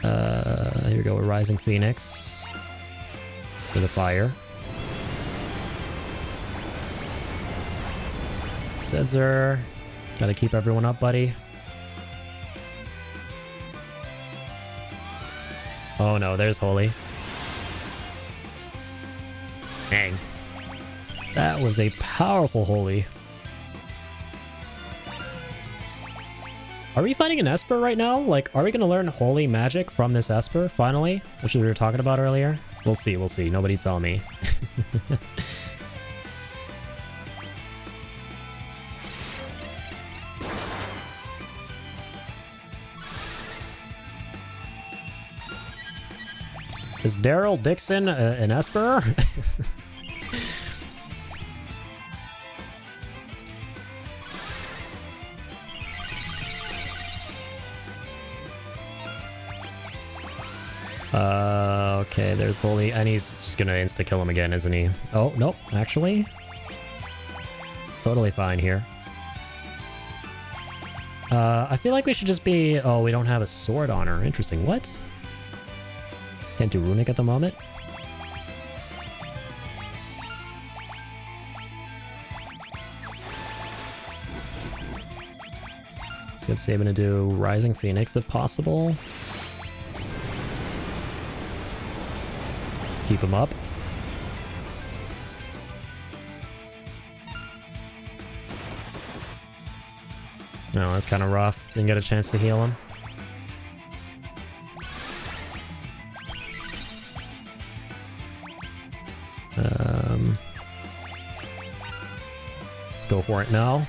Here we go with Rising Phoenix. For the fire. Setzer. Gotta keep everyone up, buddy. Oh no, there's Holy. Dang. That was a powerful Holy. Are we fighting an Esper right now? Like, are we going to learn Holy Magic from this Esper, finally? Which we were talking about earlier? We'll see, we'll see. Nobody tell me. Is Daryl Dixon an Esper? Okay, there's Holy, and he's just gonna insta-kill him again, isn't he? Oh, nope, actually. Totally fine here. I feel like we should just be... Oh, we don't have a sword on her. Interesting. What? Can't do Runic at the moment? Let's get Sabin to do Rising Phoenix if possible. Keep him up. No, that's kind of rough. Didn't get a chance to heal him. Let's go for it now.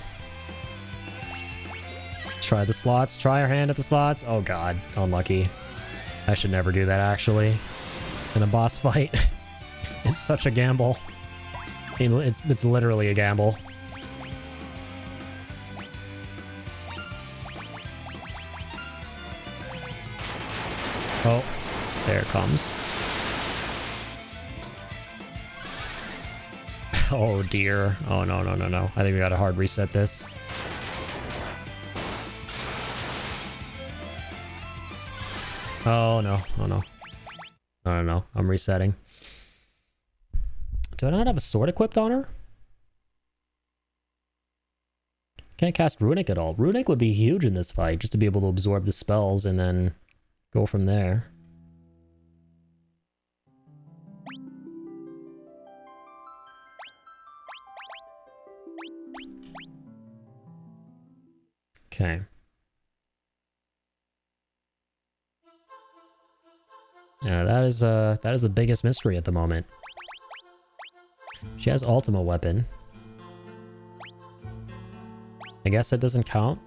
Try the slots. Try our hand at the slots. Oh god, unlucky. I should never do that actually. In a boss fight. It's such a gamble. I mean, it's literally a gamble. Oh, there it comes. Oh dear. Oh no, no, no, no. I think we gotta hard reset this. Oh no, oh no. No, no, no. I'm resetting. Do I not have a sword equipped on her? Can't cast Runic at all. Runic would be huge in this fight, just to be able to absorb the spells and then go from there. Okay. Yeah, that is the biggest mystery at the moment. She has Ultima weapon. I guess that doesn't count.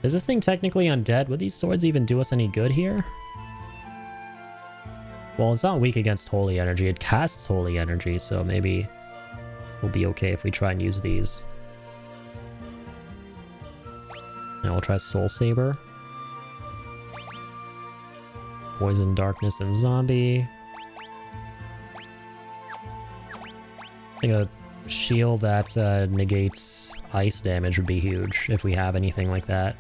Is this thing technically undead? Would these swords even do us any good here? Well, it's not weak against holy energy. It casts holy energy, so maybe we'll be okay if we try and use these. Now we'll try Soul Saber. Poison, Darkness, and Zombie. I think a shield that negates ice damage would be huge if we have anything like that.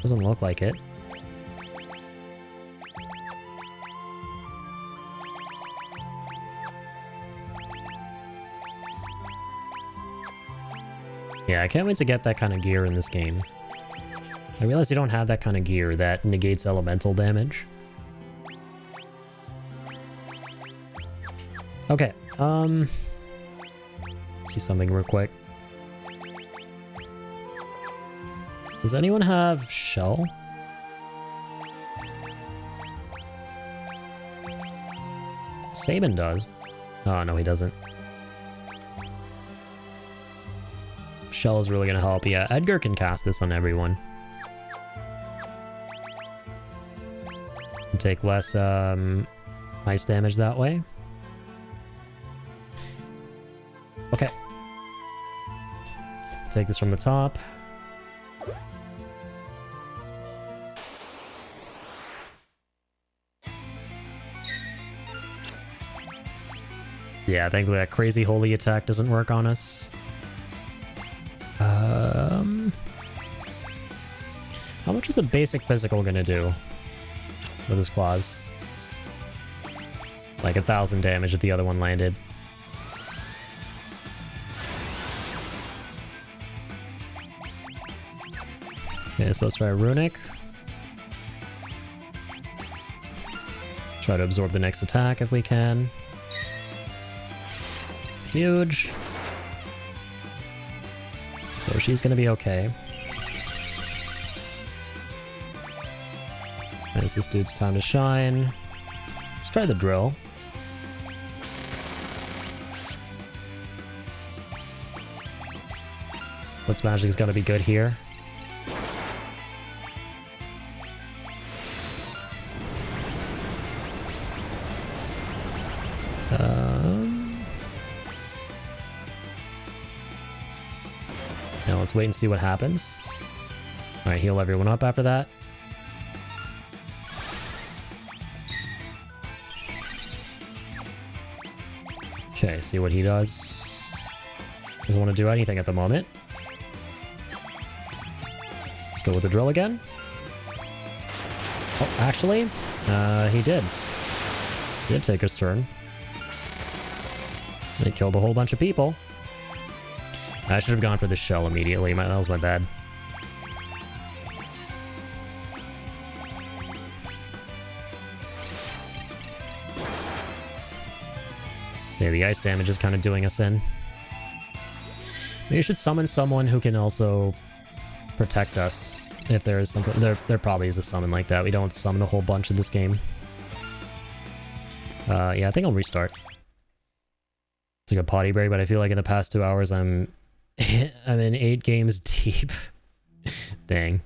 Doesn't look like it. Yeah, I can't wait to get that kind of gear in this game. I realize you don't have that kind of gear that negates elemental damage. Okay, see something real quick. Does anyone have shell? Sabin does. Oh, no, he doesn't. Shell is really going to help. Yeah, Edgar can cast this on everyone. And take less ice damage that way. Okay. Take this from the top. Yeah, thankfully that crazy holy attack doesn't work on us. How much is a basic physical gonna do with his claws? Like 1,000 damage if the other one landed. Okay, so let's try a runic. Try to absorb the next attack if we can. Huge. So she's gonna be okay. It's this dude's time to shine. Let's try the drill. What's magic is gonna be good here? Now let's wait and see what happens. Alright, heal everyone up after that. Okay, see what he does. Doesn't want to do anything at the moment. Let's go with the drill again. Oh, actually, he did. He did take his turn. He killed a whole bunch of people. I should have gone for the shell immediately. That was my bad. Yeah, the ice damage is kind of doing us in. Maybe you should summon someone who can also protect us if there is something. There probably is a summon like that. We don't summon a whole bunch in this game. Yeah, I think I'll restart. It's like a potty break, but I feel like in the past 2 hours I'm in 8 games deep. Dang.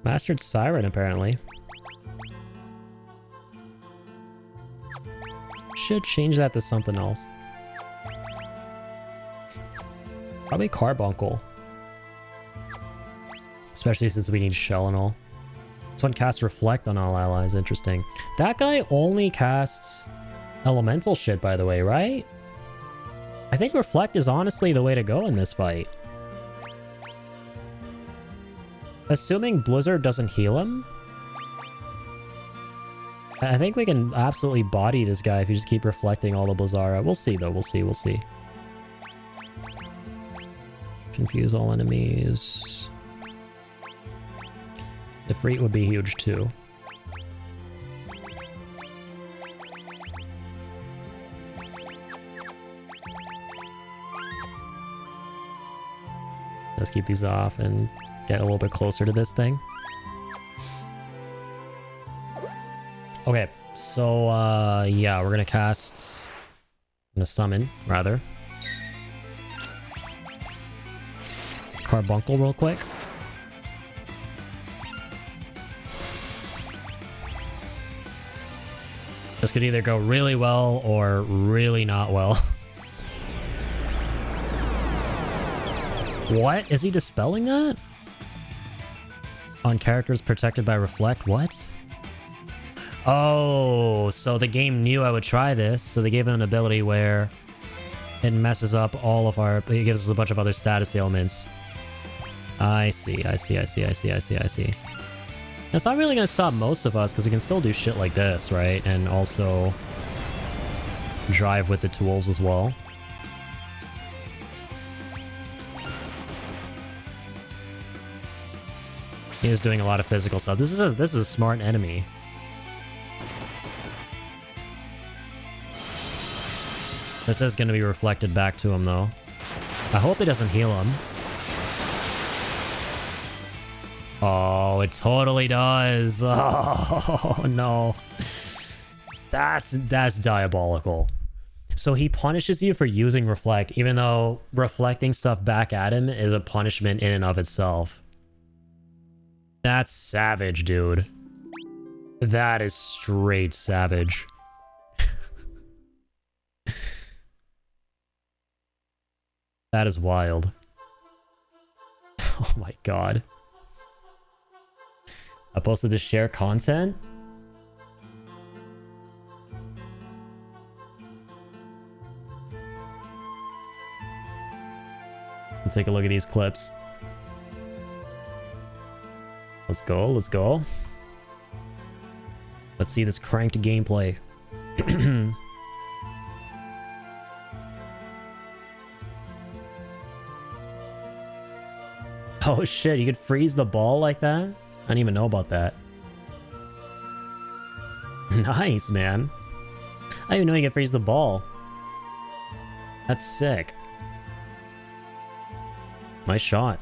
Mastered Siren, apparently. Should change that to something else. Probably Carbuncle. Especially since we need Shell and all. This one casts Reflect on all allies. Interesting. That guy only casts elemental shit, by the way, right? I think Reflect is honestly the way to go in this fight. Assuming Blizzard doesn't heal him, I think we can absolutely body this guy if you just keep reflecting all the Blizzara. We'll see, though. We'll see. We'll see. Confuse all enemies. Ifrit would be huge, too. Let's keep these off and get a little bit closer to this thing. Okay, so yeah, we're gonna cast. I'm gonna summon, rather. Carbuncle real quick. This could either go really well or really not well. What? Is he dispelling that? On characters protected by Reflect? What? Oh, so the game knew I would try this, so they gave him an ability where it messes up all of our... It gives us a bunch of other status ailments. I see, I see, I see, I see, I see, I see. That's not really going to stop most of us, because we can still do shit like this, right? And also drive with the tools as well. He is doing a lot of physical stuff. This is a smart enemy. This is going to be reflected back to him, though. I hope it doesn't heal him. Oh, it totally does. Oh, no. That's diabolical. So he punishes you for using reflect, even though reflecting stuff back at him is a punishment in and of itself. That's savage, dude. That is straight savage. That is wild. Oh my god. I posted to share content? Let's take a look at these clips. Let's go, let's go. Let's see this cranked gameplay. Oh shit, you could freeze the ball like that? I didn't even know about that. Nice, man. I didn't even know you could freeze the ball. That's sick. Nice shot.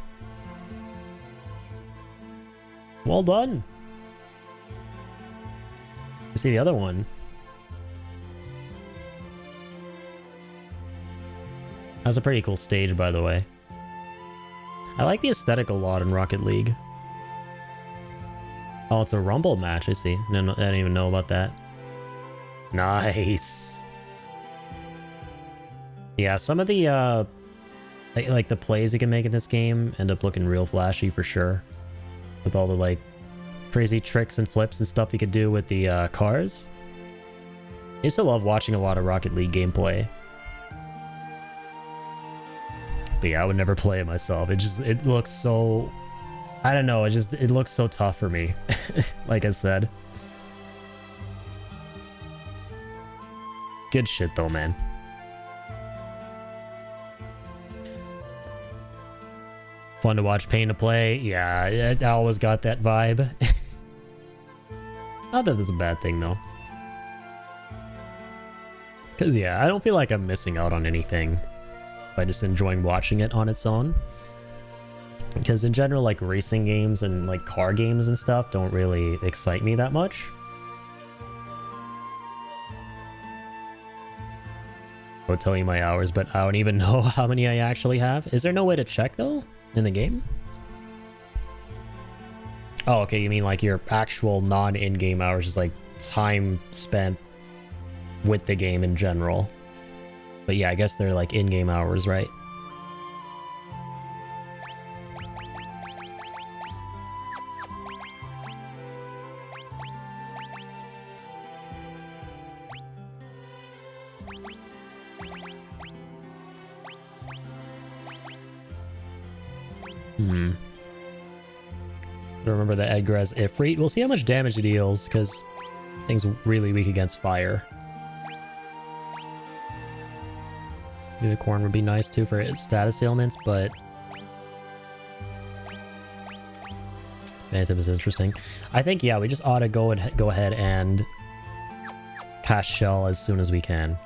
Well done. Let's see the other one. That was a pretty cool stage, by the way. I like the aesthetic a lot in Rocket League. Oh, it's a Rumble match, I see. No, I didn't even know about that. Nice. Yeah, some of the, like the plays you can make in this game end up looking real flashy for sure. With all the, like, crazy tricks and flips and stuff you could do with the cars. I used to love watching a lot of Rocket League gameplay. But yeah, I would never play it myself. It looks so... I don't know, it looks so tough for me. Like I said. Good shit though, man. Fun to watch, pain to play. Yeah, I always got that vibe. Not that that's a bad thing though. Because yeah, I don't feel like I'm missing out on anything by just enjoying watching it on its own. Because in general, like racing games and like car games and stuff don't really excite me that much. I'll tell you my hours, but I don't even know how many I actually have. Is there no way to check though in the game? Oh, okay, you mean like your actual non-in-game hours is like time spent with the game in general. But yeah, I guess they're like in-game hours, right? I remember that Edgar has Ifrit. We'll see how much damage it deals, because thing's really weak against fire. Unicorn would be nice too for its status ailments, but Phantom is interesting. I think, yeah, we just ought to go ahead and cast Shell as soon as we can.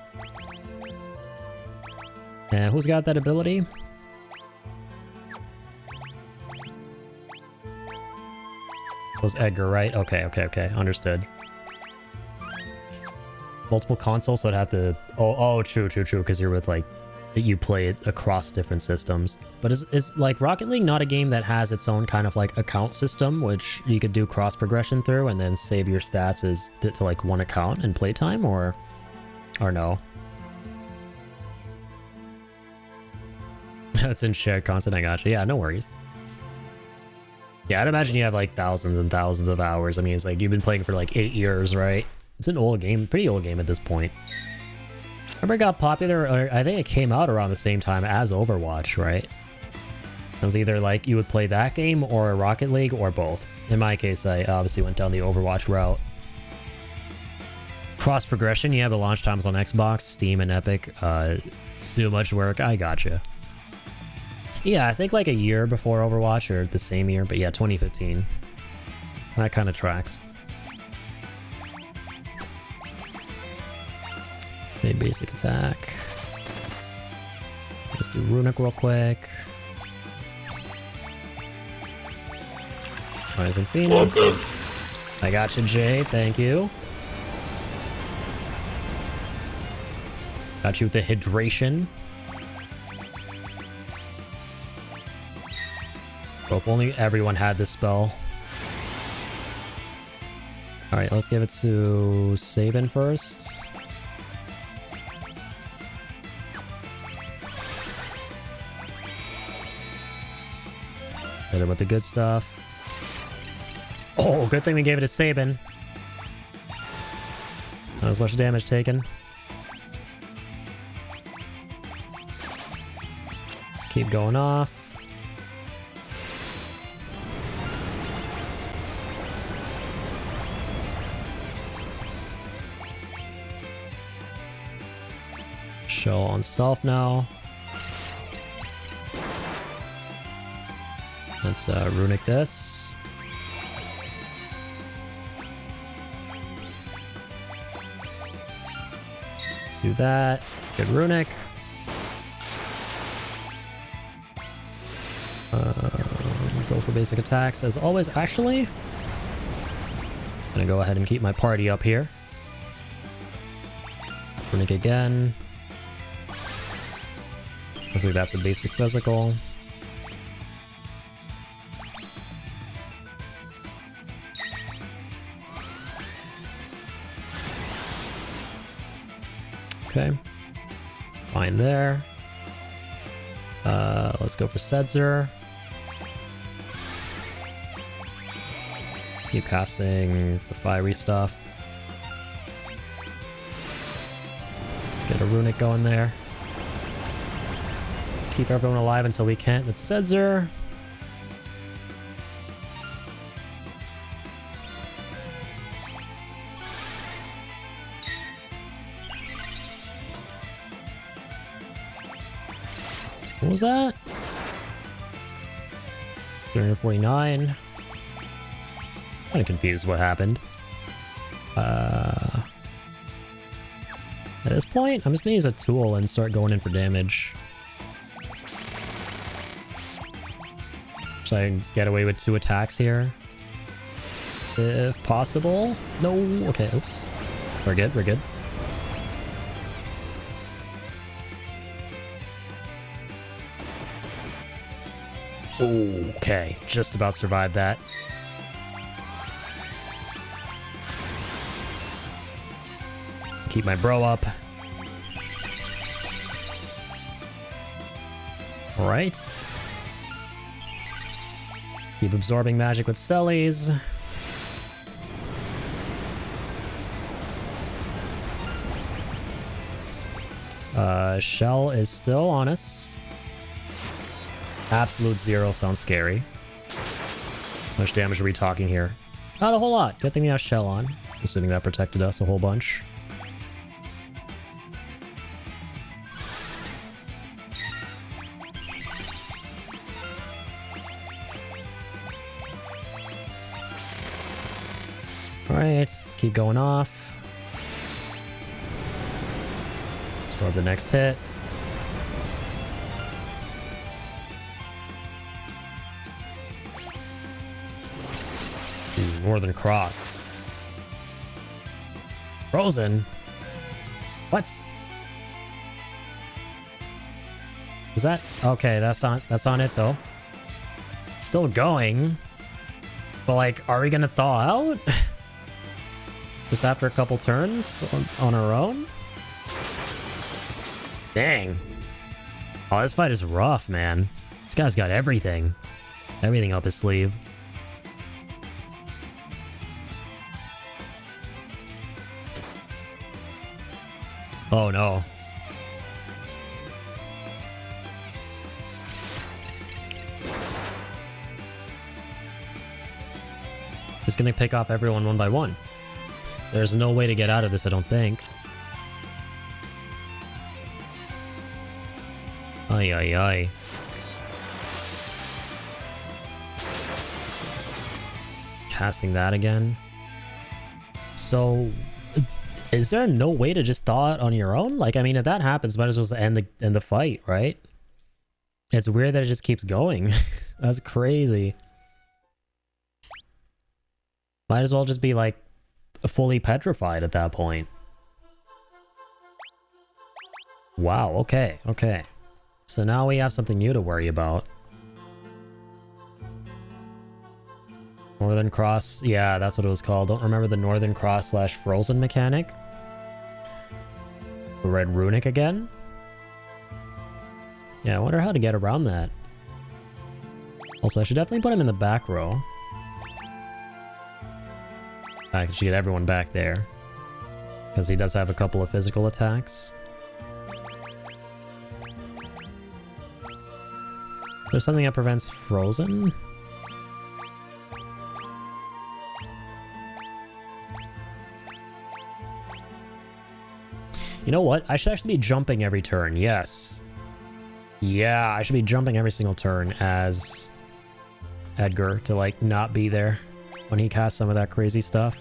And who's got that ability? It was Edgar, right? Okay, understood. Multiple consoles, so I'd have to... Oh, true, because you're with, like... You play it across different systems. But is like Rocket League not a game that has its own kind of like account system, which you could do cross progression through and then save your stats as to like one account and playtime, or no? That's in shared content, I gotcha. Yeah, no worries. Yeah, I'd imagine you have like thousands and thousands of hours. I mean, it's like you've been playing for like 8 years, right? It's an old game, pretty old game at this point. Remember it got popular, or I think it came out around the same time as Overwatch, right? It was either like you would play that game or Rocket League or both. In my case, I obviously went down the Overwatch route. Cross progression, yeah, the launch times on Xbox, Steam, and Epic. So much work, I gotcha. Yeah, I think like a year before Overwatch, or the same year, but yeah, 2015. That kind of tracks. Okay, basic attack. Let's do Runic real quick. Rising Phoenix. Welcome. I got you, Jay. Thank you. Got you with the hydration. Bro, if only everyone had this spell. Alright, let's give it to Sabin first. Hit him with the good stuff. Oh, good thing we gave it to Sabin. Not as much damage taken. Let's keep going off. Show on self now. Let's Runic this. Do that. Good Runic. Go for basic attacks as always. Actually, I'm gonna go ahead and keep my party up here. Runic again. Looks like that's a basic physical. Okay. Fine there. Let's go for Setzer. Keep casting the fiery stuff. Let's get a Runic going there. Keep everyone alive until we can't. That's Setzer. What was that? 349. Kind of confused what happened. At this point, I'm just gonna use a tool and start going in for damage. So I can get away with 2 attacks here. If possible. No. Okay, oops. We're good, we're good. Okay, just about survived that. Keep my bro up. Alright. Keep absorbing magic with Sellies. Shell is still on us. Absolute 0 sounds scary. How much damage are we talking here? Not a whole lot. Good thing we have Shell on. Assuming that protected us a whole bunch. Alright, let's keep going off. So the next hit. Ooh, Northern Cross. Frozen? What? Is that okay? That's on it though. Still going. But like, are we gonna thaw out? Just after a couple turns on our own? Dang. Oh, this fight is rough, man. This guy's got everything. Everything up his sleeve. Oh no. He's gonna pick off everyone one by one. There's no way to get out of this, I don't think. Ay, ay, ay. Casting that again. So, is there no way to just thaw it on your own? Like, I mean, if that happens, might as well end the fight, right? It's weird that it just keeps going. That's crazy. Might as well just be like fully petrified at that point. Wow, okay, okay. So now we have something new to worry about. Northern Cross, yeah, that's what it was called. Don't remember the Northern Cross / Frozen mechanic. The Red Runic again? Yeah, I wonder how to get around that. Also, I should definitely put him in the back row. I should get everyone back there. Because he does have a couple of physical attacks. Is there something that prevents Frozen? You know what? I should actually be jumping every turn. Yes. Yeah, I should be jumping every single turn as Edgar to, like, not be there when he casts some of that crazy stuff.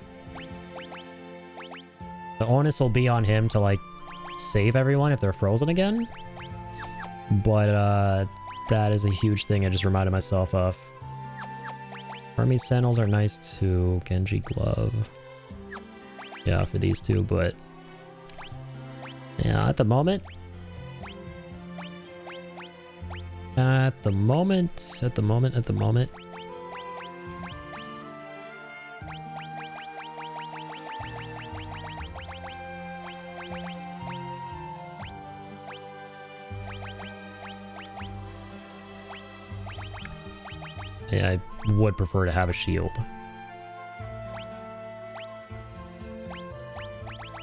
The onus will be on him to, like, save everyone if they're frozen again. But, that is a huge thing I just reminded myself of. Hermes Sandals are nice too. Genji Glove. Yeah, for these two, but... yeah, at the moment... At the moment... yeah, I would prefer to have a shield.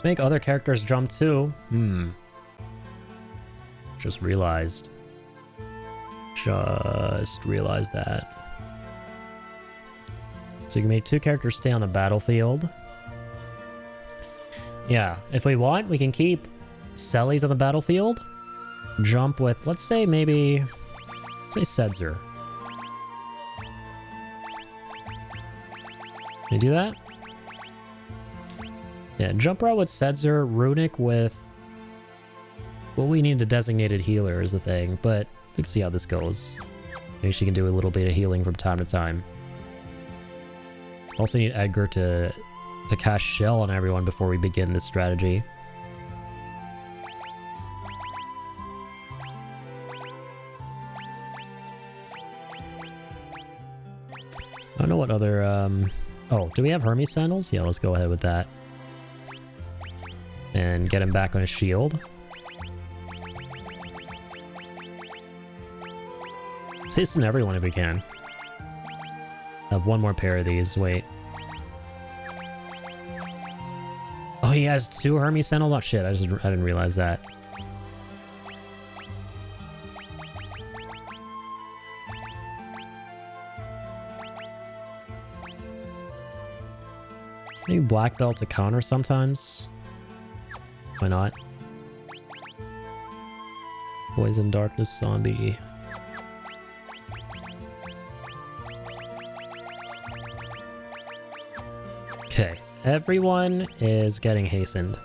Make other characters jump too. Just realized that. So you can make 2 characters stay on the battlefield. Yeah, if we want, we can keep Sellies on the battlefield. Jump with, let's say Setzer. Can you do that? Yeah, jump route with Setzer, Runic with... well, we need a designated healer is the thing, but we can see how this goes. Maybe she can do a little bit of healing from time to time. Also need Edgar to cast Shell on everyone before we begin this strategy. I don't know what other... oh, do we have Hermes Sandals? Yeah, let's go ahead with that. And get him back on his shield. Let's hasten everyone if we can. Have one more pair of these. Wait. Oh, he has 2 Hermes Sandals? Oh, shit. I didn't realize that. Maybe Black Belt to counter sometimes. Why not? Poison Darkness Zombie. Okay, everyone is getting hastened.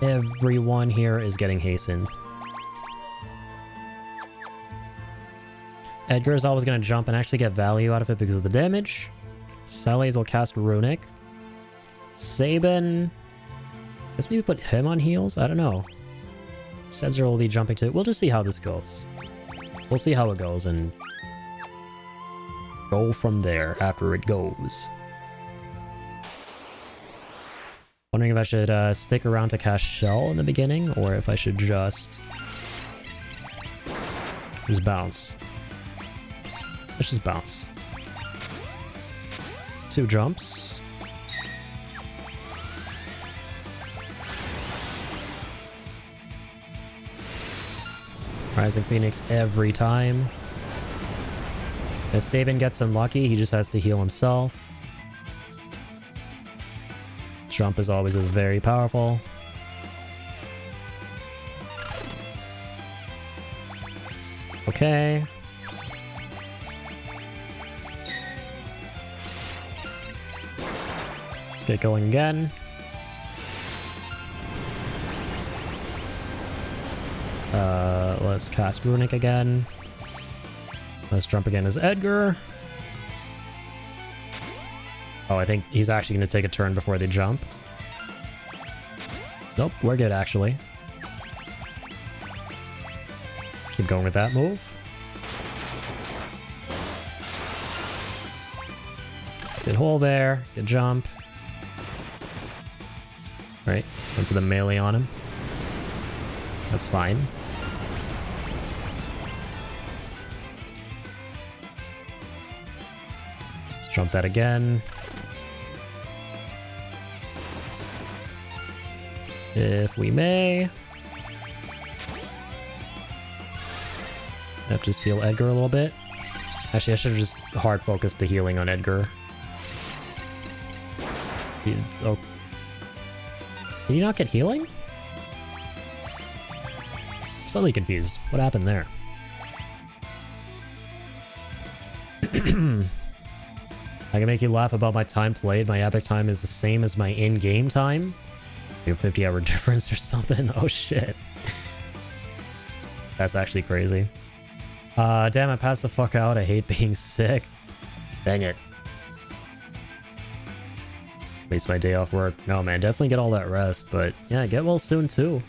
Everyone here is getting hastened. Edgar is always going to jump and actually get value out of it because of the damage. Sellies will cast Runic. Sabin... let's maybe put him on heals? I don't know. Setzer will be jumping to... we'll just see how this goes. We'll see how it goes and... go from there after it goes. Wondering if I should stick around to cast Shell in the beginning, or if I should just bounce. Let's just bounce. 2 jumps. Rising Phoenix every time. If Sabin gets unlucky, he just has to heal himself. Jump is always very powerful. Okay. Let's get going again. Let's cast Runic again. Let's jump again as Edgar. Oh, I think he's actually going to take a turn before they jump. Nope, we're good actually. Keep going with that move. Good hole there. Good jump. Right, went for the melee on him. That's fine. Let's jump that again. If we may. Yep, just heal Edgar a little bit. Actually, I should have just hard focused the healing on Edgar. Oh. Did you not get healing? I'm slightly confused. What happened there? I can make you laugh about my time played. My epic time is the same as my in-game time. You have 50-hour difference or something. Oh shit. That's actually crazy. Damn, I passed the fuck out. I hate being sick. Dang it. Waste my day off work. No, man, definitely get all that rest. But yeah, get well soon too.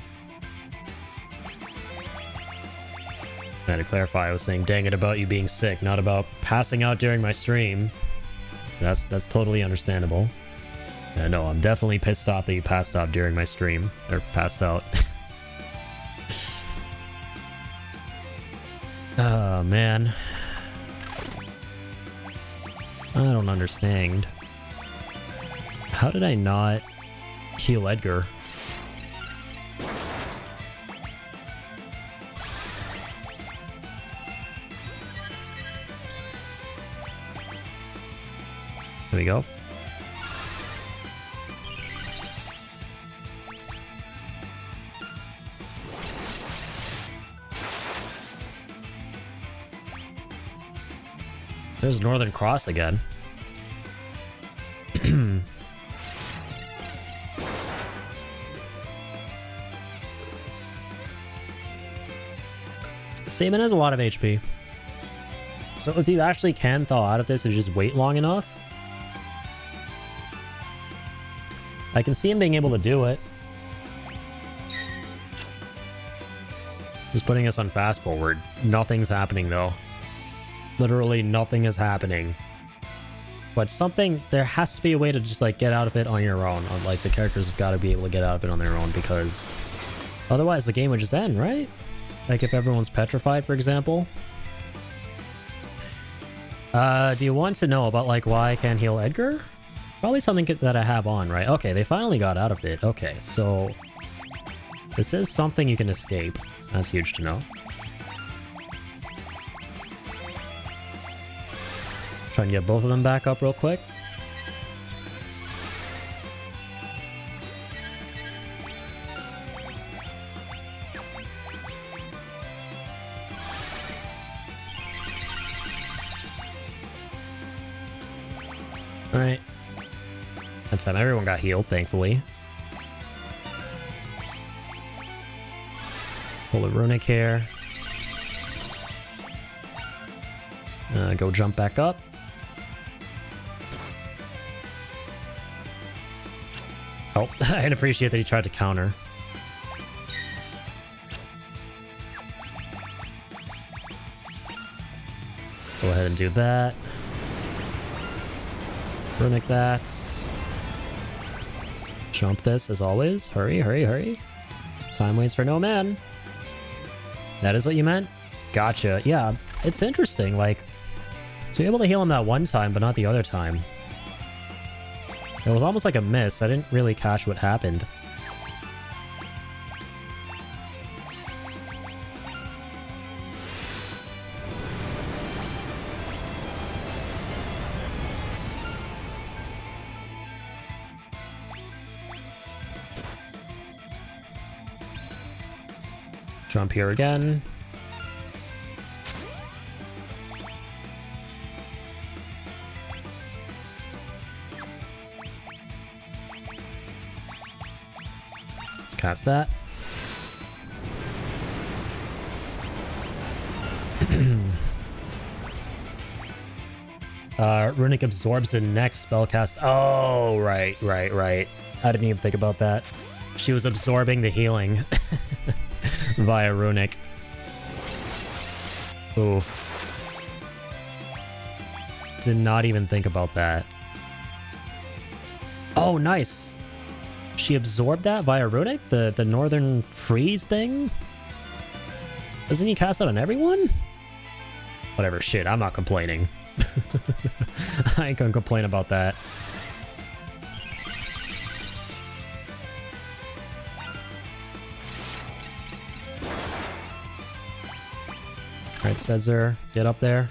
And to clarify, I was saying dang it about you being sick, not about passing out during my stream. That's totally understandable. No, I'm definitely pissed off that you passed out during my stream. Or passed out. Oh, man. I don't understand. How did I not heal Edgar? There we go. There's Northern Cross again. Seaman has a lot of HP. So if you actually can thaw out of this and just wait long enough, I can see him being able to do it. Just putting us on fast forward. Nothing's happening though. Literally nothing is happening. But something, there has to be a way to just like get out of it on your own. Like the characters have got to be able to get out of it on their own, because otherwise the game would just end, right? Like if everyone's petrified, for example. Do you want to know about like why I can't heal Edgar? Probably something that I have on, right? Okay, they finally got out of it. Okay, so this is something you can escape. That's huge to know. Trying to get both of them back up real quick. Alright. That time everyone got healed, thankfully. Pull a Runic here. Go jump back up. Oh, I can appreciate that he tried to counter. Go ahead and do that. Runic that. Jump this as always. Hurry, hurry, hurry. Time waits for no man. That is what you meant? Gotcha. Yeah, it's interesting. Like, so you're able to heal him that one time, but not the other time. It was almost like a miss. I didn't really catch what happened. Jump here again. Let's cast that. Runic absorbs the next spellcast. Oh, right. I didn't even think about that. She was absorbing the healing via Runic. Oof. Did not even think about that. Oh, nice. She absorbed that via Runic? The Northern Freeze thing? Doesn't he cast that on everyone? Whatever, shit, I'm not complaining. I ain't gonna complain about that. Alright, Cesar, get up there.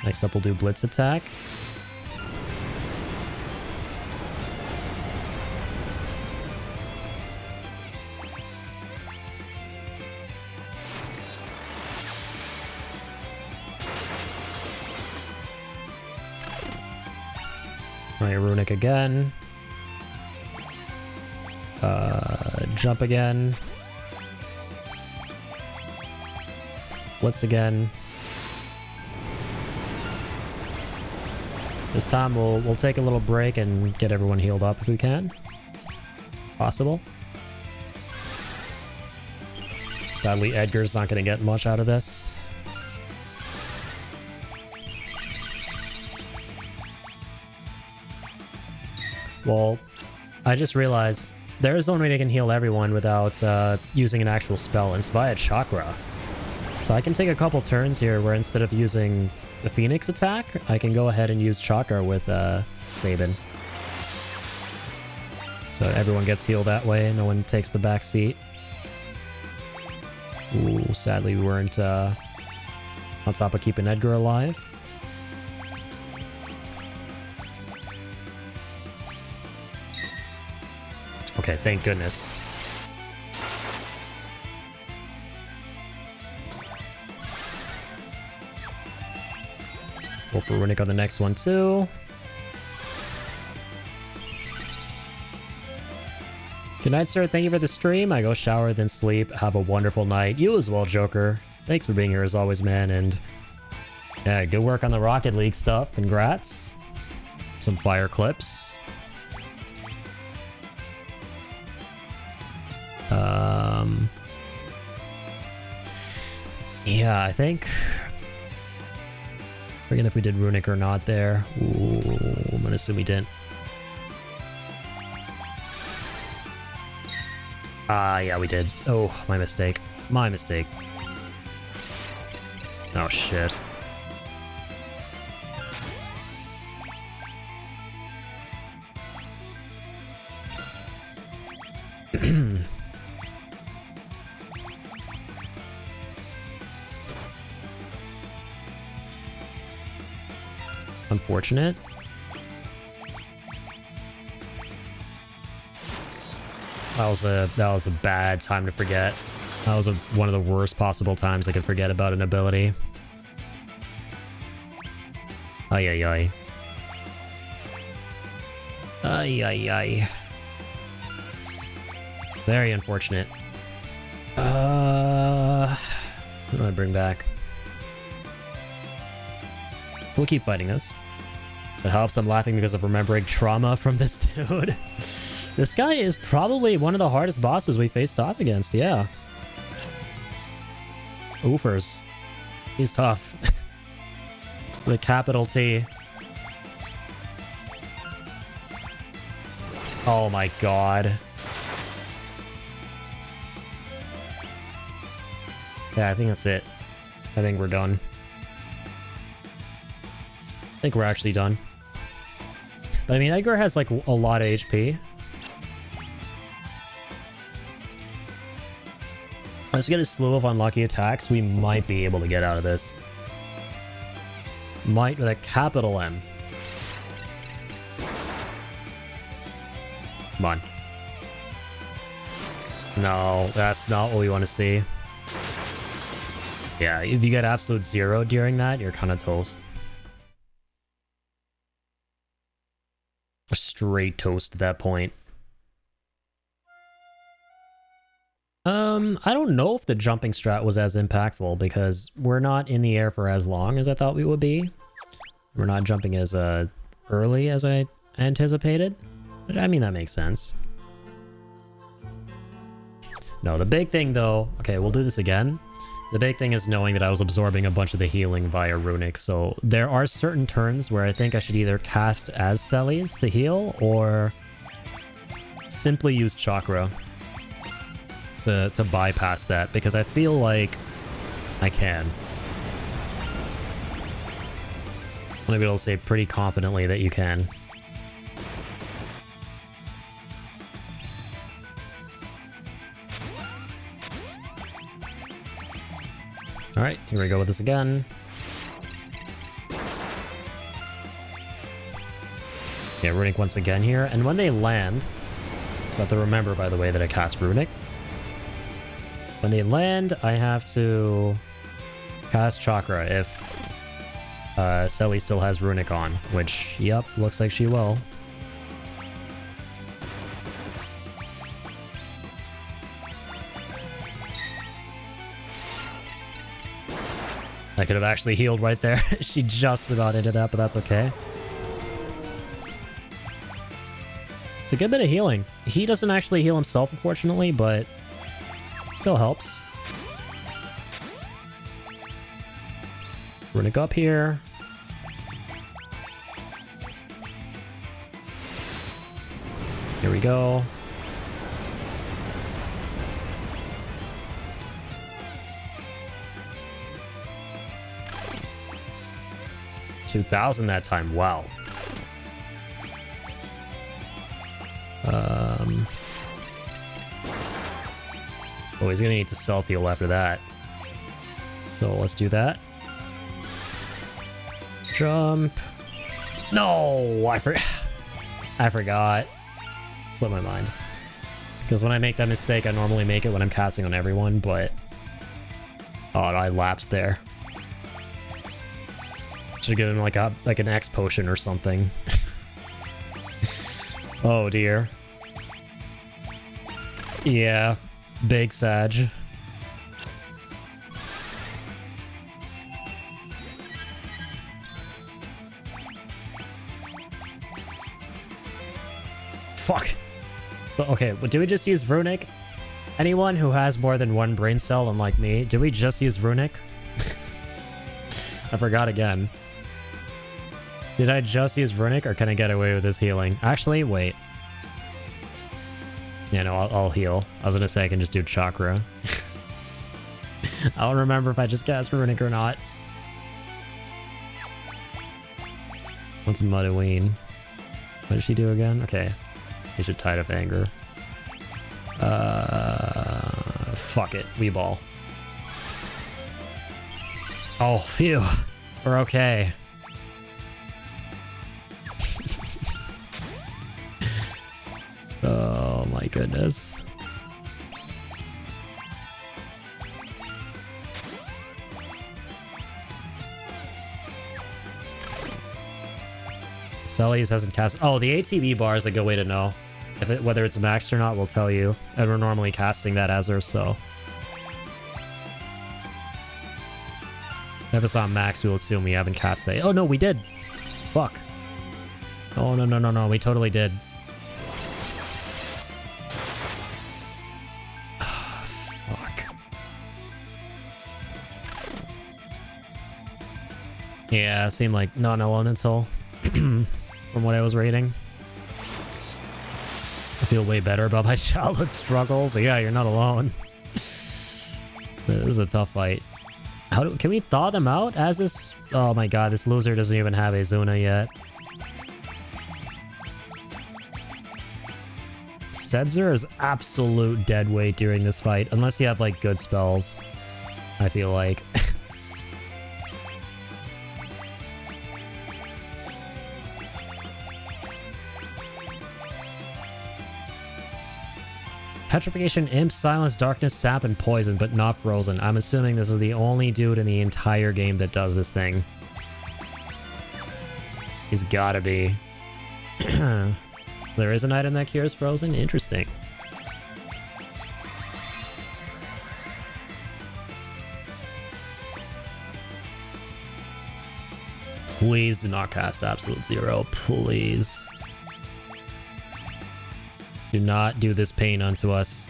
Next up we'll do Blitz attack. Alright, Runic again. Jump again. Blitz again. This time we'll take a little break and get everyone healed up if we can. Possible. Sadly, Edgar's not going to get much out of this. Well, I just realized there is one way they can heal everyone without using an actual spell, and it's via Chakra. So I can take a couple turns here where instead of using the Phoenix attack, I can go ahead and use Chakra with Sabin. So everyone gets healed that way, no one takes the back seat. Ooh, sadly we weren't on top of keeping Edgar alive. Okay, thank goodness. Go for Runic on the next one too. Good night, sir. Thank you for the stream. I go shower, then sleep. Have a wonderful night. You as well, Joker. Thanks for being here as always, man. And yeah, good work on the Rocket League stuff. Congrats. Some fire clips. Yeah, I think... Forget if we did Runic or not there. Ooh, I'm gonna assume we didn't. Yeah, we did. Oh, my mistake. My mistake. Oh, shit. Unfortunate. That was a bad time to forget. That was one of the worst possible times I could forget about an ability. Ay ay ay. Ay ay ay. Very unfortunate. What do I bring back? We'll keep fighting this. It helps. I'm laughing because of remembering trauma from this dude. This guy is probably one of the hardest bosses we faced off against, yeah. Oofers. He's tough. With a capital T. Oh my god. Yeah, I think that's it. I think we're done. I think we're actually done. I mean, Edgar has like a lot of HP. Once we get a slew of unlucky attacks, we might be able to get out of this. Might with a capital M. Come on. No, that's not what we want to see. Yeah, if you get absolute zero during that, you're kind of toast. Straight toast at that point. I don't know if the jumping strat was as impactful because we're not in the air for as long as I thought we would be. We're not jumping as early as I anticipated. But I mean, that makes sense. No, the big thing though, okay, we'll do this again. The big thing is knowing that I was absorbing a bunch of the healing via Runic, so there are certain turns where I think I should either cast as Celes to heal or simply use Chakra to bypass that, because I feel like I can. I'm gonna be able to say pretty confidently that you can. Alright, here we go with this again. Yeah, Runic once again here. And when they land, so I have to remember, by the way, that I cast Runic. When they land, I have to cast Chakra if Selly still has Runic on, which, yep, looks like she will. I could have actually healed right there. She just about ended that, but that's okay. It's a good bit of healing. He doesn't actually heal himself, unfortunately, but still helps. Runic up here. Here we go. $2,000 that time. Wow. Oh, he's gonna need to self-heal after that. So let's do that. Jump. No, I forgot. Slipped my mind. Because when I make that mistake, I normally make it when I'm casting on everyone, but... Oh, I lapsed there. Should give him like an X potion or something. Oh dear. Yeah, big Sag. Fuck. Okay, but do we just use Runic? Anyone who has more than one brain cell, unlike me, do we just use Runic? I forgot again. Did I just use Runic, or can I get away with this healing? Actually, wait. Yeah, no, I'll heal. I was gonna say I can just do Chakra. I don't remember if I just cast Runic or not. What's Mudaween? What did she do again? Okay. We should Tide of Anger. Fuck it. Weeball. Oh, phew. We're okay. Oh my goodness. Celes hasn't cast. Oh, the ATB bar is a good way to know if whether it's maxed or not. We'll tell you, and we're normally casting that as her. So if it's on max, we'll assume we haven't cast that. Oh no, we did. Fuck. Oh no, we totally did. Yeah, it seemed like non-elemental from what I was reading. I feel way better about my childhood struggles. Yeah, you're not alone. This is a tough fight. Can we thaw them out as this? Oh my god, this loser doesn't even have a Zuna yet. Setzer is absolute dead weight during this fight, unless you have like good spells, I feel like. Petrification, Imp, Silence, Darkness, Sap, and Poison, but not Frozen. I'm assuming this is the only dude in the entire game that does this thing. He's gotta be. There is an item that cures Frozen? Interesting. Please do not cast Absolute Zero. Please. Do not do this pain unto us.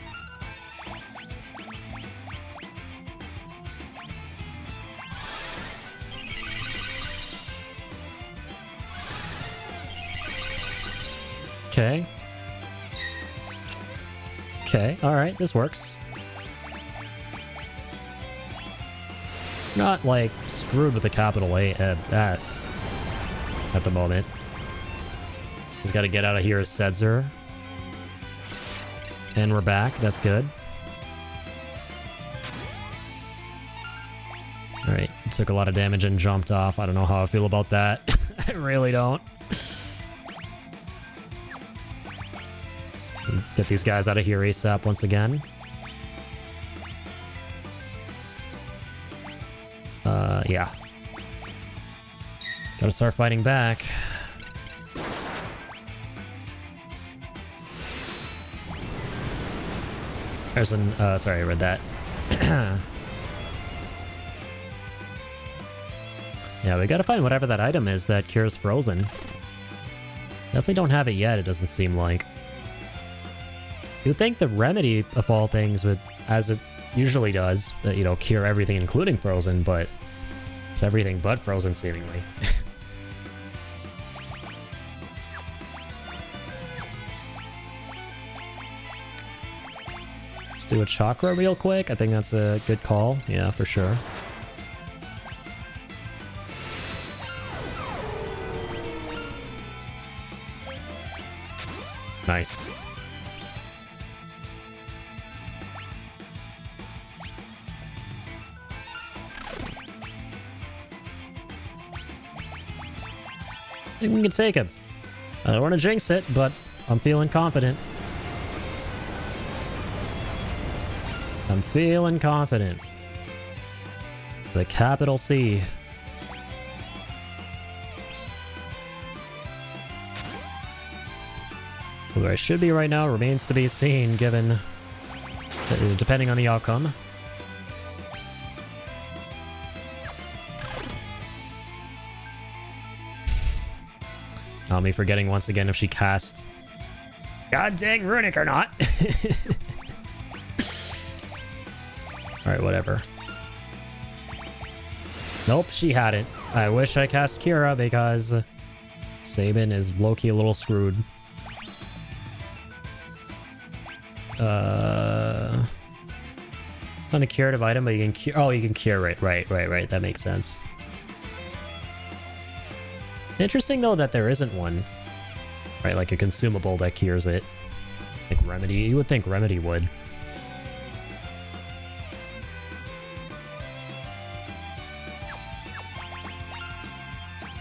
Okay. Okay, alright, this works. Not, like, screwed with a capital S at the moment. He's got to get out of here as Setzer. And we're back, that's good. Alright, took a lot of damage and jumped off. I don't know how I feel about that. I really don't. Get these guys out of here ASAP once again. Yeah. Gotta start fighting back. There's an, sorry, I read that. Yeah, we gotta find whatever that item is that cures Frozen. Definitely don't have it yet, it doesn't seem like. You'd think the remedy of all things would, as it usually does, you know, cure everything including Frozen, but it's everything but Frozen seemingly. Let's do a chakra real quick. I think that's a good call. Yeah, for sure. Nice. I think we can take him. I don't want to jinx it, but I'm feeling confident. I'm feeling confident. The capital C. Where I should be right now remains to be seen, given... depending on the outcome. Not me forgetting once again if she cast God dang Runic or not. Alright, whatever. Nope, she had it. I wish I cast Kira because Sabin is low-key a little screwed. Not a curative item, but you can cure. Oh, you can cure it. Right. That makes sense. Interesting, though, that there isn't one. Right, like a consumable that cures it. Like Remedy. You would think Remedy would.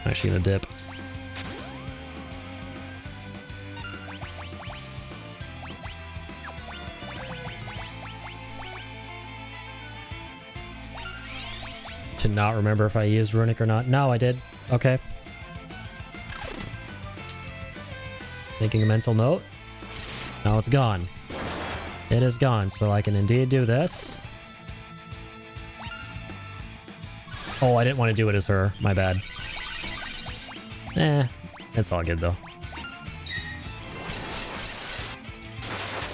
Actually gonna dip. To not remember if I used Runic or not. No, I did. Okay. Making a mental note. Now it's gone. It is gone, so I can indeed do this. Oh, I didn't want to do it as her. My bad. It's all good, though.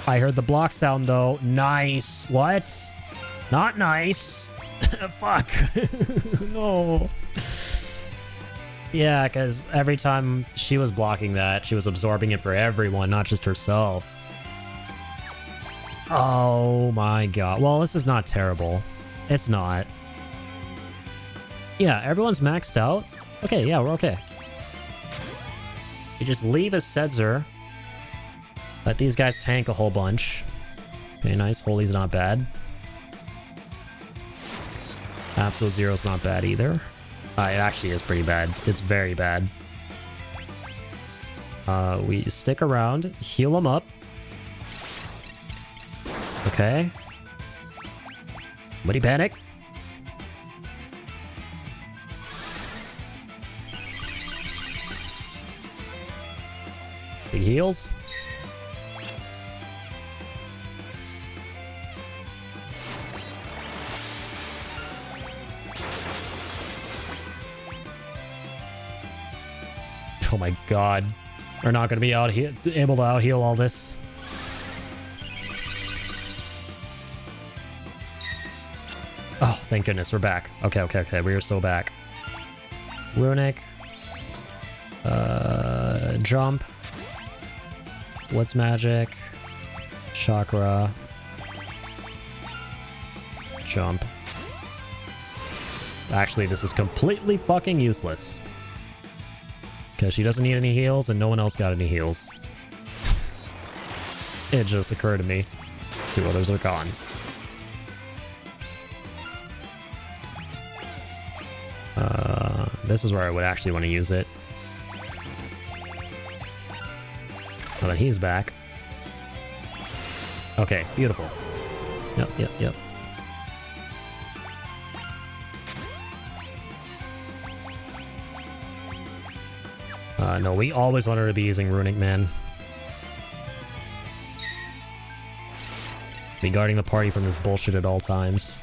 I heard the block sound, though. Nice. What? Not nice. Fuck. No. Yeah, because every time she was blocking that, she was absorbing it for everyone, not just herself. Oh my god. Well, this is not terrible. It's not. Yeah, everyone's maxed out. Okay, yeah, we're okay. You just leave as Setzer. Let these guys tank a whole bunch. Okay, nice. Holy's not bad. Absolute Zero's not bad either. It actually is pretty bad. It's very bad. We stick around, heal them up. Okay. Nobody panic. Big heals. Oh my god. We're not going to be able to out-heal all this. Oh, thank goodness, we're back. Okay, we are so back. Runic. Jump. What's magic? Chakra. Jump. Actually, this is completely fucking useless. Because she doesn't need any heals and no one else got any heals. It just occurred to me. 2 others are gone. This is where I would actually want to use it. Well, then he's back. Okay, beautiful. Yep. No, we always wanted to be using Runic, man. Be guarding the party from this bullshit at all times.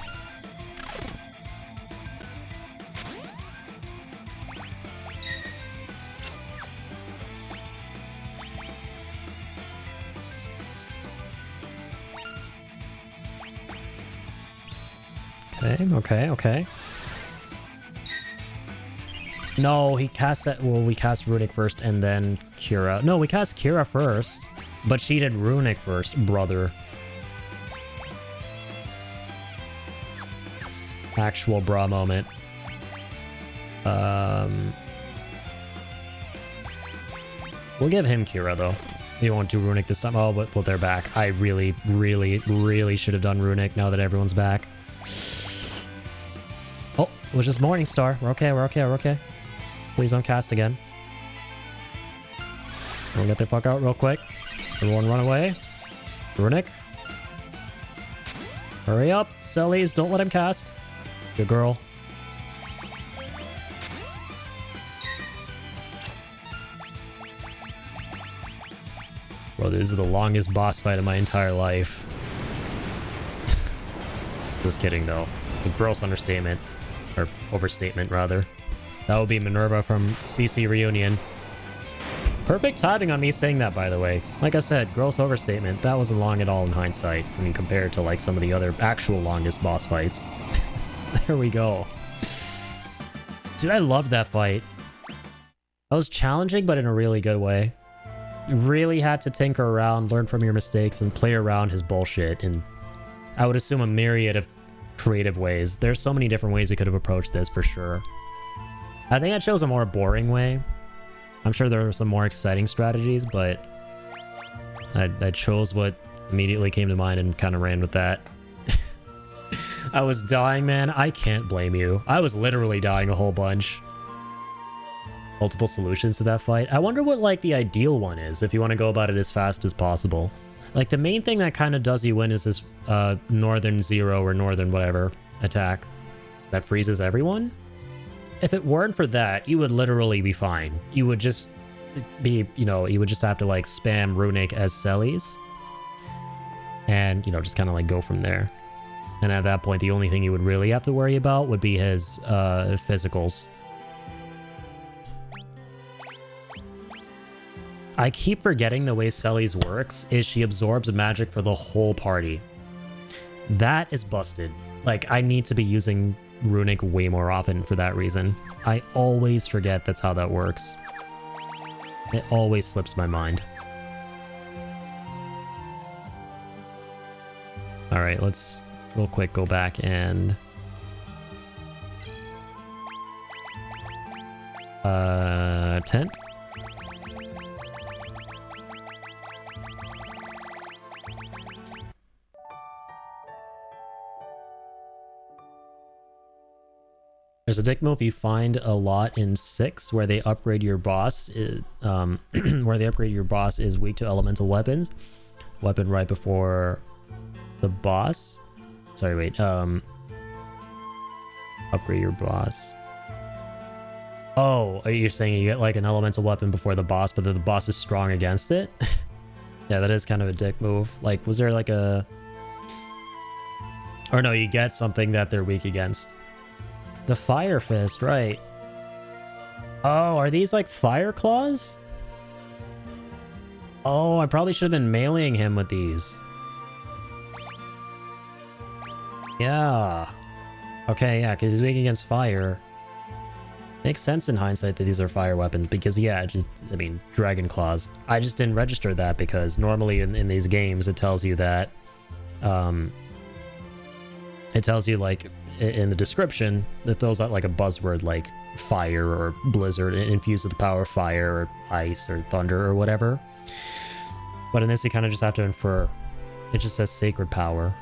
Okay. No, he cast that. Well, we cast Runic first and then Kira. No, we cast Kira first, but she did Runic first, brother. Actual bra moment. We'll give him Kira though. We won't do Runic this time. Oh, but they're back. I really should have done Runic now that everyone's back. Oh, it was just Morningstar. We're okay. Please don't cast again. We'll get the fuck out real quick. Everyone run away. Runic. Hurry up, Celes. Don't let him cast. Good girl. Bro, this is the longest boss fight of my entire life. Just kidding, though. It's a gross understatement. Or overstatement, rather. That would be Minerva from CC Reunion. Perfect timing on me saying that, by the way. Like I said, gross overstatement. That wasn't long at all in hindsight. I mean, compared to like some of the other actual longest boss fights. There we go. Dude, I loved that fight. That was challenging, but in a really good way. You really had to tinker around, learn from your mistakes, and play around his bullshit. And I would assume a myriad of creative ways. There's so many different ways we could have approached this for sure. I think I chose a more boring way. I'm sure there were some more exciting strategies, but I chose what immediately came to mind and kind of ran with that. I was dying, man. I can't blame you. I was literally dying a whole bunch. Multiple solutions to that fight. I wonder what, like, the ideal one is, if you want to go about it as fast as possible. Like, the main thing that kind of does you win is this Northern Zero or Northern whatever attack that freezes everyone. If it weren't for that, you would literally be fine. You would just be, you know, you would just have to, like, spam Runic as Celes. And, you know, just kind of, like, go from there. And at that point, the only thing you would really have to worry about would be his physicals. I keep forgetting the way Celes works is she absorbs magic for the whole party. That is busted. Like, I need to be using Runic way more often for that reason. I always forget that's how that works. It always slips my mind. Alright, let's real quick go back and... tent? There's a dick move you find a lot in 6 where they upgrade your boss. Where they upgrade your boss is weak to elemental weapons. Weapon right before the boss. Sorry, wait. Upgrade your boss. Oh, you're saying you get like an elemental weapon before the boss, but then the boss is strong against it? Yeah, that is kind of a dick move. Like, was there like a... Or no, you get something that they're weak against. The Fire Fist, right. Oh, are these like fire claws? Oh, I probably should have been meleeing him with these. Yeah. Okay, yeah, because he's weak against fire. Makes sense in hindsight that these are fire weapons because, yeah, I mean, Dragon Claws. I just didn't register that because normally in these games it tells you that, it tells you, like, in the description that throws out, like, a buzzword like fire or blizzard infused with the power of fire or ice or thunder or whatever. But in this, you kind of just have to infer. It just says sacred power.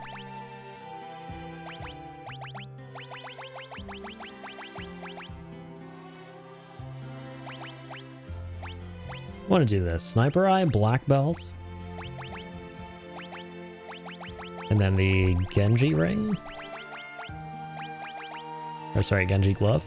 I want to do this. Sniper Eye, Black Belt. And then the Genji Ring. Or sorry, Genji Glove.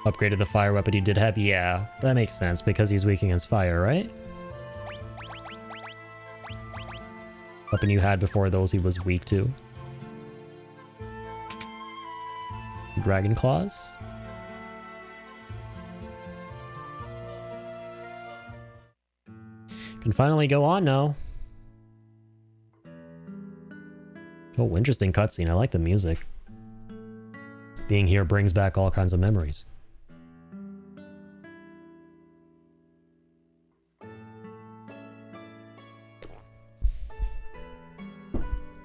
Upgraded the fire weapon you did have? Yeah, that makes sense because he's weak against fire, right? Weapon you had before those he was weak to. Dragon Claws. Can finally go on now. Oh, interesting cutscene. I like the music. Being here brings back all kinds of memories.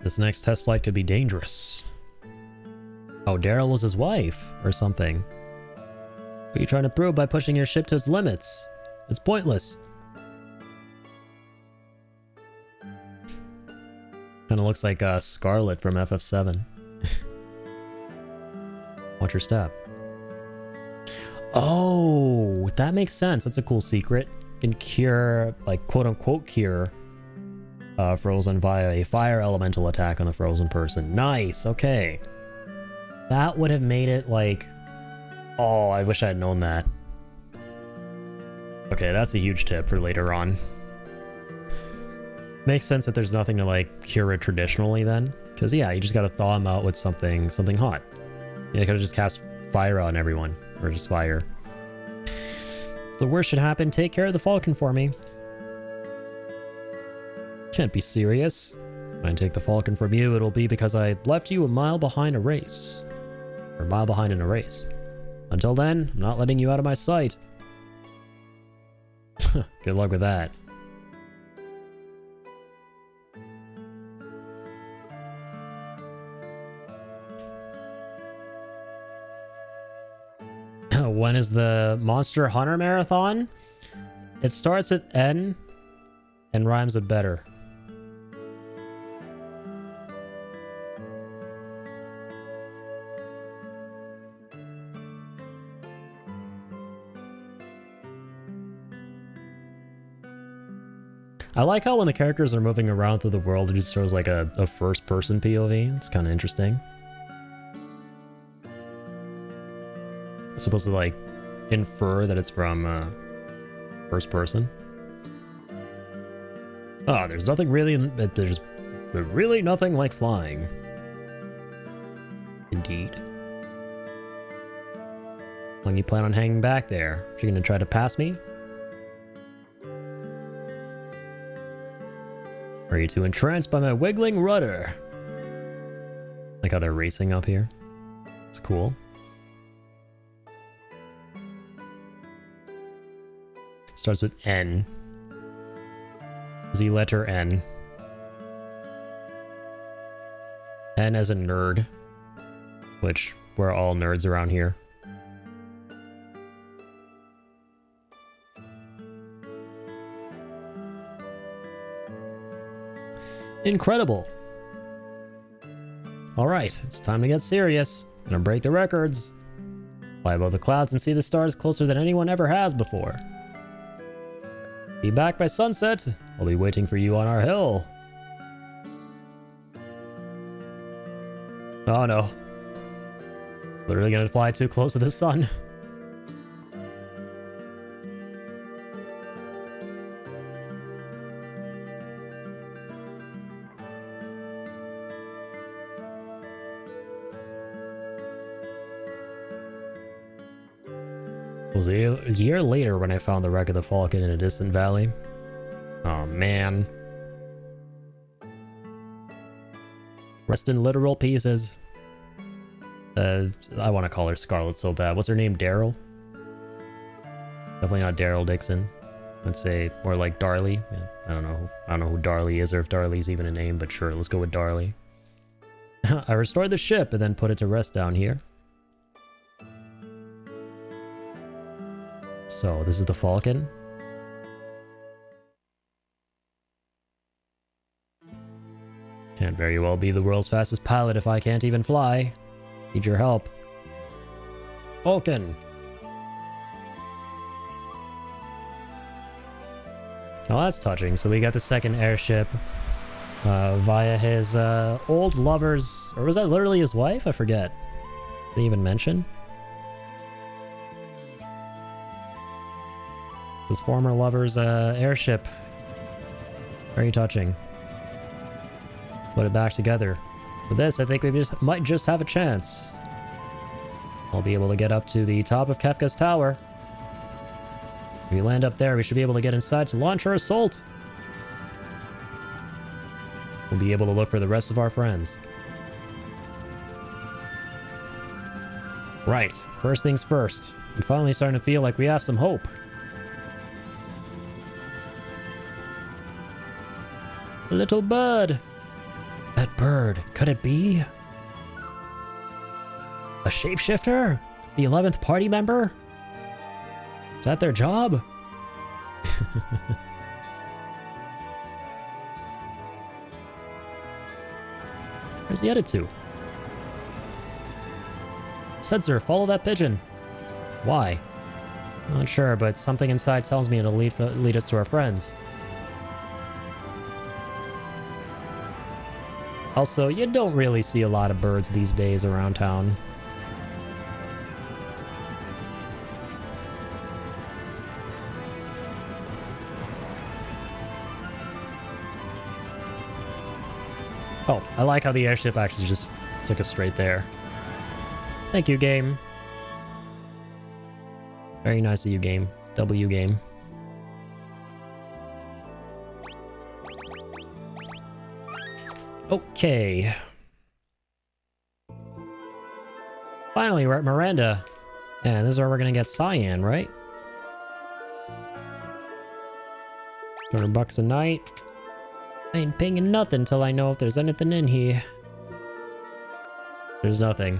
This next test flight could be dangerous. Oh, Daryl was his wife, or something. What are you trying to prove by pushing your ship to its limits? It's pointless. Kinda looks like Scarlet from FF7. Watch your step. Oh, that makes sense. That's a cool secret. You can cure, like, quote-unquote cure Frozen via a fire elemental attack on the frozen person. Nice, okay. That would have made it like... Oh, I wish I had known that. Okay, that's a huge tip for later on. Makes sense that there's nothing to like cure it traditionally then. Because yeah, you just gotta thaw him out with something hot. You could have just cast fire on everyone. Or just fire. If the worst should happen, take care of the Falcon for me. Can't be serious. When I take the Falcon from you, it'll be because I left you a mile behind a race. Or a mile behind in a race. Until then, I'm not letting you out of my sight. Good luck with that. When is the Monster Hunter Marathon? It starts with N and rhymes with better. I like how when the characters are moving around through the world, it just shows like a first-person POV. It's kind of interesting. It's supposed to like infer that it's from first person. Ah, there's nothing really. There's really nothing like flying. Indeed. How long you plan on hanging back there? Are you gonna try to pass me? Are you too entranced by my wiggling rudder? Like how they're racing up here. It's cool. Starts with N. Z letter N. N as a nerd. Which, we're all nerds around here. Incredible. Alright, it's time to get serious. I'm gonna break the records. Fly above the clouds and see the stars closer than anyone ever has before. Be back by sunset. I'll be waiting for you on our hill. Oh no. Literally gonna fly too close to the sun. It was a year later when I found the wreck of the Falcon in a distant valley. Oh man. Rest in literal pieces. I want to call her Scarlet so bad. What's her name? Daryl? Definitely not Daryl Dixon. Let's say more like Darlie. Yeah, I don't know who Darlie is or if Darlie's even a name, but sure, let's go with Darlie. I restored the ship and then put it to rest down here. So, this is the Falcon. Can't very well be the world's fastest pilot if I can't even fly. Need your help. Falcon! Oh, that's touching. So we got the second airship via his old lover's... Or was that literally his wife? I forget. Did they even mention? His former lover's airship. Very touching. Put it back together. With this, I think we might just have a chance. I'll be able to get up to the top of Kefka's tower. If we land up there, we should be able to get inside to launch our assault. We'll be able to look for the rest of our friends. Right, first things first. I'm finally starting to feel like we have some hope. A little bird. That bird, could it be? A shapeshifter? The 11th party member? Is that their job? Where's he headed to? Setzer, follow that pigeon. Why? Not sure, but something inside tells me it'll lead us to our friends. Also, you don't really see a lot of birds these days around town. Oh, I like how the airship actually just took us straight there. Thank you, game. Very nice of you, game. W game. Okay. Finally, we're at Miranda. And this is where we're gonna get Cyan, right? $200 a night. I ain't paying nothing till I know if there's anything in here. There's nothing.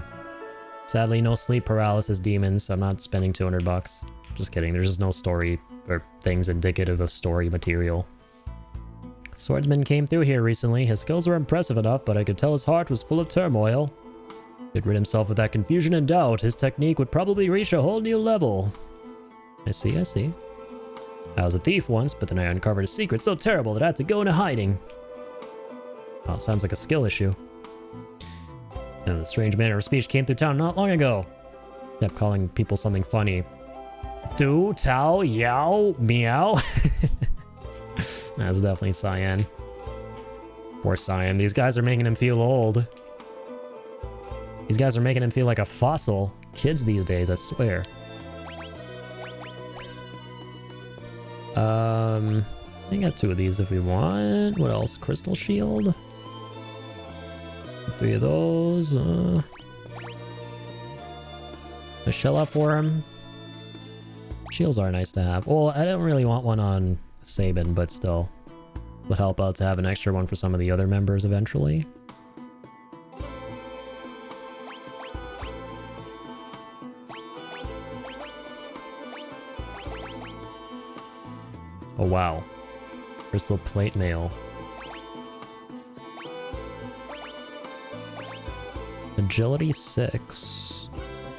Sadly, no sleep paralysis demons, so I'm not spending $200. Just kidding, there's just no story or things indicative of story material. Swordsman came through here recently. His skills were impressive enough, but I could tell his heart was full of turmoil. He'd rid himself of that confusion and doubt. His technique would probably reach a whole new level. I see, I see. I was a thief once, but then I uncovered a secret so terrible that I had to go into hiding. Oh, sounds like a skill issue. And the strange manner of speech came through town not long ago. Kept calling people something funny. Du, Tao, Yao, Meow. That's definitely Cyan. Poor Cyan. These guys are making him feel old. These guys are making him feel like a fossil. Kids these days, I swear. I got 2 of these if we want. What else? Crystal Shield. 3 of those. A shell up for him. Shields are nice to have. Well, I don't really want one on Sabin, but still. Would help out to have an extra one for some of the other members eventually. Oh wow. Crystal plate mail. Agility 6.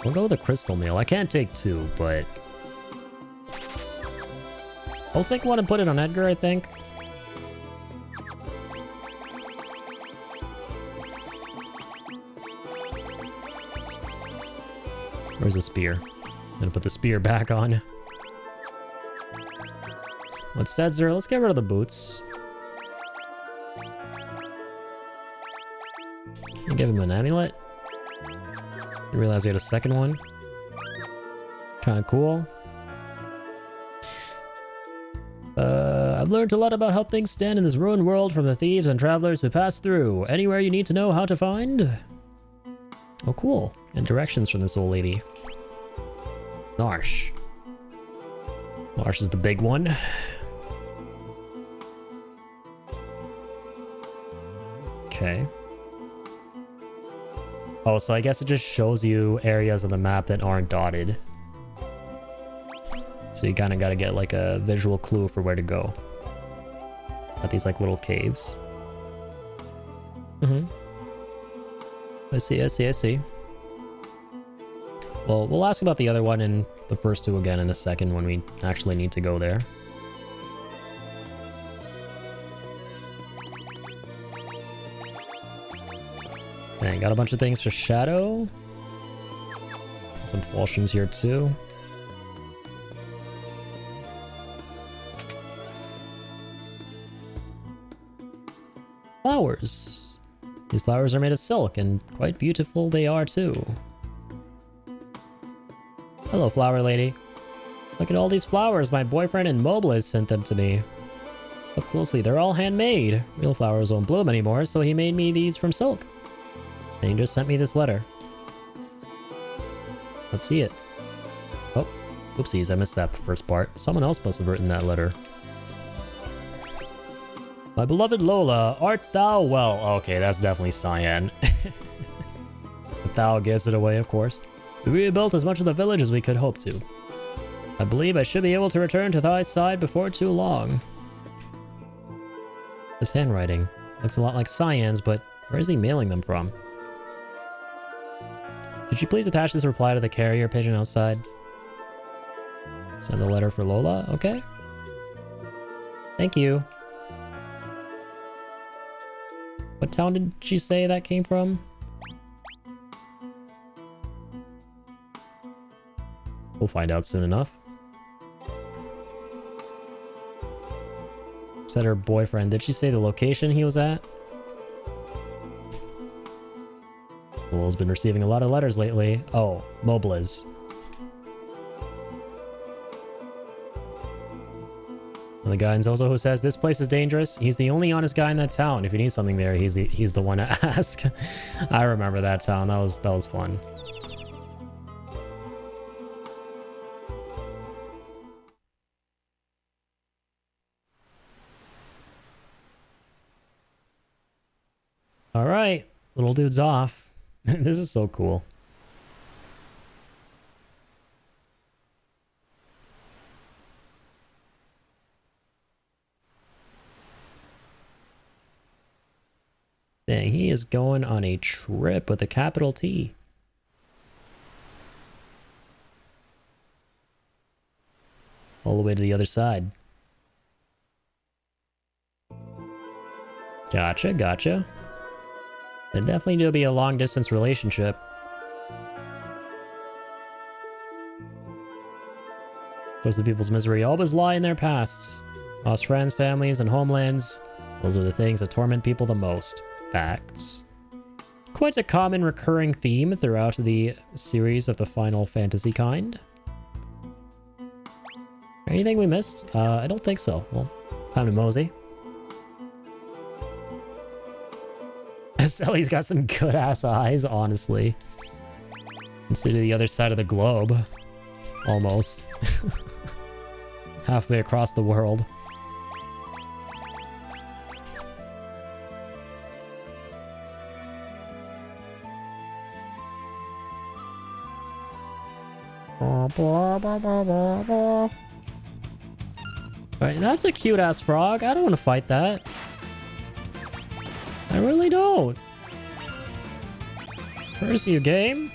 We'll go with the crystal mail. I can't take 2, but I'll take 1 and put it on Edgar, I think. Where's the spear? I'm gonna put the spear back on. What's Setzer? Let's get rid of the boots. I'll give him an amulet. Didn't realize we had a second one. Kind of cool. I've learned a lot about how things stand in this ruined world from the thieves and travelers who pass through. Anywhere you need to know how to find? Oh, cool. And directions from this old lady. Narshe. Narshe is the big one. Okay. Oh, so I guess it just shows you areas on the map that aren't dotted. So you kind of got to get like a visual clue for where to go. At these like little caves. I see. Well, we'll ask about the other one and the first two again in a second when we actually need to go there. And got a bunch of things for Shadow. Some falchions here too. Flowers. These flowers are made of silk, and quite beautiful they are too. Hello, flower lady. Look at all these flowers. My boyfriend in Mobliz sent them to me. Look closely, they're all handmade. Real flowers won't bloom anymore, so he made me these from silk. And he just sent me this letter. Let's see it. Oh, oopsies, I missed that first part. Someone else must have written that letter. My beloved Lola, art thou well? Okay, that's definitely Cyan. But thou gives it away, of course. We rebuilt as much of the village as we could hope to. I believe I should be able to return to thy side before too long. This handwriting looks a lot like Cyan's, but where is he mailing them from? Could you please attach this reply to the carrier pigeon outside? Send a letter for Lola, okay? Thank you. What town did she say that came from? We'll find out soon enough. Said her boyfriend. Did she say the location he was at? Lola's been receiving a lot of letters lately. Oh, Mobliz. And the guy in Zozo who says this place is dangerous. He's the only honest guy in that town. If you need something there, he's the one to ask. I remember that town. That was fun. All right, little dude's off. This is so cool. Dang, he is going on a trip with a capital T. All the way to the other side. Gotcha, gotcha. It definitely do be a long distance relationship. Those the people's misery always lie in their pasts. Lost friends, families, and homelands. Those are the things that torment people the most. Facts. Quite a common recurring theme throughout the series of the Final Fantasy kind. Anything we missed? I don't think so. Well, time to mosey. Selly's got some good-ass eyes, honestly. Consider the other side of the globe. Almost. Halfway across the world. Alright, that's a cute-ass frog. I don't want to fight that. I really don't. Curse you, game.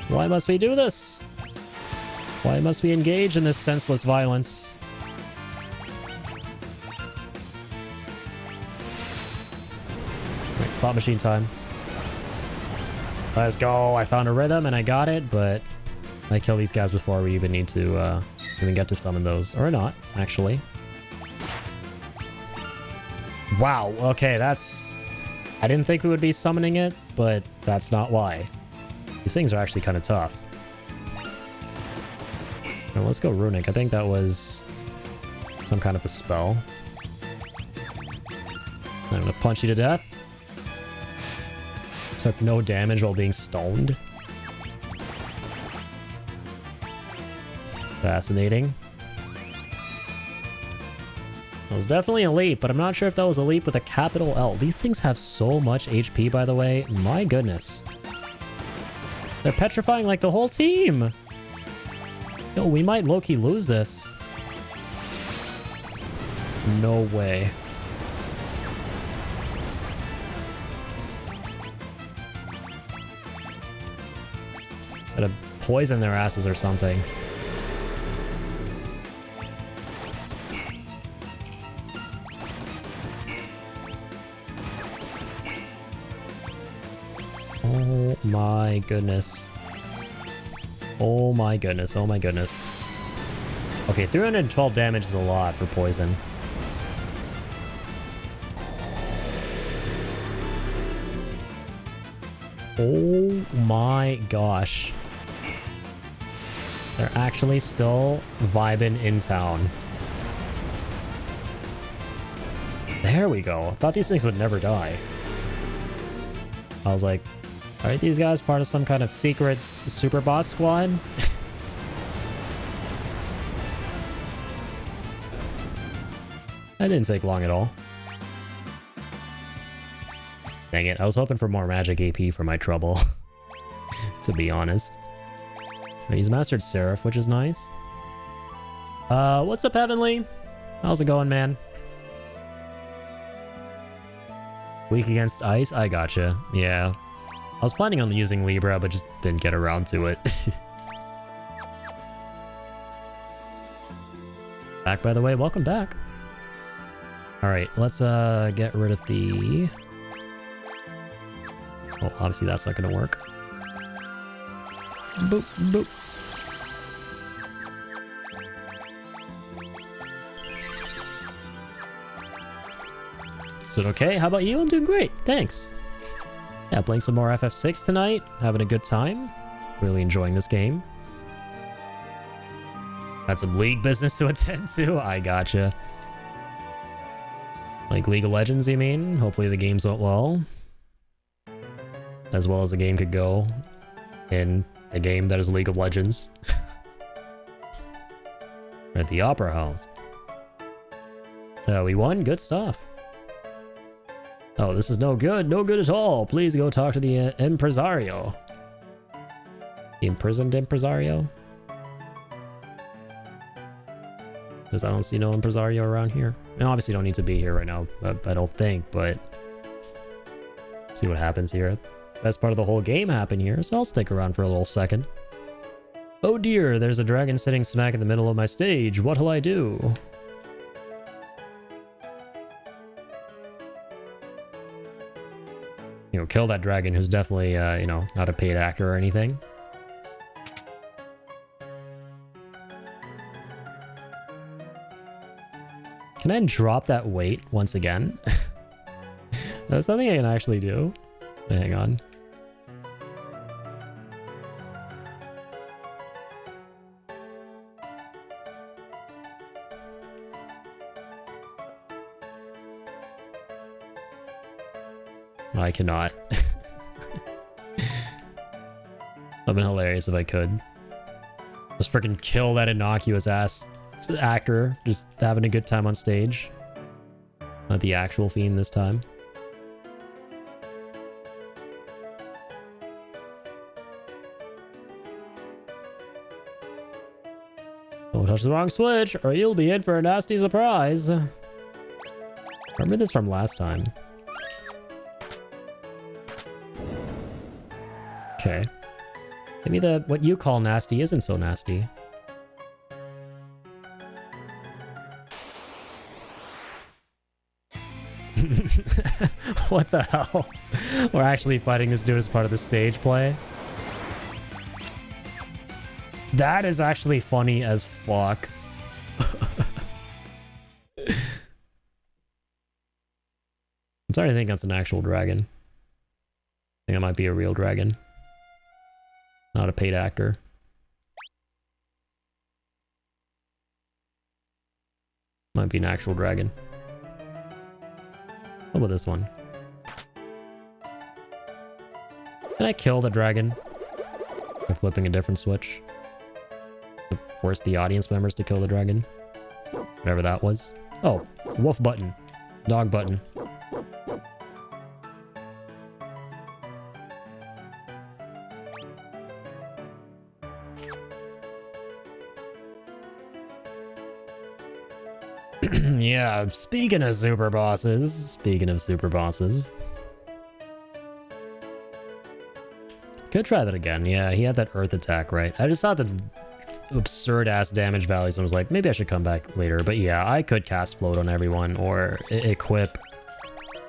Why must we do this? Why must we engage in this senseless violence? Right, slot machine time. Let's go. I found a rhythm and I got it, but I kill these guys before we even need to even get to summon those. Or not, actually. Wow, okay, that's... I didn't think we would be summoning it, but that's not why. These things are actually kind of tough. Now let's go Runic. I think that was some kind of a spell. I'm gonna punch you to death. Took no damage while being stoned. Fascinating. It was definitely a leap, but I'm not sure if that was a leap with a capital L. These things have so much HP, by the way. My goodness. They're petrifying like the whole team. Yo, we might low-key lose this. No way. Gotta poison their asses or something. Oh my goodness. Oh my goodness. Oh my goodness. Okay, 312 damage is a lot for poison. Oh my gosh. They're actually still vibing in town. There we go. I thought these things would never die. I was like, are these guys part of some kind of secret super boss squad? That didn't take long at all. Dang it, I was hoping for more magic AP for my trouble. To be honest. He's mastered Seraph, which is nice. What's up, Heavenly? How's it going, man? Weak against ice? I gotcha. Yeah. I was planning on using Libra, but just didn't get around to it. Back, by the way. Welcome back. Alright, let's get rid of the... Well, obviously that's not gonna work. Boop, boop. Is it okay? How about you? I'm doing great. Thanks. Yeah, playing some more FF6 tonight. Having a good time. Really enjoying this game. Had some League business to attend to. I gotcha. Like League of Legends, you mean? Hopefully the games went well. As well as the game could go in a game that is League of Legends. At the Opera House. We won. Good stuff. Oh, this is no good. No good at all. Please go talk to the impresario. The imprisoned impresario? Because I don't see no impresario around here. I obviously don't need to be here right now, I don't think, but... See what happens here. Best part of the whole game happened here, so I'll stick around for a little second. Oh dear, there's a dragon sitting smack in the middle of my stage. What'll I do? You know, kill that dragon who's definitely, you know, not a paid actor or anything. Can I drop that weight once again? That's something I can actually do. Hang on. I cannot. That'd been hilarious if I could. Just freaking kill that innocuous ass actor just having a good time on stage. Not the actual fiend this time. Don't touch the wrong switch or you'll be in for a nasty surprise. Remember this from last time. Okay. Maybe what you call nasty isn't so nasty. What the hell? We're actually fighting this dude as part of the stage play? That is actually funny as fuck. I'm starting to think that's an actual dragon. I think it might be a real dragon. Not a paid actor. Might be an actual dragon. What about this one? Can I kill the dragon by flipping a different switch? Force the audience members to kill the dragon? Whatever that was. Oh, wolf button. Dog button. Yeah, speaking of super bosses. Could try that again. Yeah, he had that earth attack, right? I just thought that absurd ass damage values and was like, maybe I should come back later. But yeah, I could cast float on everyone or equip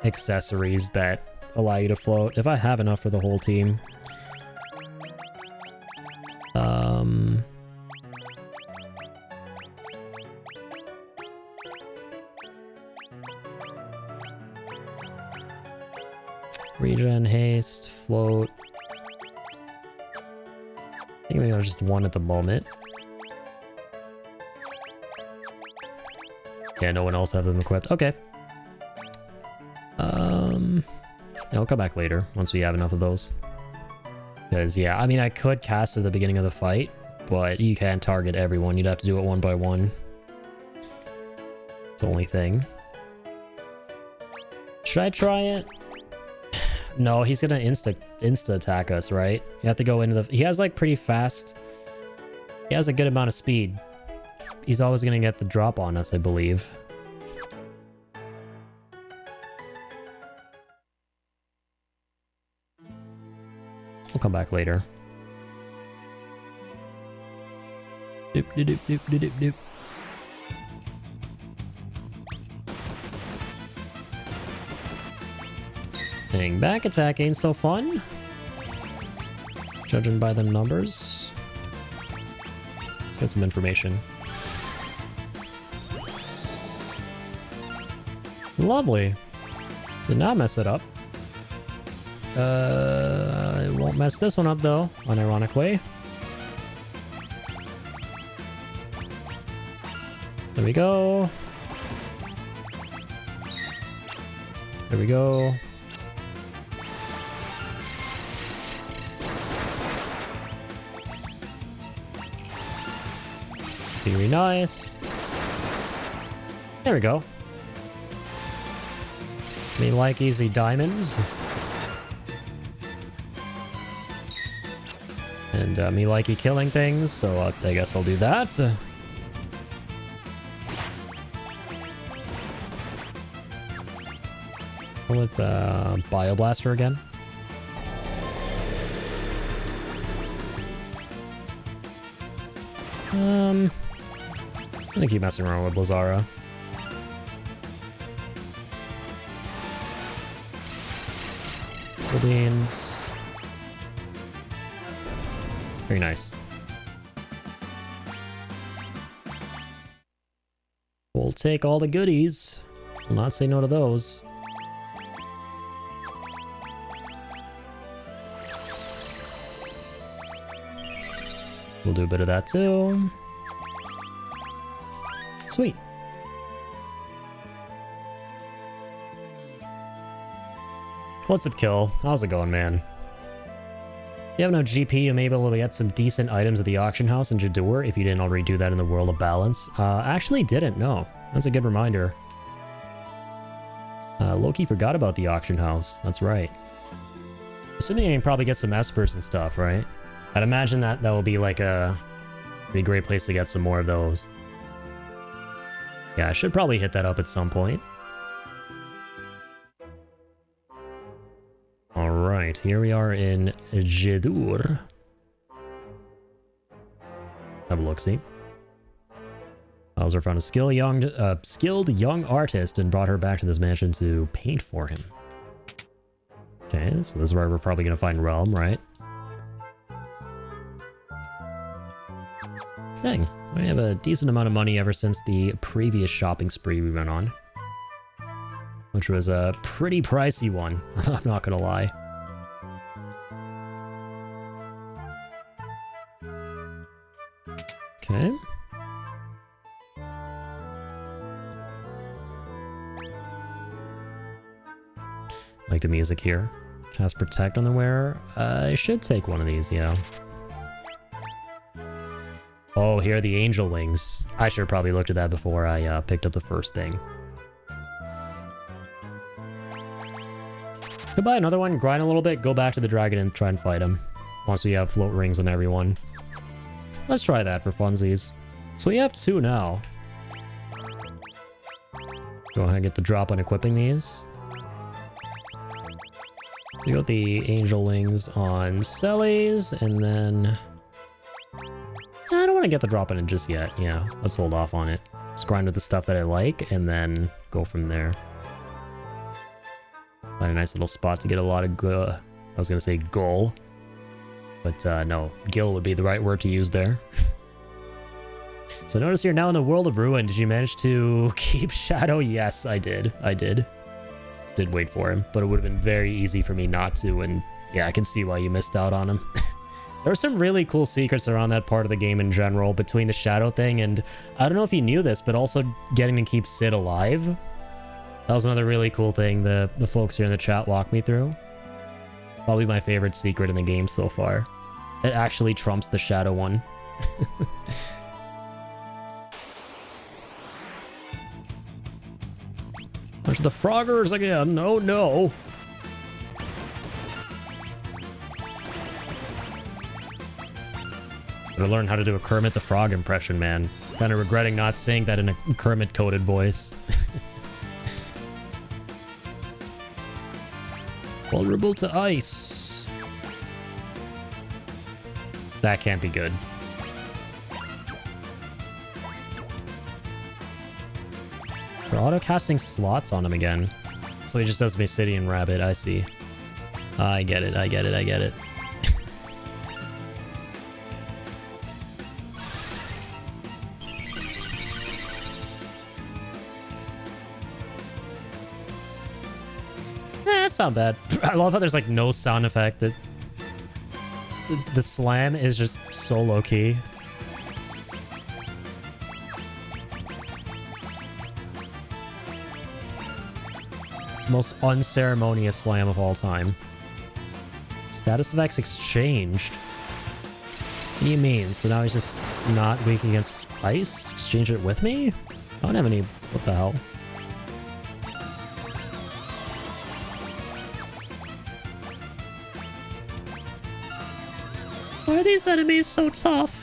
accessories that allow you to float if I have enough for the whole team. Regen, haste, float. I think maybe there's just one at the moment. Yeah, no one else have them equipped. Okay. Yeah, I'll come back later once we have enough of those. Because, yeah, I mean, I could cast at the beginning of the fight, but you can't target everyone. You'd have to do it one by one. It's the only thing. Should I try it? No, he's gonna insta attack us, right? You have to go into the... He has, like, pretty fast... He has a good amount of speed. He's always gonna get the drop on us, I believe. We'll come back later. Doop, doop, doop, doop, doop, doop. Hang back, attack ain't so fun. Judging by the numbers. Let's get some information. Lovely. Did not mess it up. It won't mess this one up though, unironically. There we go. There we go. Very nice. There we go. Me like easy diamonds. And me likey killing things, so I guess I'll do that. With Bioblaster again. I'm gonna keep messing around with Blazara. Beans. Very nice. We'll take all the goodies. Will not say no to those. We'll do a bit of that too. Sweet. What's up, Kill? How's it going, man? You have no GP, you may be able to get some decent items at the auction house in Jadur if you didn't already do that in the World of Balance. Actually didn't, no. That's a good reminder. Loki forgot about the auction house. That's right. Assuming you can probably get some espers and stuff, right? I'd imagine that will be like a pretty great place to get some more of those. Yeah, I should probably hit that up at some point. Alright, here we are in Jadur. Have a look-see. Bowser found a skilled young artist and brought her back to this mansion to paint for him. Okay, so this is where we're probably going to find Realm, right? Dang, we have a decent amount of money ever since the previous shopping spree we went on. Which was a pretty pricey one, I'm not gonna lie. Okay. Like the music here. Cast Protect on the wearer. I should take one of these, yeah. Oh, here are the angel wings. I should have probably looked at that before I picked up the first thing. Could buy another one, grind a little bit, go back to the dragon and try and fight him. Once we have float rings on everyone. Let's try that for funsies. So we have 2 now. Go ahead and get the drop on equipping these. So you got the angel wings on Sellies, and then... I don't want to get the drop on it just yet. Yeah, let's hold off on it. Just grind with the stuff that I like, and then go from there. Find a nice little spot to get a lot of I was going to say gull. But no, gil would be the right word to use there. So notice you're now in the world of ruin. Did you manage to keep Shadow? Yes, I did. Did wait for him, but it would have been very easy for me not to. And yeah, I can see why you missed out on him. There are some really cool secrets around that part of the game in general, between the Shadow thing and I don't know if you knew this, but also getting to keep Sid alive. That was another really cool thing the folks here in the chat walked me through. Probably my favorite secret in the game so far. It actually trumps the Shadow one. There's the Froggers again. Oh no. Gotta learn how to do a Kermit the Frog impression, man. Kind of regretting not saying that in a Kermit-coded voice. Vulnerable to ice. That can't be good. They're auto-casting slots on him again. So he just does Mysidian Rabbit, I see. I get it. That's not bad. I love how there's like no sound effect. That the slam is just so low-key. It's the most unceremonious slam of all time. Status effects exchanged. What do you mean? So now he's just not weak against ice? Exchange it with me? I don't have any... What the hell? Why are these enemies so tough?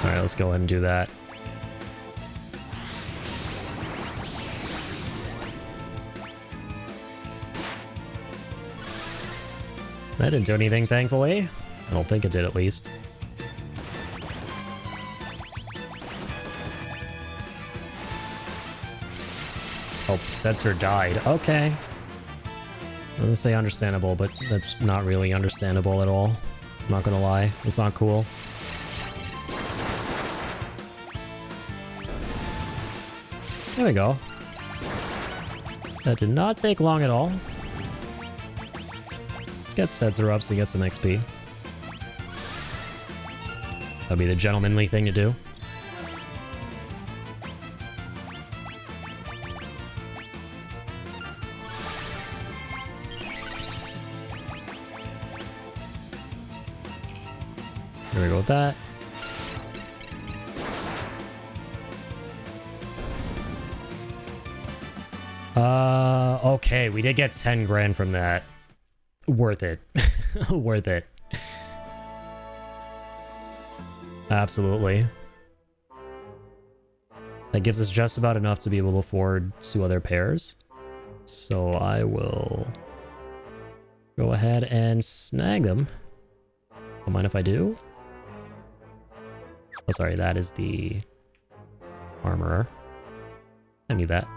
Alright, let's go ahead and do that. That didn't do anything, thankfully. I don't think it did, at least. Oh, Setzer died. Okay. I'm gonna say understandable, but that's not really understandable at all. I'm not gonna lie. It's not cool. There we go. That did not take long at all. Let's get Setzer up so we get some XP. That'd be the gentlemanly thing to do. There we go with that. Okay, we did get 10 grand from that. Worth it. Worth it. Absolutely. That gives us just about enough to be able to afford 2 other pairs. So I will go ahead and snag them. Don't mind if I do. Oh, sorry, that is the armorer. I knew that.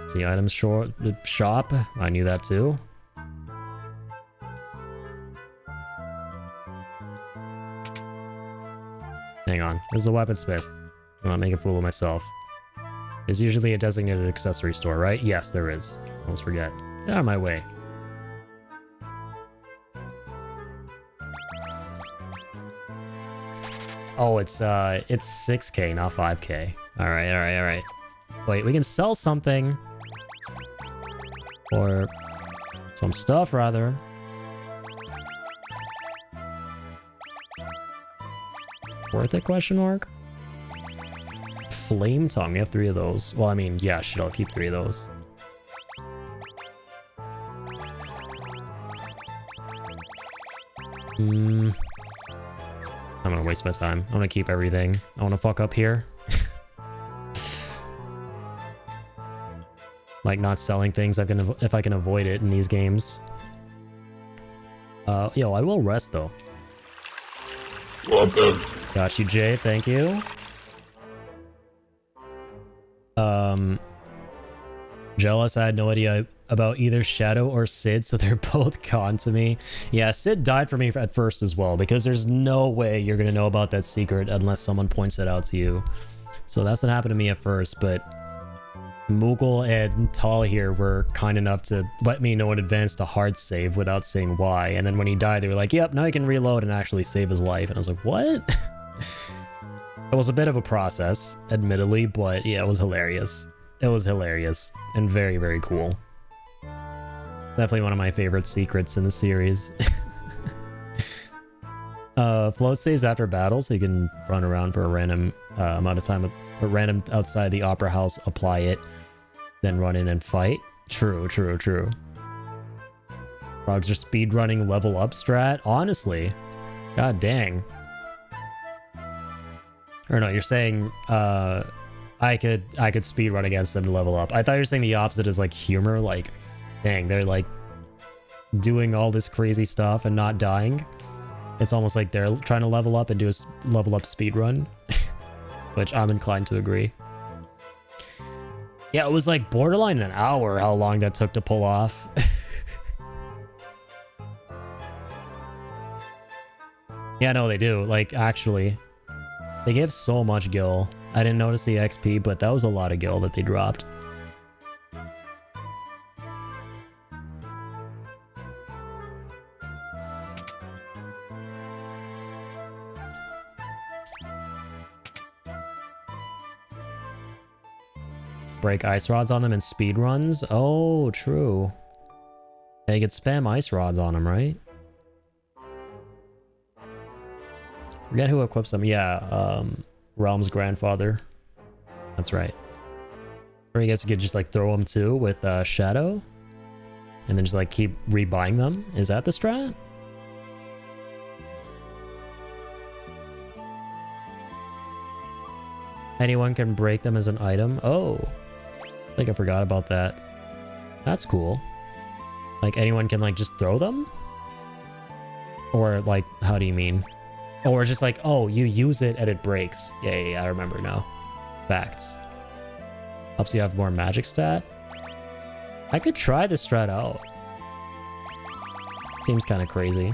It's the items shop. I knew that too. Hang on. There's the weaponsmith. I'll not make a fool of myself. There's usually a designated accessory store, right? Yes, there is. Almost forget. Get out of my way. Oh, it's 6k, not 5k. All right, all right, all right. Wait, we can sell something. Or some stuff, rather. Worth it, question mark? Flame tongue, we have 3 of those. Well, I mean, yeah, shit, I'll keep 3 of those. I'm gonna waste my time. I'm gonna keep everything. I wanna fuck up here. Like not selling things if I can avoid it in these games. Yo, I will rest though. Welcome. Got you, Jay. Thank you. Jealous. I had no idea about either Shadow or Sid, so they're both gone to me. Yeah, Sid died for me at first as well, because there's no way you're gonna know about that secret unless someone points it out to you. So that's what happened to me at first, but Moogle and Tal here were kind enough to let me know in advance to hard save without saying why. And then when he died, they were like, yep, now you can reload and actually save his life. And I was like, what? It was a bit of a process, admittedly, but yeah, it was hilarious. It was hilarious and very, very cool. Definitely one of my favorite secrets in the series. Float stays after battle, so you can run around for a random amount of time, or random outside the opera house, apply it, then run in and fight. True, true, true. Frogs are speedrunning level up strat? Honestly. God dang. Or no, you're saying I could speedrun against them to level up. I thought you were saying the opposite is like humor, like dang, they're like doing all this crazy stuff and not dying. It's almost like they're trying to level up and do a level up speed run, which I'm inclined to agree. Yeah, it was like borderline an hour how long that took to pull off. Yeah, no, they do. Like, actually, they give so much gil. I didn't notice the XP, but that was a lot of gil that they dropped. Break ice rods on them in speed runs? Oh, true. Yeah, you could spam ice rods on them, right? Forget who equips them. Yeah, Realm's grandfather. That's right. Or I guess you could just like throw them too with Shadow. And then just like keep rebuying them. Is that the strat? Anyone can break them as an item. Oh. I think I forgot about that. That's cool. Like anyone can like just throw them? Or like, how do you mean? Or just like, oh, you use it and it breaks. Yeah, I remember now. Facts. Helps you have more magic stat. I could try this strat out. Seems kind of crazy.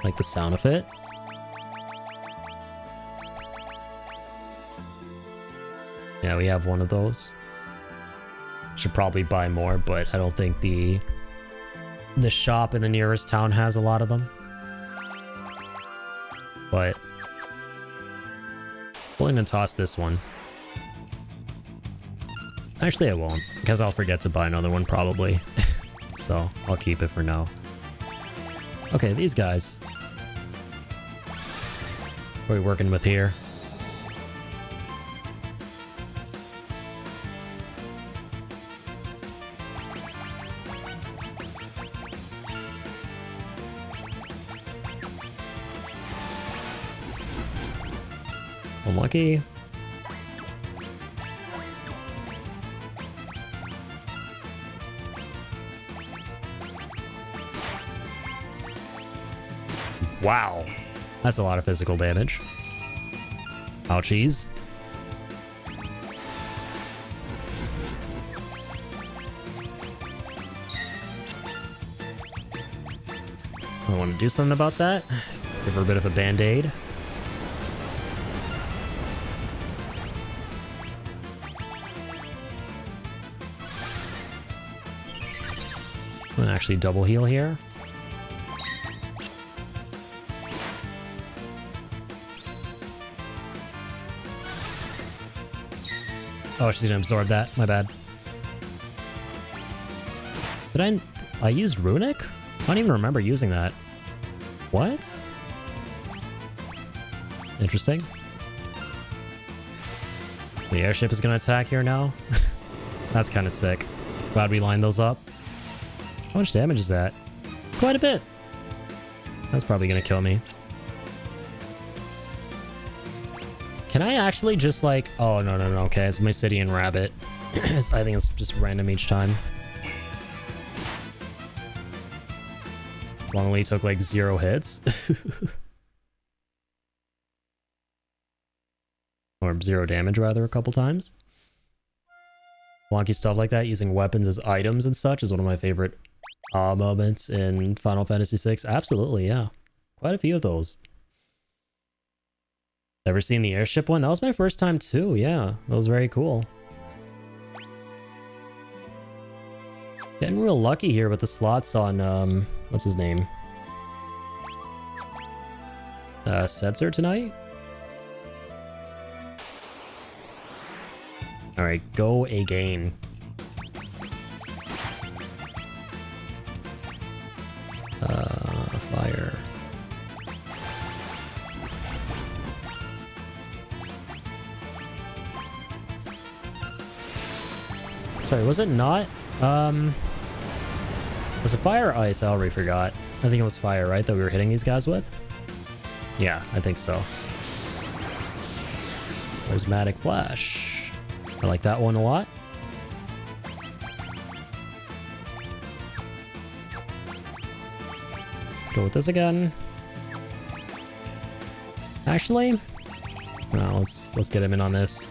Like the sound of it. Yeah, we have one of those. Should probably buy more, but I don't think the shop in the nearest town has a lot of them. But willing to toss this one. Actually, I won't, because I'll forget to buy another one probably. So I'll keep it for now. Okay, these guys. What are we working with here? Unlucky. Wow. That's a lot of physical damage. Ouchies. I want to do something about that. Give her a bit of a band-aid. I'm gonna actually double heal here. Oh, she didn't absorb that. My bad. Did I used Runic? I don't even remember using that. What? Interesting. The airship is gonna attack here now. That's kind of sick. Glad we lined those up. How much damage is that? Quite a bit. That's probably gonna kill me. Can I actually just like... Oh, no. Okay, it's my Mysidian Rabbit. I think it's just random each time. Longly took like 0 hits. Or 0 damage, rather, a couple times. Wonky stuff like that, using weapons as items and such, is one of my favorite moments in Final Fantasy VI. Absolutely, yeah. Quite a few of those. Ever seen the airship one? That was my first time too, yeah. That was very cool. Getting real lucky here with the slots on, what's his name? Setzer tonight? Alright, go again. Fire. Sorry, was it not? Was it fire or ice? I already forgot. I think it was fire, right? That we were hitting these guys with? Yeah, I think so. Prismatic Flash. I like that one a lot. Let's go with this again. Actually, no, let's get him in on this.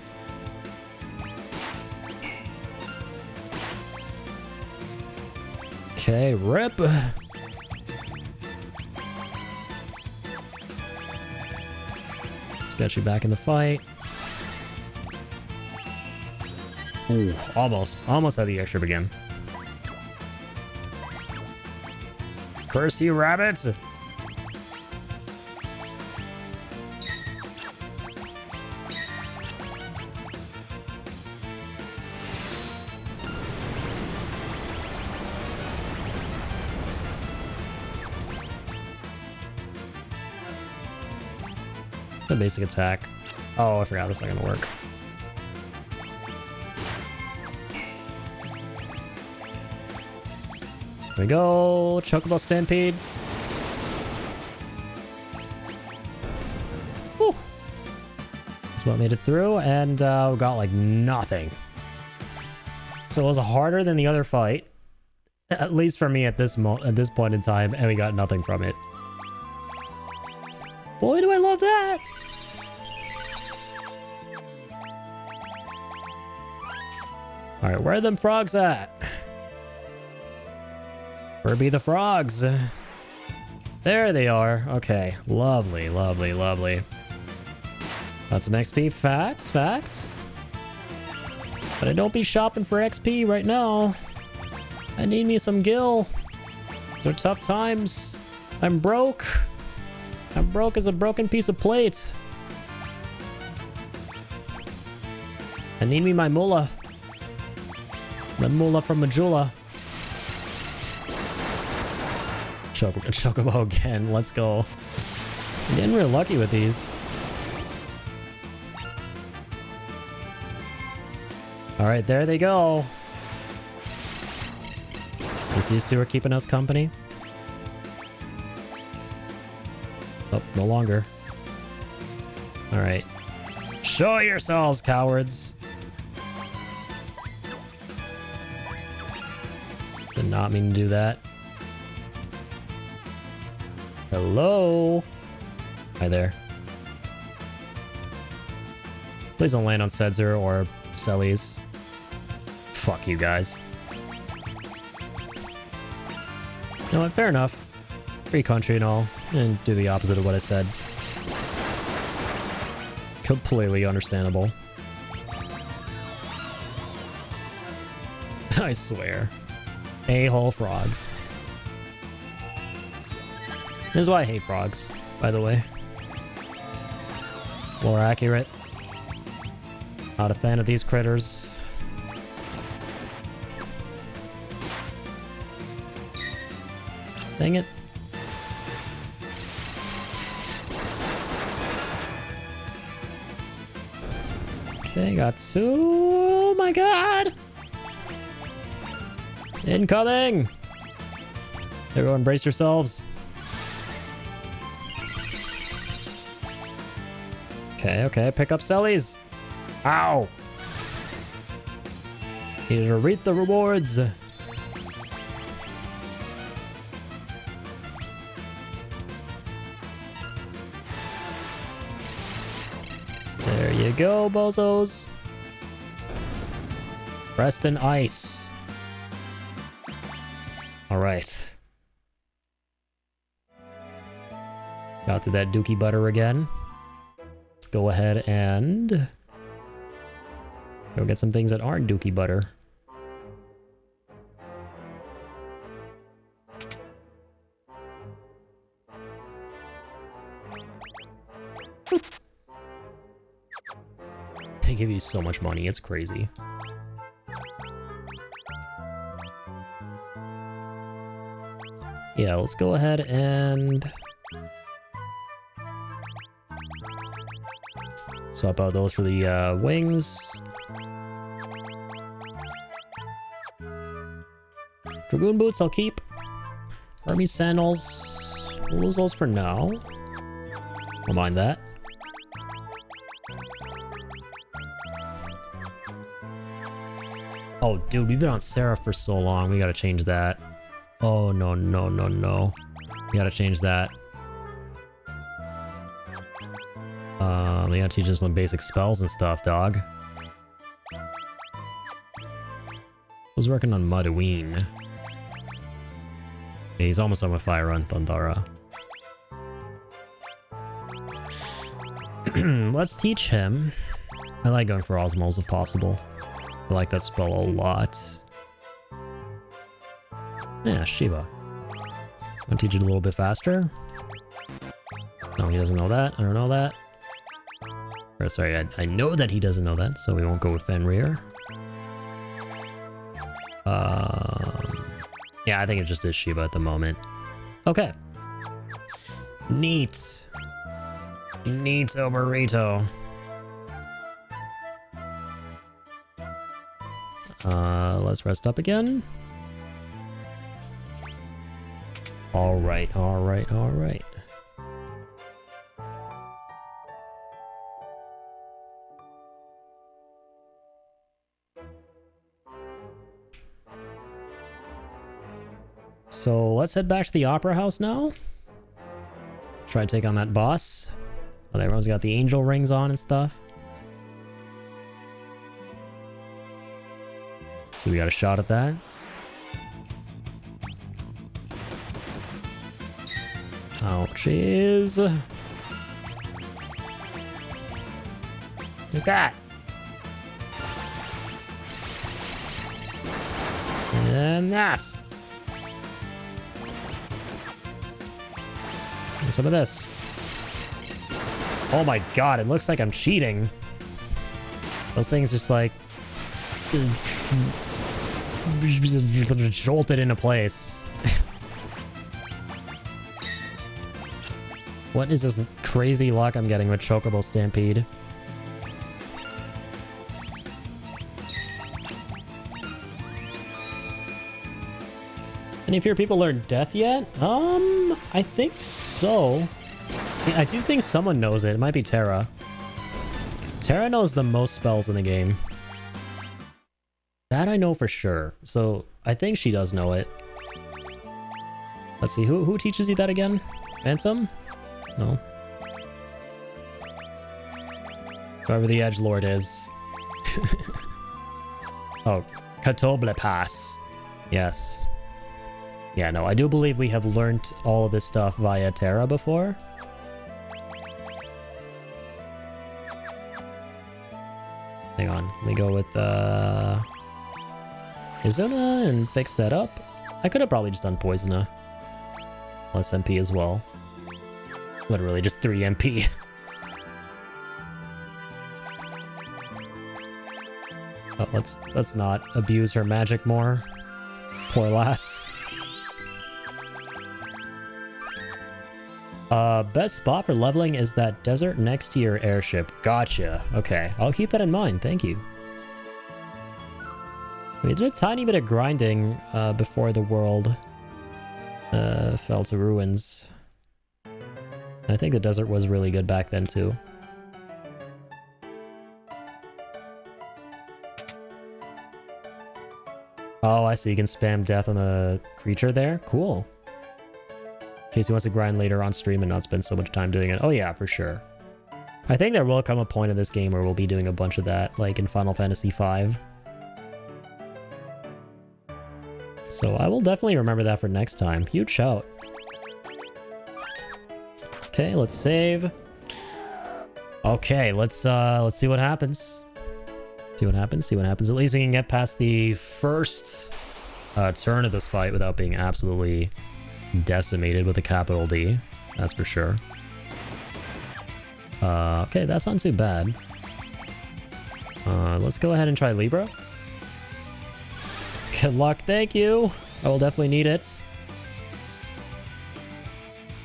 Okay, rip. Let's get you back in the fight. Ooh, almost had the airship again. Curse you, rabbits! The basic attack. Oh, I forgot this is not gonna work. Here we go, Chocobo Stampede. Whew. That's what made it through, and we got like nothing. So it was harder than the other fight, at least for me at this point in time, and we got nothing from it. Boy, do I love that! Alright, where are them frogs at? Where be the frogs? There they are. Okay, lovely, lovely, lovely. Got some XP. Facts. But I don't be shopping for XP right now. I need me some gil. These are tough times. I'm broke. I'm broke as a broken piece of plate. I need me my mullah. The mullah from Majula. Chocobo again. Let's go. I'm getting real lucky with these. Alright, there they go. Guess these two are keeping us company. Oh, no longer. Alright. Show yourselves, cowards! Did not mean to do that. Hello? Hi there. Please don't land on Setzer or Celes. Fuck you guys. You know what? Fair enough. Free country and all. And do the opposite of what I said. Completely understandable. I swear. A-hole frogs. This is why I hate frogs, by the way. More accurate. Not a fan of these critters. Dang it. Okay, got two. Oh my god! Incoming! Everyone brace yourselves. Okay, pick up Sellies. Ow! Need to reap the rewards. There you go, bozos. Preston Ice. Alright. Got to that dookie butter again. Let's go ahead and go get some things that aren't dookie butter. They give you so much money, it's crazy. Yeah, let's go ahead and swap out those for the wings. Dragoon boots I'll keep. Hermes sandals, we'll lose those for now. Don't mind that. Oh, dude, we've been on Sarah for so long. We gotta change that. Oh, no. We gotta change that. We gotta teach us some basic spells and stuff, dog. Who's working on Madaween? Yeah, he's almost on with Fire on Thundara. Let's teach him. I like going for Osmos if possible. I like that spell a lot. Yeah, Shiva. I'll teach it a little bit faster. No, he doesn't know that. I don't know that. Or, sorry, I know that he doesn't know that, so we won't go with Fenrir. Yeah, I think it just is Shiva at the moment. Okay. Neat. Neato burrito. Let's rest up again. Alright. So let's head back to the Opera House now. Try to take on that boss. Oh, everyone's got the angel rings on and stuff. So we got a shot at that. Oh, jeez. Look at that. And that. Some of this. Oh my god, it looks like I'm cheating. Those things just like jolted into place. What is this crazy luck I'm getting with Chocobo Stampede? Any fear people learn death yet? I think so. Yeah, I do think someone knows it. It might be Terra. Terra knows the most spells in the game. That I know for sure. So I think she does know it. Let's see, who teaches you that again? Phantom? No. Whoever the Edgelord is. Oh, Katoble Pass. Yes. Yeah, no, I do believe we have learnt all of this stuff via Terra before. Hang on, let me go with Izuna and fix that up. I could have probably just done Poisona. Less MP as well. Literally just 3 MP. Oh, let's not abuse her magic more. Poor lass. Best spot for leveling is that desert next to your airship. Gotcha. Okay, I'll keep that in mind. Thank you. We did a tiny bit of grinding before the world fell to ruins. I think the desert was really good back then too. Oh, I see. You can spam death on the creature there. Cool. In case he wants to grind later on stream and not spend so much time doing it. Oh yeah, for sure. I think there will come a point in this game where we'll be doing a bunch of that, like in Final Fantasy V. So I will definitely remember that for next time. Huge shout. Okay, let's save. Okay, let's see what happens. See what happens. At least we can get past the first turn of this fight without being absolutely decimated with a capital D. That's for sure. Okay, that's not too bad. Let's go ahead and try Libra. Good luck, thank you. I will definitely need it.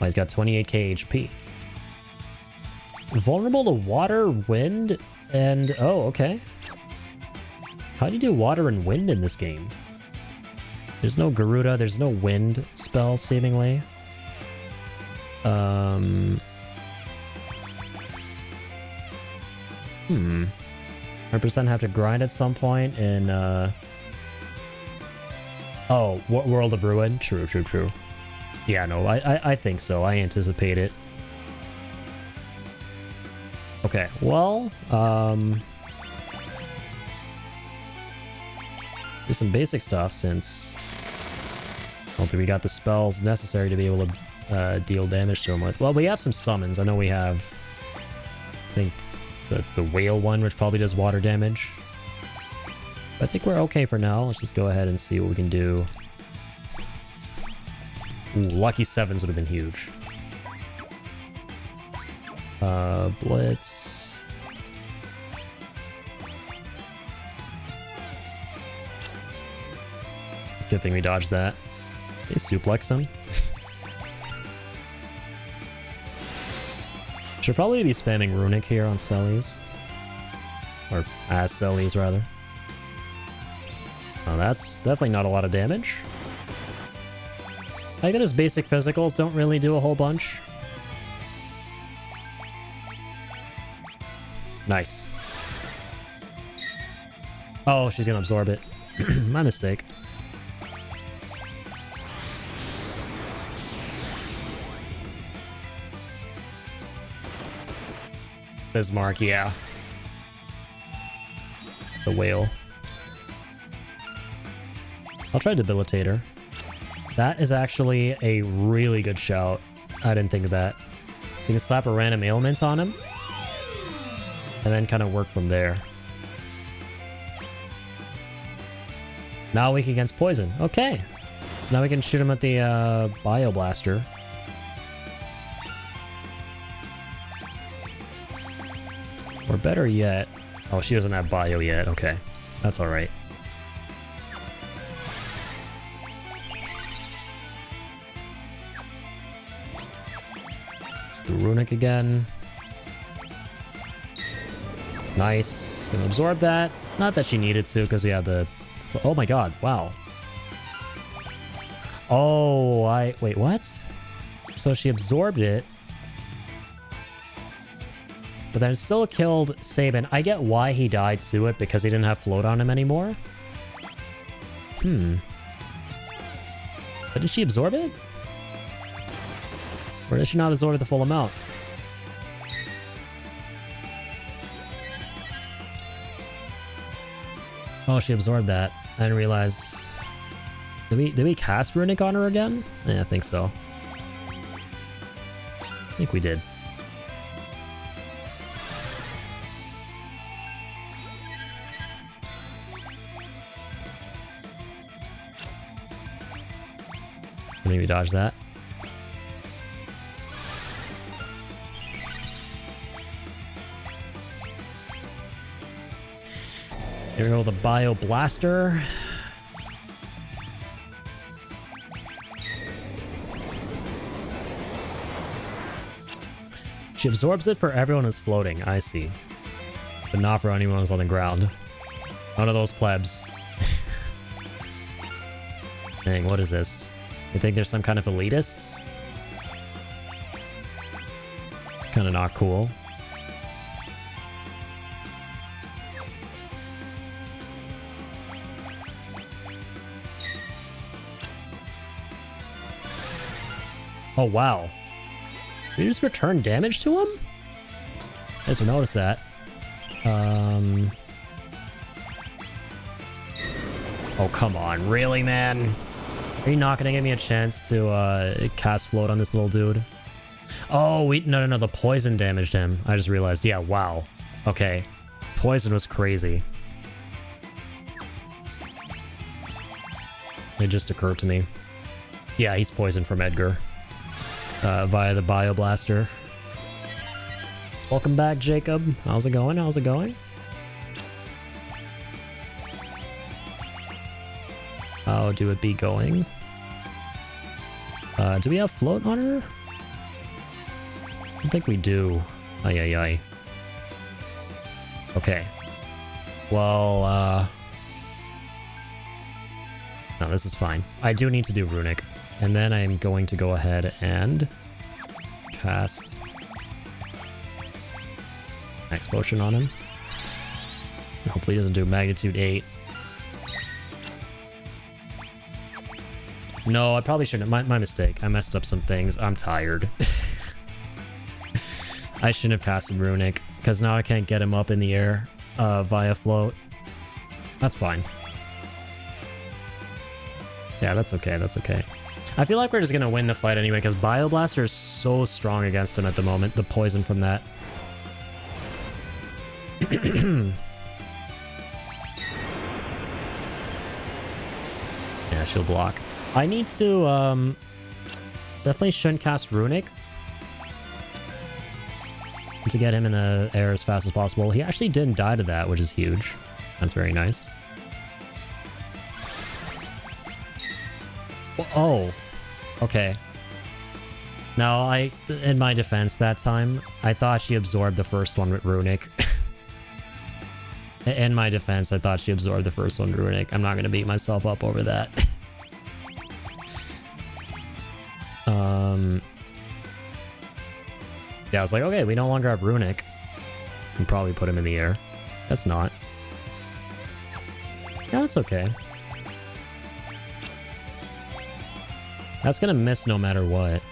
Oh, he's got 28k HP. Vulnerable to water, wind, and... Oh, okay. How do you do water and wind in this game? There's no Garuda, there's no wind spell, seemingly. 100% have to grind at some point in, Oh, World of Ruin? True. Yeah, no, I think so. I anticipate it. Okay, well, do some basic stuff since I don't think we got the spells necessary to be able to deal damage to him with. Well, we have some summons. I know we have, I think, the whale one, which probably does water damage. I think we're okay for now. Let's just go ahead and see what we can do. Ooh, lucky 7s would have been huge. Blitz. It's a good thing we dodged that. They suplex him. Should probably be spamming Runic here on Celes. Or as Celes, rather. Oh, that's definitely not a lot of damage. I think his basic physicals don't really do a whole bunch. Nice. Oh, she's gonna absorb it. My mistake. Bismarck, yeah. The whale. I'll try Debilitator. That is actually a really good shout. I didn't think of that. So you can slap a random ailment on him. And then kind of work from there. Now weak against poison. Okay. So now we can shoot him at the Bio Blaster. Or better yet... Oh, she doesn't have Bio yet. Okay. That's alright. The Runic again. Nice. Gonna absorb that. Not that she needed to, because we had the... Oh my god, wow. Oh, Wait, what? So she absorbed it. But then it still killed Sabin. I get why he died to it, because he didn't have float on him anymore. But did she absorb it? Or did she not absorb the full amount? Oh, she absorbed that. I didn't realize... Did we cast Runic on her again? Yeah, I think so. I think we did. Maybe dodge that. Here we go, the Bio Blaster. She absorbs it for everyone who's floating, I see. But not for anyone who's on the ground. None of those plebs. Dang, what is this? You think there's some kind of elitists? Kind of not cool. Oh, wow. Did you just return damage to him? I just noticed that. Oh, come on. Really, man? Are you not going to give me a chance to cast float on this little dude? Oh, no. The poison damaged him. I just realized. Yeah, wow. Okay. Poison was crazy. It just occurred to me. Yeah, he's poisoned from Edgar. Via the Bio Blaster. Welcome back, Jacob. How's it going? How's it going? How do it be going? Do we have float on her? I think we do. Ay. Okay. Well, no, this is fine. I do need to do Runic. And then I'm going to go ahead and cast Max Potion on him. Hopefully he doesn't do Magnitude 8. No, I probably shouldn't. My mistake. I messed up some things. I'm tired. I shouldn't have casted Runic, because now I can't get him up in the air via float. That's fine. Yeah, that's okay. That's okay. I feel like we're just going to win the fight anyway, because Bio Blaster is so strong against him at the moment. The poison from that. Yeah, she'll block. I need to, definitely shouldn't cast Runic to get him in the air as fast as possible. He actually didn't die to that, which is huge. That's very nice. Oh, okay. Now, in my defense that time, I thought she absorbed the first one with Runic. In my defense, I thought she absorbed the first one with Runic. I'm not going to beat myself up over that. Yeah, I was like, okay, we no longer have Runic. We can probably put him in the air. That's not. Yeah, that's okay. That's gonna miss no matter what.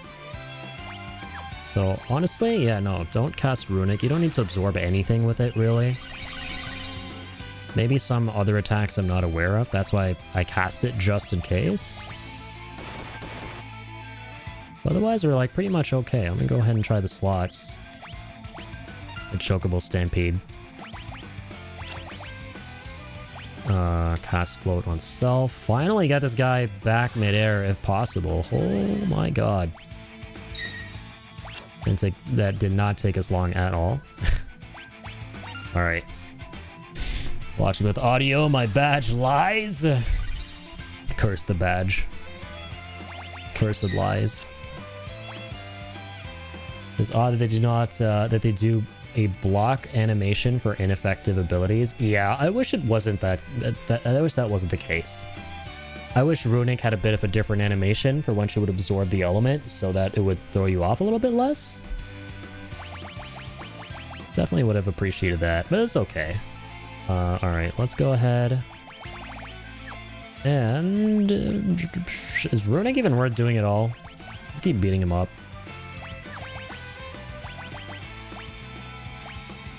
So, honestly, yeah, no, don't cast Runic. You don't need to absorb anything with it, really. Maybe some other attacks I'm not aware of. That's why I cast it just in case. Otherwise, we're like pretty much okay. I'm gonna go ahead and try the slots. A Chocobo Stampede. Cast float on self. Finally got this guy back midair if possible. Oh my god. That did not take us long at all. Alright. Watching with audio, my badge lies. Curse the badge. Cursed lies. It's odd that they do not, that they do a block animation for ineffective abilities. Yeah, I wish it wasn't that, I wish that wasn't the case. I wish Runic had a bit of a different animation for when she would absorb the element so that it would throw you off a little bit less. Definitely would have appreciated that, but it's okay. Alright, let's go ahead. And... is Runic even worth doing at all? Let's keep beating him up.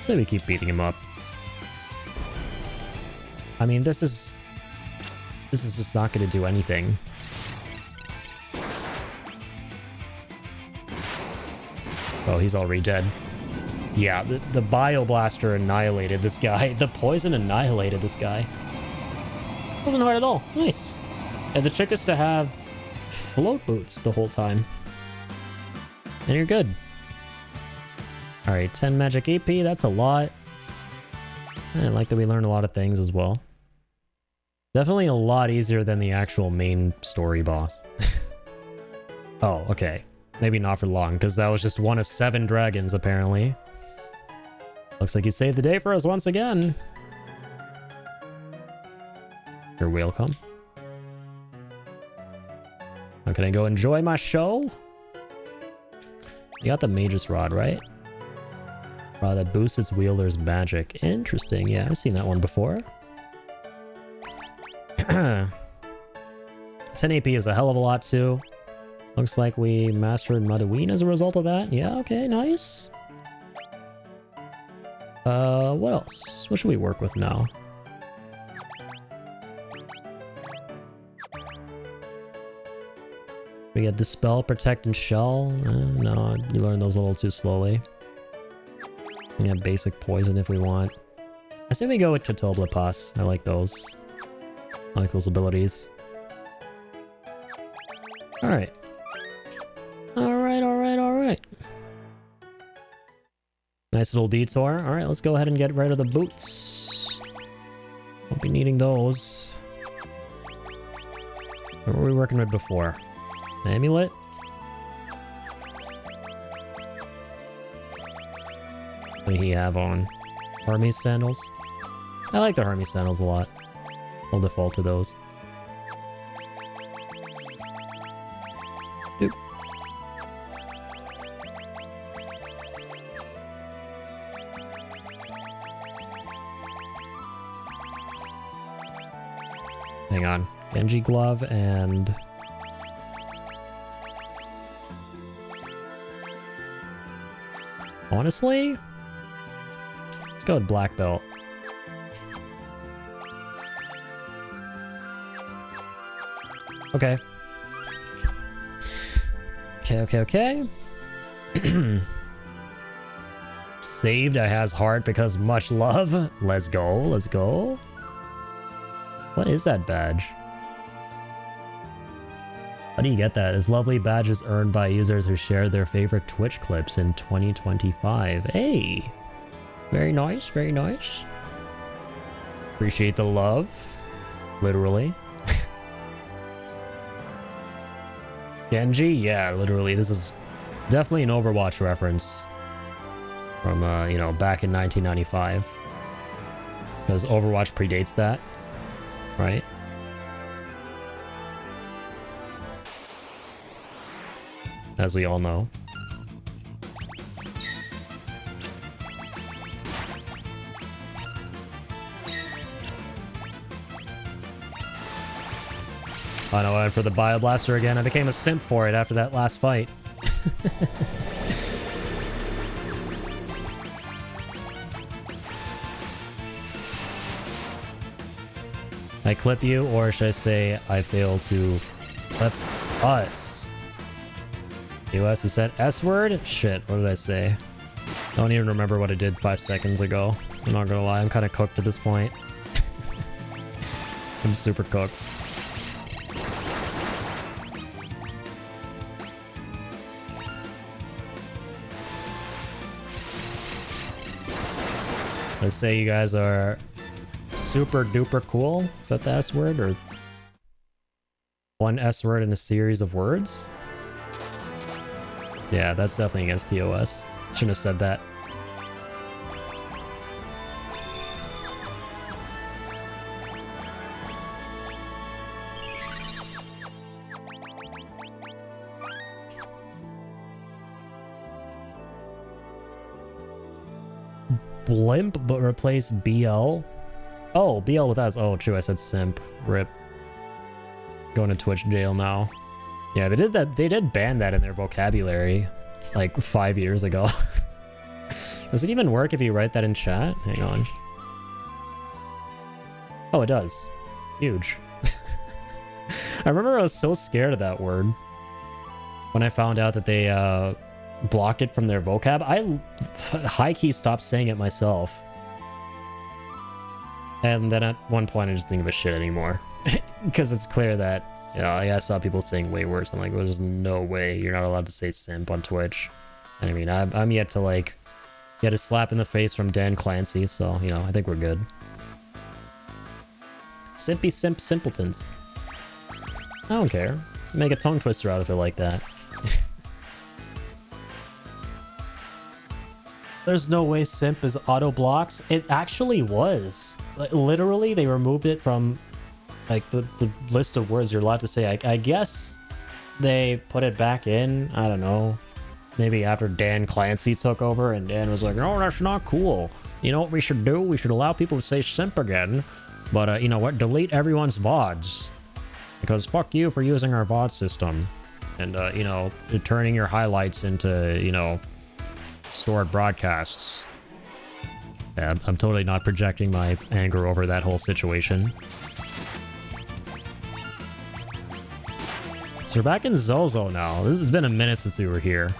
Say we keep beating him up. I mean, this is just not going to do anything. Oh, he's already dead. Yeah, the Bio Blaster annihilated this guy. The poison annihilated this guy. Wasn't hard at all. Nice. And the trick is to have float boots the whole time. And you're good. Alright, 10 magic AP, that's a lot. I like that we learned a lot of things as well. Definitely a lot easier than the actual main story boss. Oh, okay. Maybe not for long, because that was just one of 7 dragons, apparently. Looks like you saved the day for us once again. You're welcome. Now can I go enjoy my show? You got the Magus Rod, right? Rod that boosts its wielder's magic. Interesting. Yeah, I've seen that one before. 10 AP is a hell of a lot too. Looks like we mastered Madaween as a result of that. Yeah, okay, nice. What else? What should we work with now? We get Dispel, Protect, and Shell. No, you learn those a little too slowly. We have Basic Poison if we want. I say we go with Catoblepas. I like those. I like those abilities. Alright. Alright. Nice little detour. Alright, let's go ahead and get rid of the boots. Won't be needing those. What were we working with before? The amulet? What do he have on? Hermes sandals? I like the Hermes sandals a lot. I'll default to those. Doop. Hang on. Genji glove and... Honestly? Let's go with black belt. Okay. Okay. Saved, I has heart because much love. Let's go. What is that badge? How do you get that? This lovely badge is earned by users who shared their favorite Twitch clips in 2025. Hey! Very nice. Appreciate the love. Literally. Genji? Yeah, literally. This is definitely an Overwatch reference from, back in 1995. Because Overwatch predates that, right? As we all know. I know I went for the Bioblaster again. I became a simp for it after that last fight. I clip you, or should I say I fail to clip us? US, you said S word? Shit, what did I say? I don't even remember what I did 5 seconds ago. I'm not gonna lie, I'm kind of cooked at this point. I'm super cooked. Let's say you guys are super duper cool. Is that the S word? Or one S word in a series of words? Yeah, that's definitely against TOS. Shouldn't have said that. Blimp, but replace BL? Oh, BL with S. Oh, true, I said simp. RIP. Going to Twitch jail now. Yeah, they did that. They did ban that in their vocabulary like 5 years ago. Does it even work if you write that in chat? Hang on. Oh, it does. Huge. I remember I was so scared of that word when I found out that they blocked it from their vocab. I high-key stopped saying it myself. And then at one point I just didn't give a shit anymore. Because it's clear that, I saw people saying way worse. I'm like, well, there's no way you're not allowed to say simp on Twitch. And I mean, I'm yet to, Get a slap in the face from Dan Clancy, so, you know, I think we're good. Simpy simp simpletons. I don't care. Make a tongue twister out of it like that. There's no way simp is auto-blocked. It actually was. Like, literally, they removed it from, like, the list of words you're allowed to say. I guess they put it back in. I don't know. Maybe after Dan Clancy took over and Dan was like, no, that's not cool. You know what we should do? We should allow people to say simp again. But, you know what? Delete everyone's VODs. Because fuck you for using our VOD system. And, you know, turning your highlights into, you know, stored broadcasts. Yeah, I'm totally not projecting my anger over that whole situation. So we're back in Zozo now. This has been a minute since we were here.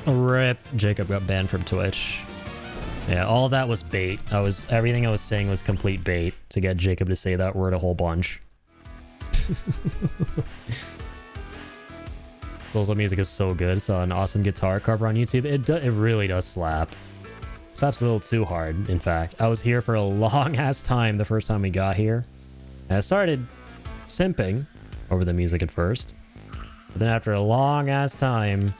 RIP. Jacob got banned from Twitch. Yeah, all that was bait. Everything I was saying was complete bait to get Jacob to say that word a whole bunch. Zozo music is so good. Saw an awesome guitar cover on YouTube. It really does slap. Slaps a little too hard, in fact. I was here for a long ass time the first time we got here. And I started simping over the music at first. But then after a long ass time,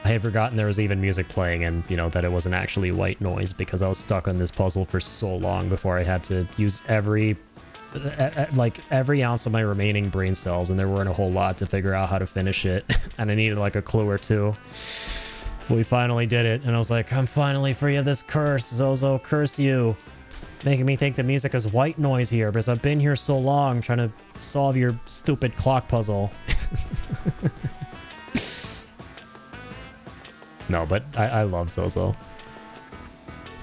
I had forgotten there was even music playing and, you know, that it wasn't actually white noise because I was stuck on this puzzle for so long before I had to use every ounce of my remaining brain cells, and there weren't a whole lot to figure out how to finish it. And I needed like a clue or two. But we finally did it, and I was like, I'm finally free of this curse, Zozo, curse you. Making me think the music is white noise here because I've been here so long trying to solve your stupid clock puzzle. No, but I love Zozo.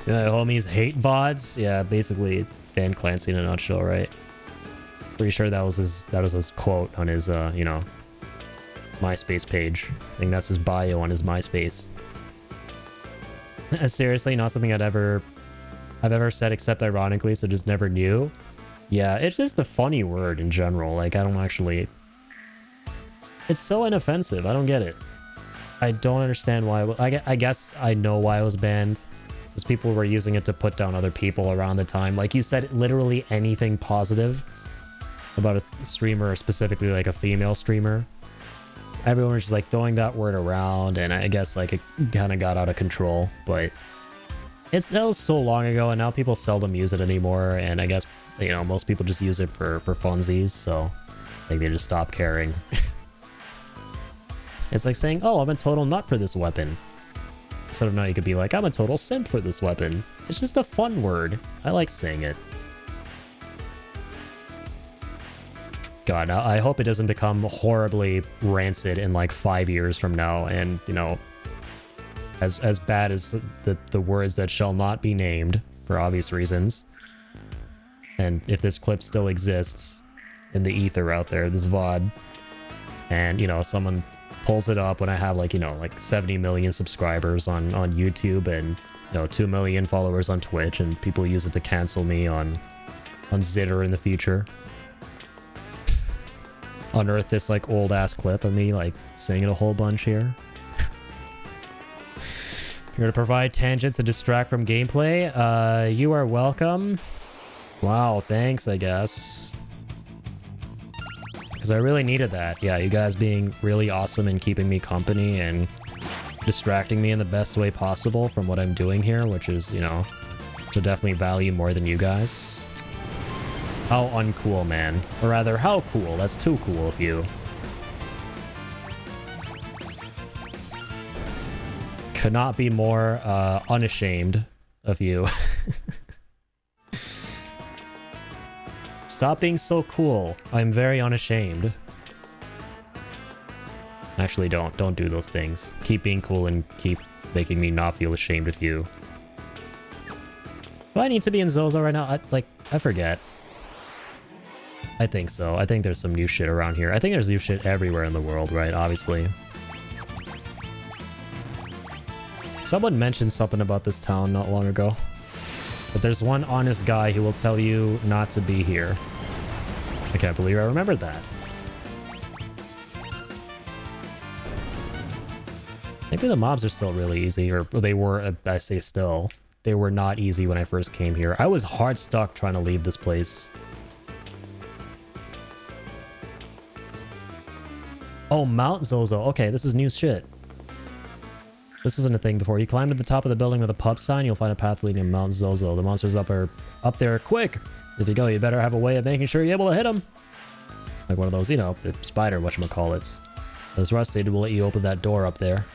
Yeah, homies hate VODs. Yeah, basically Dan Clancy in a nutshell, right? Pretty sure that was his quote on his you know, MySpace page. I think that's his bio on his MySpace. Seriously, not something I've ever said except ironically, so just never knew. Yeah, it's just a funny word in general. Like, I don't actually... It's so inoffensive. I don't get it. I don't understand why. I guess I know why it was banned. Because people were using it to put down other people around the time. Like you said, literally anything positive about a streamer, or specifically like a female streamer. Everyone was just like throwing that word around, and I guess like it kind of got out of control. But that was so long ago, and now people seldom use it anymore. And I guess, you know, most people just use it for funsies. So like they just stop caring. It's like saying, oh, I'm a total nut for this weapon. Instead of now you could be like, I'm a total simp for this weapon. It's just a fun word. I like saying it. God, I hope it doesn't become horribly rancid in like 5 years from now. And, you know, as bad as the words that shall not be named for obvious reasons. And if this clip still exists in the ether out there, this VOD, and, you know, someone pulls it up when I have like, you know, like 70 million subscribers on YouTube and, you know, 2 million followers on Twitch, and people use it to cancel me on Zitter in the future. Unearth this like old ass clip of me like saying it a whole bunch here. Here to provide tangents to distract from gameplay. You are welcome. Wow, thanks, I guess. Because I really needed that. Yeah, you guys being really awesome and keeping me company and distracting me in the best way possible from what I'm doing here, which is, you know, to definitely value more than you guys. How uncool, man. Or rather, how cool. That's too cool of you. Could not be more unashamed of you. Stop being so cool. I'm very unashamed. Actually, don't do those things. Keep being cool and keep making me not feel ashamed of you. Do I need to be in Zozo right now? I forget. I think so. I think there's some new shit around here. I think there's new shit everywhere in the world, right? Obviously. Someone mentioned something about this town not long ago. But there's one honest guy who will tell you not to be here. I can't believe I remembered that. Maybe the mobs are still really easy, or they were, I say still. They were not easy when I first came here. I was hard stuck trying to leave this place. Oh, Mount Zozo. Okay, this is new shit. This wasn't a thing before. You climb to the top of the building with a pub sign, you'll find a path leading to Mount Zozo. The monsters up there quick. If you go, you better have a way of making sure you're able to hit them. Like one of those, you know, the spider whatchamacallits. Those rusted will let you open that door up there.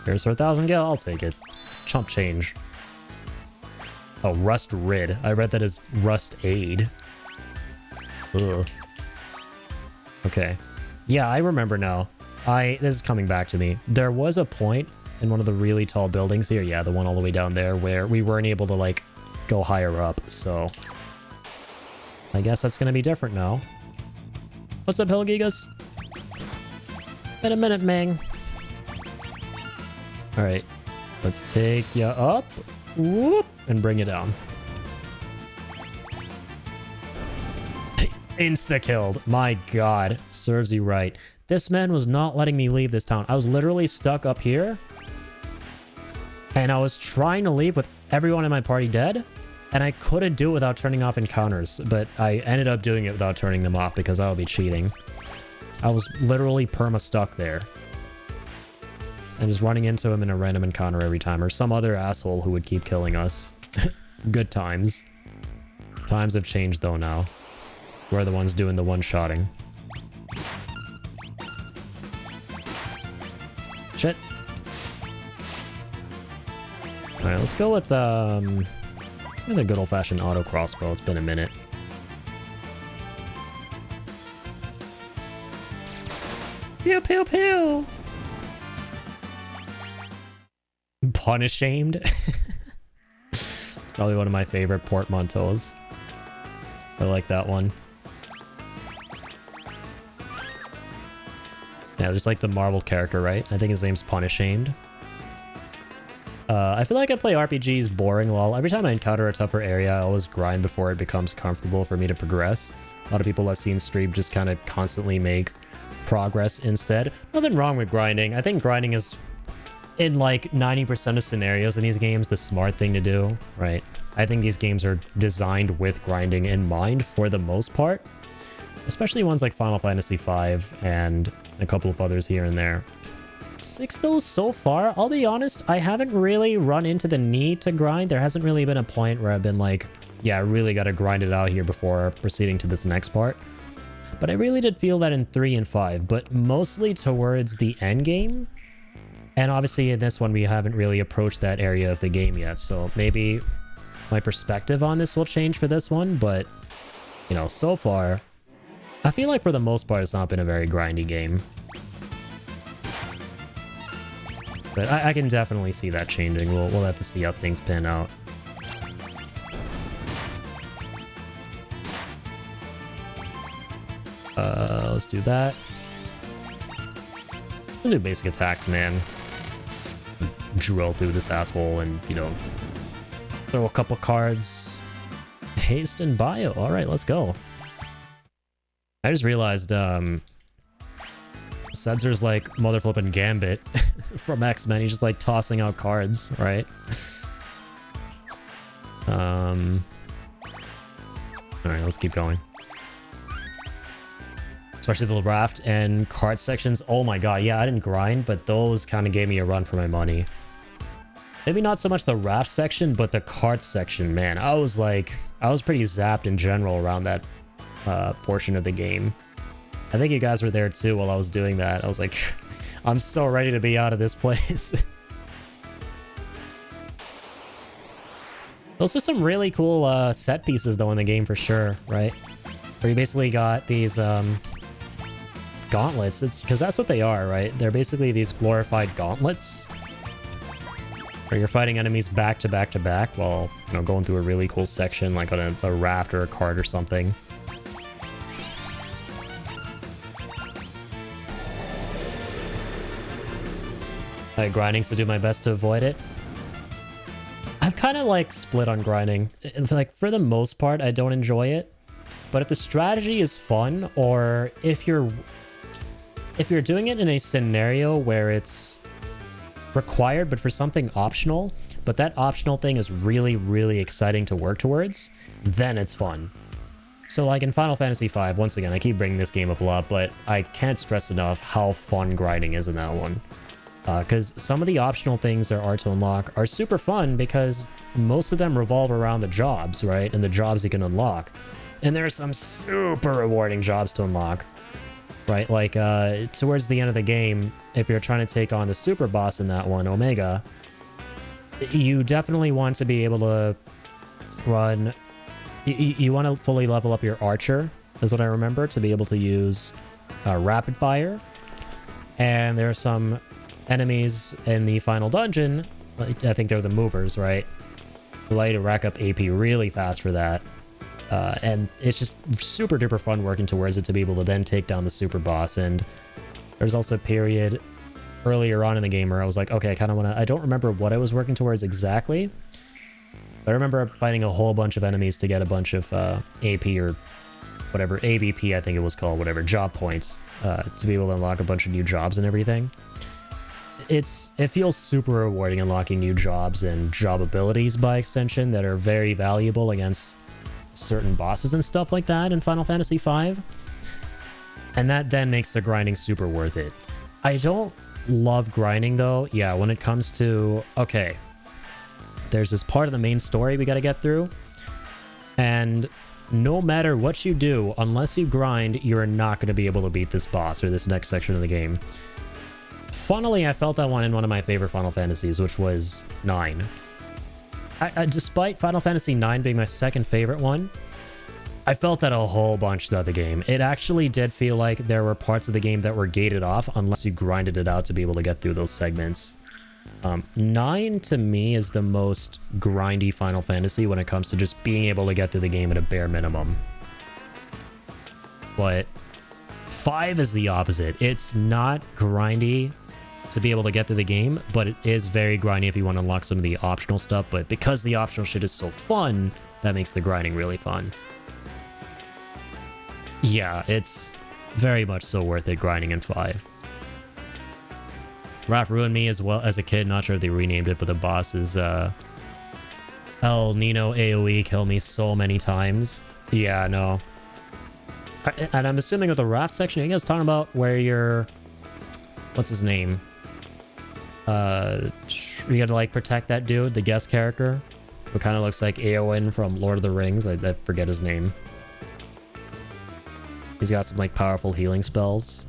Here's for 1,000 gil. I'll take it. Chump change. Oh, Rust Rid. I read that as Rust Aid. Ugh. Okay. Yeah, I remember now. This is coming back to me. There was a point in one of the really tall buildings here. Yeah, the one all the way down there where we weren't able to, like, go higher up. So I guess that's going to be different now. What's up, Hillgigas? Been a minute, Mang. All right. Let's take you up. Whoop, and bring you down. Insta-killed. My god. Serves you right. This man was not letting me leave this town. I was literally stuck up here. And I was trying to leave with everyone in my party dead. And I couldn't do it without turning off encounters. But I ended up doing it without turning them off because I would be cheating. I was literally perma-stuck there. And just running into him in a random encounter every time. Or some other asshole who would keep killing us. Good times. Times have changed though now. We're the ones doing the one-shotting. Shit. Alright, let's go with the good old-fashioned auto crossbow. It's been a minute. Pew pew pew! Punishamed? Probably one of my favorite portmanteaus. I like that one. Yeah, just like the Marvel character, right? I think his name's Punishamed. I feel like I play RPGs boring, lol. Every time I encounter a tougher area, I always grind before it becomes comfortable for me to progress. A lot of people I've seen stream just kind of constantly make progress instead. Nothing wrong with grinding. I think grinding is, in like 90% of scenarios in these games, the smart thing to do, right? I think these games are designed with grinding in mind for the most part. Especially ones like Final Fantasy V and a couple of others here and there. 6 though so far, I'll be honest, I haven't really run into the need to grind. There hasn't really been a point where I've been like, yeah, I really got to grind it out here before proceeding to this next part. But I really did feel that in 3 and 5, but mostly towards the end game. And obviously in this one, we haven't really approached that area of the game yet. So maybe my perspective on this will change for this one. But, you know, so far, I feel like for the most part, it's not been a very grindy game. But I can definitely see that changing. We'll have to see how things pan out. Let's do that. We'll do basic attacks, man. Drill through this asshole and, you know, throw a couple cards. Haste and bio. All right, let's go. I just realized, Sedzer's like mother flipping Gambit from X-Men. He's just like tossing out cards, right? All right, let's keep going. Especially the raft and card sections. Oh my god, yeah, I didn't grind, but those kind of gave me a run for my money. Maybe not so much the raft section, but the card section, man. I was pretty zapped in general around that portion of the game. I think you guys were there too while I was doing that. I was like, I'm so ready to be out of this place. Those are some really cool set pieces though in the game for sure, right? Where you basically got these gauntlets, because that's what they are, right? They're basically these glorified gauntlets where you're fighting enemies back to back to back while, you know, going through a really cool section like on a raft or a cart or something. Grinding, so do my best to avoid it. I'm kind of like split on grinding. Like for the most part, I don't enjoy it. But if the strategy is fun, or if you're doing it in a scenario where it's required, but for something optional, but that optional thing is really, really exciting to work towards, then it's fun. So like in Final Fantasy V, once again, I keep bringing this game up a lot, but I can't stress enough how fun grinding is in that one. Because some of the optional things there are to unlock are super fun because most of them revolve around the jobs, right? And the jobs you can unlock. And there are some super rewarding jobs to unlock, right? Like towards the end of the game, if you're trying to take on the super boss in that one, Omega, you definitely want to be able to run... You want to fully level up your archer, is what I remember, to be able to use rapid fire. And there are some enemies in the final dungeon, I think they're the movers, right? Allow you to rack up AP really fast for that. And it's just super duper fun working towards it to be able to then take down the super boss. And there's also a period earlier on in the game where I was like, okay, I kind of want to... I don't remember what I was working towards exactly. I remember fighting a whole bunch of enemies to get a bunch of AP or whatever, AVP I think it was called, whatever, job points, to be able to unlock a bunch of new jobs and everything. It feels super rewarding unlocking new jobs and job abilities by extension that are very valuable against certain bosses and stuff like that in Final Fantasy V. And that then makes the grinding super worth it. I don't love grinding though. Yeah, when it comes to, okay, there's this part of the main story we got to get through, and no matter what you do, unless you grind, you're not going to be able to beat this boss or this next section of the game. Funnily, I felt that one in one of my favorite Final Fantasies, which was 9. Despite Final Fantasy 9 being my second favorite one, I felt that a whole bunch throughout the game. It actually did feel like there were parts of the game that were gated off unless you grinded it out to be able to get through those segments. 9 to me is the most grindy Final Fantasy when it comes to just being able to get through the game at a bare minimum. But 5 is the opposite. It's not grindy to be able to get through the game, but it is very grindy if you want to unlock some of the optional stuff. But because the optional shit is so fun, that makes the grinding really fun. Yeah, it's very much so worth it grinding in 5. Raph ruined me as well as a kid. Not sure if they renamed it, but the boss is El Nino AoE kill me so many times. Yeah, no. And I'm assuming with the raft section, you guys talking about where you're... What's his name? You gotta like protect that dude, the guest character, who kind of looks like Eowyn from Lord of the Rings. I forget his name. He's got some like powerful healing spells.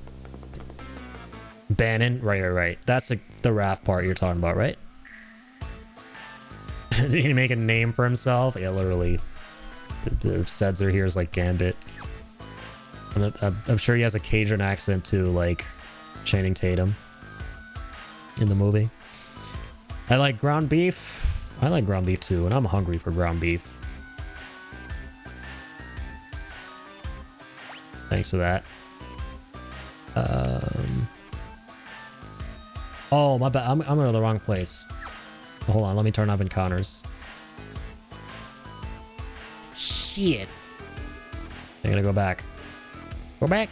Bannon? Right. That's the raft part you're talking about, right? Did he make a name for himself? Yeah, literally. The Sedzer here is like Gambit. I'm sure he has a Cajun accent too, like Channing Tatum in the movie. I like ground beef. I like ground beef too, and I'm hungry for ground beef. Thanks for that. Oh, my bad. I'm in the wrong place. Hold on, let me turn off encounters. Shit. I'm gonna go back. Go back.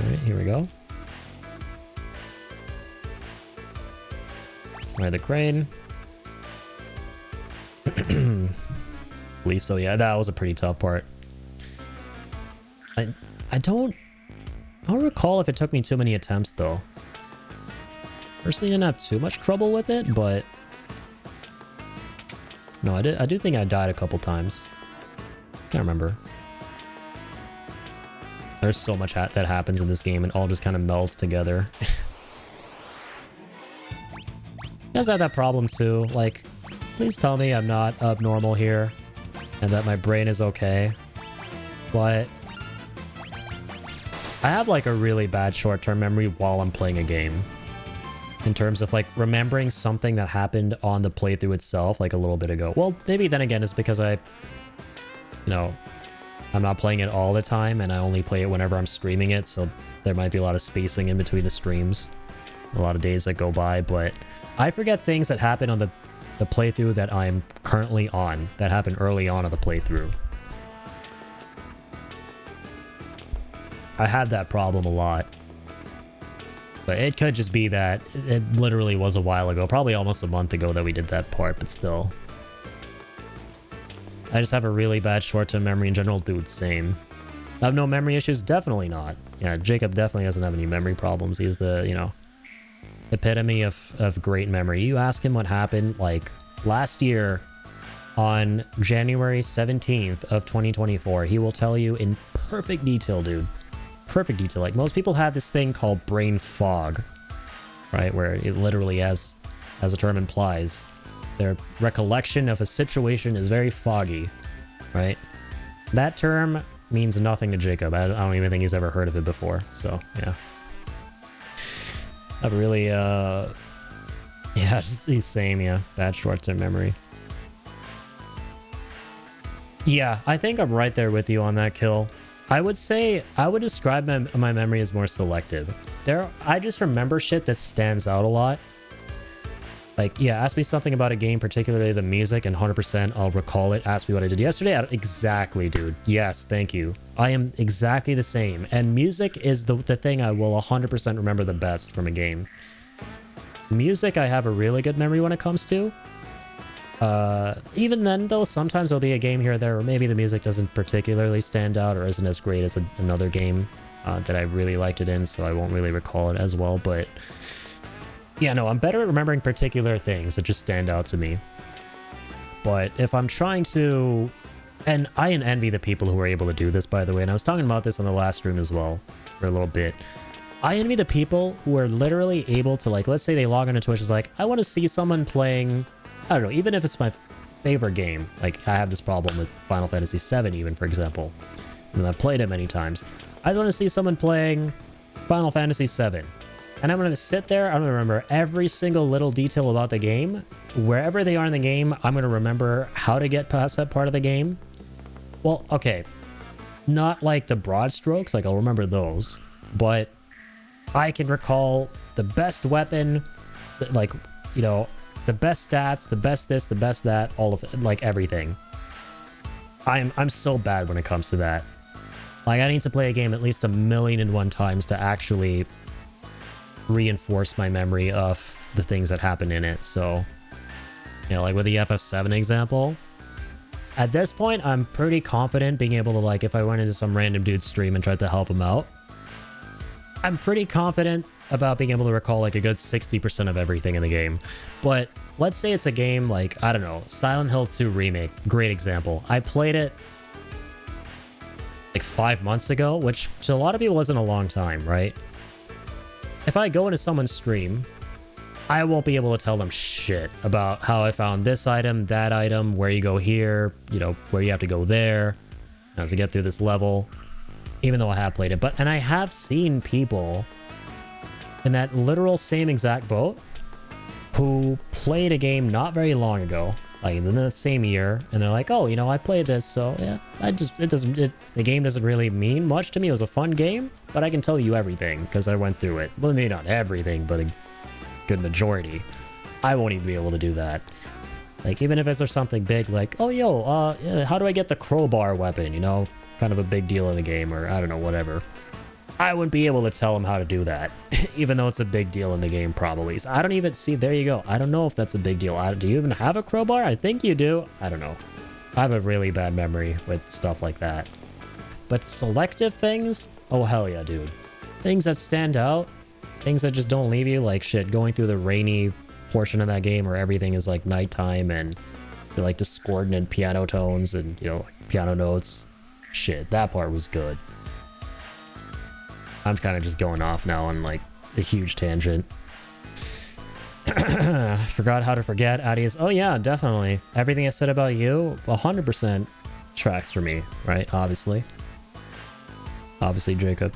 Alright, here we go. Alright, the crane. Believe so, yeah, that was a pretty tough part. I don't recall if it took me too many attempts, though. Personally, didn't have too much trouble with it, but... No, I do think I died a couple times. Can't remember. There's so much that happens in this game, and all just kind of melds together. You guys have that problem, too. Like, please tell me I'm not abnormal here, and that my brain is okay. But... I have like a really bad short-term memory while I'm playing a game. In terms of like remembering something that happened on the playthrough itself like a little bit ago. Well, maybe then again it's because I'm not playing it all the time and I only play it whenever I'm streaming it, so there might be a lot of spacing in between the streams. a lot of days that go by, but I forget things that happen on the playthrough that I'm currently on, that happened early on in the playthrough. I had that problem a lot. But it could just be that it literally was a while ago, probably almost a month ago that we did that part, but still. I just have a really bad short-term memory in general. Dude, same. I have no memory issues? Definitely not. Yeah, Jacob definitely doesn't have any memory problems. He's the, you know, epitome of great memory. You ask him what happened, like, last year on January 17th of 2024, he will tell you in perfect detail, dude. Perfect detail. Like, most people have this thing called brain fog, right? Where it literally, as the term implies, their recollection of a situation is very foggy, right? That term means nothing to Jacob. I don't even think he's ever heard of it before. So, yeah. I've really, yeah, just the same, yeah. Bad short-term memory. Yeah, I think I'm right there with you on that, Kill. I would say, I would describe my memory as more selective. I just remember shit that stands out a lot. Like, yeah, ask me something about a game, particularly the music, and 100% I'll recall it. Ask me what I did yesterday. Exactly, dude. Yes, thank you. I am exactly the same. And music is the thing I will 100% remember the best from a game. Music, I have a really good memory when it comes to. Even then, though, sometimes there'll be a game here or there where maybe the music doesn't particularly stand out or isn't as great as another game that I really liked it in, so I won't really recall it as well. But yeah, no, I'm better at remembering particular things that just stand out to me. But if I'm trying to... And I envy the people who are able to do this, by the way, and I was talking about this on the last stream as well for a little bit. I envy the people who are literally able to, like, let's say they log into Twitch, is like, I want to see someone playing... I don't know, even if it's my favorite game, like I have this problem with Final Fantasy VII even, for example, and I've played it many times. I want to see someone playing Final Fantasy VII, and I'm going to sit there, I'm going to remember every single little detail about the game. Wherever they are in the game, I'm going to remember how to get past that part of the game. Well, okay, not like the broad strokes, like I'll remember those, but I can recall the best weapon, like, you know, the best stats, the best this, the best that, all of it, like everything. I'm so bad when it comes to that. Like, I need to play a game at least 1,000,001 times to actually reinforce my memory of the things that happen in it. So, you know, like with the FF7 example, at this point, I'm pretty confident being able to, like, if I went into some random dude's stream and tried to help him out, I'm pretty confident about being able to recall like a good 60% of everything in the game. But let's say it's a game like, I don't know, Silent Hill 2 Remake, great example. I played it like 5 months ago, which to a lot of people isn't a long time, right? If I go into someone's stream, I won't be able to tell them shit about how I found this item, that item, where you go here, you know, where you have to go there, to get through this level, even though I have played it. And I have seen people in that literal same exact boat who played a game not very long ago, like in the same year, and they're like, oh, you know, I played this, so yeah, the game doesn't really mean much to me. It was a fun game, but I can tell you everything because I went through it. Well, maybe not everything, but a good majority. I won't even be able to do that. Like, even if it's something big, like, oh, yo, how do I get the crowbar weapon, you know, kind of a big deal in the game, or I don't know, whatever. I wouldn't be able to tell them how to do that, even though it's a big deal in the game, probably. So I don't even see, there you go. I don't know if that's a big deal. Do you even have a crowbar? I think you do. I don't know. I have a really bad memory with stuff like that. But selective things? Oh, hell yeah, dude. Things that stand out, things that just don't leave you, like shit, going through the rainy portion of that game where everything is like nighttime and you're like discordant piano tones and, you know, piano notes. Shit, that part was good. I'm kind of just going off now on like a huge tangent. Forgot how to forget. Adios. Oh yeah, definitely. Everything I said about you, 100% tracks for me, right? Obviously, Jacob.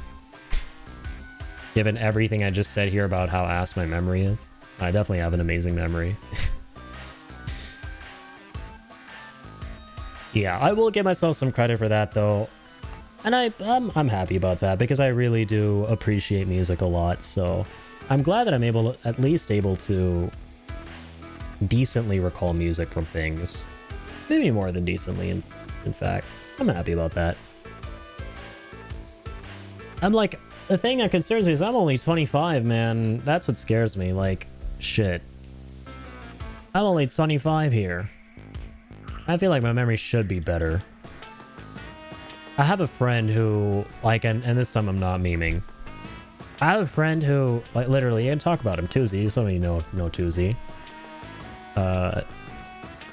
Given everything I just said here about how ass my memory is, I definitely have an amazing memory. Yeah, I will give myself some credit for that though. And I'm happy about that because I really do appreciate music a lot. So I'm glad that I'm at least able to decently recall music from things. Maybe more than decently, in fact. I'm happy about that. I'm like, the thing that concerns me is I'm only 25, man. That's what scares me. Like, shit. I'm only 25 here. I feel like my memory should be better. I have a friend who, like, and this time I'm not memeing. I have a friend who, like, literally, and talk about him, Tuzi. Some of you know Tuzi.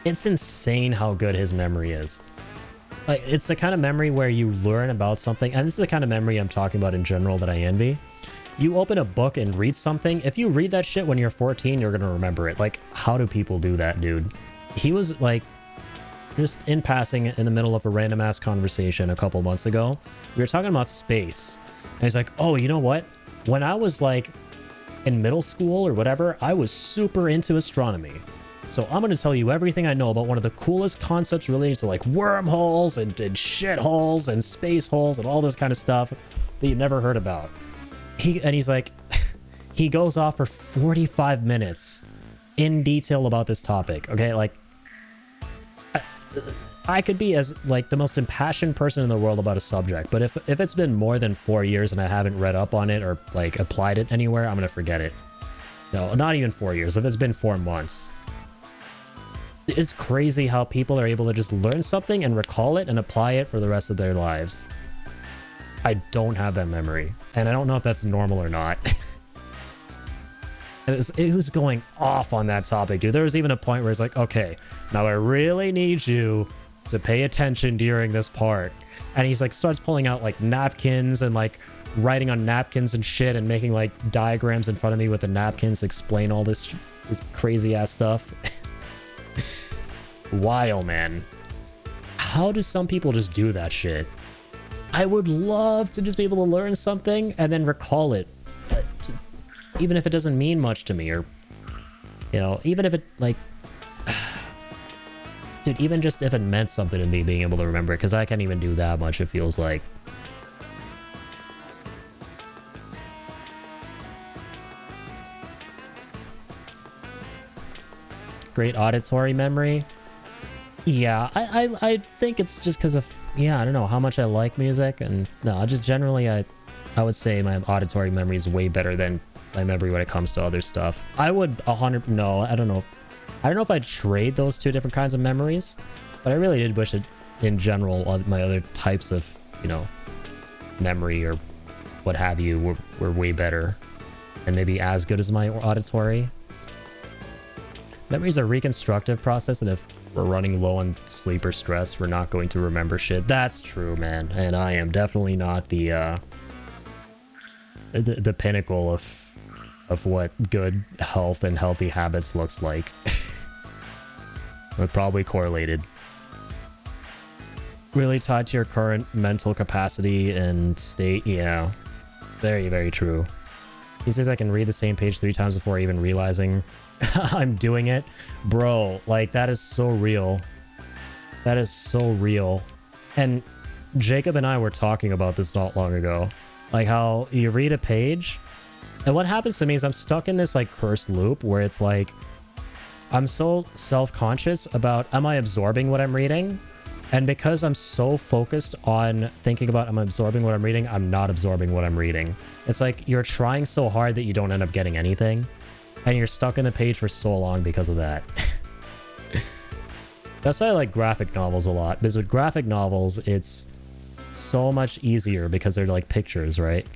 It's insane how good his memory is. Like, it's the kind of memory where you learn about something, and this is the kind of memory I'm talking about in general that I envy. You open a book and read something. If you read that shit when you're 14, you're gonna remember it. Like, how do people do that, dude? He was, like, just in passing in the middle of a random ass conversation a couple months ago. We were talking about space. And he's like, oh, you know what? When I was, like, in middle school or whatever, I was super into astronomy. So I'm going to tell you everything I know about one of the coolest concepts related to, like, wormholes and shitholes and space holes and all this kind of stuff that you've never heard about. He's like, he goes off for 45 minutes in detail about this topic. Okay, like, I could be as, like, the most impassioned person in the world about a subject, but if it's been more than 4 years and I haven't read up on it or, like, applied it anywhere, I'm going to forget it. No, not even 4 years. If it's been 4 months. It's crazy how people are able to just learn something and recall it and apply it for the rest of their lives. I don't have that memory, and I don't know if that's normal or not. It was going off on that topic, dude. There was even a point where it's like, okay, now I really need you to pay attention during this part. And he's like, starts pulling out like napkins and like writing on napkins and shit and making like diagrams in front of me with the napkins to explain all this crazy ass stuff. Wow, man. How do some people just do that shit? I would love to just be able to learn something and then recall it. Even if it doesn't mean much to me, or, you know, even if it, like, dude, even just if it meant something to me being able to remember it, because I can't even do that much, it feels like. Great auditory memory. Yeah, I think it's just because of, yeah, I don't know how much I like music, and no, just generally I would say my auditory memory is way better than my memory when it comes to other stuff. I would 100, no, I don't know if I'd trade those two different kinds of memories, but I really did wish it in general my other types of, you know, memory or what have you were way better and maybe as good as my auditory. Memory is a reconstructive process, and if we're running low on sleep or stress, we're not going to remember shit. That's true, man. And I am definitely not the pinnacle of what good health and healthy habits looks like. We're probably correlated. Really tied to your current mental capacity and state. Yeah, very, very true. He says I can read the same page 3 times before even realizing I'm doing it. Bro, like, that is so real. That is so real. And Jacob and I were talking about this not long ago. Like, how you read a page, and what happens to me is I'm stuck in this, like, cursed loop where it's like, I'm so self-conscious about, am I absorbing what I'm reading? And because I'm so focused on thinking about, am I absorbing what I'm reading? I'm not absorbing what I'm reading. It's like you're trying so hard that you don't end up getting anything. And you're stuck in the page for so long because of that. That's why I like graphic novels a lot. Because with graphic novels, it's so much easier because they're like pictures, right?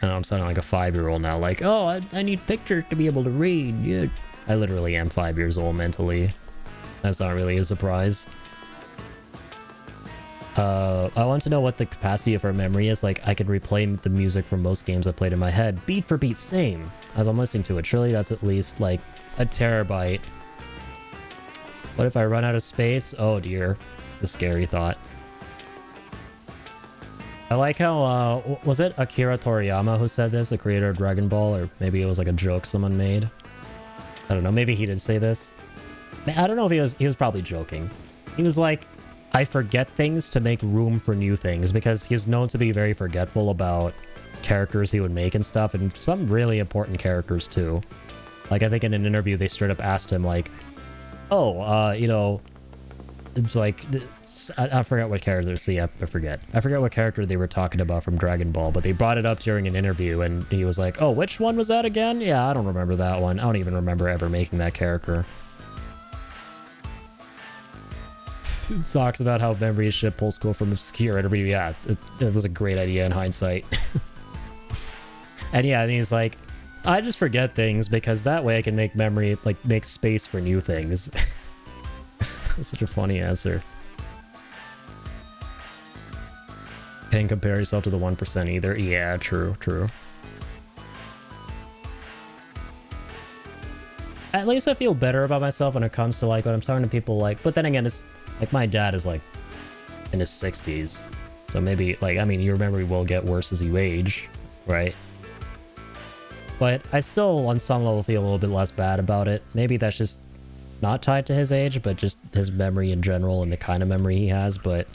I know I'm sounding like a 5-year-old now. Like, oh, I need pictures to be able to read. Yeah. I literally am 5 years old mentally. That's not really a surprise. I want to know what the capacity of our memory is. Like, I could replay the music from most games I played in my head, beat for beat, same, as I'm listening to it. Surely that's at least, like, a terabyte. What if I run out of space? Oh, dear. The scary thought. I like how, was it Akira Toriyama who said this, the creator of Dragon Ball? Or maybe it was, like, a joke someone made. I don't know. Maybe he did say this. I don't know if he was probably joking. He was like, I forget things to make room for new things, because he's known to be very forgetful about characters he would make and stuff, and some really important characters too. Like, I think in an interview they straight up asked him like, oh, you know, it's like, I forgot what character, see, I forget what character they were talking about from Dragon Ball, but they brought it up during an interview, and he was like, oh, which one was that again? Yeah, I don't remember that one. I don't even remember ever making that character. It talks about how memory is shit, pulls quote from obscure interview. Yeah, it was a great idea in hindsight. And yeah, and he's like, I just forget things because that way I can make memory, like, make space for new things. Such a funny answer. Can't compare yourself to the 1% either. Yeah, true. At least I feel better about myself when it comes to, like, when I'm talking to people, like, but then again, it's like my dad is like in his 60s, so maybe, like, I mean, your memory will get worse as you age, right? But I still on some level feel a little bit less bad about it. Maybe that's just not tied to his age, but just his memory in general and the kind of memory he has. But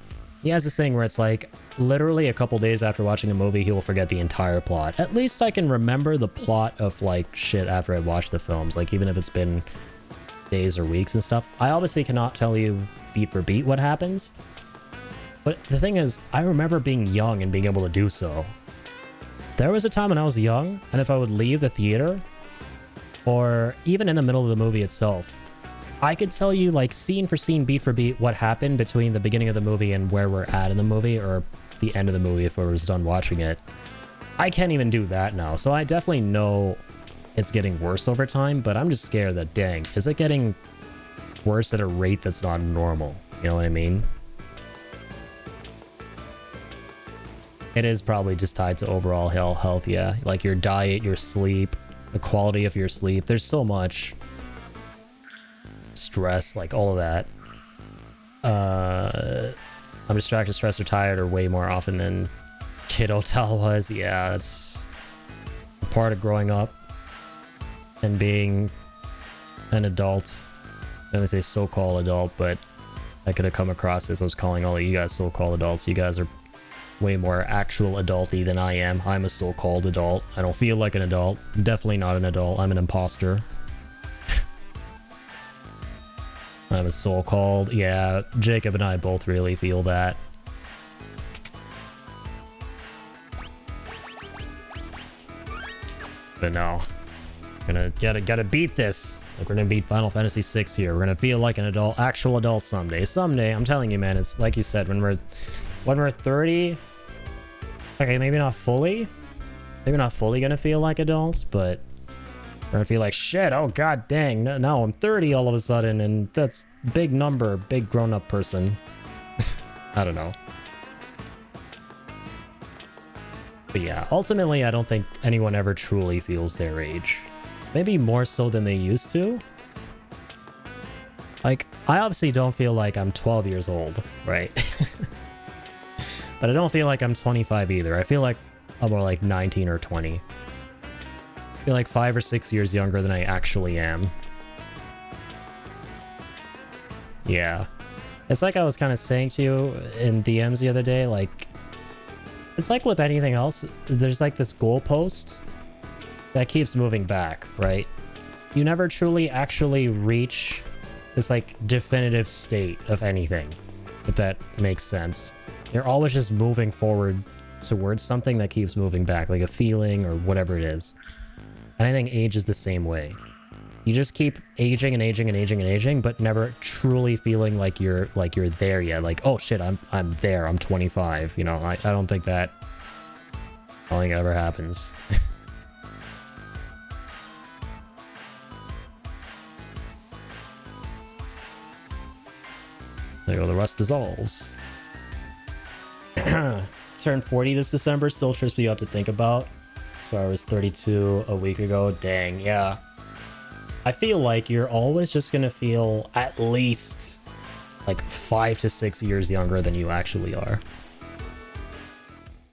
he has this thing where it's like literally a couple days after watching a movie, he will forget the entire plot. At least I can remember the plot of, like, shit after I watched the films, like, even if it's been days or weeks and stuff. I obviously cannot tell you beat for beat what happens, but the thing is, I remember being young and being able to do so. There was a time when I was young, and if I would leave the theater, or even in the middle of the movie itself, I could tell you, like, scene for scene, beat for beat, what happened between the beginning of the movie and where we're at in the movie, or the end of the movie if I was done watching it. I can't even do that now, so I definitely know it's getting worse over time, but I'm just scared that, dang, is it getting worse at a rate that's not normal? You know what I mean? It is probably just tied to overall health, yeah. Like your diet, your sleep, the quality of your sleep. There's so much stress, like all of that. I'm distracted, stressed, or tired, or way more often than Kid Otal was. Yeah, that's a part of growing up and being an adult. I'm gonna say so-called adult, but I could have come across as I was calling all of you guys so-called adults. You guys are way more actual adulty than I am. I'm a so-called adult. I don't feel like an adult. I'm definitely not an adult. I'm an imposter. I'm a so-called. Yeah, Jacob and I both really feel that. But no, gotta beat this. Like, we're gonna beat Final Fantasy VI here. We're gonna feel like an adult, actual adult someday. Someday, I'm telling you, man. It's like you said, when we're 30. Okay, maybe not fully. Maybe not fully gonna feel like adults, but we're gonna feel like shit. Oh god dang! Now I'm 30 all of a sudden, and that's big number, big grown-up person. I don't know. But yeah, ultimately, I don't think anyone ever truly feels their age. Maybe more so than they used to. Like, I obviously don't feel like I'm 12 years old, right? But I don't feel like I'm 25 either. I feel like I'm more like 19 or 20. I feel like 5 or 6 years younger than I actually am. Yeah. It's like I was kind of saying to you in DMs the other day, like, it's like with anything else, there's like this goalpost that keeps moving back, right? You never truly actually reach this like definitive state of anything, if that makes sense. You're always just moving forward towards something that keeps moving back, like a feeling or whatever it is. And I think age is the same way. You just keep aging and aging and aging and aging, but never truly feeling like you're there yet. Like, oh shit, I'm there. I'm 25. You know, I don't think it ever happens. There you go. The rust dissolves. Turned 40 this December. Still trips me up to think about. So I was 32 a week ago. Dang, yeah. I feel like you're always just gonna feel at least like 5 to 6 years younger than you actually are.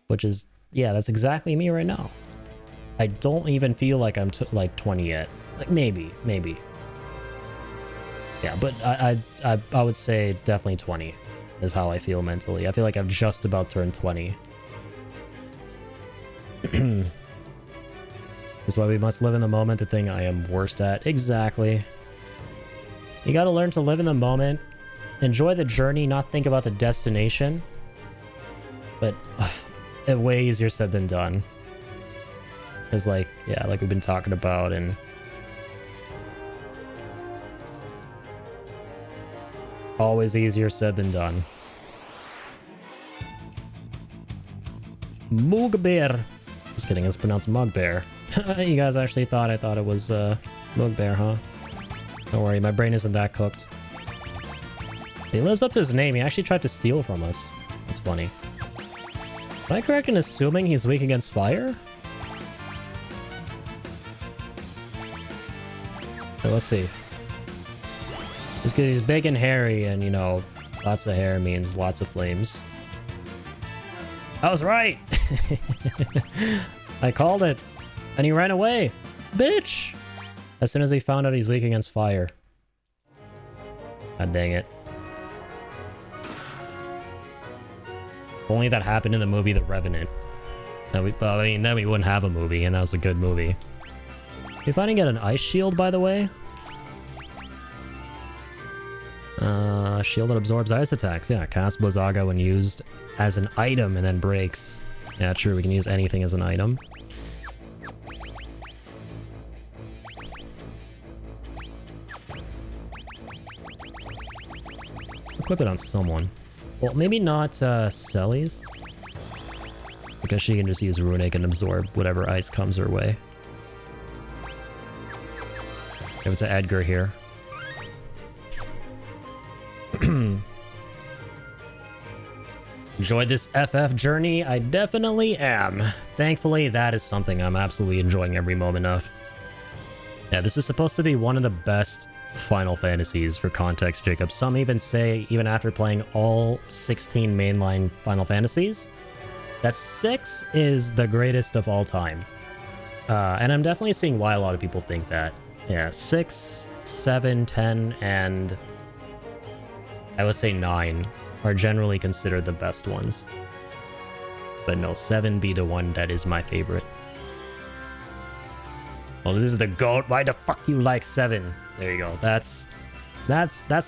Which is, yeah, that's exactly me right now. I don't even feel like I'm like 20 yet. Like maybe. Yeah, but I would say definitely 20 is how I feel mentally. I feel like I've just about turned 20. That's why we must live in the moment, the thing I am worst at. Exactly. You gotta learn to live in the moment, enjoy the journey, not think about the destination. But it's way easier said than done. It's like, yeah, like we've been talking about, and always easier said than done. Mugbear. Just kidding, it's pronounced Mugbear. You guys actually thought I thought it was Mugbear, huh? Don't worry, my brain isn't that cooked. He lives up to his name. He actually tried to steal from us. That's funny. Am I correct in assuming he's weak against fire? Okay, let's see. Just because he's big and hairy, and you know, lots of hair means lots of flames. I was right! I called it. And he ran away. Bitch! As soon as he found out he's weak against fire. God dang it. If only that happened in the movie The Revenant. Then we wouldn't have a movie, and that was a good movie. If I didn't get an ice shield, by the way. Shield that absorbs ice attacks. Yeah, cast Blizzaga when used as an item and then breaks. Yeah, true, we can use anything as an item. Equip it on someone. Well, maybe not Celi's. Because she can just use Runic and absorb whatever ice comes her way. Give it to Edgar here. Enjoyed this FF journey? I definitely am. Thankfully, that is something I'm absolutely enjoying every moment of. Yeah, this is supposed to be one of the best Final Fantasies for context, Jacob. Some even say, even after playing all 16 mainline Final Fantasies, that 6 is the greatest of all time. And I'm definitely seeing why a lot of people think that. Yeah, 6, 7, 10, and I would say 9 are generally considered the best ones. But no, 7 be the one that is my favorite. Oh, this is the GOAT. Why the fuck you like 7? There you go. That's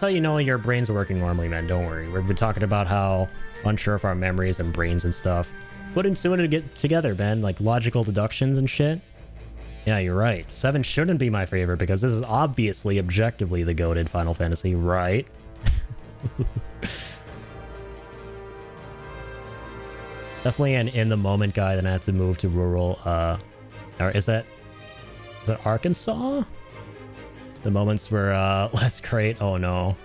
how you know your brain's working normally, man. Don't worry. We've been talking about how unsure of our memories and brains and stuff. Putting two to get together, man. Like logical deductions and shit. Yeah, you're right. 7 shouldn't be my favorite because this is obviously objectively the GOATed Final Fantasy, right? Definitely an in-the-moment guy that I had to move to rural, or is that Arkansas? The moments were, less great. Oh no.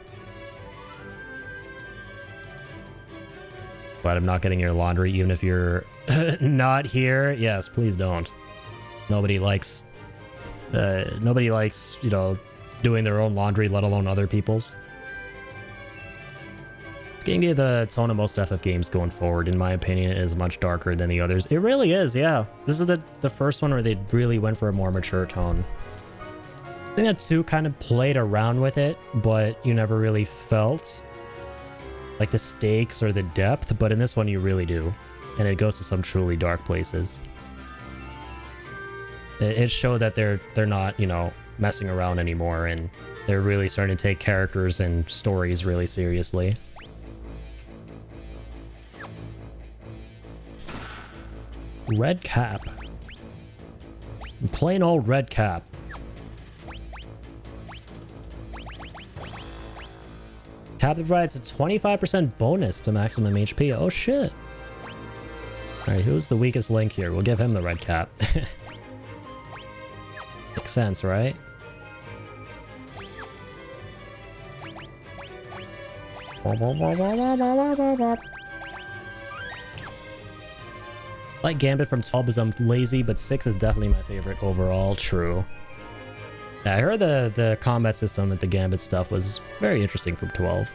But I'm not getting your laundry even if you're not here. Yes, please don't. Nobody likes, you know, doing their own laundry, let alone other people's. This game gave the tone of most FF games going forward. In my opinion, it is much darker than the others. It really is, yeah. This is the first one where they really went for a more mature tone. I think that 2 kind of played around with it, but you never really felt like the stakes or the depth, but in this one you really do. And it goes to some truly dark places. It showed that they're not, you know, messing around anymore, and they're really starting to take characters and stories really seriously. Red cap. Plain old red cap. Cap provides a 25% bonus to maximum HP. Oh shit. Alright, who's the weakest link here? We'll give him the red cap. Makes sense, right? Like Gambit from 12 because I'm lazy, but 6 is definitely my favorite overall. True. Yeah, I heard the combat system with the Gambit stuff was very interesting from 12.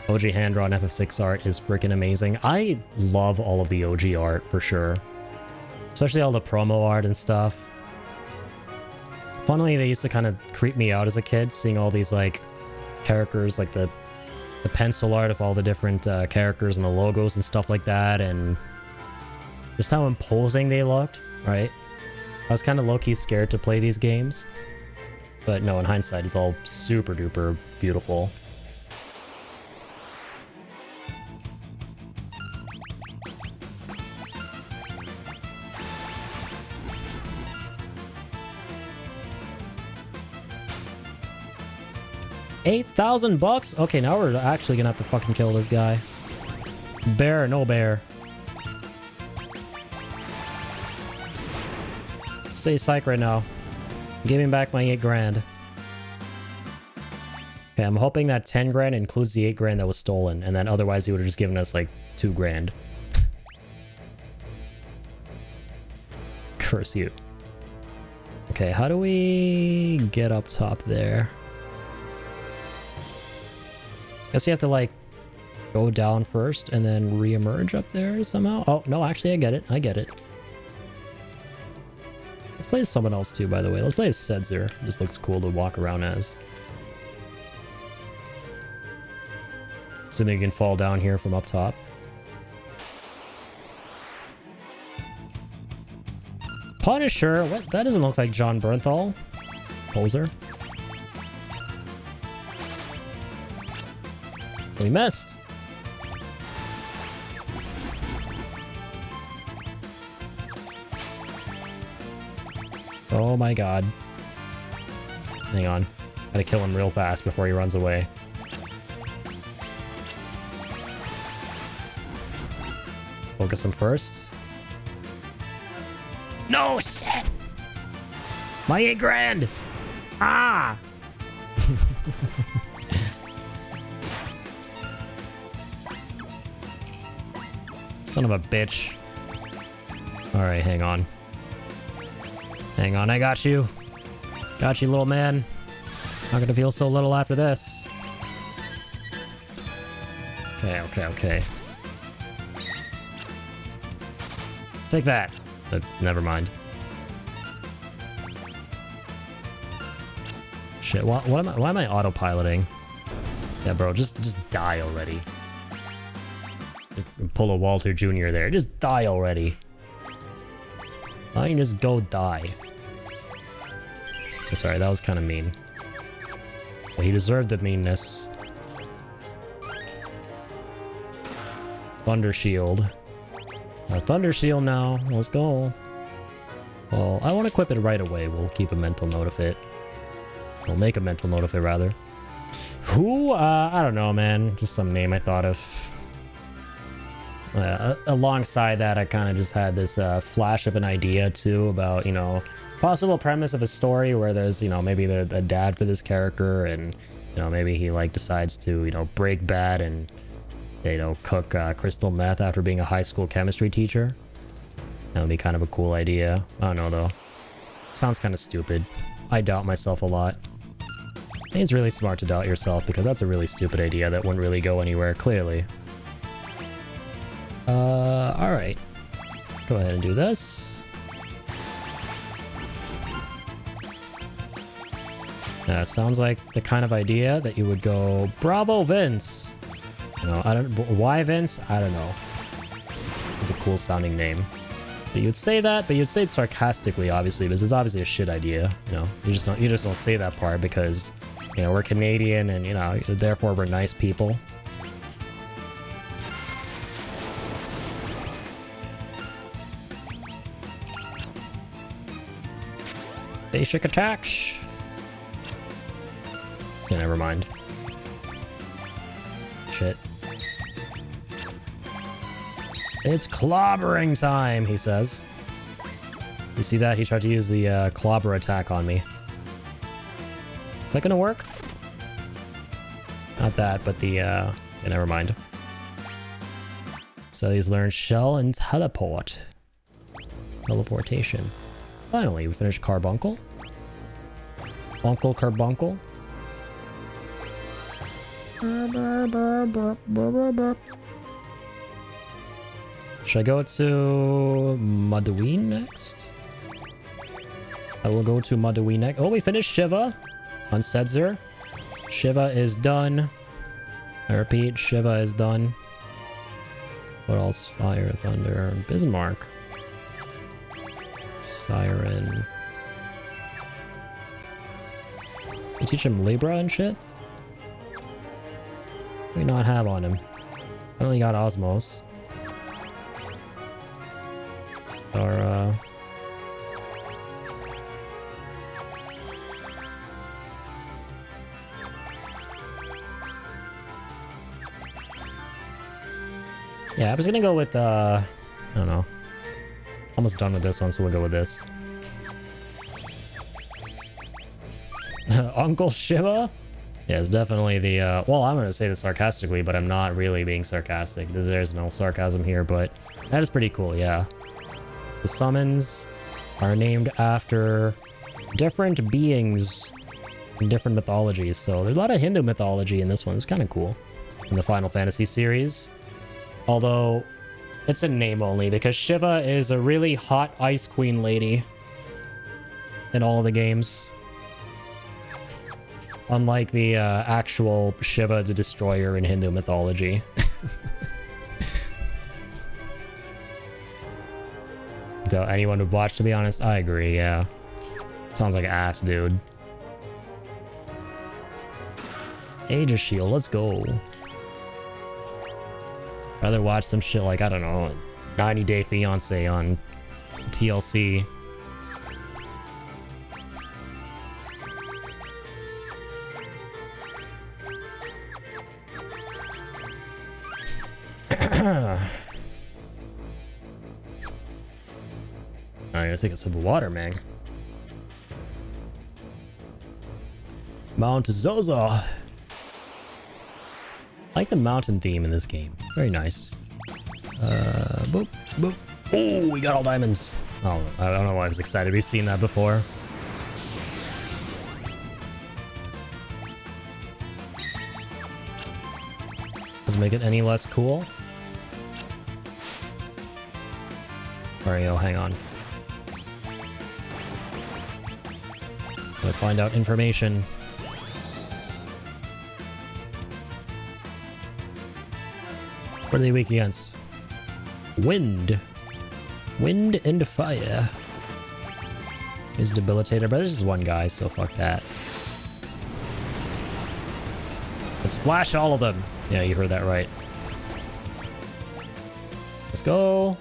OG hand-drawn FF6 art is freaking amazing. I love all of the OG art for sure. Especially all the promo art and stuff. Funnily, they used to kind of creep me out as a kid, seeing all these like characters, like the pencil art of all the different characters and the logos and stuff like that, and Just how imposing they looked, right? I was kind of low-key scared to play these games. But no, in hindsight, it's all super duper beautiful. $8,000? Okay, now we're actually gonna have to fucking kill this guy. Bear, no bear. Say psych right now. Give me back my 8 grand. Okay, I'm hoping that 10 grand includes the 8 grand that was stolen, and then otherwise he would have just given us like 2 grand. Curse you. Okay, how do we get up top there? Guess you have to like go down first and then re-emerge up there somehow. Oh, no, actually I get it. I get it. Let's play as someone else too, by the way. Let's play as Setzer. Just looks cool to walk around as. Assuming you can fall down here from up top. Punisher? What? That doesn't look like John Bernthal. Poser. We missed. Oh my god. Hang on. Gotta kill him real fast before he runs away. Focus him first. No, shit! My 8 grand! Ah! Son of a bitch. Alright, hang on. Hang on, I got you. Got you, little man. Not gonna feel so little after this. Okay, okay, okay. Take that. But never mind. Shit, why am I autopiloting? Yeah, bro, just die already. Pull a Walter Jr. there. Just die already. Why don't you just go die? Oh, sorry, that was kind of mean. Well, he deserved the meanness. Thunder Shield. Thunder Shield now. Let's go. Well, I won't equip it right away. We'll keep a mental note of it. We'll make a mental note of it, rather. Who? I don't know, man. Just some name I thought of. Alongside that, I kind of just had this flash of an idea, too, about, you know, possible premise of a story where there's, you know, maybe the dad for this character, and, you know, maybe he, like, decides to, you know, break bad and, you know, cook crystal meth after being a high school chemistry teacher. That would be kind of a cool idea. I don't know, though. Sounds kind of stupid. I doubt myself a lot. I think it's really smart to doubt yourself, because that's a really stupid idea that wouldn't really go anywhere, clearly. Alright. Go ahead and do this. Sounds like the kind of idea that you would go, bravo, Vince! You know, I don't... Why Vince? I don't know. It's a cool sounding name. But you'd say that, but you'd say it sarcastically, obviously, because it's obviously a shit idea. You know, you just don't say that part because, you know, we're Canadian and, you know, therefore we're nice people. Basic attacks. Yeah, never mind. Shit. It's clobbering time, he says. You see that? He tried to use the clobber attack on me. Is that gonna work? Not that, but the, yeah, never mind. So he's learned Shell and Teleport. Teleportation. Finally, we finished Carbuncle. Uncle Carbuncle. Should I go to Maduin next? I will go to Maduin next. Oh, we finished Shiva on Setzer. Shiva is done. I repeat, Shiva is done. What else? Fire, Thunder, Bismarck. Siren. You teach him Libra and shit? What do we not have on him? I only got Osmos. Or, yeah, I was gonna go with, I don't know. Almost done with this one, so we'll go with this. Uncle Shiva? Yeah, it's definitely the, well, I'm gonna say this sarcastically, but I'm not really being sarcastic. There's no sarcasm here, but that is pretty cool, yeah. The summons are named after different beings in different mythologies, so there's a lot of Hindu mythology in this one. It's kind of cool. In the Final Fantasy series. Although, it's a name only, because Shiva is a really hot ice queen lady in all the games. Unlike the actual Shiva the Destroyer in Hindu mythology. So anyone would watch, to be honest, I agree, yeah. Sounds like ass, dude. Aegis Shield, let's go. Rather watch some shit like, I don't know, 90 Day Fiancé on TLC. I gotta take a sip of water, man. Mount Zozo. I like the mountain theme in this game. Very nice. Boop, boop. Oh, we got all diamonds. Oh, I don't know why I was excited. We've seen that before. Doesn't make it any less cool. Mario, hang on. Gotta find out information. What are they weak against? Wind. Wind and fire. Is debilitator, but there's just one guy, so fuck that. Let's flash all of them. Yeah, you heard that right. Let's go.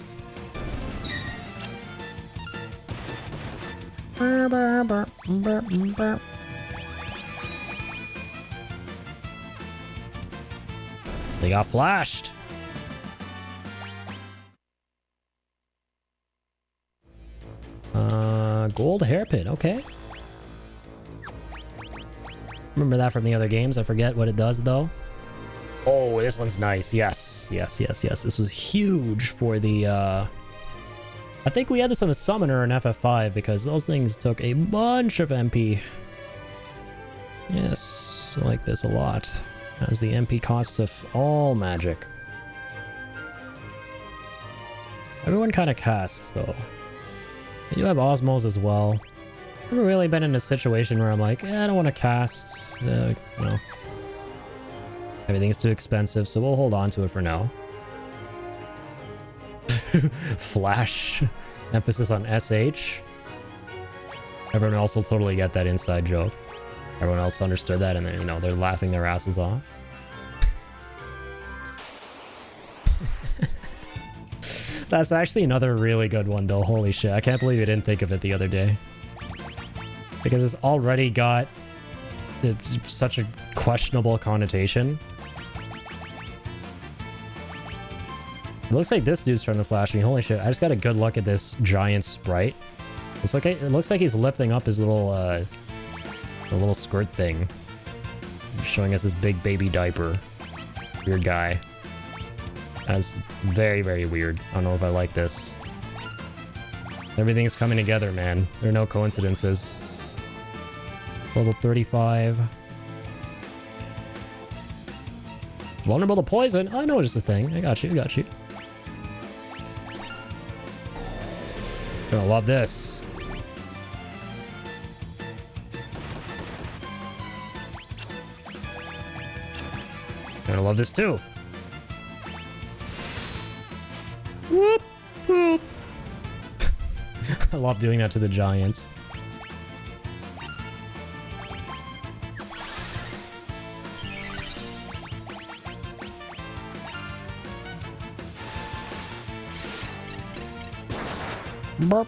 They got flashed. Gold hairpin, okay. Remember that from the other games. I forget what it does though. Oh, this one's nice. Yes, yes, yes, yes. This was huge for the I think we had this on the Summoner in FF5 because those things took a bunch of MP. Yes, I like this a lot. As the MP cost of all magic. Everyone kind of casts though. I do have Osmos as well. I've never really been in a situation where I'm like, I don't want to cast, you know. Everything's too expensive, so we'll hold on to it for now. Flash. Emphasis on SH. Everyone else will totally get that inside joke. Everyone else understood that and then, you know, they're laughing their asses off. That's actually another really good one though. Holy shit. I can't believe I didn't think of it the other day. Because it's already got such a questionable connotation. It looks like this dude's trying to flash me. Holy shit. I just got a good look at this giant sprite. It's like, it looks like he's lifting up his little, the little skirt thing. Showing us his big baby diaper. Weird guy. That's very, very weird. I don't know if I like this. Everything's coming together, man. There are no coincidences. Level 35. Vulnerable to poison? I know it's a thing. I got you, I got you. Gonna love this. Gonna love this too. Whoop, whoop. I love doing that to the giants. Burp.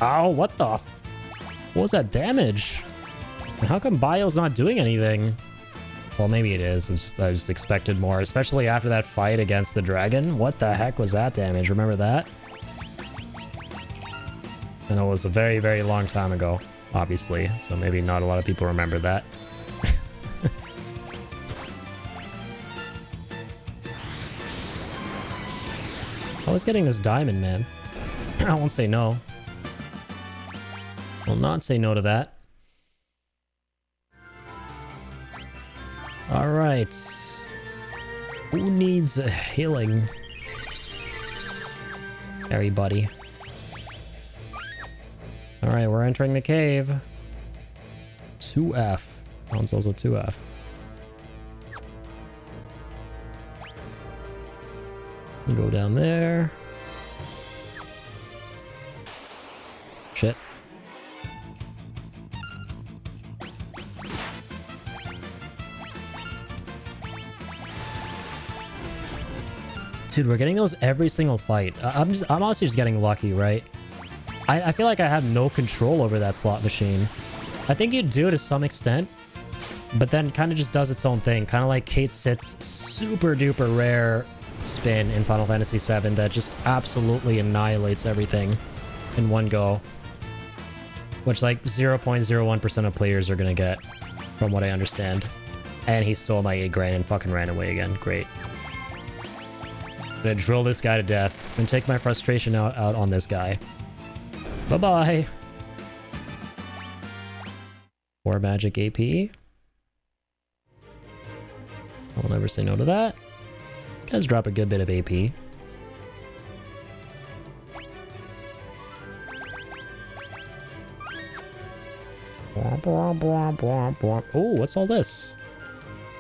Ow, what the? What was that damage? And how come Bio's not doing anything? Well, maybe it is. I just expected more, especially after that fight against the dragon. What the heck was that damage? Remember that? And it was a very, very long time ago, obviously. So maybe not a lot of people remember that. I was getting this diamond, man. I won't say no. Will not say no to that. Alright. Who needs healing? Everybody. Alright, we're entering the cave. 2F. That one's also 2F. Go down there. Shit. Dude, we're getting those every single fight. I'm honestly just getting lucky, right? I feel like I have no control over that slot machine. I think you do to some extent, but then kind of just does its own thing. Kind of like Kate Sith's super duper rare spin in Final Fantasy VII that just absolutely annihilates everything in one go. Which like 0.01% of players are gonna get, from what I understand. And he stole my 8 grand and fucking ran away again. Great. I'm gonna drill this guy to death and take my frustration out on this guy. Bye-bye. 4 magic AP. I'll never say no to that. Guys drop a good bit of AP. Oh, what's all this?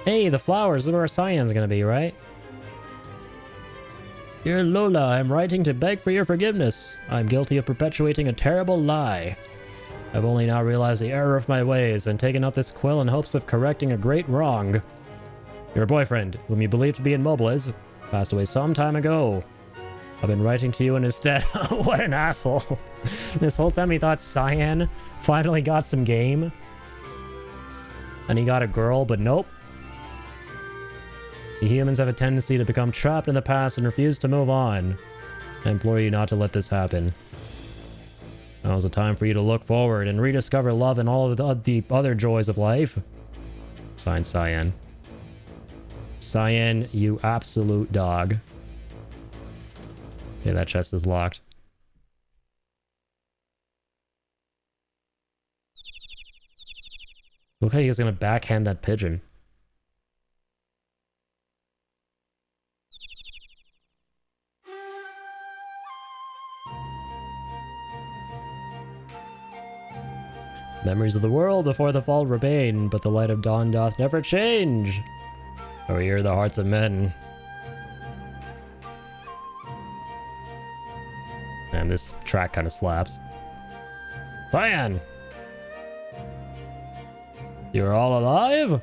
Hey, the flowers. Look where our Cyan's gonna be, right? Dear Lola, I'm writing to beg for your forgiveness. I'm guilty of perpetuating a terrible lie. I've only now realized the error of my ways and taken up this quill in hopes of correcting a great wrong. Your boyfriend, whom you believe to be in Mobliz, passed away some time ago. I've been writing to you and instead... What an asshole. This whole time he thought Cyan finally got some game. And he got a girl, but nope. The humans have a tendency to become trapped in the past and refuse to move on. I implore you not to let this happen. Now is the time for you to look forward and rediscover love and all of the other joys of life. Signed, Cyan. Cyan, you absolute dog. Okay, that chest is locked. Look how he was gonna backhand that pigeon. Memories of the world before the fall remain, but the light of dawn doth never change. Oh, hear the hearts of men. Man, this track kind of slaps. Cyan! You're all alive?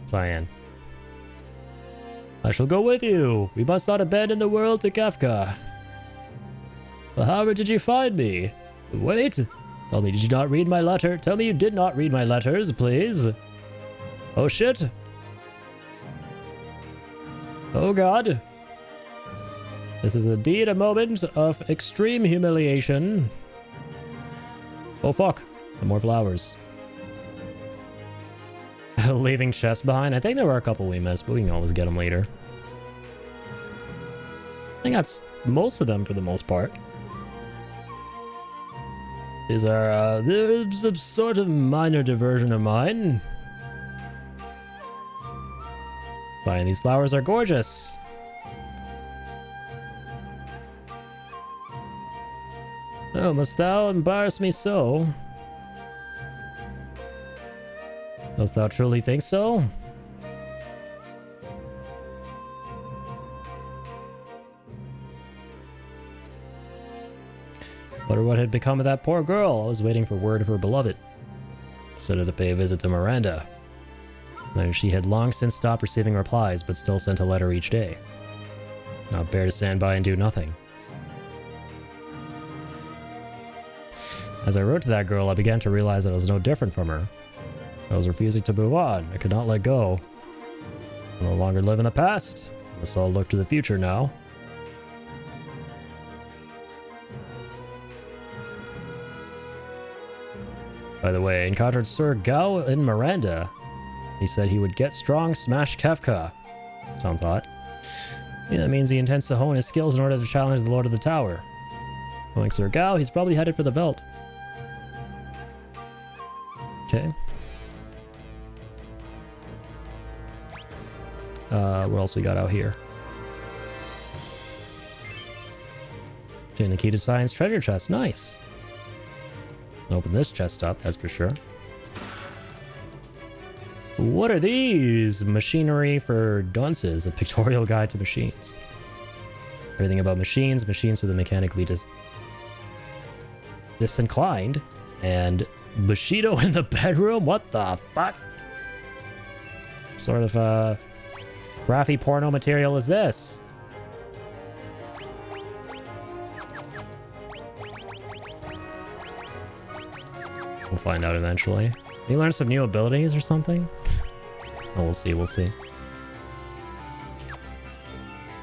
Cyan. I shall go with you. We must not abandon the world to Kefka. But however did you find me? Wait! Tell me, did you not read my letter? Tell me you did not read my letters, please. Oh shit! Oh god! This is indeed a moment of extreme humiliation. Oh fuck! And more flowers. Leaving chests behind? I think there were a couple we missed, but we can always get them later. I think that's most of them for the most part. These are, there's a sort of minor diversion of mine. Fine, these flowers are gorgeous. Oh, must thou embarrass me so? Dost thou truly think so? Wonder what had become of that poor girl. I was waiting for word of her beloved. Decided to pay a visit to Miranda. Then she had long since stopped receiving replies, but still sent a letter each day. Not bear to stand by and do nothing. As I wrote to that girl, I began to realize that I was no different from her. I was refusing to move on. I could not let go. I no longer live in the past. Let's all look to the future now. By the way, I encountered Sir Gao in Miranda. He said he would get strong, smash Kefka. Sounds hot. Yeah, that means he intends to hone his skills in order to challenge the Lord of the Tower. Knowing Sir Gao, he's probably headed for the belt. Okay. What else we got out here? Obtain the key to Science treasure chest. Nice. Open this chest up, that's for sure. What are these? Machinery for dunces. A pictorial guide to machines. Everything about machines. Machines for the mechanically disinclined. And Bushido in the bedroom? What the fuck? Sort of, graphy porno material is this? We'll find out eventually. You learn some new abilities or something? Oh, we'll see, we'll see.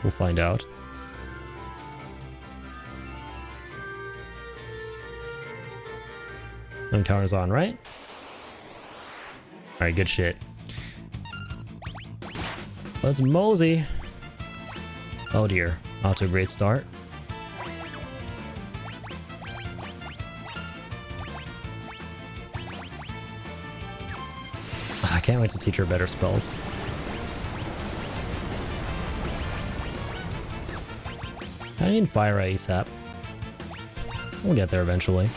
We'll find out. Encounter's on, right? Alright, good shit. Let's mosey. Oh dear. Off to a great start. I can't wait to teach her better spells. I need Fire ASAP. We'll get there eventually.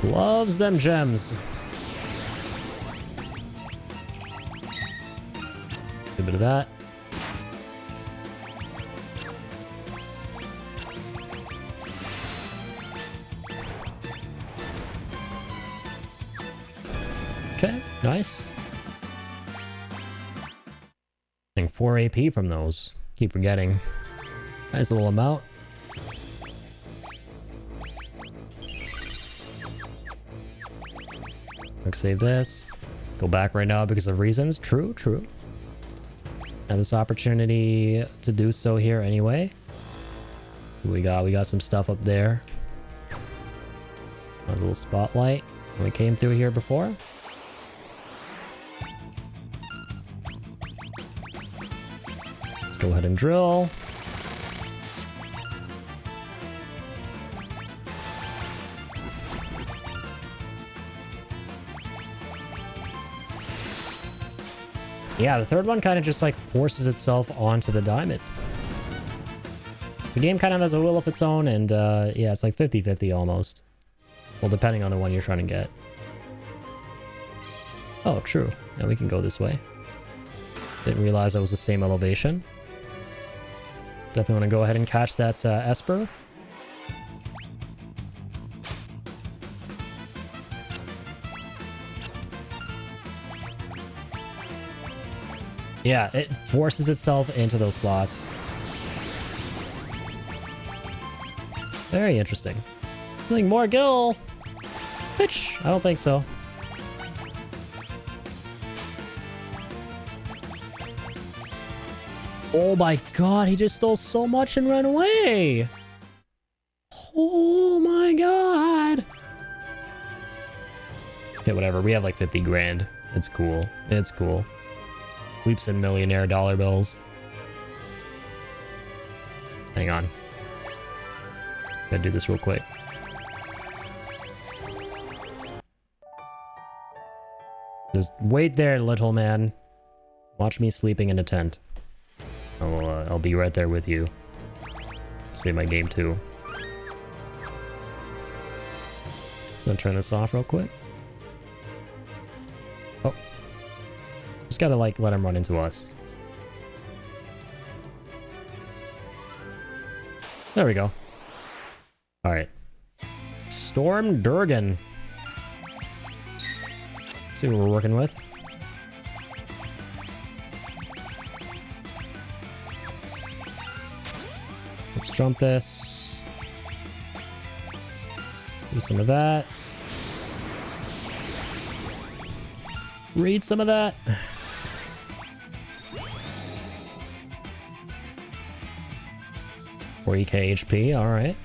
Loves them gems. A bit of that. Okay, nice. Getting 4 AP from those. Keep forgetting. Nice little amount. Quick save this. Go back right now because of reasons. True, true. Have this opportunity to do so here anyway. We got some stuff up there. There's a little spotlight. We came through here before. Let's go ahead and drill. Yeah, the third one kind of just like forces itself onto the diamond. The game kind of has a will of its own, and yeah, it's like 50-50 almost. Well, depending on the one you're trying to get. Oh, true. Yeah, we can go this way. Didn't realize that was the same elevation. Definitely want to go ahead and catch that Esper. Yeah, it forces itself into those slots. Very interesting. Something more Gil. Bitch, I don't think so. Oh my god, he just stole so much and ran away. Oh my god. Okay, whatever. We have like 50 grand. It's cool. It's cool. Weeps in millionaire dollar bills. Hang on. Gotta do this real quick. Just wait there, little man. Watch me sleeping in a tent. I'll be right there with you. Save my game too. So I'll turn this off real quick. Just gotta, like, let him run into us. There we go. Alright. Storm Durgan. Let's see what we're working with. Let's jump this. Do some of that. Read some of that. $40k HP, alright.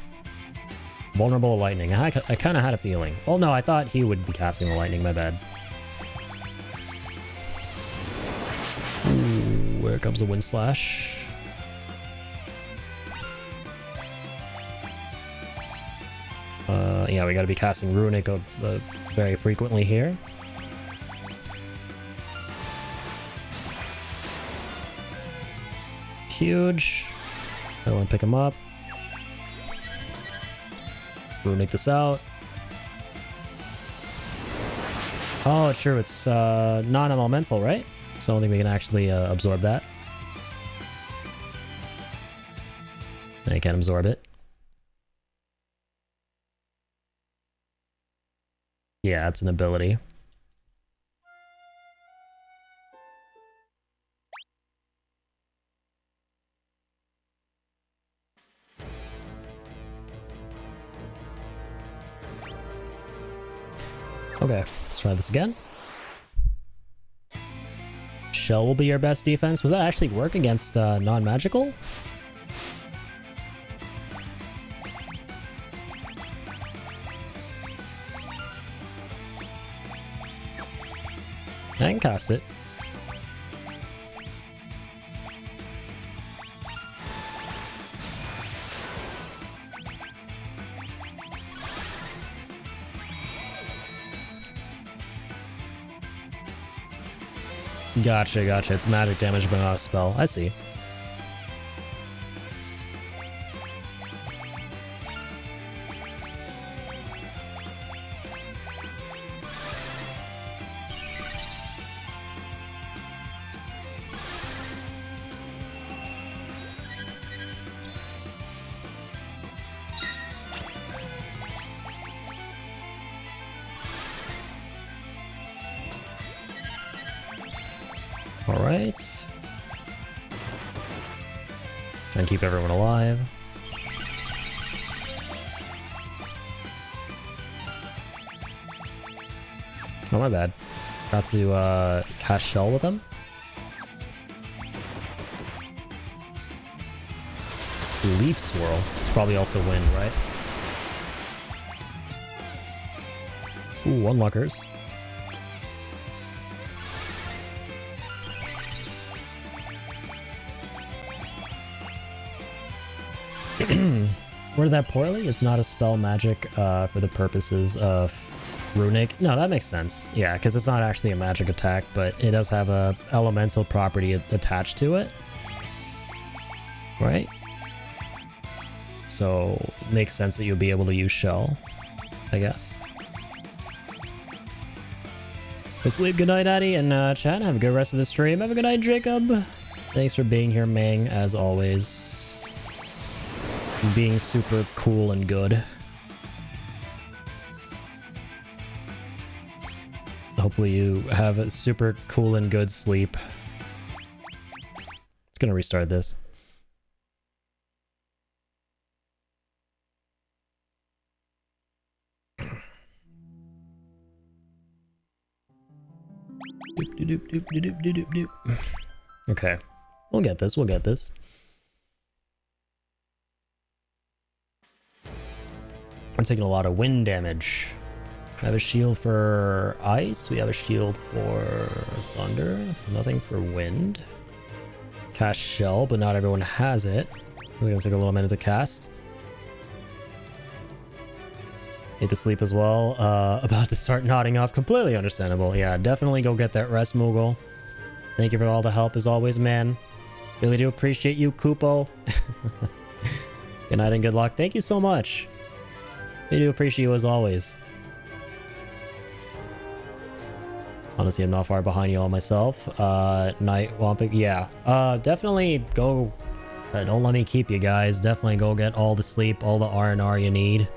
Vulnerable to lightning. I kind of had a feeling. Oh no, I thought he would be casting the lightning, my bad. Ooh, here comes the Wind Slash. Yeah, we gotta be casting Runic very frequently here. Huge. I want to pick him up. Runic this out. Oh, sure, it's non-elemental, right? So I don't think we can actually absorb that. I can't absorb it. Yeah, it's an ability. Okay, let's try this again. Shell will be your best defense. Was that actually work against non-magical? I can cast it. Gotcha, gotcha. It's magic damage, but not a spell. I see. Alright. Try and keep everyone alive. Oh, my bad. Got to cast Shell with him. Leaf Swirl. It's probably also wind, right? Ooh, unlockers. Worded that poorly? It's not a spell magic for the purposes of Runic. No, that makes sense. Yeah, because it's not actually a magic attack, but it does have a elemental property attached to it. Right? So, makes sense that you'll be able to use Shell, I guess. Good sleep, good night, Addy, and chat. Have a good rest of the stream. Have a good night, Jacob. Thanks for being here, Mang, as always. Being super cool and good. Hopefully you have a super cool and good sleep. It's gonna restart this. Okay, we'll get this, we'll get this. I'm taking a lot of wind damage. We have a shield for ice. We have a shield for thunder. Nothing for wind. Cast Shell, but not everyone has it. It's gonna take a little minute to cast. Need to sleep as well. About to start nodding off. Completely understandable. Yeah, definitely go get that rest, Moogle. Thank you for all the help as always, man. Really do appreciate you, Kupo. Good night and good luck. Thank you so much. I do appreciate you as always. Honestly, I'm not far behind you all myself. Night Wampik, yeah. Definitely go. Don't let me keep you guys. Definitely go get all the sleep, all the R&R you need.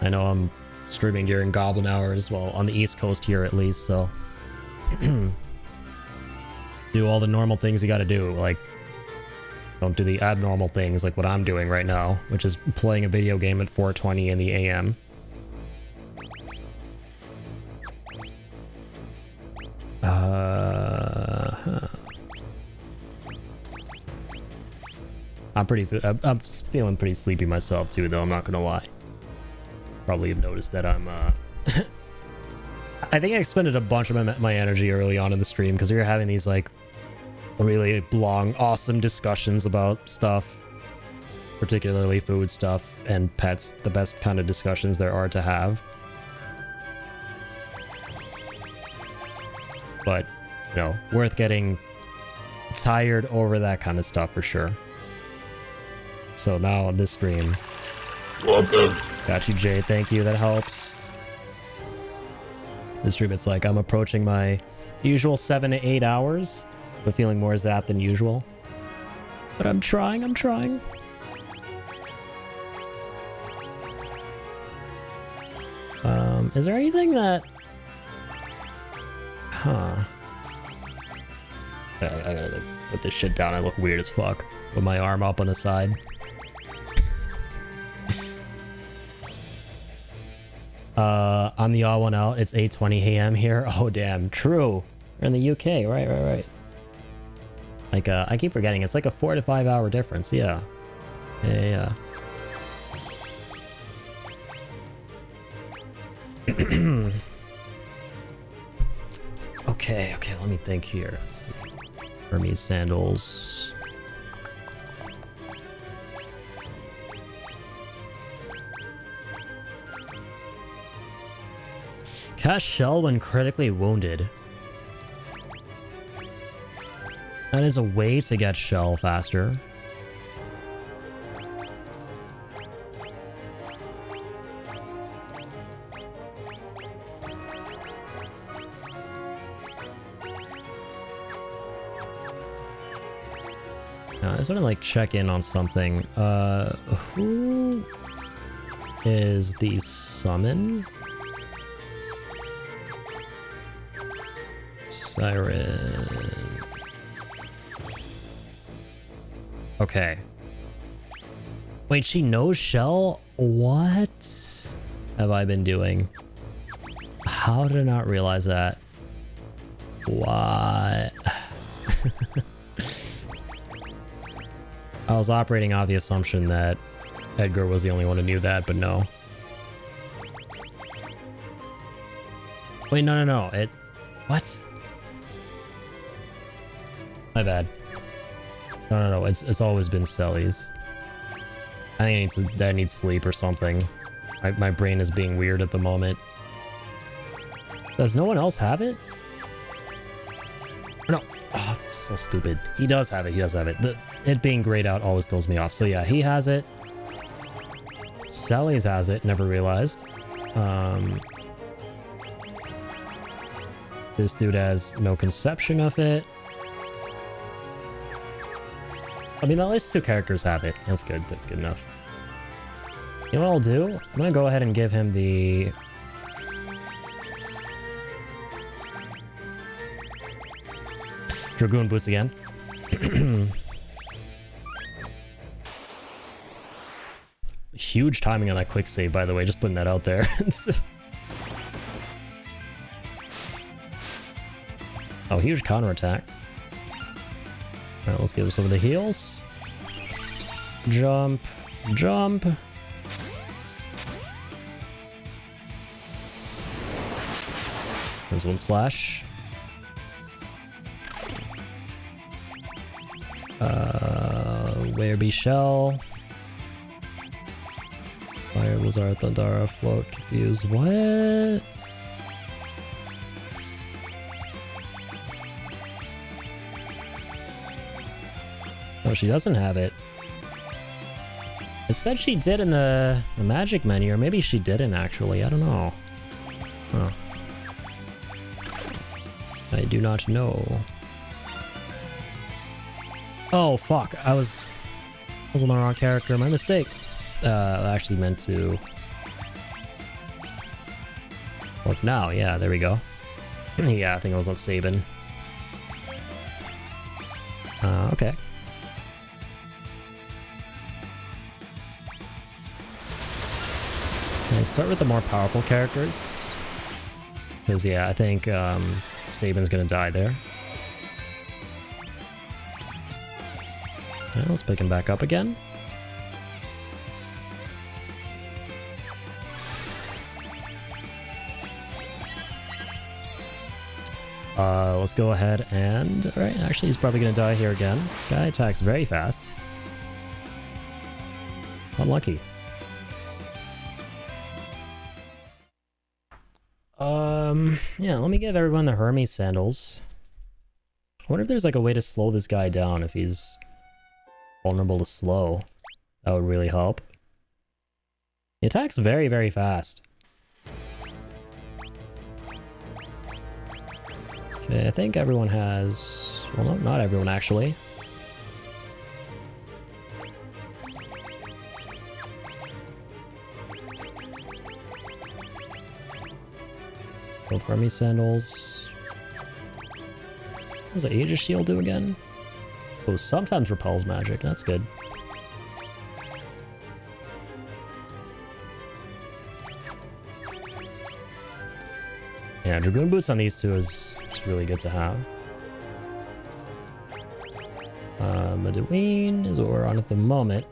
I know I'm streaming during Goblin hours, well, on the East Coast here at least, so do all the normal things you gotta do, like don't do the abnormal things like what I'm doing right now, which is playing a video game at 4:20 in the AM. I'm feeling pretty sleepy myself too, though, I'm not gonna lie. Probably have noticed that I'm I think I expended a bunch of my energy early on in the stream because we were having these like really long, awesome discussions about stuff, particularly food stuff and pets, the best kind of discussions there are to have. But, you know, worth getting tired over that kind of stuff for sure. So now on this stream. Welcome. Got you, Jay. Thank you. That helps. This stream, it's like I'm approaching my usual 7 to 8 hours, but feeling more zapped than usual. But I'm trying. Is there anything that... Huh. I gotta like, put this shit down. I look weird as fuck with my arm up on the side. I'm the odd one out. It's 8:20 a.m. here. Oh, damn. True. We're in the UK. Right. Like, I keep forgetting. It's like a 4 to 5 hour difference. Yeah. Yeah. Okay. Let me think here. Let's see. Hermes sandals. Cast shell when critically wounded. That is a way to get shell faster. I just want to like check in on something. Who is the summon? Siren. Okay. Wait, she knows Shell? What have I been doing? How did I not realize that? What? I was operating off the assumption that Edgar was the only one who knew that, but no. Wait, no. What? My bad. No. It's always been Selly's. I think I need sleep or something. My brain is being weird at the moment. Does no one else have it? No. Oh, so stupid. He does have it. It being grayed out always throws me off. So yeah, he has it. Selly's has it. Never realized. This dude has no conception of it. I mean, at least 2 characters have it. That's good. That's good enough. You know what I'll do? I'm gonna go ahead and give him the... Dragoon boots again. Huge timing on that quick save, by the way. Just putting that out there. Oh, huge counterattack. Alright, let's give him some of the heals. Jump. There's one slash. Where be Shell? Fire, Lazar, Thundara, Float, Confuse. What? Oh, she doesn't have it. It said she did in the magic menu, or maybe she didn't actually. I don't know. Huh. I do not know. Oh, fuck. I was on the wrong character. My mistake. I actually meant to... Look now. Yeah, there we go. Yeah, I think I was on Sabin. Okay. Can I start with the more powerful characters? Because, yeah, I think Sabin's gonna die there. Okay, let's pick him back up again. Let's go ahead and... Alright, actually he's probably gonna die here again. This guy attacks very fast. Unlucky. Yeah, let me give everyone the Hermes sandals. I wonder if there's like a way to slow this guy down if he's vulnerable to slow. That would really help. He attacks very, very fast. Okay, I think everyone has... Well, no, not everyone actually. Both Hermes sandals. What does the Aegis shield do again? Oh, sometimes repels magic. That's good. Yeah, Dragoon Boots on these two is just really good to have. Meduine is what we're on at the moment.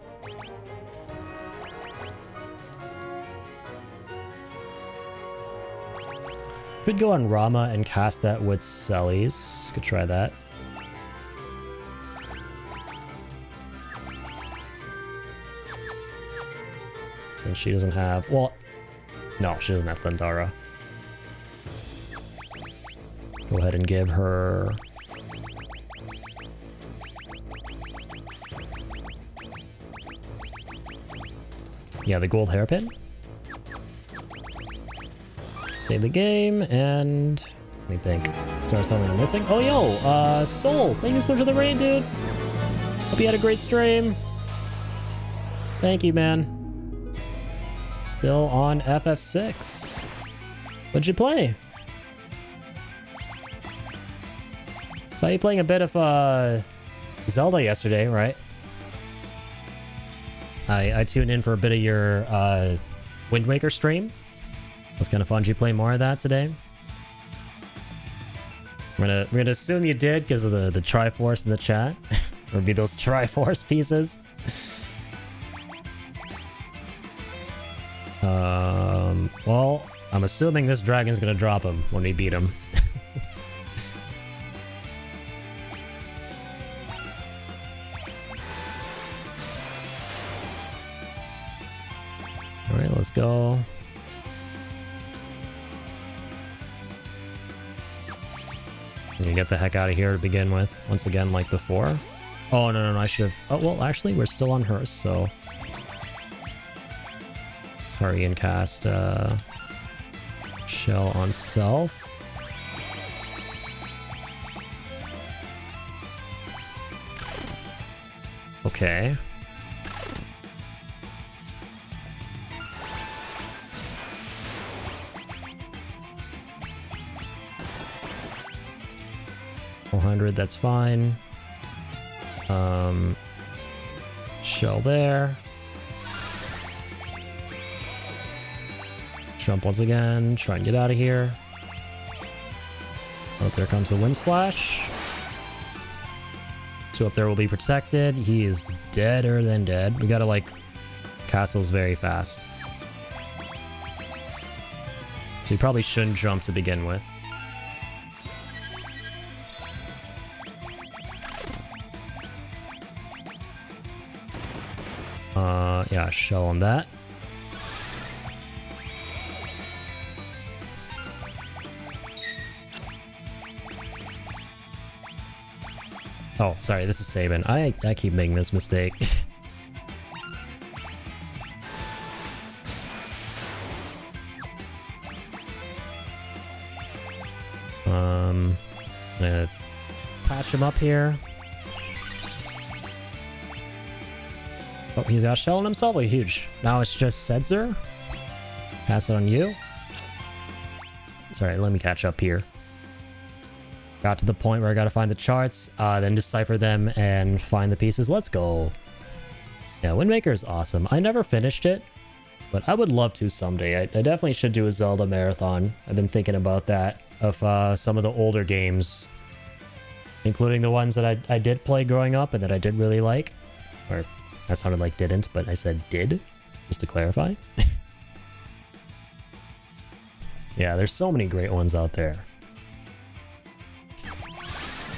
Could go on Rama and cast that with Celes. Could try that. Since she doesn't have... Well, no, she doesn't have Thundara. Go ahead and give her... Yeah, the gold hairpin. Save the game, and... Let me think. Is there something I'm missing? Oh, yo! Soul! Thank you so much for the raid, dude! Hope you had a great stream. Thank you, man. Still on FF6. What'd you play? Saw you playing a bit of Zelda yesterday, right? I tuned in for a bit of your Wind Waker stream. It was kind of fun. Did you play more of that today? We're gonna assume you did because of the Triforce in the chat. Or be those Triforce pieces. Well, I'm assuming this dragon's gonna drop him when we beat him. Alright, let's go. I'm gonna get the heck out of here to begin with. Once again, like before. Oh, no, I should have... Oh, well, actually, we're still on hers, so... Let's hurry and cast Shell on self. Okay. That's fine. Shell there. Jump once again. Try and get out of here. Oh, there comes the Wind Slash. Two up there will be protected. He is deader than dead. We gotta, like, castles very fast. So you probably shouldn't jump to begin with. Yeah, shell on that. Oh, sorry, this is Sabin. I keep making this mistake. Gonna patch him up here. Oh, he's got shell on himself. Oh, huge. Now it's just Setzer. Pass it on you. Sorry, let me catch up here. Got to the point where I gotta find the charts, then decipher them and find the pieces. Let's go. Yeah, Wind Waker is awesome. I never finished it, but I would love to someday. I definitely should do a Zelda marathon. I've been thinking about that, of some of the older games, including the ones that I did play growing up and that I did really like. Or, that sounded like didn't, but I said did, just to clarify. Yeah, there's so many great ones out there.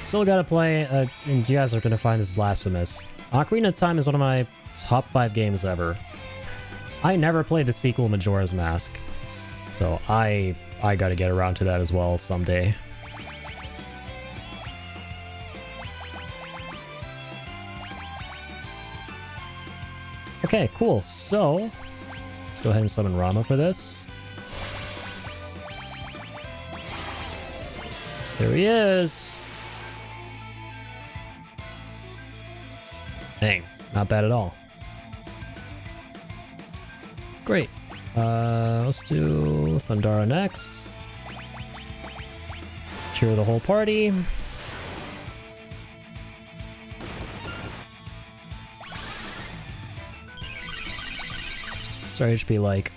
Still gotta play, and you guys are gonna find this blasphemous. Ocarina of Time is one of my top 5 games ever. I never played the sequel Majora's Mask, so I gotta get around to that as well someday. Okay, cool. So, let's go ahead and summon Rama for this. There he is. Dang, not bad at all. Great. Let's do Thundara next. Cheer the whole party. What's our HP like?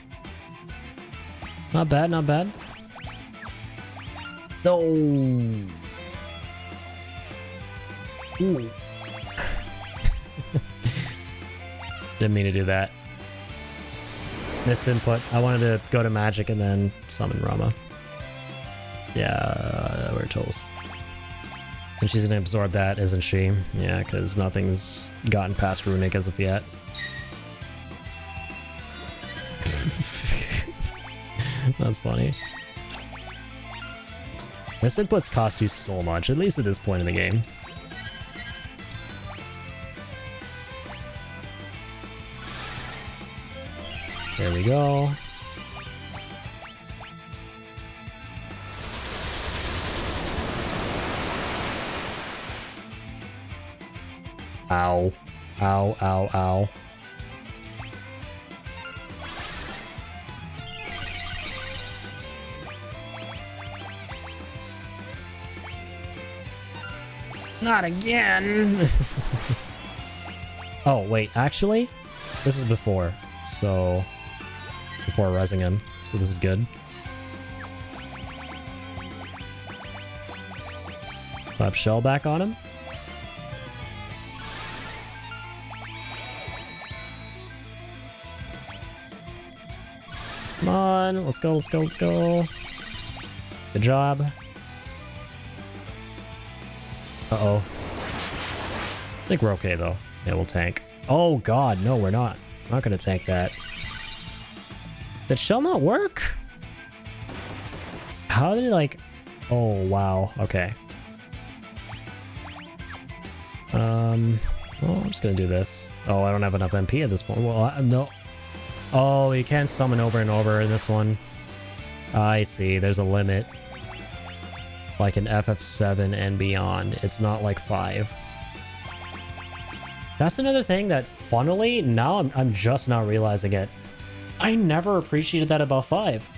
Not bad, not bad. No. Ooh. Didn't mean to do that. Misinput. I wanted to go to magic and then summon Rama. Yeah, we're toast. And she's gonna absorb that, isn't she? Yeah, because nothing's gotten past Runic as of yet. That's funny. Misinputs cost you so much, at least at this point in the game. There we go. Ow. Ow, ow, ow. Not again! Oh, wait, actually? This is before, so... Before resing him, so this is good. Slap shell back on him. Come on, let's go, let's go, let's go. Good job. Uh-oh. I think we're okay, though. Yeah, we'll tank. Oh, God, no, we're not. We're not gonna tank that. Did shell not work? How did it, like... Oh, wow. Okay. Well, I'm just gonna do this. Oh, I don't have enough MP at this point. Well, no. Oh, you can't summon over and over in this one. I see. There's a limit. Like an FF7 and beyond. It's not like 5. That's another thing that, funnily, now I'm just now realizing it. I never appreciated that about 5.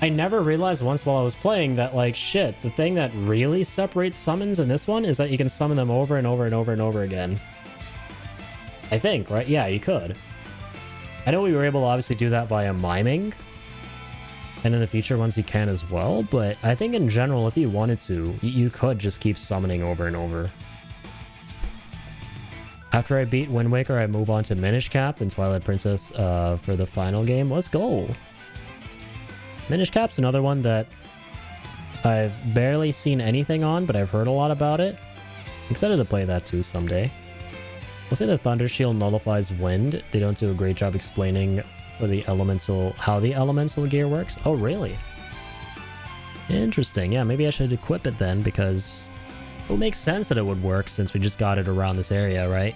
I never realized once while I was playing that, like, shit, the thing that really separates summons in this one is that you can summon them over and over and over and over again. I think, right? Yeah, you could. I know we were able to obviously do that via miming. And in the future ones you can as well, but I think in general, if you wanted to, you could just keep summoning over and over. After I beat Wind Waker, I move on to Minish Cap and Twilight Princess for the final game. Let's go! Minish Cap's another one that I've barely seen anything on, but I've heard a lot about it. I'm excited to play that too someday. We'll say the Thunder Shield nullifies wind. They don't do a great job explaining for the elemental, how the elemental gear works. Oh, really? Interesting. Yeah, maybe I should equip it then, because it would make sense that it would work since we just got it around this area, right?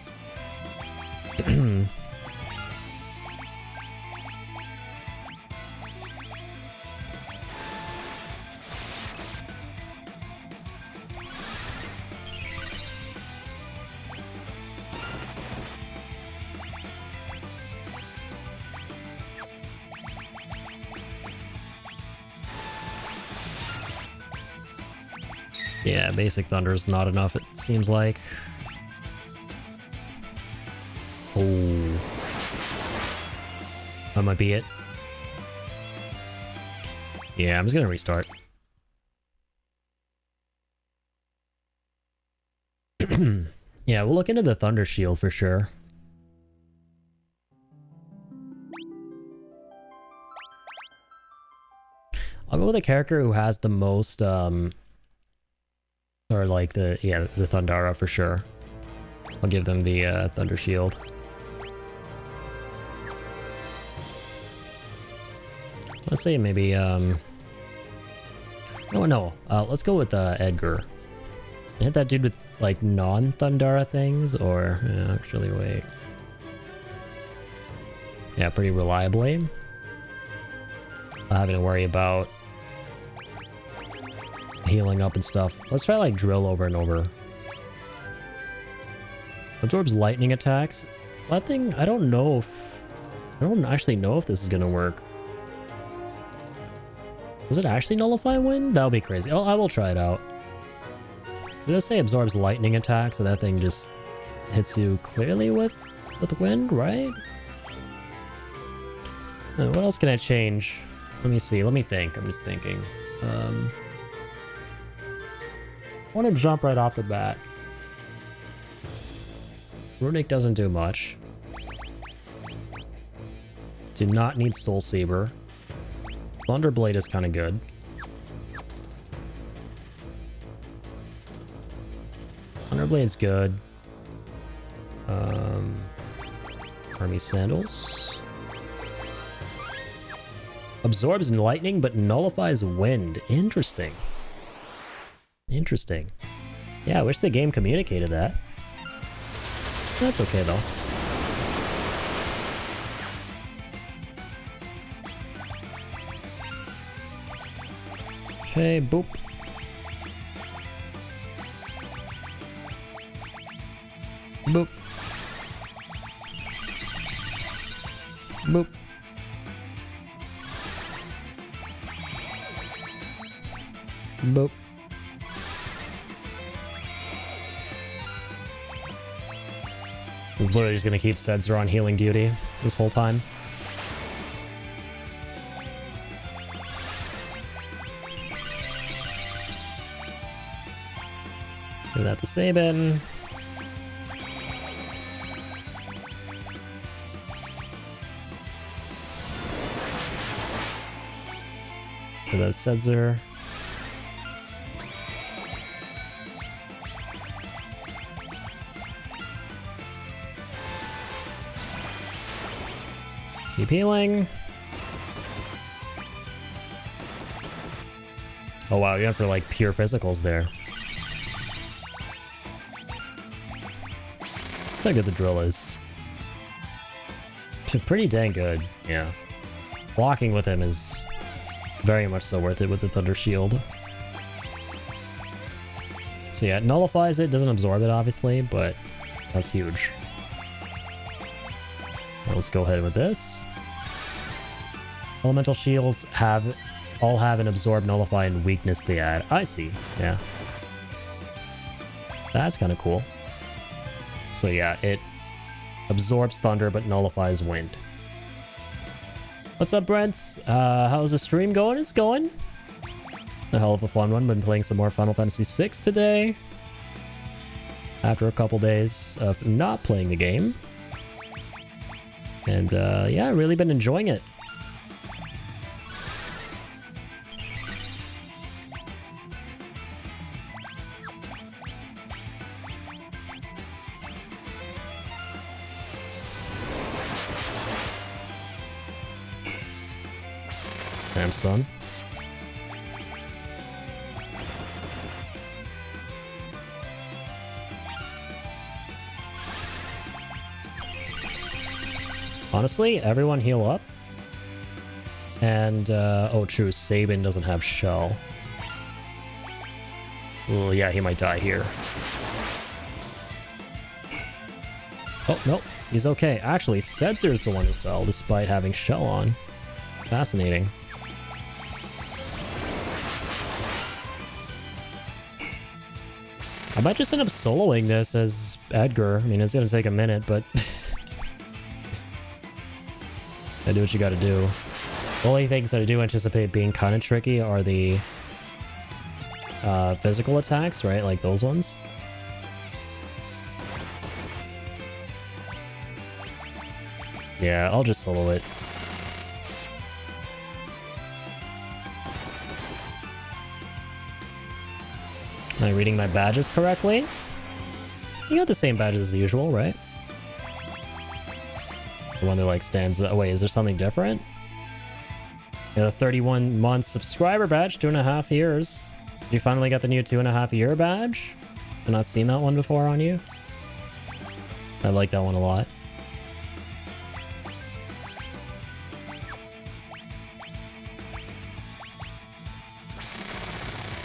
Yeah, basic thunder is not enough, it seems like. Oh. That might be it. Yeah, I'm just gonna restart. Yeah, we'll look into the Thunder Shield for sure. I'll go with a character who has the most, or like the Thundara for sure. I'll give them the Thunder Shield. Let's say maybe, no, let's go with Edgar. Hit that dude with like non-Thundara things, or yeah, actually wait. Yeah, pretty reliably. Not having to worry about healing up and stuff. Let's try like drill over and over. Absorbs lightning attacks. That thing, I don't actually know if this is gonna work. Does it actually nullify wind? That would be crazy. Oh, I will try it out. Did it say absorbs lightning attacks, so that thing just hits you clearly with wind, right? What else can I change? Let me see. Let me think. I'm just thinking. I want to jump right off the bat. Runic doesn't do much. Do not need Soul Saber. Thunderblade is kind of good. Thunderblade's good. Army Sandals. Absorbs lightning but nullifies wind. Interesting. Interesting. Yeah, I wish the game communicated that. That's okay though. Okay, boop. Boop. Boop. Boop. I was literally just gonna keep Setzer on healing duty this whole time. Give that to Sabin. Give that to Setzer. Keep healing. Oh wow, you went for like pure physicals there. That's how good the drill is. Pretty dang good, yeah. Blocking with him is very much so worth it with the Thunder Shield. So yeah, it nullifies it, doesn't absorb it obviously, but that's huge. Well, let's go ahead with this. Elemental shields all have an absorb, nullify, and weakness they add. I see, yeah. That's kind of cool. So yeah, it absorbs thunder but nullifies wind. What's up, Brent? How's the stream going? It's going. A hell of a fun one. Been playing some more Final Fantasy VI today. After a couple days of not playing the game. And yeah, really been enjoying it. Damn, son. Honestly, everyone heal up. And, oh true, Sabin doesn't have shell. Oh yeah, he might die here. Oh, nope, he's okay. Actually, Setzer's the one who fell despite having shell on. Fascinating. I might just end up soloing this as Edgar. I mean, it's gonna take a minute, but I do what you gotta do. The only things that I do anticipate being kind of tricky are the physical attacks, right? Like those ones. Yeah, I'll just solo it. Am I reading my badges correctly? You got the same badges as usual, right? The one that like stands... Oh wait, is there something different? Yeah, the 31-month subscriber badge, 2.5 years. You finally got the new 2.5-year badge? I've not seen that one before on you. I like that one a lot.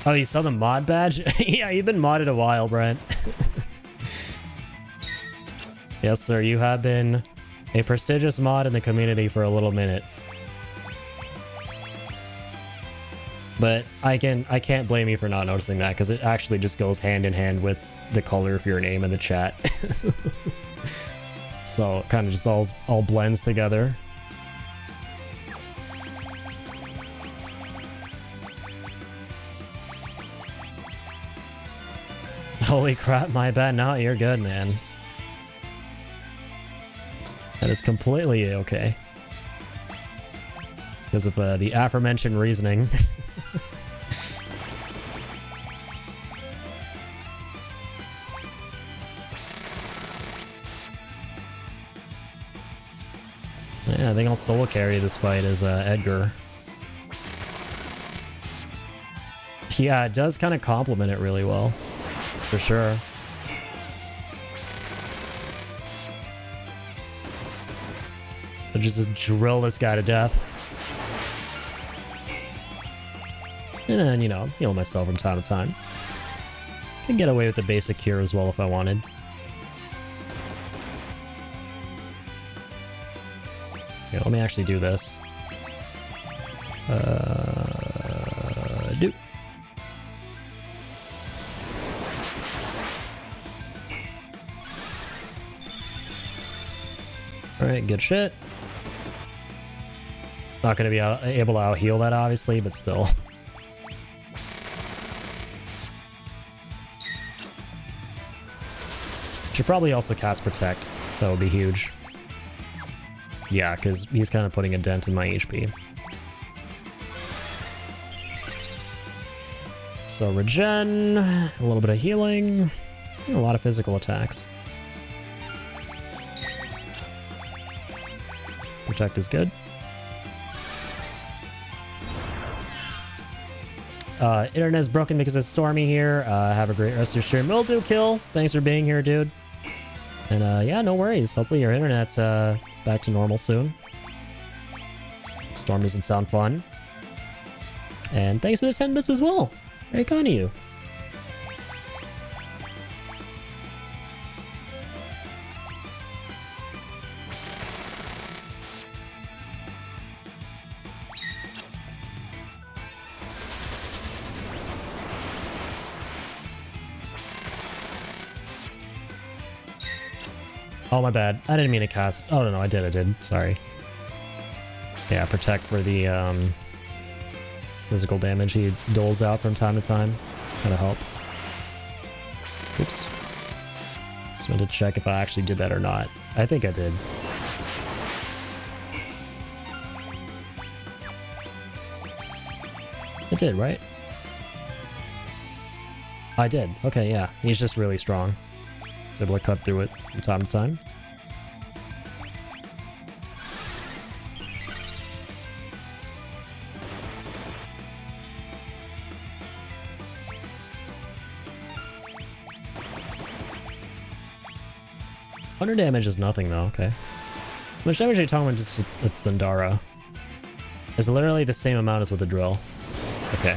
Oh, you saw the mod badge? Yeah, you've been modded a while, Brent. Yes, sir, you have been a prestigious mod in the community for a little minute. But I can't blame you for not noticing that, because it actually just goes hand in hand with the color of your name in the chat. So it kind of just all blends together. Holy crap, my bad. No, you're good, man. That is completely okay. Because of the aforementioned reasoning. Yeah, I think I'll solo carry this fight as Edgar. Yeah, it does kind of complement it really well. For sure. I'll just drill this guy to death. And then, you know, heal myself from time to time. Can get away with the basic cure as well if I wanted. Okay, let me actually do this. Do. Alright, good shit. Not gonna be able to out-heal that, obviously, but still. Should probably also cast Protect. That would be huge. Yeah, because he's kind of putting a dent in my HP. So regen, a little bit of healing, and a lot of physical attacks. Protect is good. Internet's broken because it's stormy here. Have a great rest of your stream. Will do, Kill. Thanks for being here, dude. And yeah, no worries. Hopefully your internet's back to normal soon. Storm doesn't sound fun. And thanks for the 10 bits as well. Very kind of you. Oh, my bad. I didn't mean to cast... Oh, no, I did. Sorry. Yeah, Protect for the physical damage he doles out from time to time. That'll help. Oops. Just wanted to check if I actually did that or not. I think I did. I did, right? I did. Okay, yeah. He's just really strong. He's able to cut through it from time to time. Under damage is nothing though, okay. How much damage are you talking about just with Thundara? It's literally the same amount as with the drill. Okay.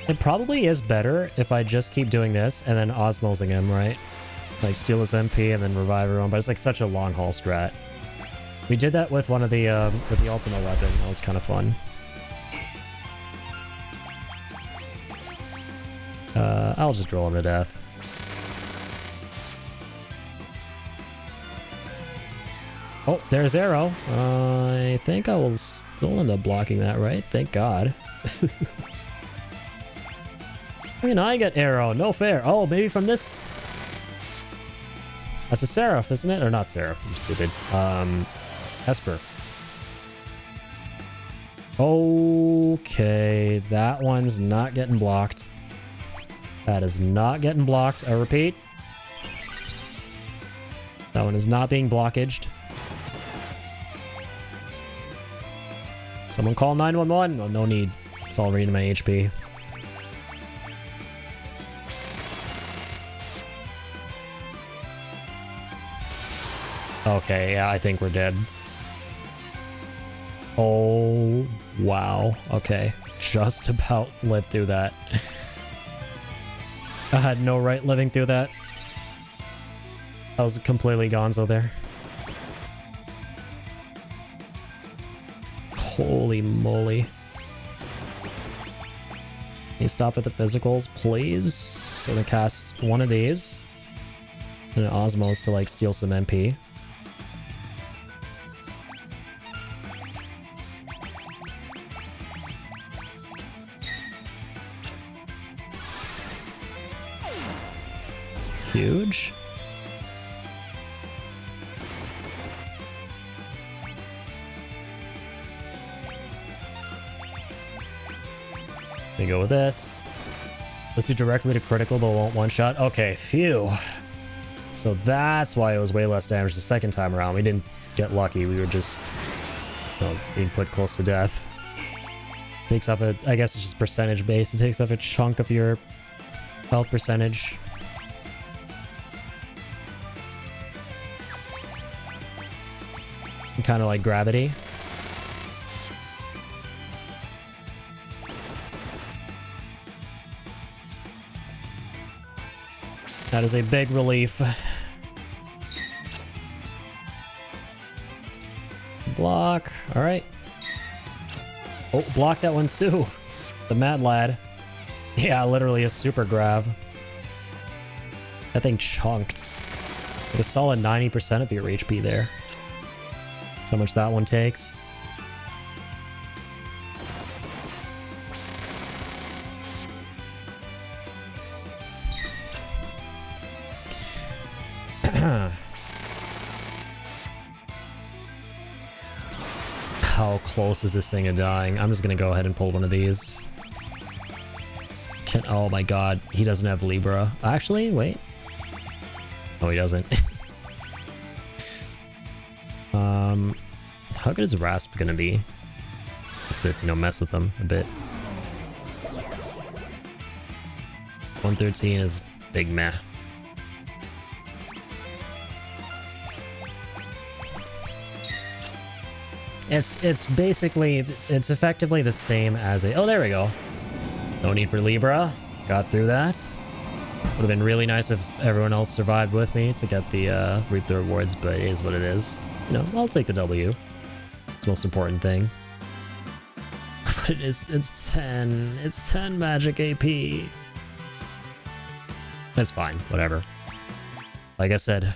It probably is better if I just keep doing this and then osmosing him, right? Like steal his MP and then revive everyone, but it's like such a long haul strat. We did that with one of the with the ultimate weapon. That was kind of fun. I'll just drill him to death. Oh, there's arrow. I think I will still end up blocking that, right? Thank God. I mean, I get arrow. No fair. Oh, maybe from this. That's a Seraph, isn't it? Or not Seraph. I'm stupid. Esper. Okay, that one's not getting blocked. That is not getting blocked. I repeat. That one is not being blockaged. Someone call 911. Oh, no need. It's all reading my HP. Okay, yeah, I think we're dead. Oh, wow. Okay. Just about lived through that. I had no right living through that. I was completely gonzo there. Holy moly. Can you stop at the physicals, please? So I'm gonna cast one of these. And an Osmos to like steal some MP. Huge. We go with this. Let's do directly to critical, but won't one shot. Okay, phew. So that's why it was way less damage the second time around. We didn't get lucky. We were just, you know, being put close to death. Takes off a, I guess it's just percentage based. It takes off a chunk of your health percentage. Kind of like gravity. That is a big relief. Block. All right. Oh, block that one too. The mad lad. Yeah, literally a super grav. That thing chunked. Like a solid 90% of your HP there. That's how much that one takes. How close is this thing to dying? I'm just gonna go ahead and pull one of these. Oh my god, he doesn't have Libra. Actually, wait. Oh, he doesn't. How good is Rasp gonna be? Just to, you know, mess with them a bit. 113 is big meh. It's basically, it's effectively the same as a, oh, there we go. No need for Libra. Got through that. Would have been really nice if everyone else survived with me to get the reap the rewards, but it is what it is. You know, I'll take the W. It's the most important thing. But it's 10. It's 10 magic AP. That's fine. Whatever. Like I said,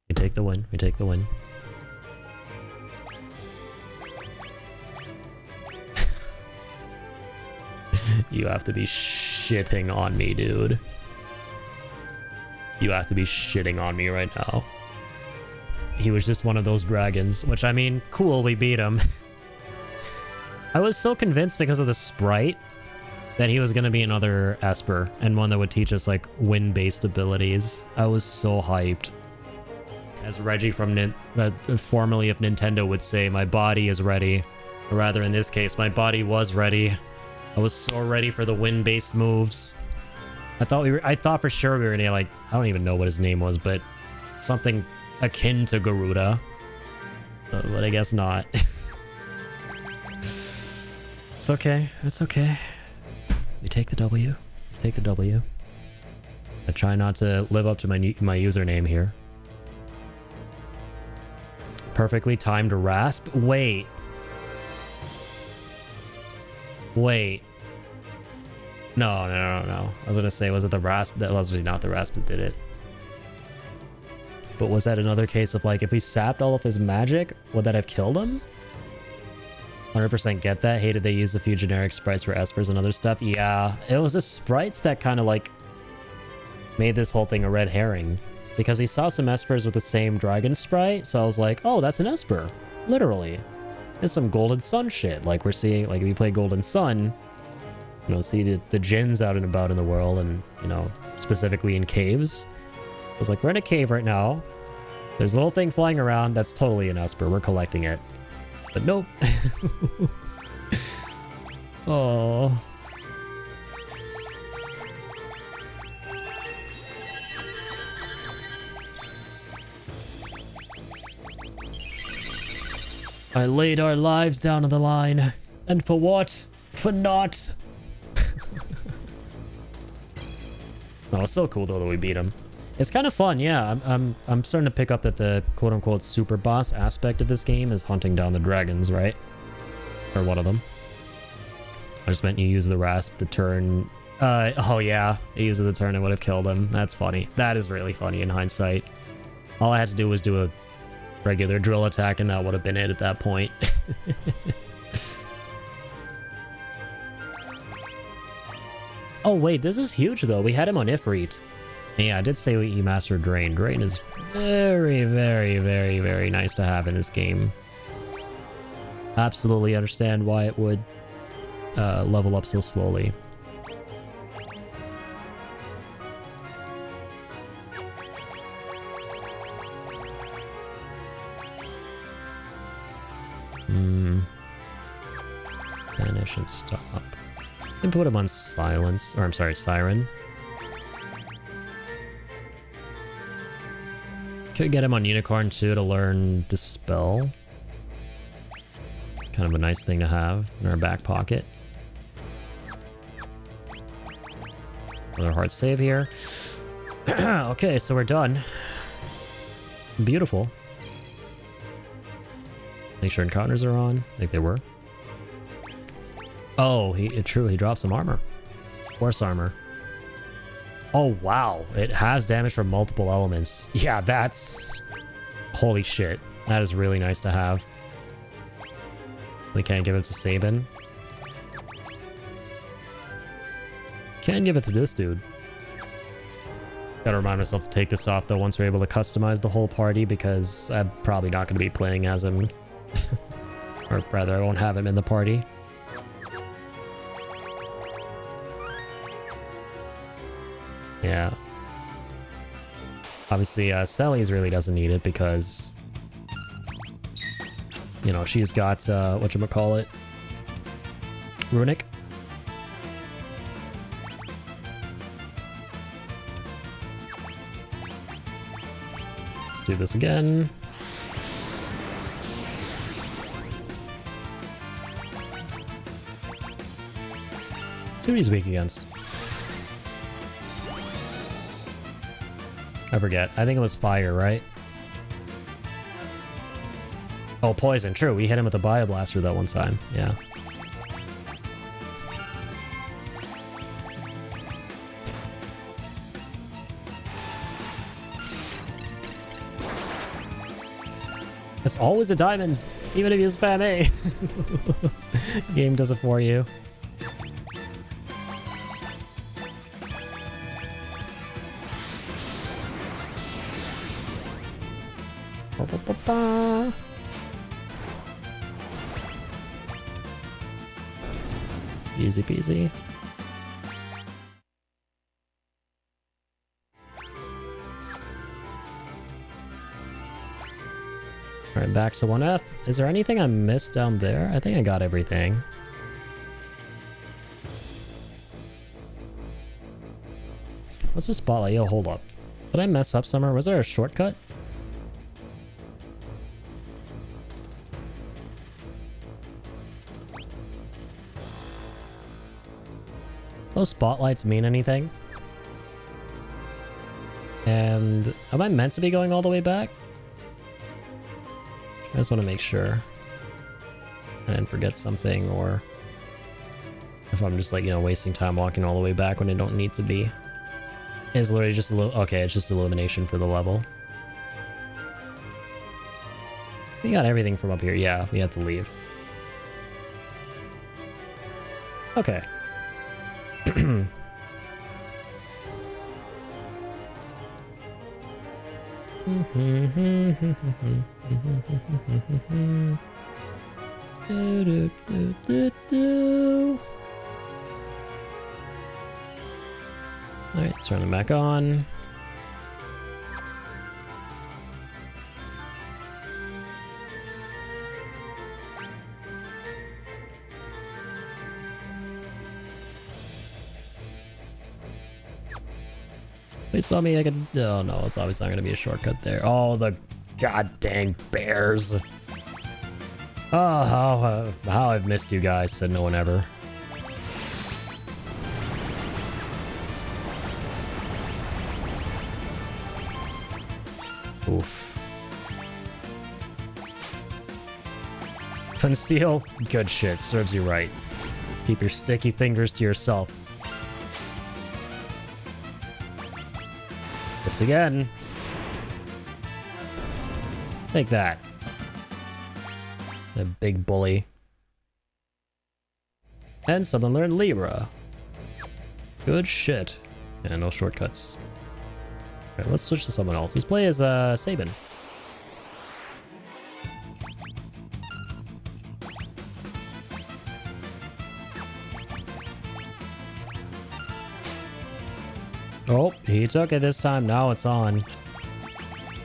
we take the win. We take the win. You have to be shitting on me, dude. You have to be shitting on me right now. He was just one of those dragons, which, I mean, cool, we beat him. I was so convinced because of the sprite that he was going to be another Esper and one that would teach us, like, wind-based abilities. I was so hyped. As Reggie from formerly of Nintendo would say, my body is ready. Or rather, in this case, my body was ready. I was so ready for the wind-based moves. I thought for sure we were gonna, like, I don't even know what his name was, but something akin to Garuda. But I guess not. It's okay. It's okay. We take the W. Take the W. I try not to live up to my username here. Perfectly timed Rasp. Wait. No. I was gonna say, was it the Rasp? That was not the Rasp that did it. But was that another case of like, if we sapped all of his magic, would that have killed him? 100% get that. Hated they used a few generic sprites for espers and other stuff. Yeah, it was the sprites that kind of like made this whole thing a red herring. Because we saw some espers with the same dragon sprite, so I was like, oh, that's an esper. Literally. It's some Golden Sun shit. Like we're seeing, like if you play Golden Sun, you know, see the djinns out and about in the world and, you know, specifically in caves. I was like, we're in a cave right now. There's a little thing flying around. That's totally an esper. We're collecting it. But nope. Oh. I laid our lives down on the line. And for what? For naught. No, it's so cool though that we beat him. It's kind of fun, yeah. I'm starting to pick up that the quote-unquote super boss aspect of this game is hunting down the dragons, right? Or one of them. I just meant you use the Rasp the turn. Oh yeah, you use the turn and would have killed him. That's funny. That is really funny in hindsight. All I had to do was do a regular drill attack and that would have been it at that point. Oh wait, this is huge though. We had him on Ifrit. Yeah, I did say he mastered Drain. Drain is very, very, very, very nice to have in this game. Absolutely understand why it would level up so slowly. Vanish and stop. And put him on silence, or I'm sorry, Siren. Could get him on Unicorn too to learn Dispel. Kind of a nice thing to have in our back pocket. Another hard save here. Okay, so we're done. Beautiful. Make sure encounters are on. I think they were. Oh, true, he dropped some armor. Force armor. Oh, wow. It has damage from multiple elements. Yeah, that's... Holy shit. That is really nice to have. We can't give it to Sabin. Can give it to this dude. Gotta remind myself to take this off, though, once we're able to customize the whole party, because I'm probably not going to be playing as him. Or rather, I won't have him in the party. Yeah. Obviously, Sellies really doesn't need it because, you know, she's got, whatchamacallit, Runic. Let's do this again. See what he's weak against. I forget. I think it was fire, right? Oh, poison. True. We hit him with a Bioblaster that one time. Yeah. It's always the diamonds, even if you spam A. Game does it for you. Easy peasy. Alright, back to 1F. Is there anything I missed down there? I think I got everything. What's the spotlight? Yo, hold up. Did I mess up somewhere? Was there a shortcut? Those spotlights mean anything? And am I meant to be going all the way back? I just want to make sure I didn't forget something or... If I'm just like, you know, wasting time walking all the way back when I don't need to be. It's literally just a little... Okay, it's just illumination for the level. We got everything from up here. Yeah, we have to leave. Okay. Alright, turn them back on. They saw me, I could... Oh no, it's obviously not going to be a shortcut there. Oh, the god dang bears. Oh, how I've missed you guys, said no one ever. Oof. Twin Steel? Good shit, serves you right. Keep your sticky fingers to yourself. Just again. Take that. A big bully. And someone learned Libra. Good shit. Yeah, no shortcuts. Alright, let's switch to someone else. Let's play as Sabin. Oh, he took it this time. Now it's on.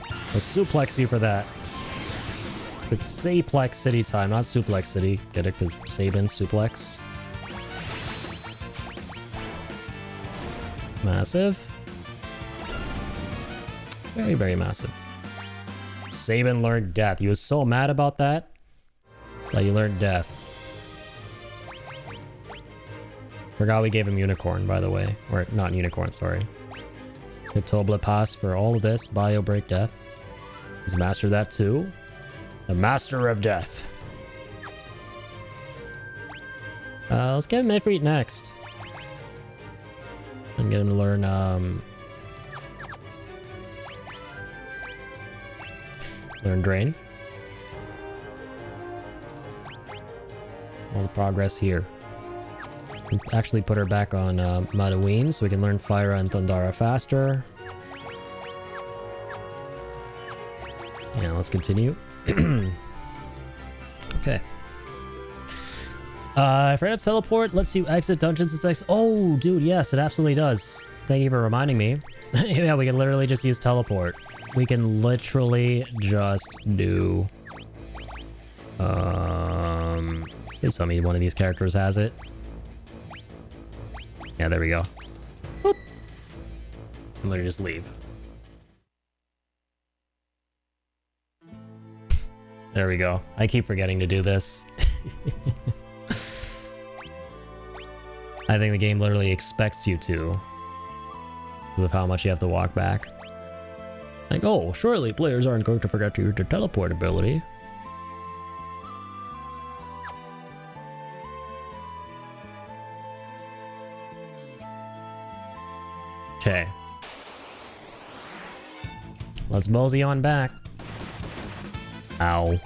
I'll suplex you for that. It's Saplex City time, not Suplex City. Get it? Because Sabin, suplex. Massive. Very, very massive. Sabin learned death. He was so mad about that that he learned death. Forgot we gave him Unicorn, by the way. Or, not Unicorn, sorry. Tobla pass for all of this. Bio Break Death. He's mastered that too. The Master of Death. Let's get him Ifrit next. And get him to learn, learn Drain. All the progress here. Actually put her back on Madaween so we can learn Fyra and Thundara faster. Yeah, let's continue. Okay. Afraid of Teleport lets you exit dungeons and sex. Oh, dude, yes, it absolutely does. Thank you for reminding me. Yeah, we can literally just use Teleport. We can literally just do... Please tell me one of these characters has it. Yeah, there we go. Boop. And literally just leave. There we go. I keep forgetting to do this. I think the game literally expects you to. Because of how much you have to walk back. Like, oh, surely players aren't going to forget to use their teleport ability. Okay. Let's mosey on back. Ow.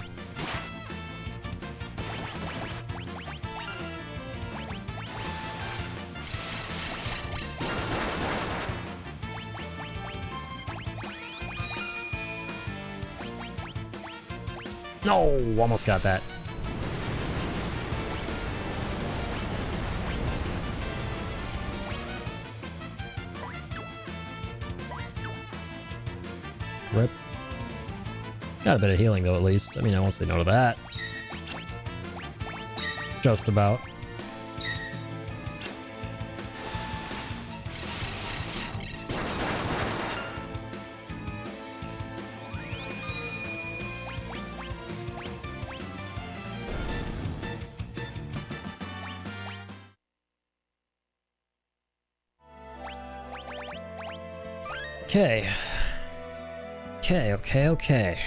No, almost got that. Rip. Got a bit of healing though, at least. I mean, I won't say no to that. Just about. Okay. Okay.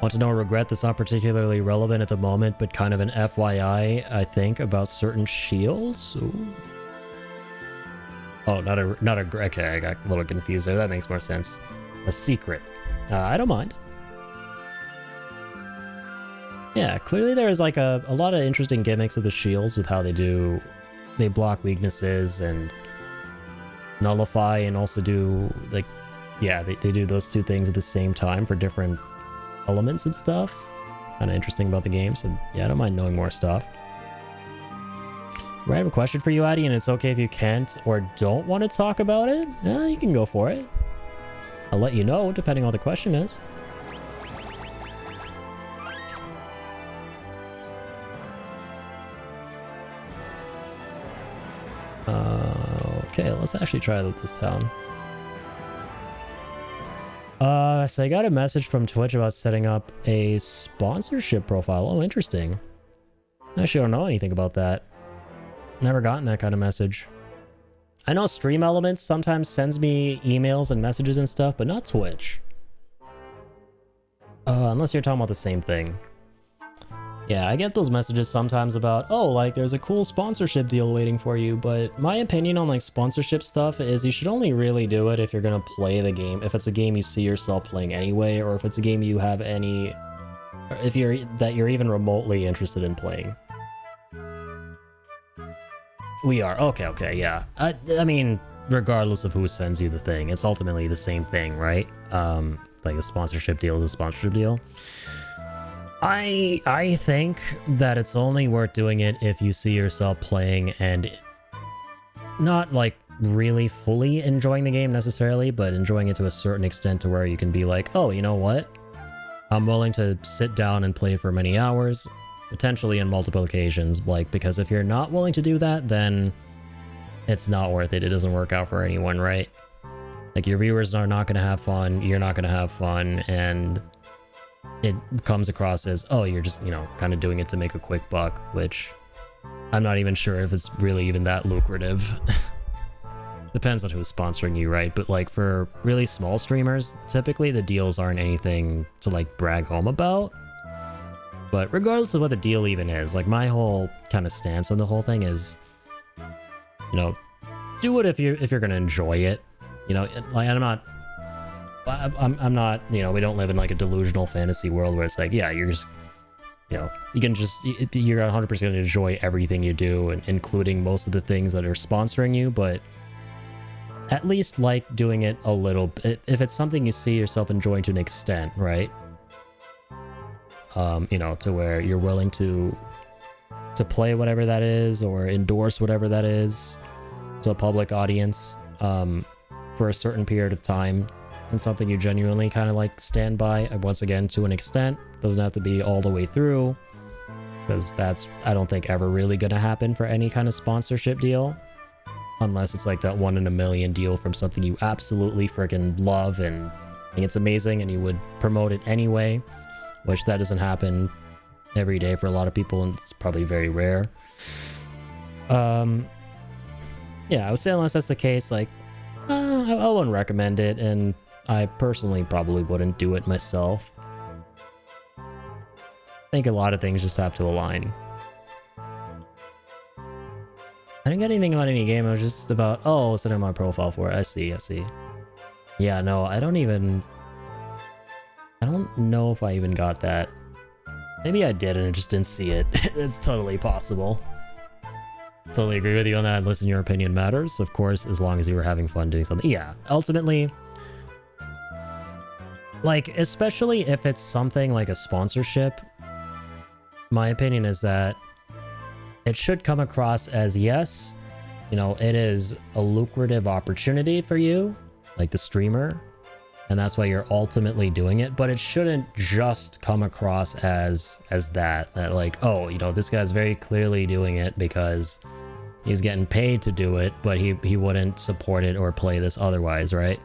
Want to know a regret that's not particularly relevant at the moment, but kind of an FYI, I think, about certain shields? Ooh. Oh, not a, okay, I got a little confused there. That makes more sense. A secret. I don't mind. Yeah, clearly there's like a lot of interesting gimmicks of the shields with how they block weaknesses and nullify, and also do like, yeah, they do those two things at the same time for different elements and stuff. Kind of interesting about the game, so yeah, I don't mind knowing more stuff. I have a question for you, Addy, and it's okay if you can't or don't want to talk about it. Yeah, you can go for it. I'll let you know, depending on what the question is. Okay, let's actually try this town. So I got a message from Twitch about setting up a sponsorship profile. Oh, interesting. I actually don't know anything about that. Never gotten that kind of message. I know Stream Elements sometimes sends me emails and messages and stuff, but not Twitch. Unless you're talking about the same thing. Yeah, I get those messages sometimes about, oh, like there's a cool sponsorship deal waiting for you, but my opinion on like sponsorship stuff is you should only really do it if you're gonna play the game, if it's a game you see yourself playing anyway, or if it's a game you have any, if you're even remotely interested in playing. We are. Okay, yeah. I mean, regardless of who sends you the thing, it's ultimately the same thing, right? Like a sponsorship deal is a sponsorship deal. I think that it's only worth doing it if you see yourself playing and not like really fully enjoying the game necessarily, but enjoying it to a certain extent to where you can be like, oh, you know what? I'm willing to sit down and play for many hours, potentially in multiple occasions, like, because if you're not willing to do that, then it's not worth it. It doesn't work out for anyone, right? Like, your viewers are not going to have fun, you're not going to have fun, and it comes across as, oh, you're just, you know, kind of doing it to make a quick buck, which I'm not even sure if it's really even that lucrative. Depends on who's sponsoring you, right? But like for really small streamers, typically the deals aren't anything to like brag home about. But regardless of what the deal even is, like my whole kind of stance on the whole thing is, you know, do it if you're gonna enjoy it. You know, like I'm not, you know, we don't live in like a delusional fantasy world where it's like, yeah, you're just, you know, you're 100% gonna enjoy everything you do, and including most of the things that are sponsoring you, but at least like doing it a little bit if it's something you see yourself enjoying to an extent, right? You know, to where you're willing to play whatever that is or endorse whatever that is to a public audience for a certain period of time, and something you genuinely kind of like stand by, and once again to an extent, doesn't have to be all the way through, because that's, I don't think, ever really gonna happen for any kind of sponsorship deal, unless it's like that 1 in a million deal from something you absolutely freaking love and think it's amazing and you would promote it anyway, which that doesn't happen every day for a lot of people, and it's probably very rare. Yeah, I would say unless that's the case, like I wouldn't recommend it, and I personally probably wouldn't do it myself. I think a lot of things just have to align. I didn't get anything about any game, it was just about, oh, setting my profile for it. I see. Yeah, no, I don't know if I even got that. Maybe I did and I just didn't see it. It's totally possible. Totally agree with you on that. Listen, your opinion matters, of course, as long as you were having fun doing something. Yeah, ultimately, like, especially if it's something like a sponsorship, my opinion is that it should come across as, yes, you know, it is a lucrative opportunity for you, like the streamer, and that's why you're ultimately doing it, but it shouldn't just come across as that like, oh, you know, this guy's very clearly doing it because he's getting paid to do it, but he wouldn't support it or play this otherwise, right?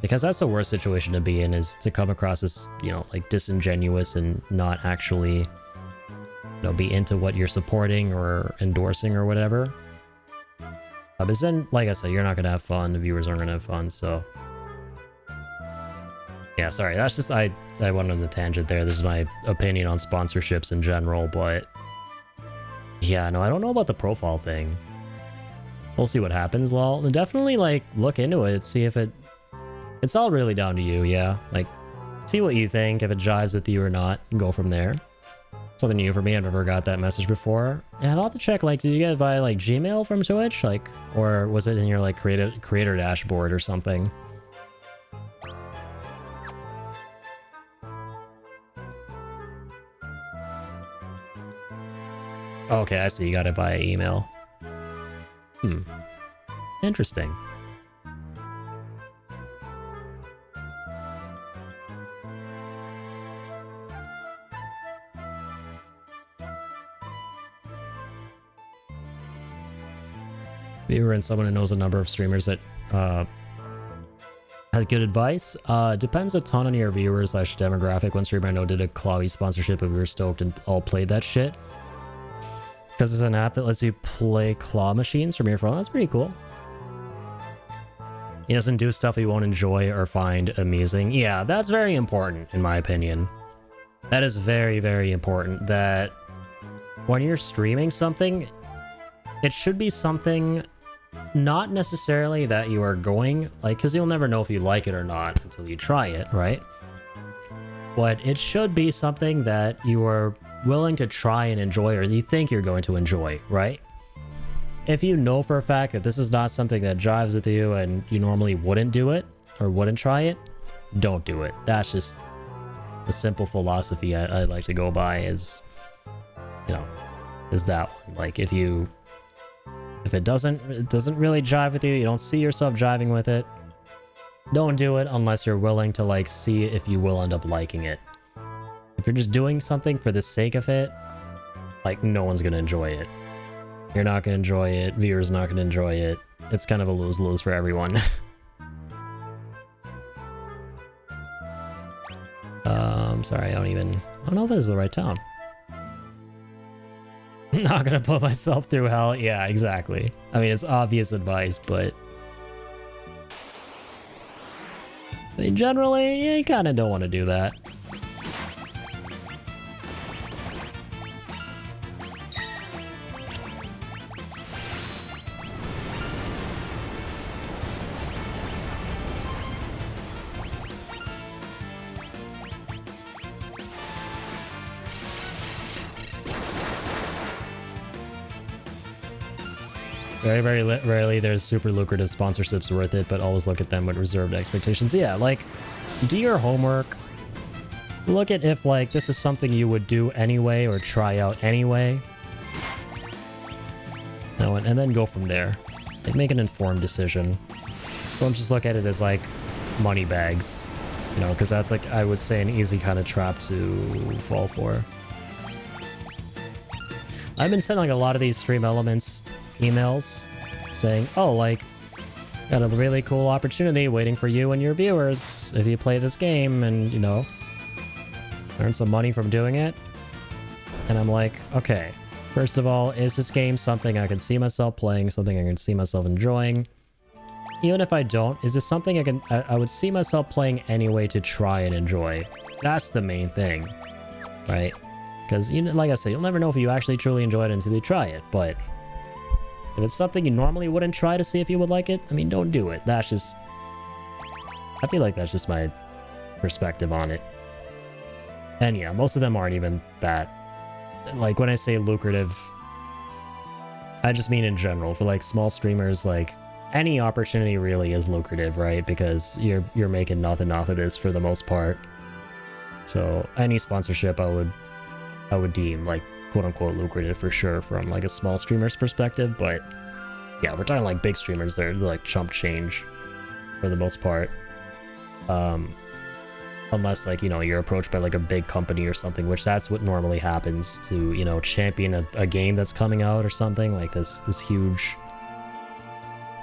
Because that's the worst situation to be in, is to come across as, you know, like disingenuous and not actually, you know, be into what you're supporting or endorsing or whatever. But then, like I said, you're not gonna have fun, the viewers aren't gonna have fun, so yeah, sorry, that's just, I I went on a tangent there. This is my opinion on sponsorships in general, but yeah, no, I don't know about the profile thing. We'll see what happens, lol. And definitely, like, look into it, see if it's all really down to you, yeah? Like, see what you think, if it jives with you or not, and go from there. Something new for me, I've never got that message before. Yeah, I'll have to check, like, did you get it via, like, Gmail from Twitch? Like, or was it in your, like, creator dashboard or something? Okay, I see, you got it via email. Interesting. Viewer and someone who knows a number of streamers that has good advice. Depends a ton on your viewers / demographic. One streamer I know did a Clawy sponsorship and we were stoked and all played that shit. Because it's an app that lets you play claw machines from your phone. That's pretty cool. He doesn't do stuff he won't enjoy or find amusing. Yeah, that's very important, in my opinion. That is very, very important. That when you're streaming something, it should be something not necessarily that you are going, like, because you'll never know if you like it or not until you try it, right? But it should be something that you are willing to try and enjoy, or you think you're going to enjoy, right? If you know for a fact that this is not something that jives with you and you normally wouldn't do it or wouldn't try it, don't do it. That's just the simple philosophy I like to go by is, you know, is that one. Like, if it doesn't really jive with you, you don't see yourself jiving with it, don't do it unless you're willing to, like, see if you will end up liking it. If you're just doing something for the sake of it, like, no one's gonna enjoy it. You're not gonna enjoy it, viewers not gonna enjoy it. It's kind of a lose-lose for everyone. Sorry, I don't know if this is the right town. I'm not gonna put myself through hell. Yeah, exactly. I mean, it's obvious advice, but I mean, generally, yeah, you kind of don't want to do that. Very, very rarely there's super lucrative sponsorships worth it, but always look at them with reserved expectations. Yeah, like, do your homework. Look at if, like, this is something you would do anyway or try out anyway. You know, and then go from there. Like, make an informed decision. Don't just look at it as, like, money bags. You know, because that's, like, I would say an easy kind of trap to fall for. I've been sending, like, a lot of these Stream Elements emails saying, oh, like, got a really cool opportunity waiting for you and your viewers if you play this game and, you know, earn some money from doing it. And I'm like, okay, first of all, is this game something I can see myself playing, something I can see myself enjoying? Even if I don't, is this something I would see myself playing anyway to try and enjoy? That's the main thing, right? Because, you know, like I said, you'll never know if you actually truly enjoy it until you try it, but if it's something you normally wouldn't try to see if you would like it, I mean, don't do it. That's just... I feel like that's just my perspective on it. And yeah, most of them aren't even that... Like, when I say lucrative, I just mean in general. For, like, small streamers, like, any opportunity really is lucrative, right? Because you're making nothing off of this for the most part. So, any sponsorship I would deem, like, quote-unquote lucrative for sure from, like, a small streamer's perspective, but yeah, we're talking, like, big streamers, they're like chump change for the most part. Unless, like, you know, you're approached by, like, a big company or something, which that's what normally happens to, you know, champion a game that's coming out or something, like this huge,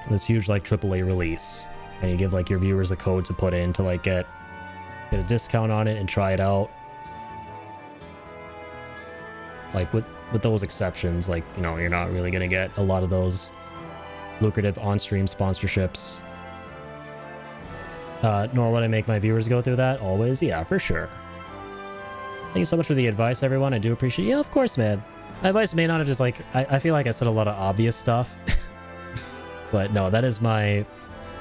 like, AAA release, and you give, like, your viewers a code to put in to, like, get a discount on it and try it out. Like, with those exceptions, like, you know, you're not really gonna get a lot of those lucrative on-stream sponsorships. Nor would I make my viewers go through that, always. Yeah, for sure. Thank you so much for the advice, everyone. I do appreciate it. Yeah, of course, man. My advice may not have just like... I feel like I said a lot of obvious stuff. But no, that is my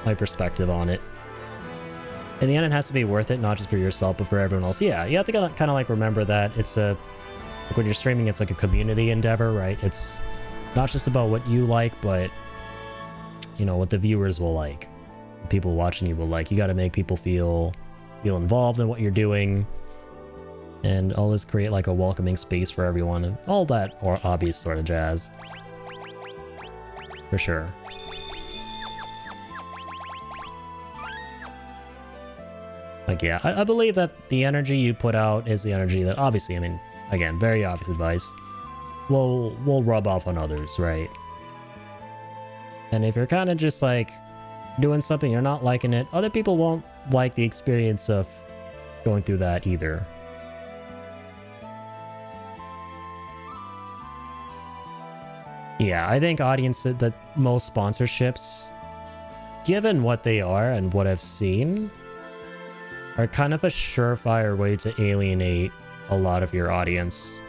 perspective on it. In the end, it has to be worth it, not just for yourself, but for everyone else. Yeah, you have to kind of like remember that it's a... Like when you're streaming, it's like a community endeavor, right? It's not just about what you like, but... You know, what the viewers will like. People watching you will like. You got to make people feel involved in what you're doing. And always create like a welcoming space for everyone and all that or obvious sort of jazz. For sure. Like, yeah, I believe that the energy you put out is the energy that obviously, I mean, again, very obvious advice, will rub off on others, right? And if you're kind of just like doing something, you're not liking it, other people won't like the experience of going through that either. Yeah, I think audiences that most sponsorships, given what they are and what I've seen, are kind of a surefire way to alienate a lot of your audience.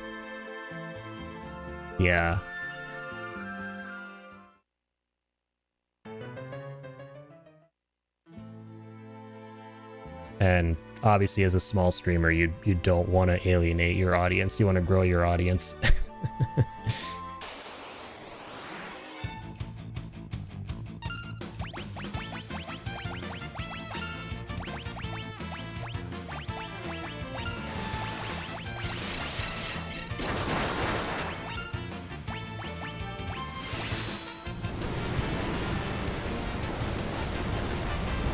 Yeah. And obviously as a small streamer, you don't want to alienate your audience. You want to grow your audience.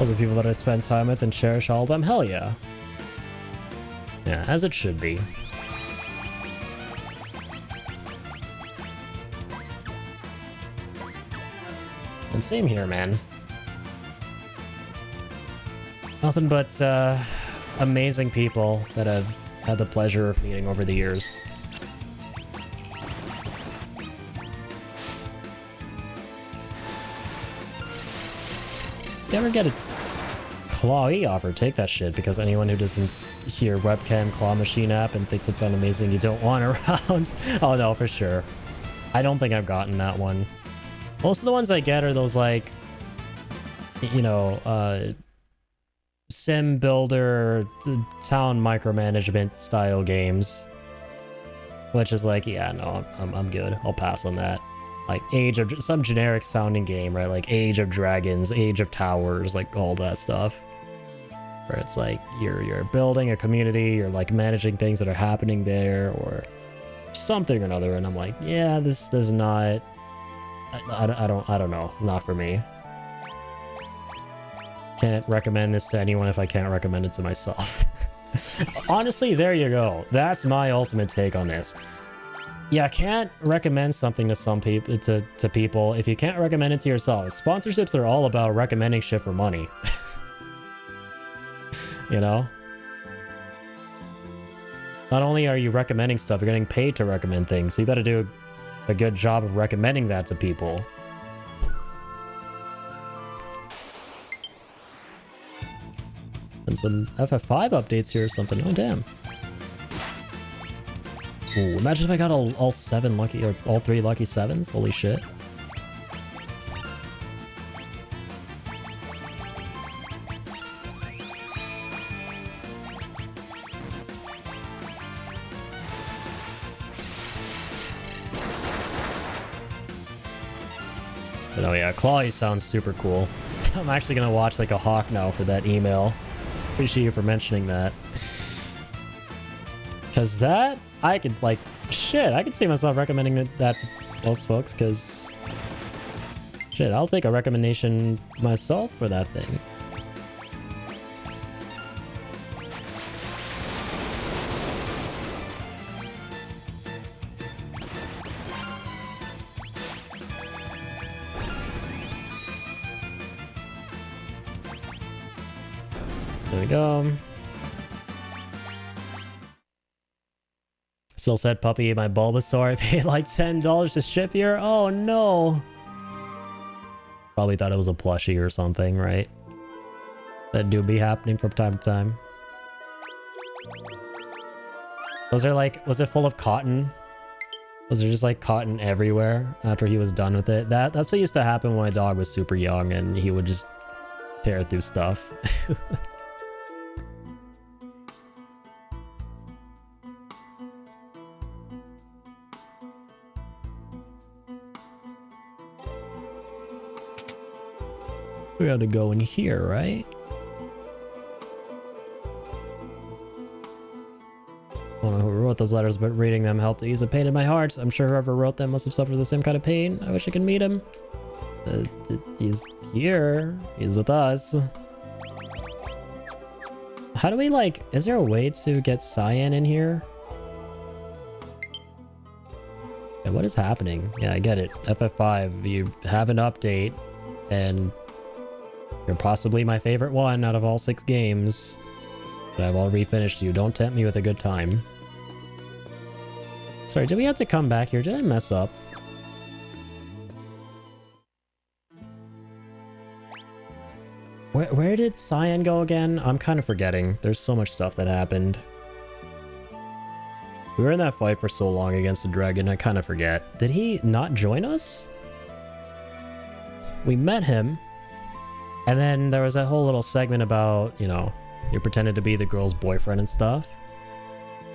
All the people that I spend time with and cherish all of them, hell yeah. Yeah, as it should be. And same here, man. Nothing but amazing people that I've had the pleasure of meeting over the years. You ever get a Claw E offer? Take that shit, because anyone who doesn't hear webcam claw machine app and thinks it's an amazing you don't want around. Oh no, for sure. I don't think I've gotten that one. Most of the ones I get are those like, you know, sim builder, town micromanagement style games. Which is like, yeah, no, I'm good. I'll pass on that. Like Age of some generic sounding game, right? Like Age of Dragons, Age of Towers, like all that stuff. Where it's like you're building a community, you're like managing things that are happening there, or something or another, and I'm like, yeah, this does not. I don't know, not for me. Can't recommend this to anyone if I can't recommend it to myself. Honestly, there you go. That's my ultimate take on this. Yeah, I can't recommend something to some people to people if you can't recommend it to yourself. Sponsorships are all about recommending shit for money. You know? Not only are you recommending stuff, you're getting paid to recommend things, so you better do a good job of recommending that to people. And some FF5 updates here or something. Oh, damn. Ooh, imagine if I got all 7 lucky, or all 3 lucky 7s. Holy shit. But oh yeah, Clawy sounds super cool. I'm actually gonna watch like a hawk now for that email. Appreciate you for mentioning that. Cause that, I could like, shit, I could see myself recommending that to most folks, cause shit, I'll take a recommendation myself for that thing. There we go. Still said, puppy, my Bulbasaur. I paid like $10 to ship here. Oh no. Probably thought it was a plushie or something, right? That do be happening from time to time. Was there like, was it full of cotton? Was there just like cotton everywhere after he was done with it? That's what used to happen when my dog was super young and he would just tear through stuff. We had to go in here, right? I don't know who wrote those letters, but reading them helped ease the pain in my heart. I'm sure whoever wrote them must have suffered the same kind of pain. I wish I could meet him. He's here. He's with us. How do we, like... Is there a way to get Cyan in here? Yeah, what is happening? Yeah, I get it. FF5, you have an update, and... You're possibly my favorite one out of all 6 games. But I've already finished you. Don't tempt me with a good time. Sorry, did we have to come back here? Did I mess up? Where did Cyan go again? I'm kind of forgetting. There's so much stuff that happened. We were in that fight for so long against the dragon, I kind of forget. Did he not join us? We met him. And then there was that whole little segment about, you know, you pretended to be the girl's boyfriend and stuff.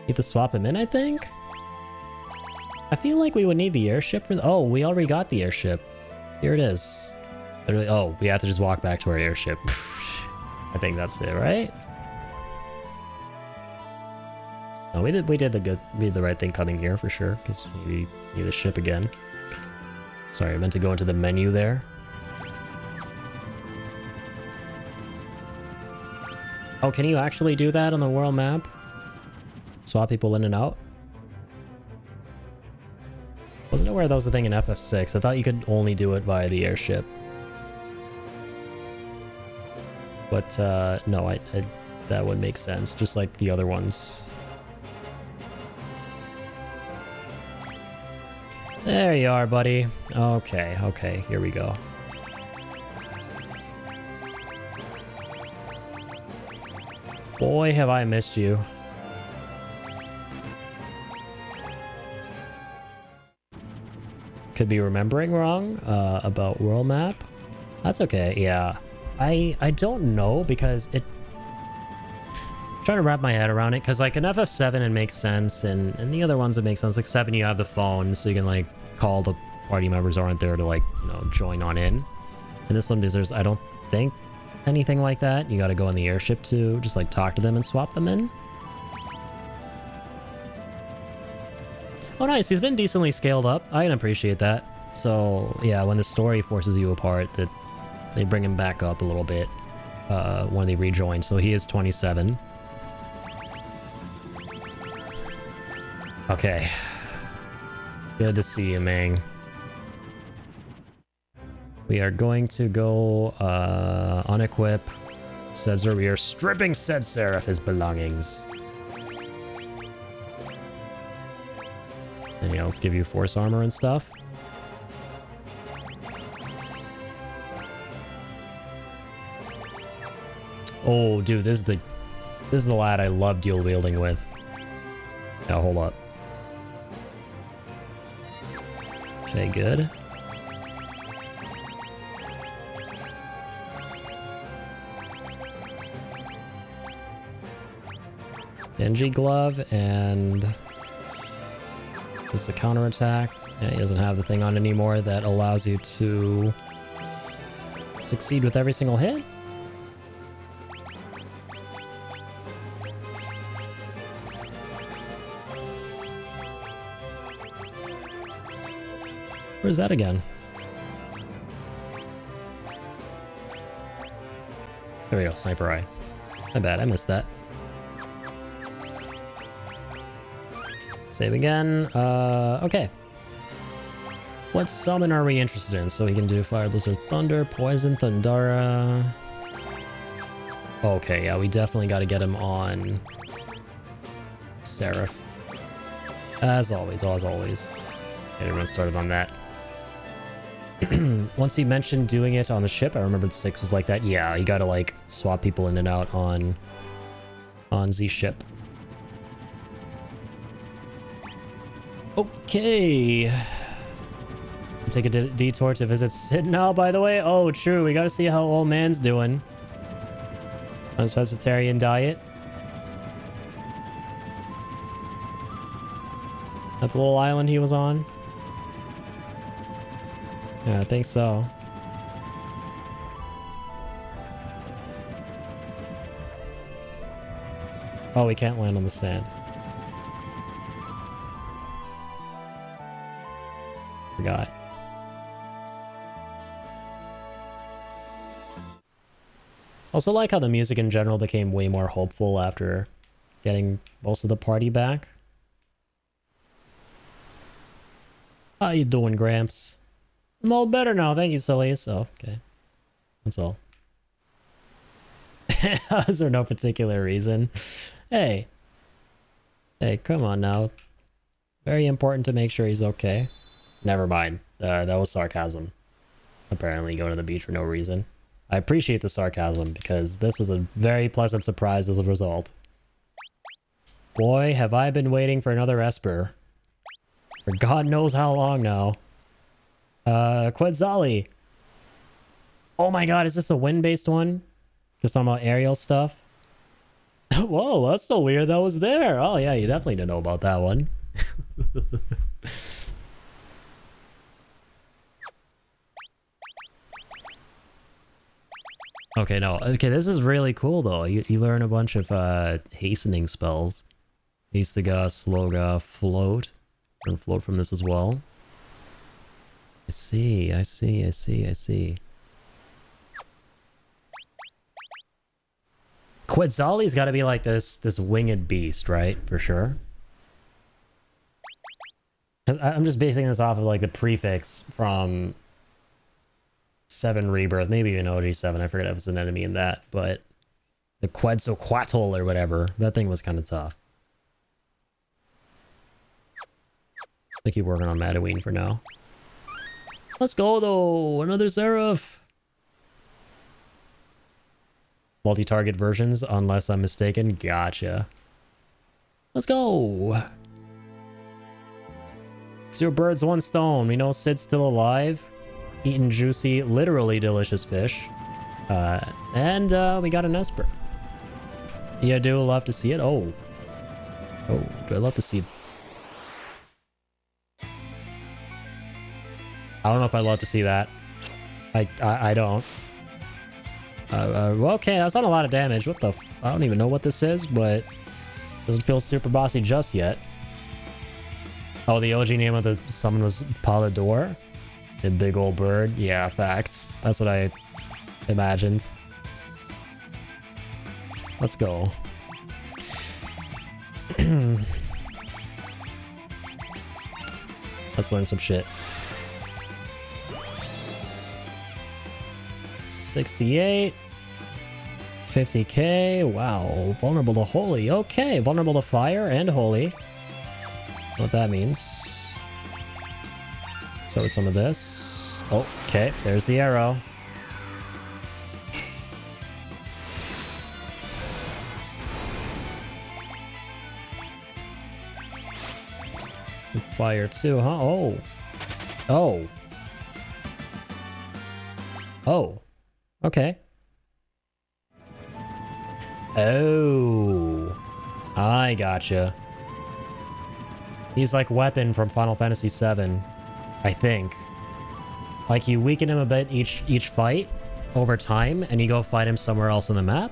Need to swap him in, I think? I feel like we would need the airship for... Oh, we already got the airship. Here it is. Literally, oh, we have to just walk back to our airship. I think that's it, right? No, we did the right thing coming here for sure, because we need a ship again. Sorry, I meant to go into the menu there. Oh, can you actually do that on the world map? Swap people in and out? Wasn't aware that was a thing in FF6. I thought you could only do it via the airship. But, no, that would make sense, just like the other ones. There you are, buddy. Okay, here we go. Boy, have I missed you. Could be remembering wrong about world map. That's okay, yeah. I don't know because it... I'm trying to wrap my head around it because like in FF7 it makes sense and the other ones it makes sense. Like 7 you have the phone so you can like call the party members who aren't there to like, you know, join on in. And this one there's, I don't think, anything like that. You gotta go on the airship to just like talk to them and swap them in. Oh nice, he's been decently scaled up. I can appreciate that. So yeah, when the story forces you apart, that they bring him back up a little bit when they rejoin. So he is 27. Okay. Good to see you, Mang. We are going to go unequip Cedser. We are stripping Cedser of his belongings. Anything else give you force armor and stuff? Oh, dude, this is the lad I love dual wielding with. Now, hold up. Okay, good. Genji glove and just a counterattack. Yeah, he doesn't have the thing on anymore that allows you to succeed with every single hit. Where's that again? There we go, Sniper Eye. My bad, I missed that. Save again. Okay. What summon are we interested in? So we can do Fire, Blizzard, Thunder, Poison, Thundara. Okay, yeah, we definitely got to get him on Seraph. As always, as always. Everyone started on that. Once he mentioned doing it on the ship, I remembered 6 was like that. Yeah, you gotta like swap people in and out on Z ship. Okay. Take a detour to visit Sid now, by the way. Oh, true. We gotta see how old man's doing on his pescatarian diet. That the little island he was on? Yeah, I think so. Oh, we can't land on the sand. Forgot. Also like how the music in general became way more hopeful after getting most of the party back. How you doing, Gramps? I'm all better now, thank you, Solis. Oh, okay. That's all. Is there no particular reason? Hey. Hey, come on now. Very important to make sure he's okay. Never mind. That was sarcasm. Apparently go to the beach for no reason. I appreciate the sarcasm because this was a very pleasant surprise as a result. Boy, have I been waiting for another Esper. For God knows how long now. Quetzali. Oh my god, is this the wind-based one? Just talking about aerial stuff? Whoa, that's so weird that was there. Oh yeah, you definitely didn't know about that one. Okay, no. Okay, this is really cool, though. You learn a bunch of hastening spells. Hastiga, Sloga, Float. You can float from this as well. I see, I see, I see, I see. Quetzali's got to be like this winged beast, right? For sure. Because I'm just basing this off of like the prefix from 7 Rebirth, maybe even OG7. I forget if it's an enemy in that, but the Quetzalcoatl or whatever, that thing was kind of tough. I keep working on Mataween for now. Let's go though, another Seraph. Multi-target versions, unless I'm mistaken. Gotcha. Let's go. 0 birds, 1 stone. We know Sid's still alive. Eating juicy, literally delicious fish. And we got an Esper. Yeah, I do love to see it. Oh. Oh, do I love to see... I don't know if I love to see that. I don't. Well, okay, that's not a lot of damage. What the I don't even know what this is, but... Doesn't feel super bossy just yet. Oh, the OG name of the summon was Polydor? A big old bird? Yeah, facts. That's what I imagined. Let's go. Let's learn some shit. 68. 50k. Wow. Vulnerable to holy. Okay. Vulnerable to fire and holy. What that means. So with some of this. Oh, okay. There's the arrow. Fire too, huh? Oh. Oh. Oh. Okay. Oh. I gotcha. He's like Weapon from Final Fantasy VII, I think. Like you weaken him a bit each fight over time, and you go fight him somewhere else on the map?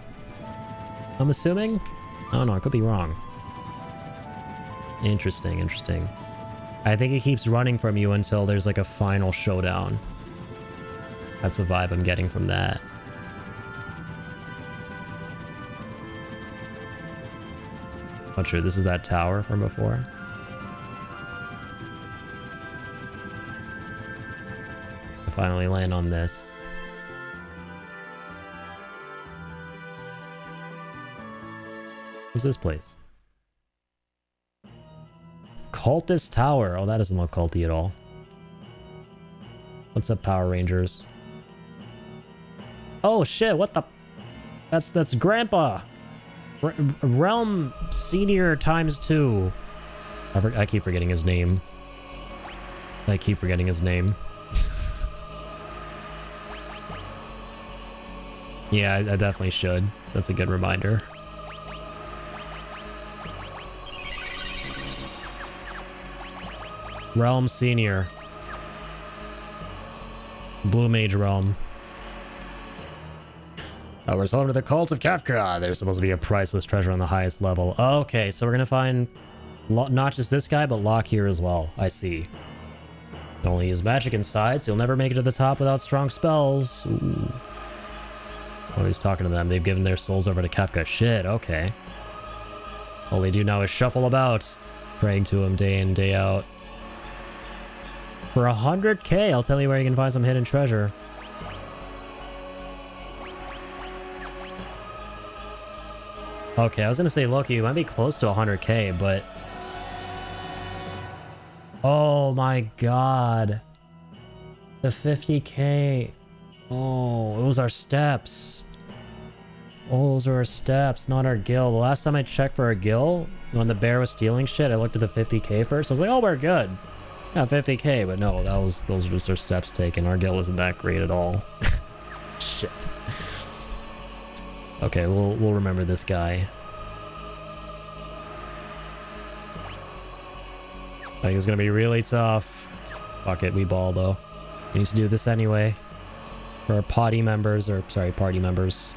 I'm assuming? I don't know, I could be wrong. Interesting, interesting. I think he keeps running from you until there's like a final showdown. That's the vibe I'm getting from that. Not sure, this is that tower from before. I finally land on this. What's this place? Cultist Tower. Oh, that doesn't look culty at all. What's up, Power Rangers? Oh shit, what the... That's Grandpa! Realm Senior ×2. I keep forgetting his name. I keep forgetting his name. Yeah, I definitely should. That's a good reminder. Realm Senior. Blue Mage Realm. We're home to the Cult of Kefka. There's supposed to be a priceless treasure on the highest level. Okay, so we're gonna find not just this guy, but Locke here as well. I see. You only use magic inside, so you'll never make it to the top without strong spells. Ooh. Oh, he's talking to them. They've given their souls over to Kefka. Shit, okay. All they do now is shuffle about, praying to him day in, day out. For 100k, I'll tell you where you can find some hidden treasure. Okay, I was gonna say, Loki, you might be close to 100k, but... Oh my god. The 50k. Oh, it was our steps. Oh, those are our steps, not our gil. The last time I checked for our gil, when the bear was stealing shit, I looked at the 50k first. I was like, oh, we're good. Yeah, 50k, but no, those are just our steps taken. Our gil isn't that great at all. Shit. Okay, we'll remember this guy. I think it's gonna be really tough. Fuck it, we ball though. We need to do this anyway. For our party members, or sorry, party members.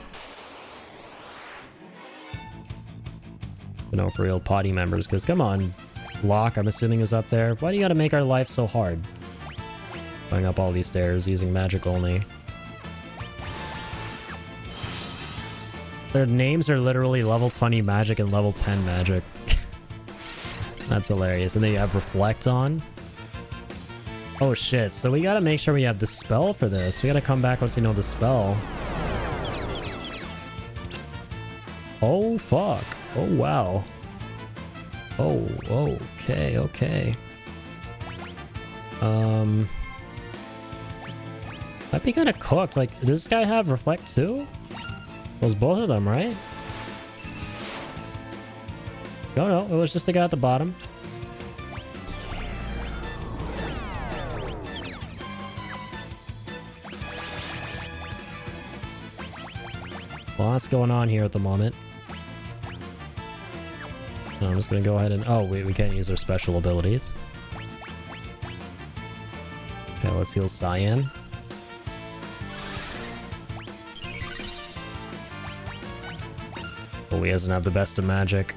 But no, for real party members, because come on, Locke, I'm assuming is up there. Why do you gotta make our life so hard? Going up all these stairs using magic only. Their names are literally level 20 magic and level 10 magic. That's hilarious. And then you have Reflect on. Oh shit, so we gotta make sure we have the spell for this. We gotta come back once we know the spell. Oh fuck. Oh wow. Oh, okay, okay. Might be kinda cooked. Like, does this guy have Reflect too? It was both of them, right? No, it was just the guy at the bottom. Lots going on here at the moment. So I'm just gonna go ahead and... Oh, wait, we can't use our special abilities. Okay, let's heal Cyan. Oh, he doesn't have the best of magic.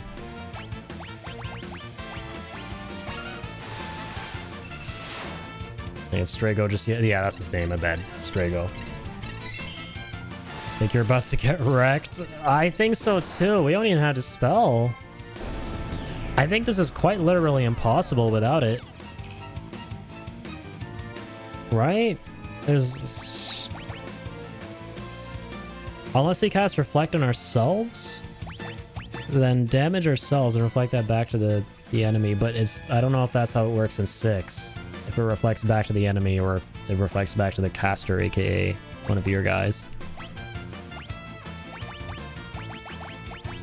I think it's Strago just yet. Yeah, that's his name, I bet. Strago. Think you're about to get wrecked? I think so too. We don't even have to spell. I think this is quite literally impossible without it. Right? There's... Unless we cast Reflect on ourselves, then damage ourselves and reflect that back to the enemy. But it's... I don't know if that's how it works in 6. If it reflects back to the enemy or if it reflects back to the caster, aka one of your guys.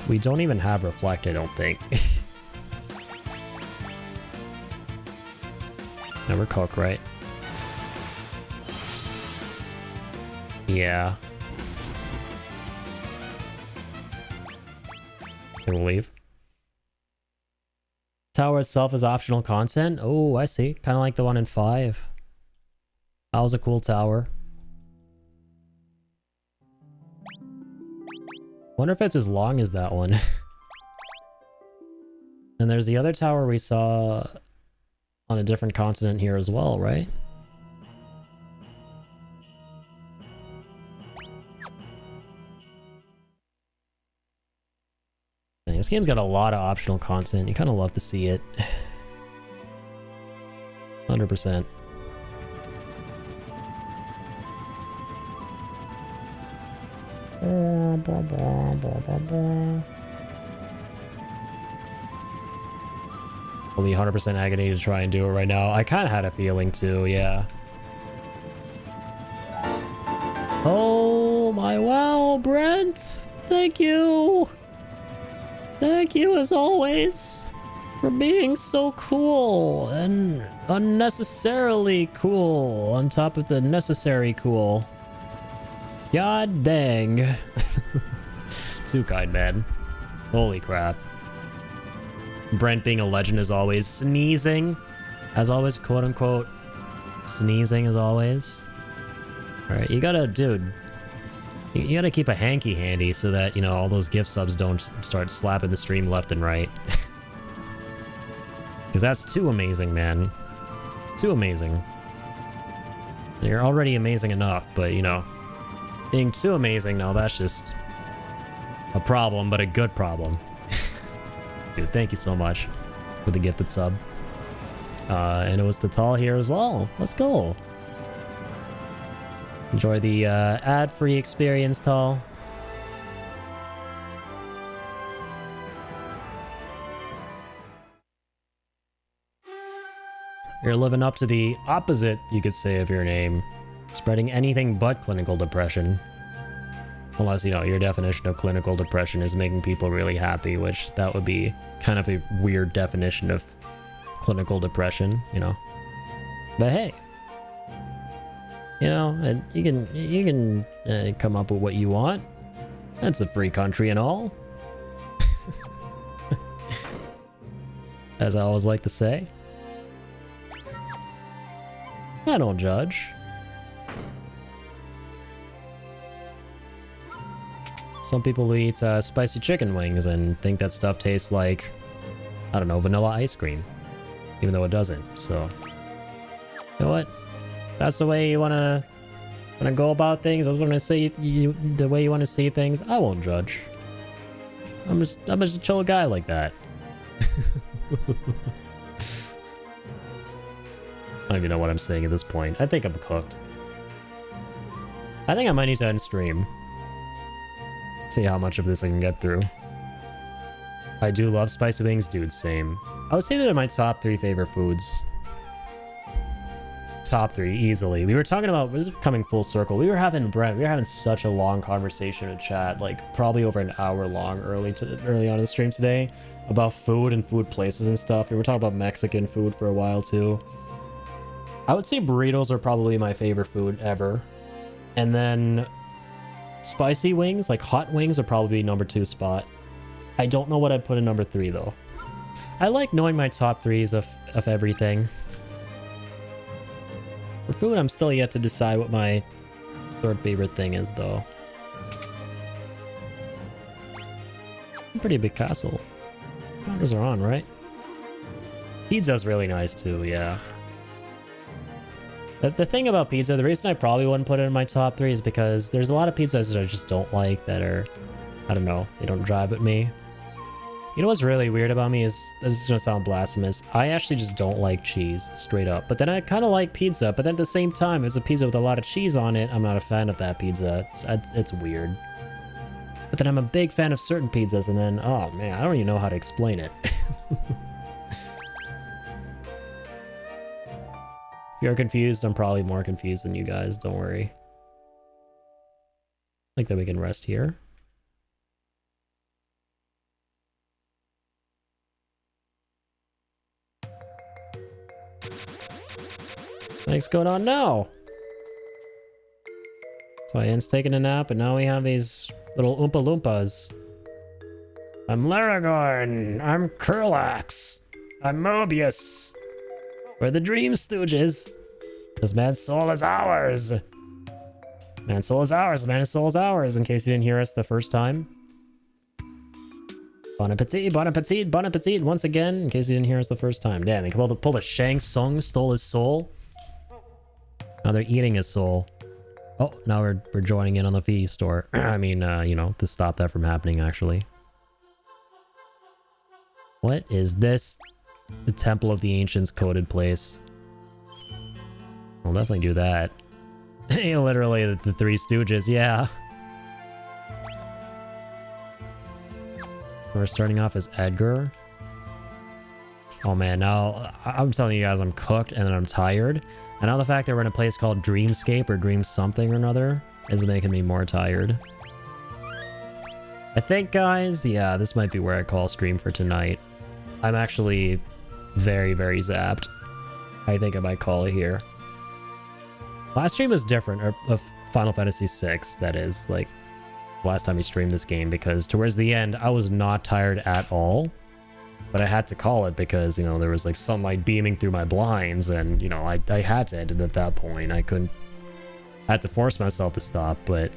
We don't even have Reflect, I don't think. Never cook, right? Yeah. Can we leave? Tower itself is optional content. Oh, I see. Kind of like the one in 5. That was a cool tower. Wonder if it's as long as that one. And there's the other tower we saw on a different continent here as well, right? This game's got a lot of optional content. You kind of love to see it. 100%. Only 100% agony to try and do it right now. I kind of had a feeling too, yeah. Oh my wow, Brent! Thank you! Thank you as always! For being so cool and unnecessarily cool on top of the necessary cool. God dang. Too kind, man. Holy crap. Brent being a legend as always. Sneezing. As always, quote unquote. Sneezing as always. Alright, you gotta, dude. You gotta keep a hanky handy so that, you know, all those gift subs don't start slapping the stream left and right. Because that's too amazing, man. Too amazing. You're already amazing enough, but, you know, being too amazing, now that's just a problem, but a good problem. Dude, thank you so much for the gifted sub. And it was Tatal here as well. Let's go. Enjoy the ad-free experience, Tal. You're living up to the opposite, you could say, of your name. Spreading anything but clinical depression. Unless, you know, your definition of clinical depression is making people really happy, which that would be kind of a weird definition of clinical depression, you know. But hey, you know, you can come up with what you want. That's a free country and all. As I always like to say. I don't judge. Some people eat spicy chicken wings and think that stuff tastes like, I don't know, vanilla ice cream. Even though it doesn't, so. You know what? That's the way you wanna go about things. I was gonna say the way you wanna see things. I won't judge. I'm just a chill guy like that. I don't even know what I'm saying at this point. I think I'm cooked. I think I might need to end stream. See how much of this I can get through. I do love spicy wings, dude, same. I would say that they're my top 3 favorite foods. Top 3, easily. We were talking about, this is coming full circle. We were having such a long conversation in chat, like probably over an hour long early on in the stream today, about food and food places and stuff. We were talking about Mexican food for a while too. I would say burritos are probably my favorite food ever. And then spicy wings, like hot wings, are probably number 2 spot. I don't know what I'd put in number 3 though. I like knowing my top 3s of everything. For food, I'm still yet to decide what my 3rd favorite thing is though. Pretty big castle. Counters are on, right? Pizza's really nice too, yeah. The thing about pizza, the reason I probably wouldn't put it in my top 3 is because there's a lot of pizzas that I just don't like that are, I don't know, they don't drive with me. You know what's really weird about me is, this is gonna sound blasphemous, I actually just don't like cheese, straight up. But then I kind of like pizza, but then at the same time, if it's a pizza with a lot of cheese on it, I'm not a fan of that pizza. It's weird. But then I'm a big fan of certain pizzas, and then, oh man, I don't even know how to explain it. If you're confused, I'm probably more confused than you guys, don't worry. I think that we can rest here. What's going on now? So Ian's taking a nap, and now we have these little Oompa Loompas. I'm Laragorn. I'm Kurlax. I'm Mobius. We're the Dream Stooges. This man's soul is ours. Man's soul is ours. Man's soul is ours. In case you didn't hear us the first time. Bon appetit, bon appetit, bon appetit. Once again, in case you didn't hear us the first time. Damn, they pulled a Shang Tsung, stole his soul. Now they're eating his soul. Oh, now we're joining in on the fee store. I mean, you know, to stop that from happening, actually. What is this? The Temple of the Ancients coded place. I'll definitely do that. Literally the Three Stooges, yeah. We're starting off as Edgar. Oh man, now I'm telling you guys I'm cooked and I'm tired. And now the fact that we're in a place called Dreamscape or Dream something or another is making me more tired. I think, guys, yeah, this might be where I call stream for tonight. I'm actually very, very zapped. I think I might call it here. Last stream was different, or of Final Fantasy VI, that is, like, last time we streamed this game, because towards the end, I was not tired at all. But I had to call it because, you know, there was, like, sunlight beaming through my blinds, and, you know, I had to end it at that point. I had to force myself to stop, but,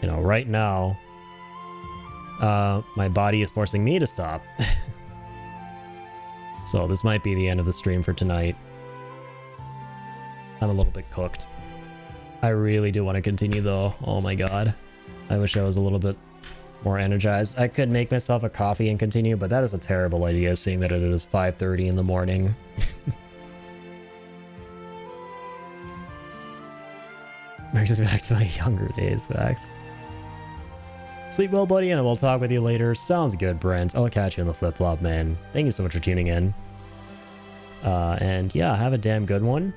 you know, right now, my body is forcing me to stop. So this might be the end of the stream for tonight. I'm a little bit cooked. I really do want to continue though. Oh my god. I wish I was a little bit more energized. I could make myself a coffee and continue, but that is a terrible idea, seeing that it is 5:30 in the morning. Brings us back to my younger days, Max. Sleep well, buddy, and I will talk with you later. Sounds good, Brent. I'll catch you on the flip-flop, man. Thank you so much for tuning in. And yeah, have a damn good one.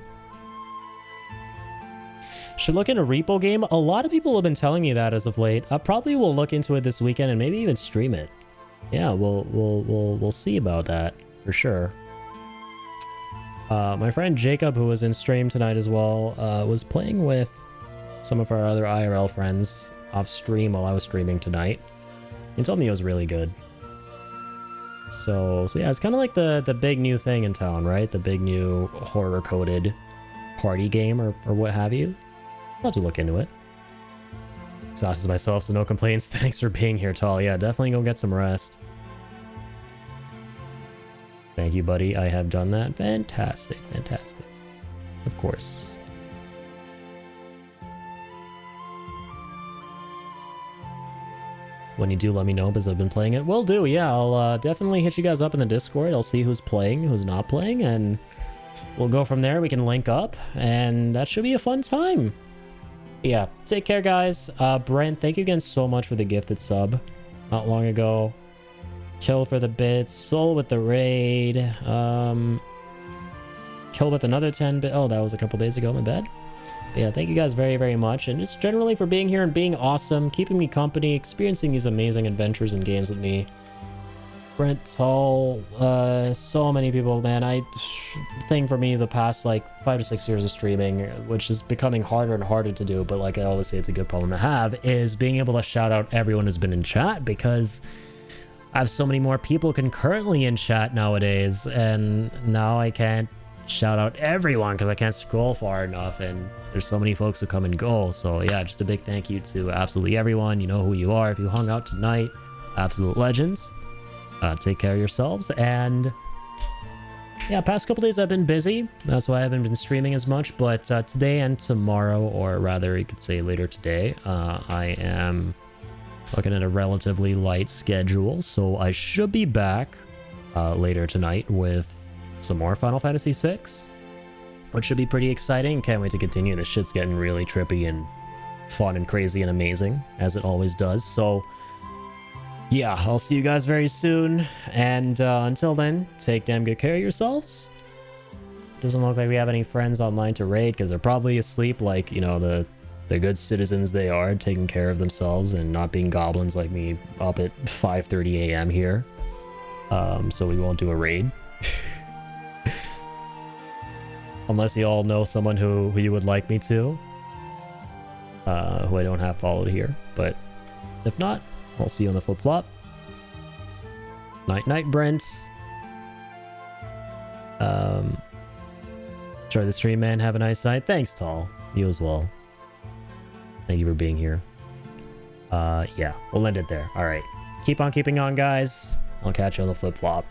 Should look into Repo Game. A lot of people have been telling me that as of late. I probably will look into it this weekend and maybe even stream it. Yeah, we'll see about that for sure. My friend Jacob, who was in stream tonight as well, was playing with some of our other IRL friends off stream while I was streaming tonight. He told me it was really good. So yeah, it's kind of like the big new thing in town, right? The big new horror-coded party game or what have you. I'll have to look into it. Exhausted myself, so no complaints. Thanks for being here, Tall. Yeah, definitely go get some rest. Thank you, buddy. I have done that. Fantastic, fantastic. Of course. When you do, let me know, because I've been playing it. Will do, yeah. I'll definitely hit you guys up in the Discord. I'll see who's playing, who's not playing, and we'll go from there. We can link up, and that should be a fun time. Yeah, take care, guys. Brent, thank you again so much for the gifted sub not long ago. Kill for the bits. Soul with the raid. Kill with another 10 bit. Oh, that was a couple days ago, my bad. But yeah, thank you guys very, very much. And just generally for being here and being awesome, keeping me company, experiencing these amazing adventures and games with me. Brent, Tall, so many people, man. The thing for me the past like 5 to 6 years of streaming, which is becoming harder and harder to do, but like I always say, it's a good problem to have, is being able to shout out everyone who's been in chat, because I have so many more people concurrently in chat nowadays, and now I can't shout out everyone because I can't scroll far enough, and there's so many folks who come and go. So yeah, just a big thank you to absolutely everyone. You know who you are if you hung out tonight. Absolute legends. Take care of yourselves, and yeah, past couple days I've been busy. That's why I haven't been streaming as much, but today and tomorrow, or rather you could say later today, I am looking at a relatively light schedule, so I should be back later tonight with some more Final Fantasy VI, which should be pretty exciting. Can't wait to continue. This shit's getting really trippy and fun and crazy and amazing, as it always does. So yeah, I'll see you guys very soon, and until then, take damn good care of yourselves. Doesn't look like we have any friends online to raid, because they're probably asleep, like, you know, the good citizens they are, taking care of themselves and not being goblins like me up at 5:30 a.m. here. So we won't do a raid. Unless you all know someone who you would like me to, who I don't have followed here. But if not, I'll see you on the flip-flop. Night night, Brent. Enjoy the stream, man. Have a nice night. Thanks, Tall. You as well. Thank you for being here. Yeah, we'll end it there. All right. Keep on keeping on, guys. I'll catch you on the flip-flop.